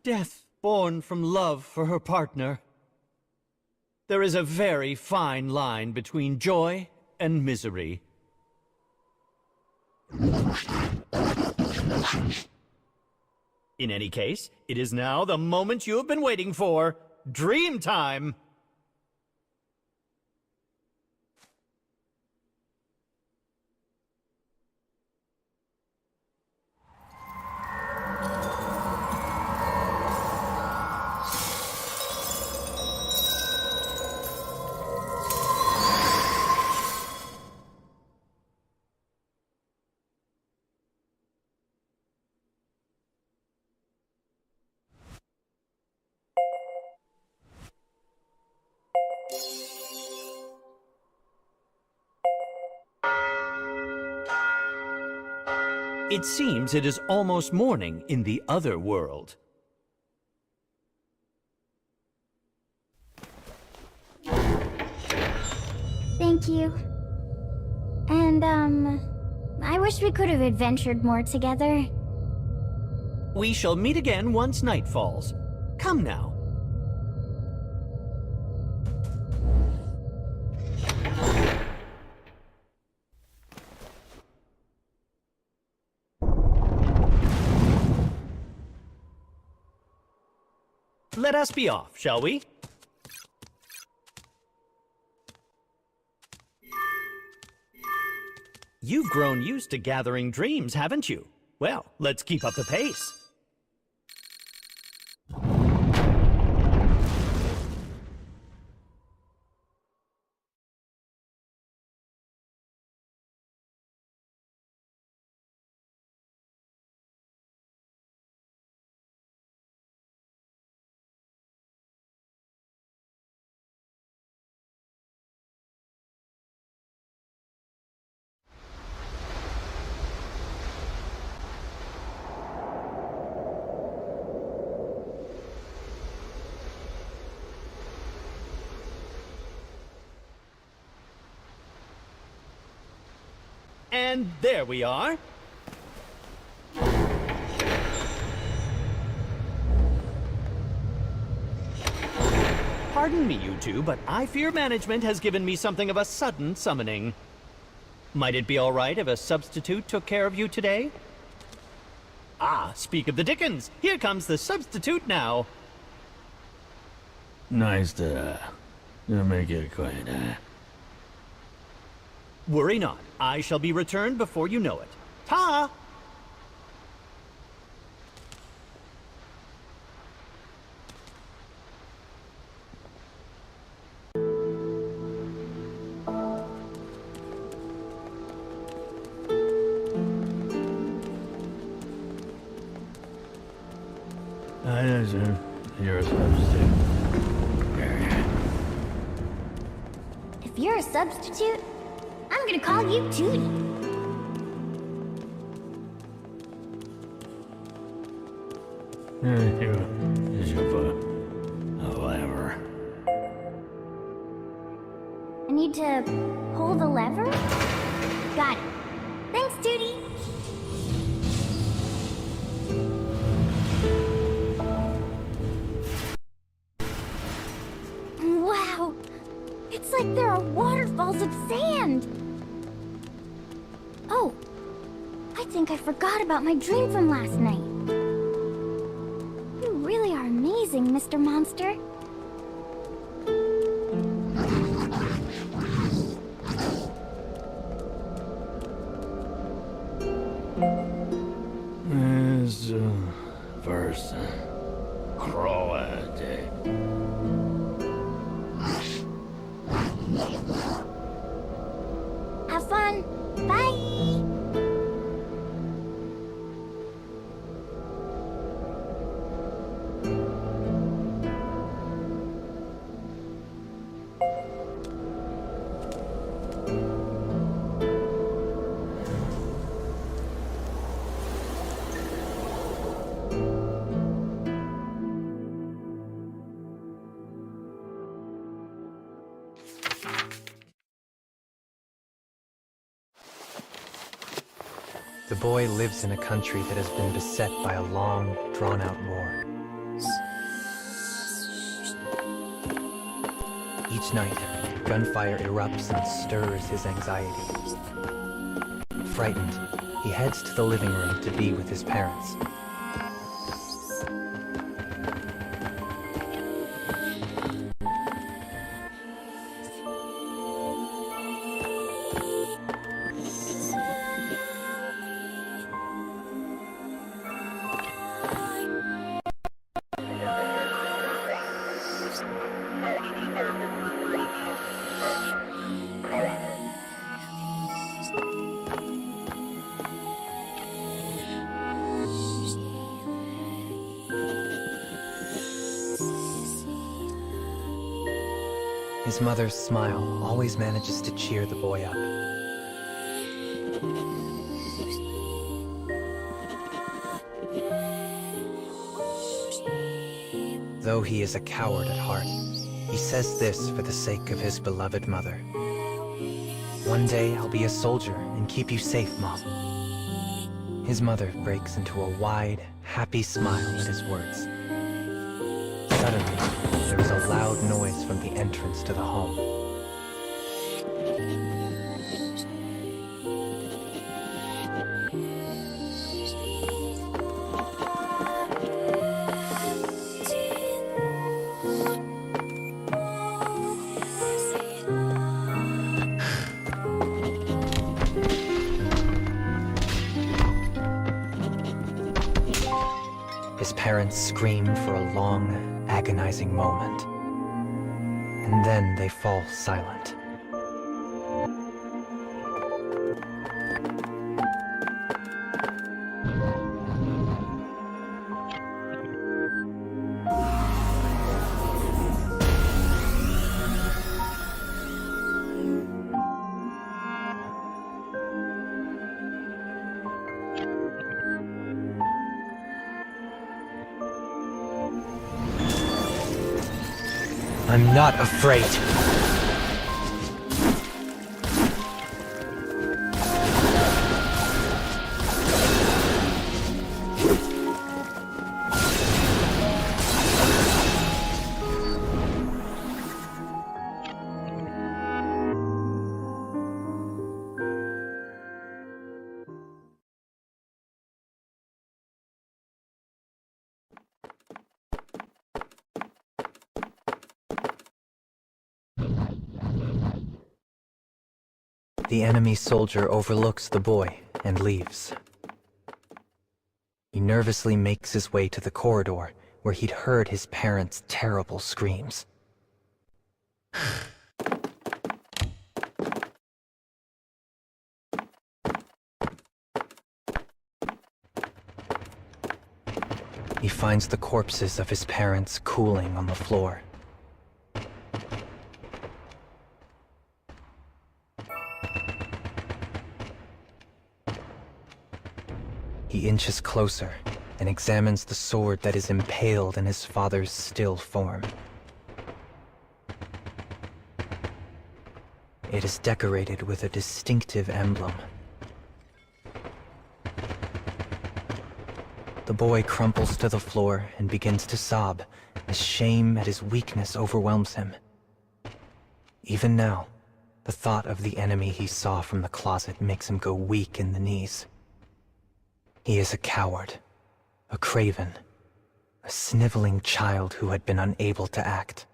[SPEAKER 3] Death born from love for her partner. There is a very fine line between joy and misery. In any case, it is now the moment you have been waiting for. Dream time! It seems it is almost morning in the other world.
[SPEAKER 2] Thank you. And, I wish we could have adventured more together.
[SPEAKER 3] We shall meet again once night falls. Come now. Let us be off, shall we? You've grown used to gathering dreams, haven't you? Well, let's keep up the pace. and there we are. Pardon me, you two, but I fear management has given me something of a sudden summoning. Might it be all right if a substitute took care of you today? Ah, speak of the dickens! Here comes the substitute now!
[SPEAKER 15] Nice to make it acquainted.
[SPEAKER 3] Worry not. I shall be returned before you know it. Ta!
[SPEAKER 15] You're a substitute.
[SPEAKER 2] If you're a substitute, I'm gonna call you Tootie.
[SPEAKER 15] Whatever.
[SPEAKER 2] I need to pull the lever? Got it. Thanks, Tootie. Wow! It's like there are waterfalls of sand! Oh, I think I forgot about my dream from last night. You really are amazing, Mr. Monster.
[SPEAKER 15] First, cruelty.
[SPEAKER 2] Have fun. Bye!
[SPEAKER 6] The boy lives in a country that has been beset by a long, drawn-out war. Each night, gunfire erupts and stirs his anxiety. Frightened, he heads to the living room to be with his parents. His mother's smile always manages to cheer the boy up. Though he is a coward at heart, he says this for the sake of his beloved mother. One day I'll be a soldier and keep you safe, Mom. His mother breaks into a wide, happy smile at his words. Suddenly, there is a loud noise from the entrance to the home. His parents scream for a long, agonizing moment, and then they fall silent. I'm not afraid. The enemy soldier overlooks the boy and leaves. He nervously makes his way to the corridor where he'd heard his parents' terrible screams. He finds the corpses of his parents cooling on the floor. He inches closer and examines the sword that is impaled in his father's still form. It is decorated with a distinctive emblem. The boy crumples to the floor and begins to sob as shame at his weakness overwhelms him. Even now, the thought of the enemy he saw from the closet makes him go weak in the knees. He is a coward, a craven, a sniveling child who had been unable to act.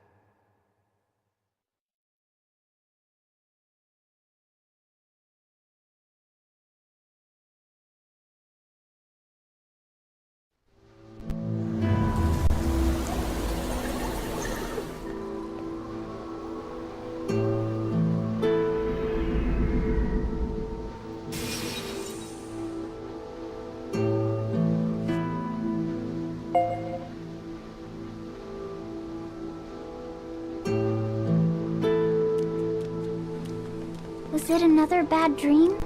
[SPEAKER 2] Was it another bad dream?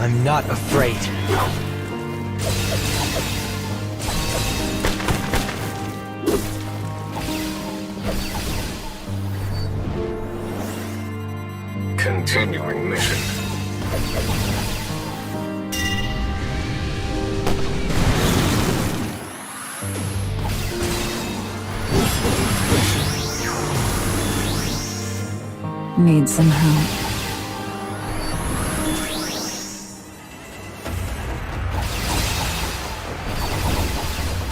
[SPEAKER 6] I'm not afraid.
[SPEAKER 10] Continuing mission.
[SPEAKER 4] Need some help.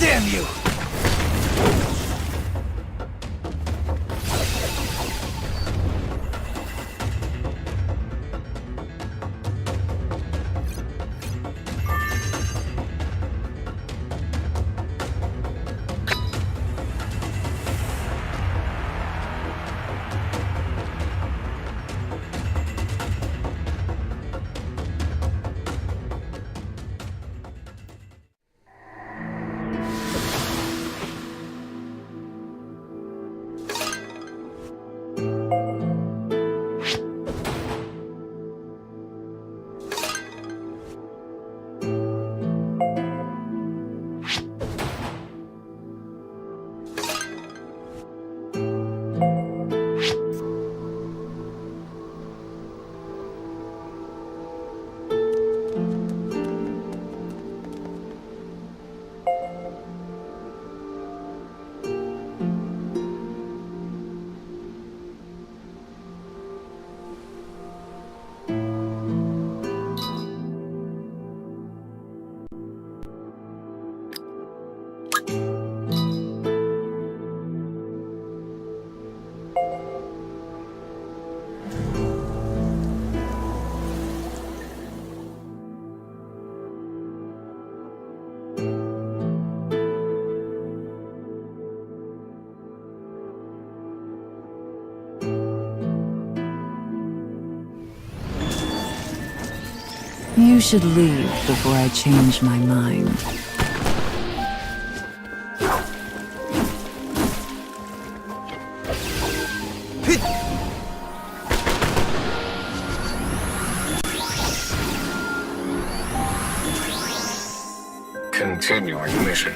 [SPEAKER 6] Damn you!
[SPEAKER 4] You should leave before I change my mind.
[SPEAKER 10] Continuing mission.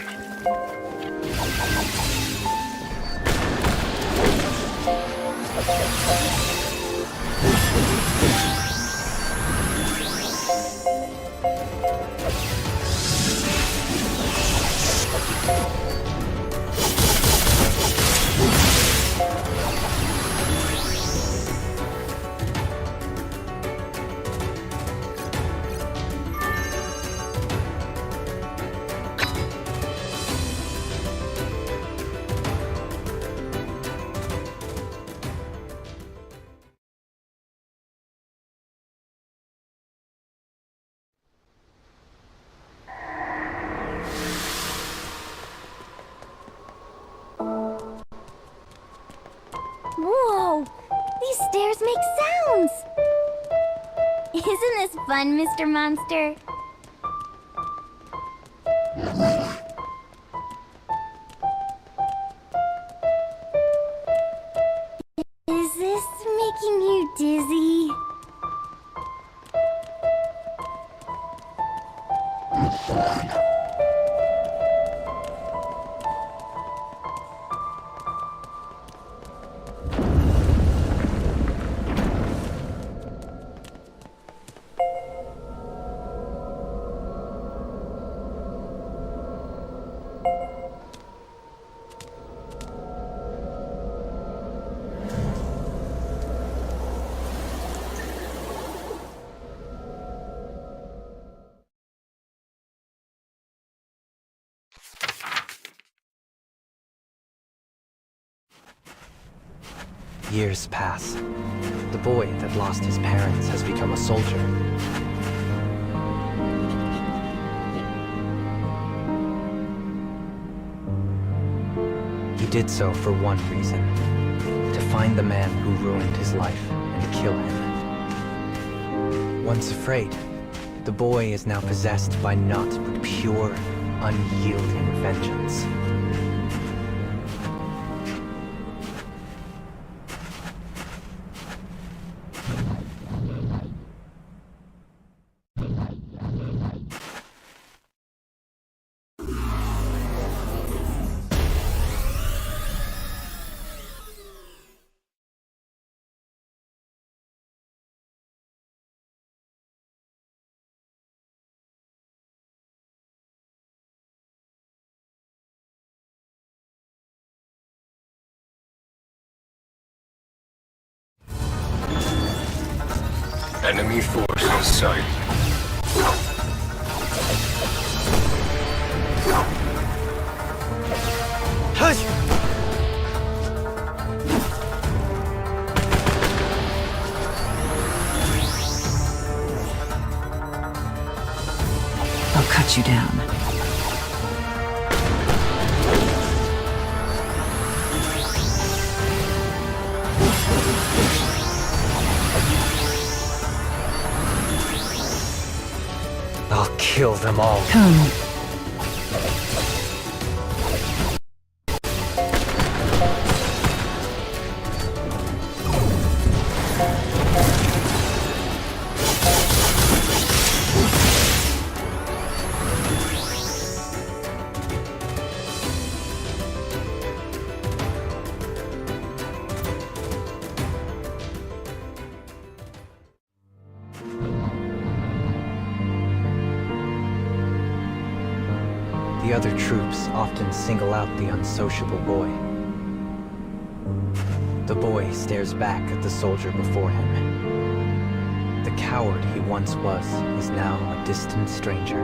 [SPEAKER 2] fun, Mr. Monster? Is this making you dizzy?
[SPEAKER 6] Years pass. The boy that lost his parents has become a soldier. He did so for one reason: to find the man who ruined his life and kill him. Once afraid, the boy is now possessed by naught but pure, unyielding vengeance.
[SPEAKER 10] Enemy force in sight.
[SPEAKER 6] Hush!
[SPEAKER 4] I'll cut you down.
[SPEAKER 6] I'll kill them all.
[SPEAKER 4] Come.
[SPEAKER 6] The other troops often single out the unsociable boy. The boy stares back at the soldier before him. The coward he once was is now a distant stranger.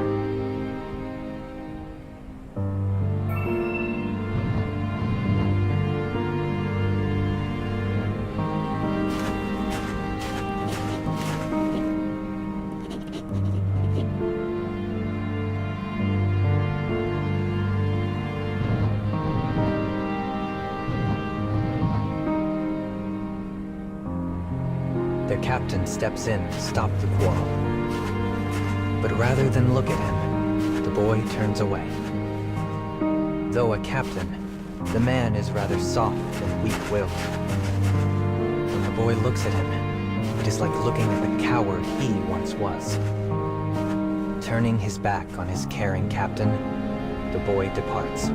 [SPEAKER 6] Their captain steps in to stop the quarrel. But rather than look at him, the boy turns away. Though a captain, the man is rather soft and weak-willed. When the boy looks at him, it is like looking at the coward he once was. Turning his back on his caring captain, the boy departs.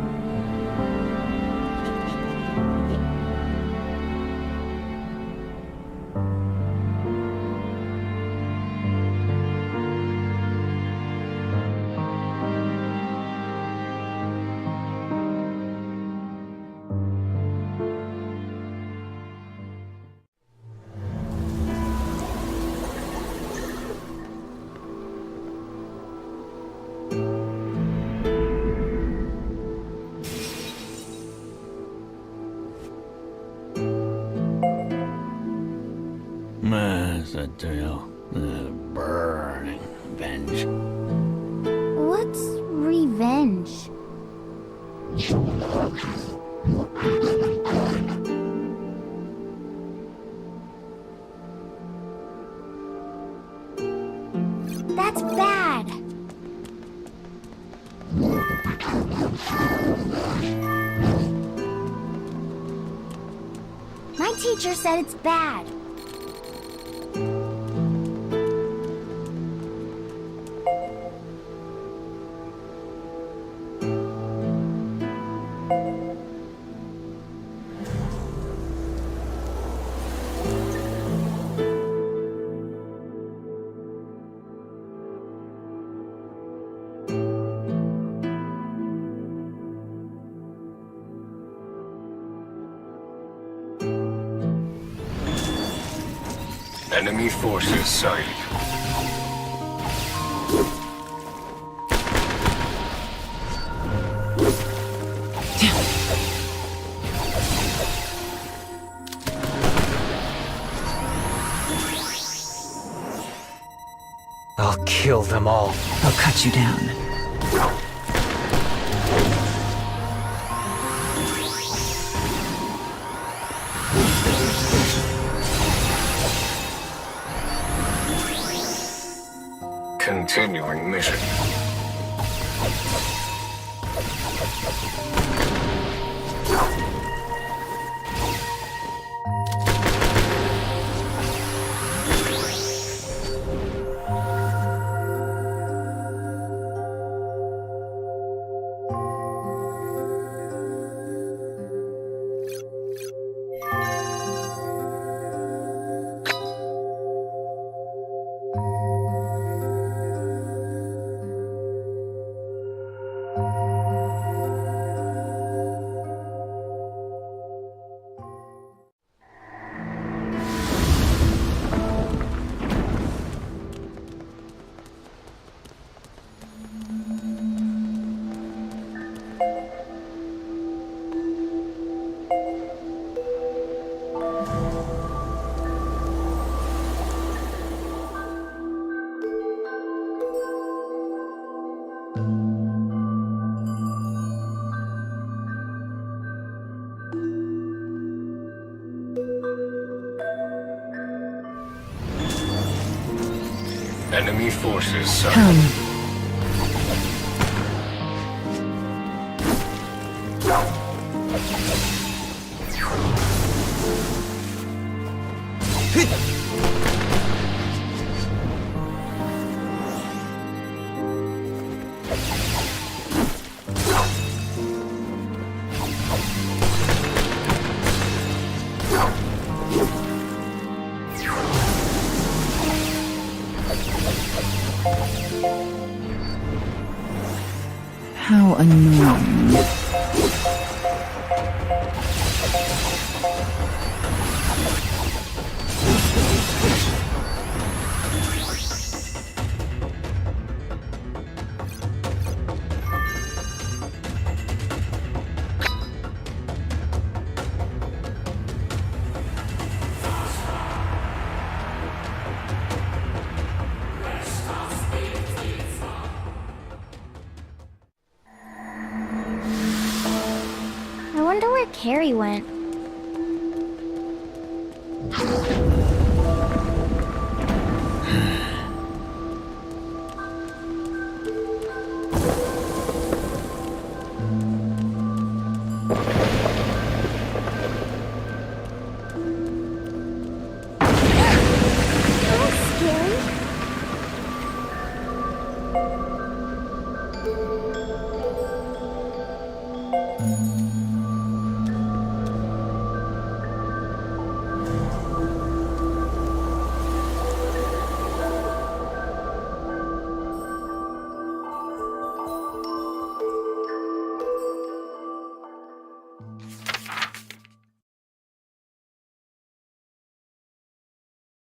[SPEAKER 15] Tale. Burning venge.
[SPEAKER 2] What's revenge? My teacher said it's bad.
[SPEAKER 10] Enemy forces sighted.
[SPEAKER 6] I'll kill them all.
[SPEAKER 4] I'll cut you down.
[SPEAKER 10] Continuing mission. Enemy forces sighted.
[SPEAKER 4] Come. How annoying.
[SPEAKER 2] I wonder where Carrie went. Oh, scary.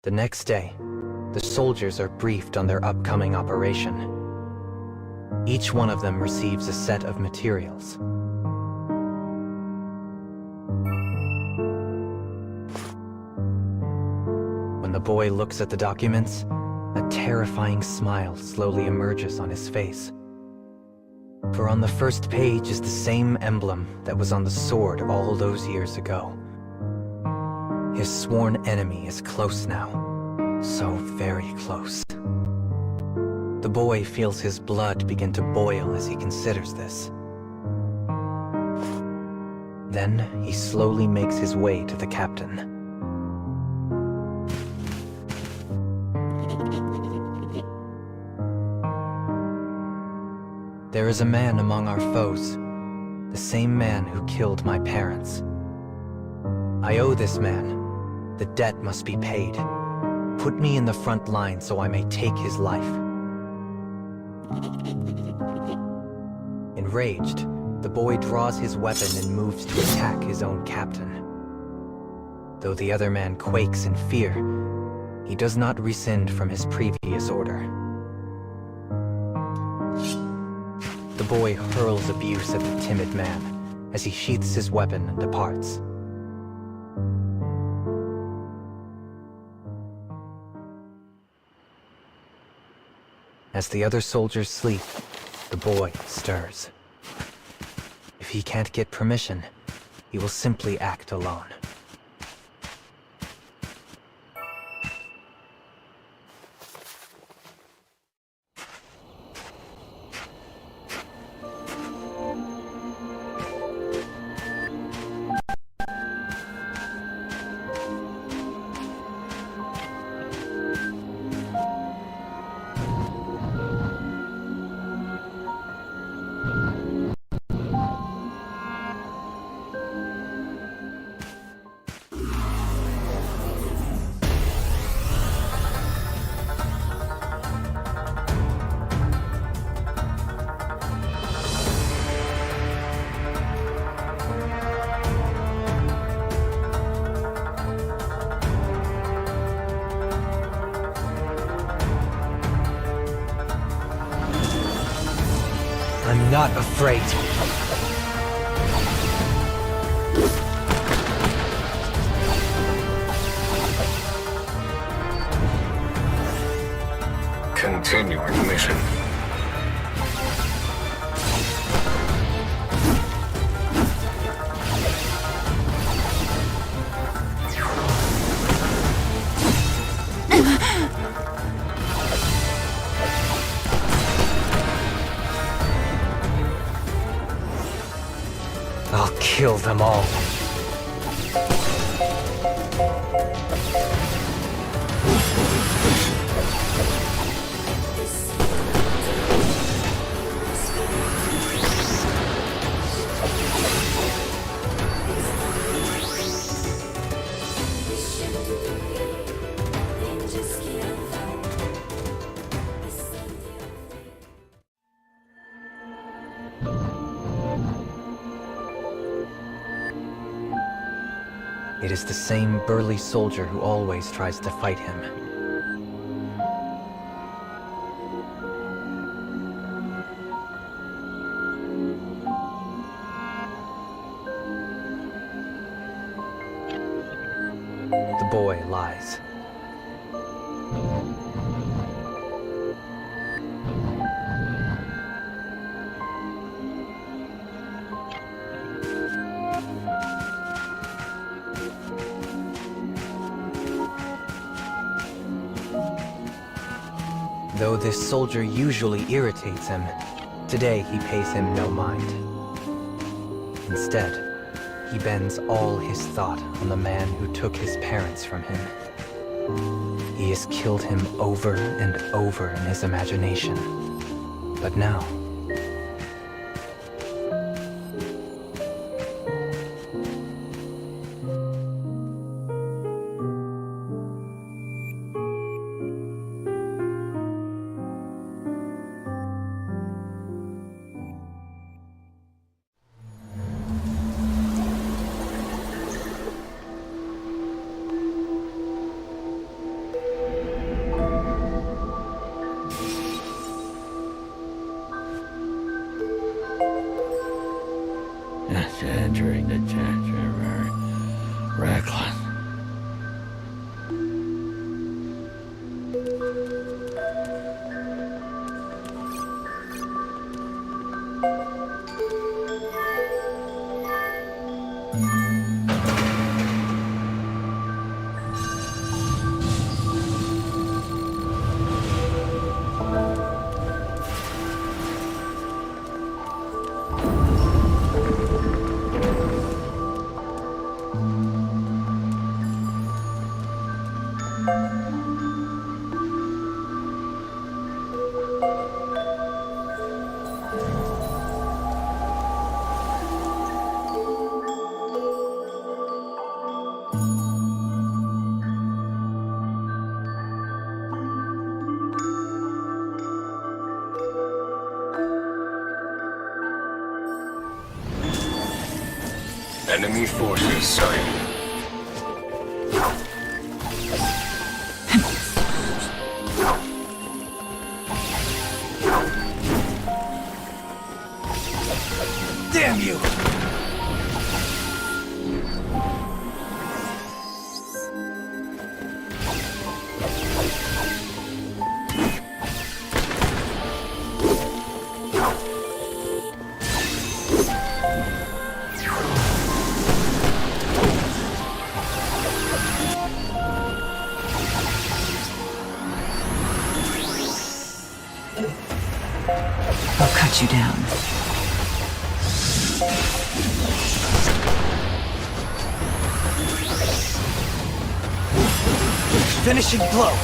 [SPEAKER 6] The next day, the soldiers are briefed on their upcoming operation. Each one of them receives a set of materials. When the boy looks at the documents, a terrifying smile slowly emerges on his face. For on the first page is the same emblem that was on the sword all those years ago. His sworn enemy is close now, so very close. The boy feels his blood begin to boil as he considers this. Then he slowly makes his way to the captain. There is a man among our foes, the same man who killed my parents. I owe this man. The debt must be paid. Put me in the front line so I may take his life. Enraged, the boy draws his weapon and moves to attack his own captain. Though the other man quakes in fear, he does not rescind from his previous order. The boy hurls abuse at the timid man as he sheaths his weapon and departs. As the other soldiers sleep, the boy stirs. If he can't get permission, he will simply act alone. I'm not afraid.
[SPEAKER 10] Continuing mission.
[SPEAKER 6] I'll kill them all. It is the same burly soldier who always tries to fight him. The boy lies. Though this soldier usually irritates him, today he pays him no mind. Instead, he bends all his thought on the man who took his parents from him. He has killed him over and over in his imagination. But now,
[SPEAKER 15] entering the chapter, reckless.
[SPEAKER 10] Enemy forces sighted.
[SPEAKER 6] Damn you!
[SPEAKER 4] I'll cut you down.
[SPEAKER 6] Finishing blow!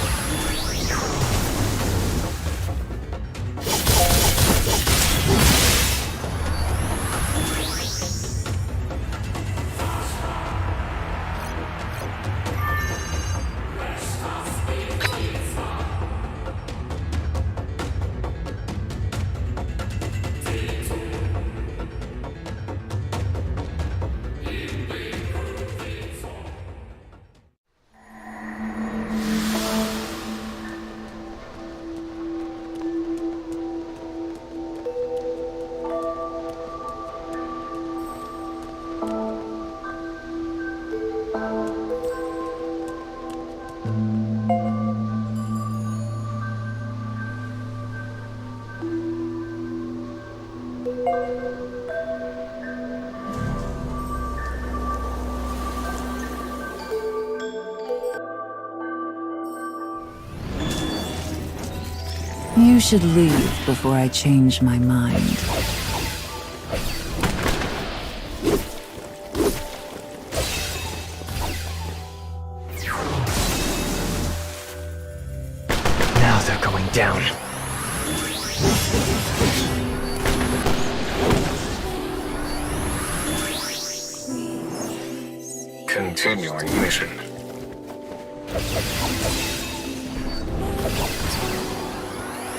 [SPEAKER 4] You should leave before I change my mind.
[SPEAKER 6] Now they're going down.
[SPEAKER 10] Continuing mission.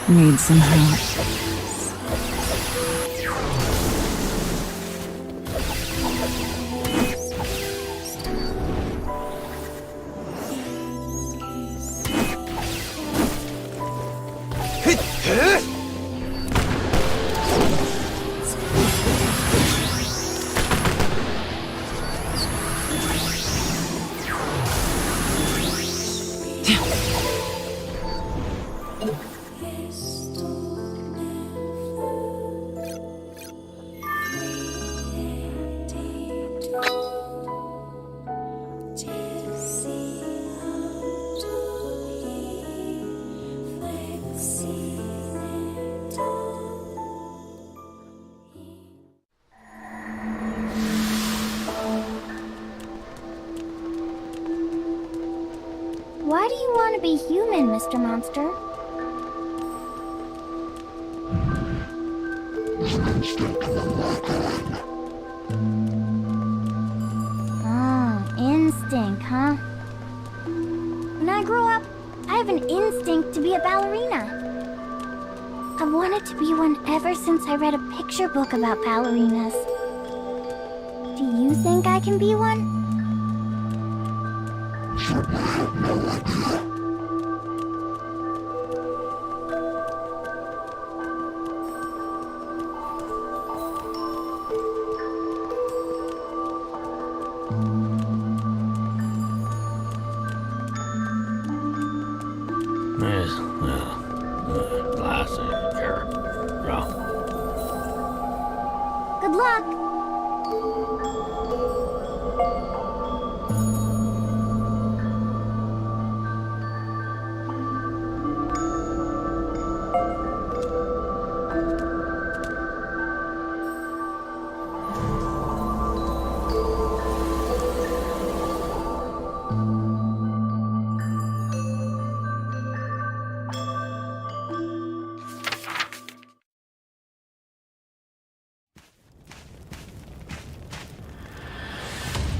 [SPEAKER 4] Need some help.
[SPEAKER 2] Why do you want to be human, Mr. Monster? Ah, instinct, huh? When I grow up, I have an instinct to be a ballerina. I've wanted to be one ever since I read a picture book about ballerinas. Do you think I can be one? Good luck!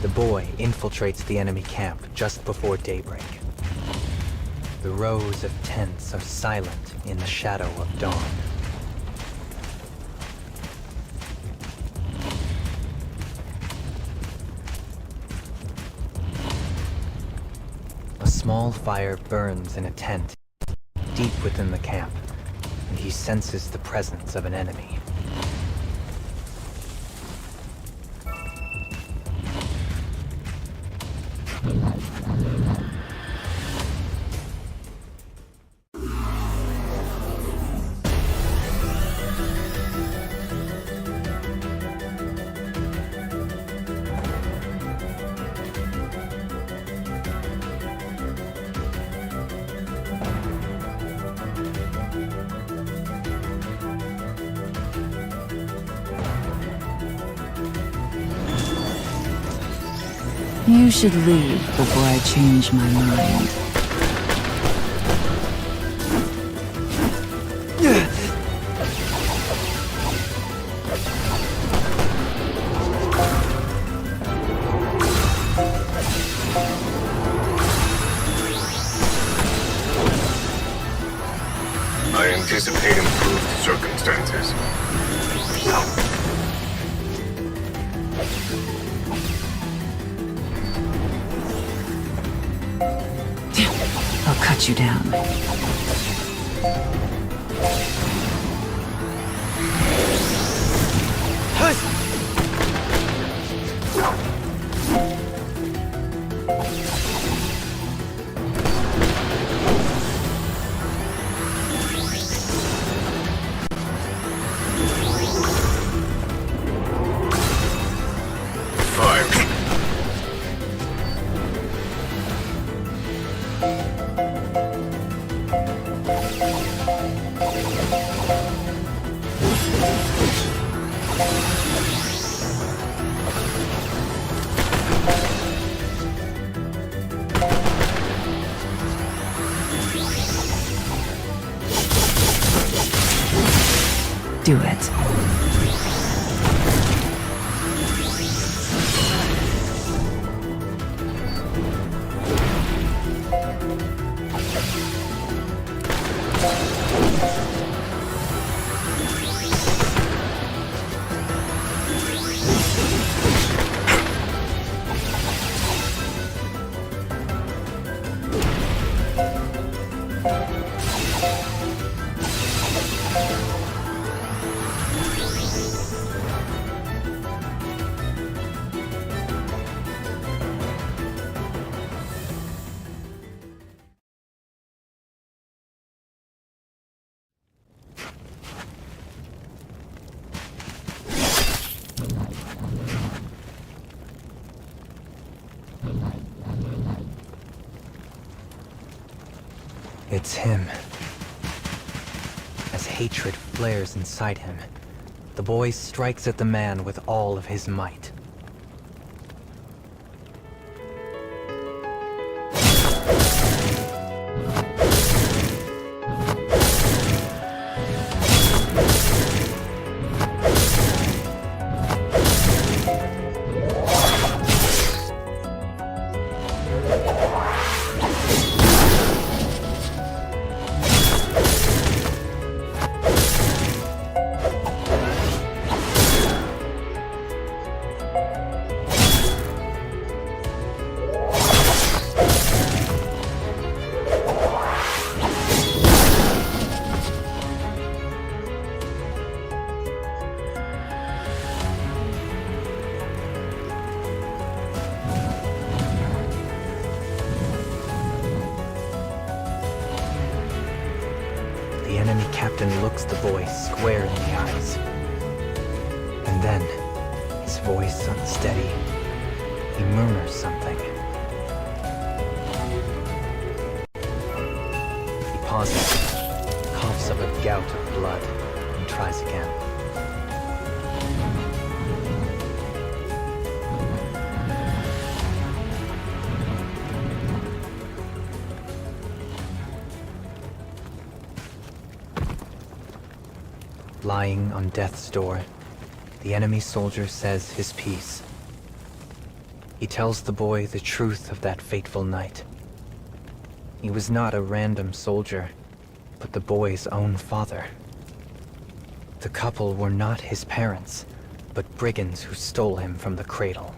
[SPEAKER 6] The boy infiltrates the enemy camp just before daybreak. The rows of tents are silent in the shadow of dawn. small fire burns in a tent deep within the camp, and he senses the presence of an enemy.
[SPEAKER 4] You should leave before I change my mind.
[SPEAKER 10] I anticipate improved circumstances.
[SPEAKER 4] I'll cut you down. Do it.
[SPEAKER 6] It's him. As hatred flares inside him, the boy strikes at the man with all of his might. The enemy captain looks the boy square in the eyes. And then, his voice unsteady, he murmurs something. He pauses, coughs up a gout of blood, and tries again. Lying on death's door, the enemy soldier says his piece. He tells the boy the truth of that fateful night. He was not a random soldier, but the boy's own father. The couple were not his parents, but brigands who stole him from the cradle.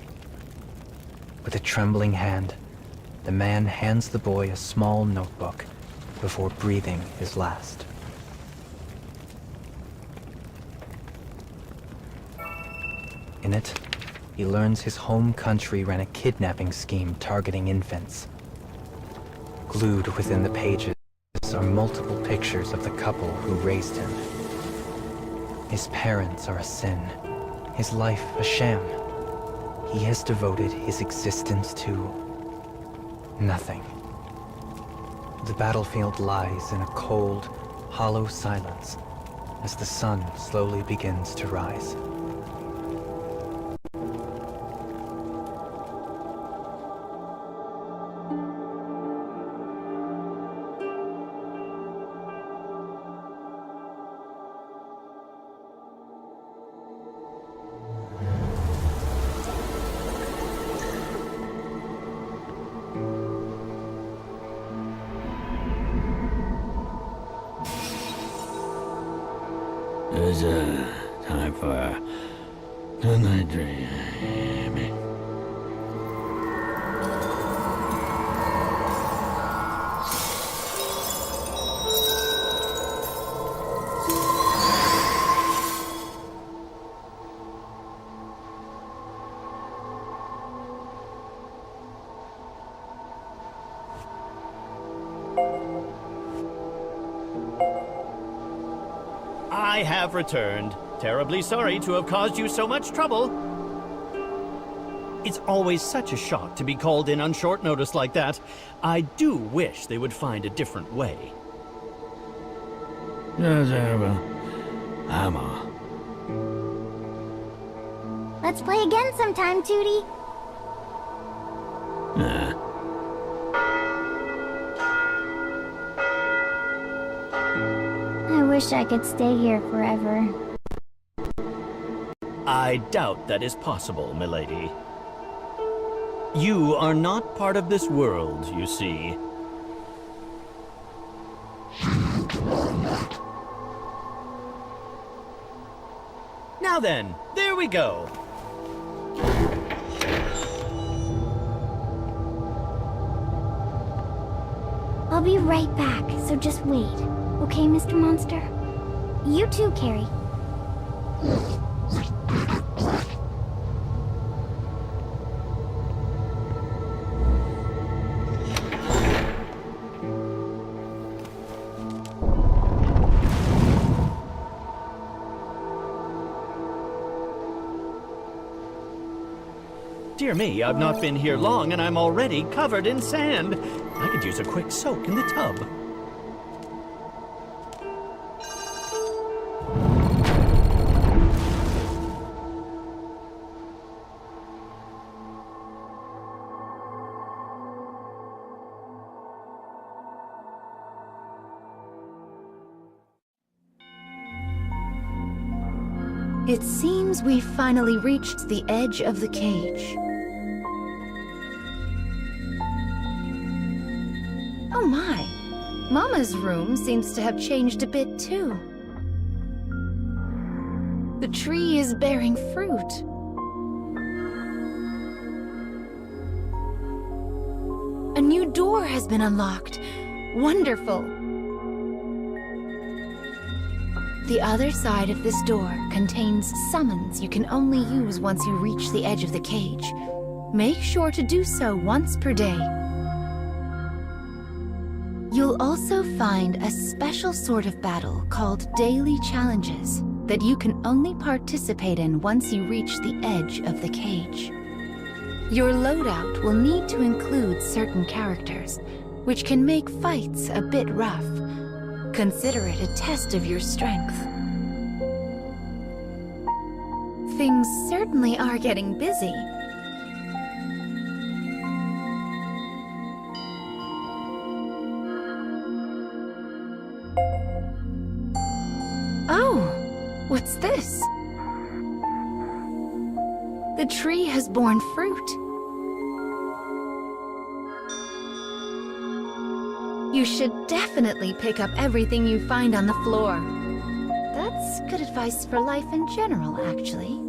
[SPEAKER 6] With a trembling hand, the man hands the boy a small notebook before breathing his last. In it, he learns his home country ran a kidnapping scheme targeting infants. Glued within the pages are multiple pictures of the couple who raised him. His parents are a sin, his life a sham. He has devoted his existence to nothing. The battlefield lies in a cold, hollow silence as the sun slowly begins to rise.
[SPEAKER 15] It's time for the night dreaming.
[SPEAKER 3] I have returned. Terribly sorry to have caused you so much trouble. It's always such a shock to be called in on short notice like that. I do wish they would find a different way.
[SPEAKER 2] Let's play again sometime, Tootie.
[SPEAKER 15] Nah.
[SPEAKER 2] I wish I could stay here forever.
[SPEAKER 3] I doubt that is possible, milady. You are not part of this world, you see. Now then, there we go.
[SPEAKER 2] I'll be right back, so just wait. Okay, Mr. Monster? You too, Carrie.
[SPEAKER 3] Dear me, I've not been here long and I'm already covered in sand. I could use a quick soak in the tub.
[SPEAKER 1] It seems we've finally reached the edge of the cage. Oh my! Mama's room seems to have changed a bit too. The tree is bearing fruit. A new door has been unlocked. Wonderful! The other side of this door contains summons you can only use once you reach the edge of the cage. Make sure to do so once per day. You'll also find a special sort of battle called daily challenges that you can only participate in once you reach the edge of the cage. Your loadout will need to include certain characters, which can make fights a bit rough. Consider it a test of your strength. Things certainly are getting busy. Oh, what's this? The tree has borne fruit. You should definitely pick up everything you find on the floor. That's good advice for life in general, actually.